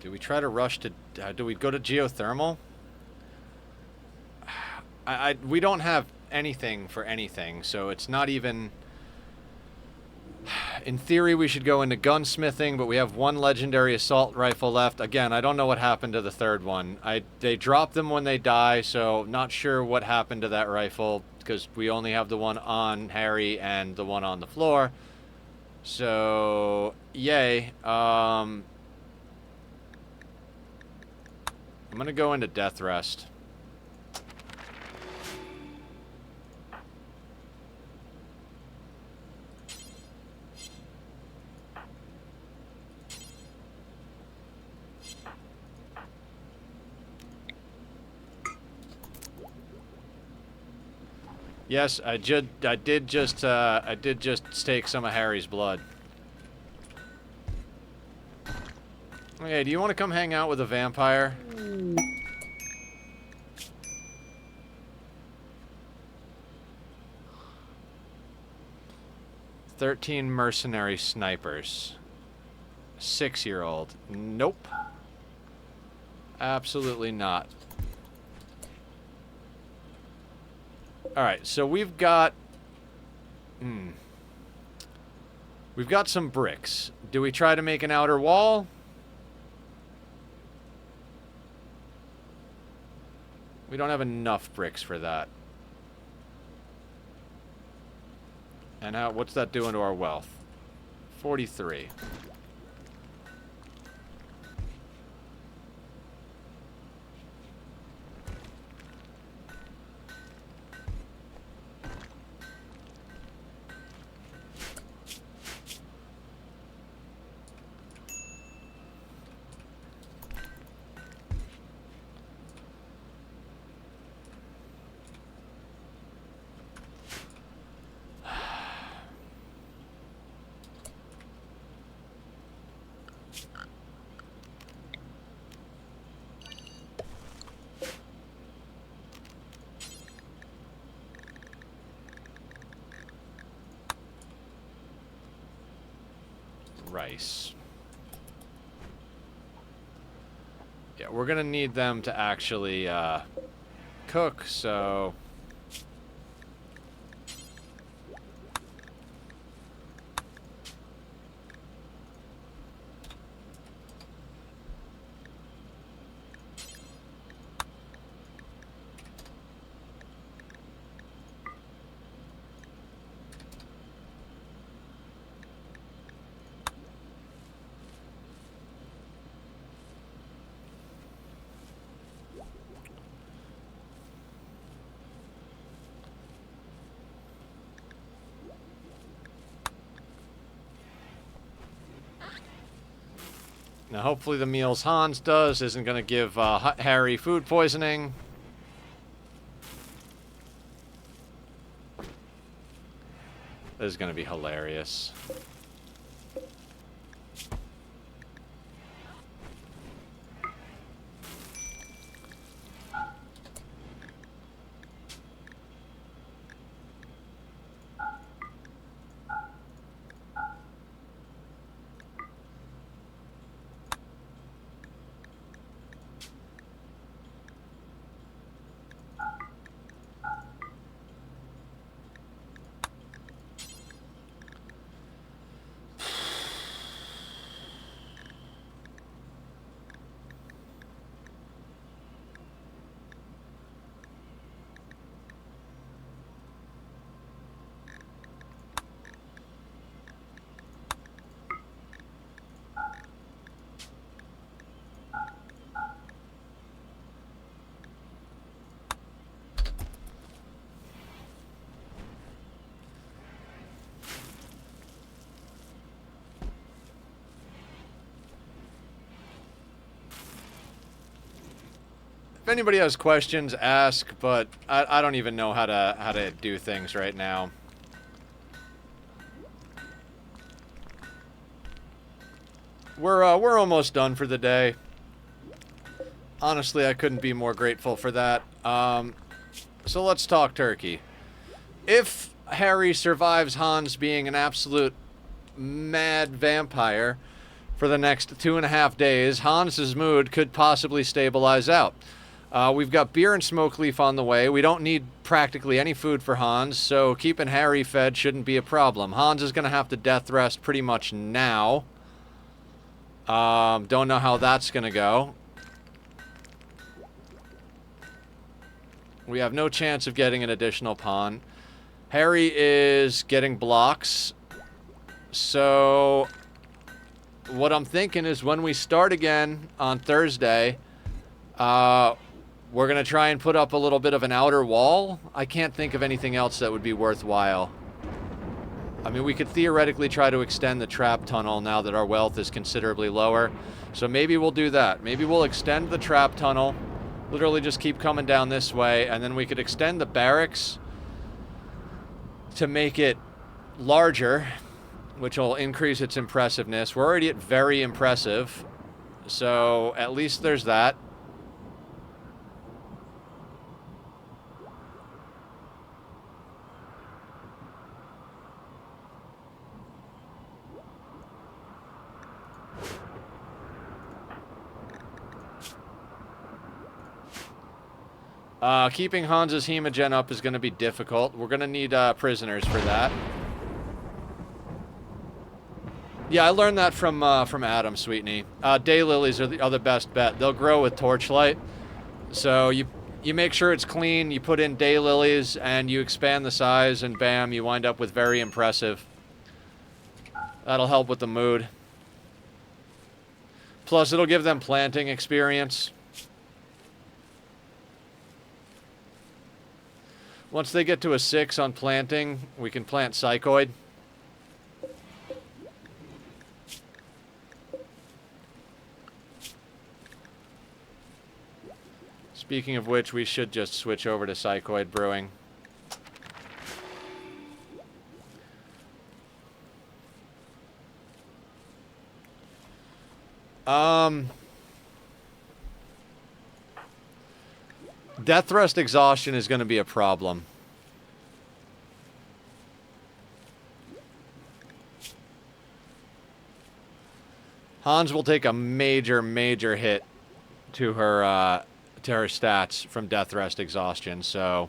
Do we try to rush to... do we go to geothermal? We don't have anything for anything, so it's not even... In theory, we should go into gunsmithing, but we have 1 legendary assault rifle left. Again, I don't know what happened to the 3rd one. They drop them when they die, so not sure what happened to that rifle, because we only have the one on Harry and the one on the floor. So, yay. I'm gonna go into death rest. Yes, I did just stake some of Harry's blood. Okay, do you want to come hang out with a vampire? 13 mercenary snipers. 6-year-old. Nope. Absolutely not. Alright, so we've got... We've got some bricks. Do we try to make an outer wall? We don't have enough bricks for that. And what's that doing to our wealth? 43. Rice. Yeah, we're gonna need them to actually cook, so... Now, hopefully the meals Hans does isn't going to give Harry food poisoning. This is going to be hilarious. If anybody has questions, ask, but I don't even know how to do things right now. We're almost done for the day. Honestly, I couldn't be more grateful for that. So let's talk turkey. If Harry survives Hans being an absolute mad vampire for the next 2.5 days, Hans's mood could possibly stabilize out. We've got beer and smoke leaf on the way. We don't need practically any food for Hans, so keeping Harry fed shouldn't be a problem. Hans is going to have to death rest pretty much now. Don't know how that's going to go. We have no chance of getting an additional pawn. Harry is getting blocks. So what I'm thinking is when we start again on Thursday, we're going to try and put up a little bit of an outer wall. I can't think of anything else that would be worthwhile. I mean, we could theoretically try to extend the trap tunnel now that our wealth is considerably lower. So maybe we'll do that. Maybe we'll extend the trap tunnel. Literally just keep coming down this way. And then we could extend the barracks to make it larger, which will increase its impressiveness. We're already at very impressive, so at least there's that. Keeping Hans's hemogen up is going to be difficult. We're going to need prisoners for that. Yeah, I learned that from Adam, Sweetney. Daylilies are the best bet. They'll grow with torchlight. So you make sure it's clean, you put in daylilies, and you expand the size, and bam, you wind up with very impressive. That'll help with the mood. Plus, it'll give them planting experience. Once they get to a 6 on planting, we can plant psychoid. Speaking of which, we should just switch over to psychoid brewing. Death thrust exhaustion is going to be a problem. Hans will take a major hit to her stats from death thrust exhaustion, so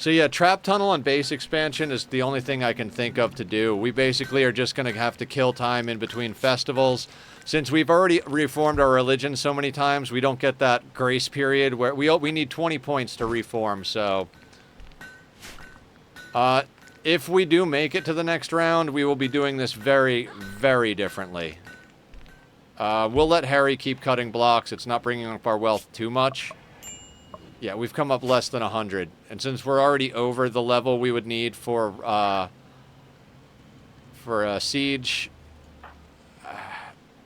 yeah, trap tunnel on base expansion is the only thing I can think of to do. We basically are just going to have to kill time in between festivals. Since we've already reformed our religion so many times, we don't get that grace period where we need 20 points to reform, so if we do make it to the next round, we will be doing this very differently. We'll let Harry keep cutting blocks. It's not bringing up our wealth too much. Yeah, we've come up less than 100. And since we're already over the level we would need for a siege,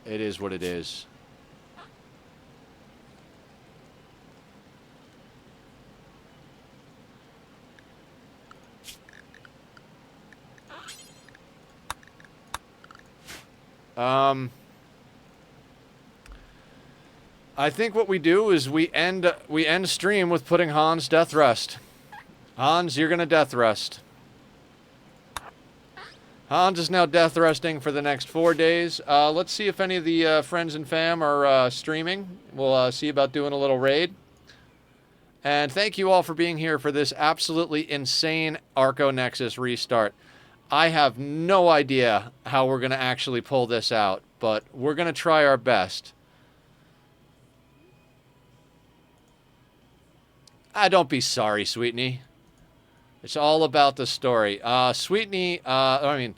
it is what it is. I think what we do is we end stream with putting Hans death rest. Hans, you're gonna death rest. Hans is now death resting for the next 4 days. Let's see if any of the friends and fam are streaming. We'll see about doing a little raid. And thank you all for being here for this absolutely insane Arco Nexus restart. I have no idea how we're gonna actually pull this out, but we're gonna try our best. Don't be sorry, Sweetney. It's all about the story. Sweetney, I mean,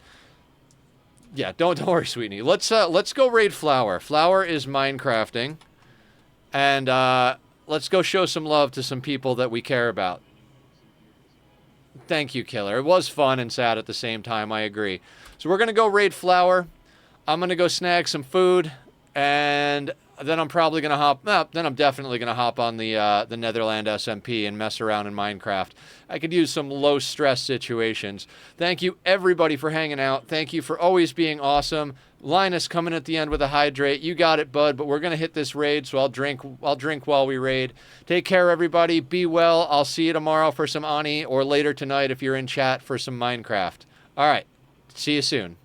yeah, don't worry, Sweetney. Let's go raid Flower. Flower is Minecrafting, and let's go show some love to some people that we care about. Thank you, Killer. It was fun and sad at the same time, I agree. So we're gonna go raid Flower. I'm gonna go snag some food, and then I'm probably gonna hop. Then I'm definitely gonna hop on the Netherland SMP and mess around in Minecraft. I could use some low stress situations. Thank you everybody for hanging out. Thank you for always being awesome. Linus coming at the end with a hydrate. You got it, bud. But we're gonna hit this raid, so I'll drink while we raid. Take care, everybody. Be well. I'll see you tomorrow for some Ani, or later tonight if you're in chat for some Minecraft. All right. See you soon.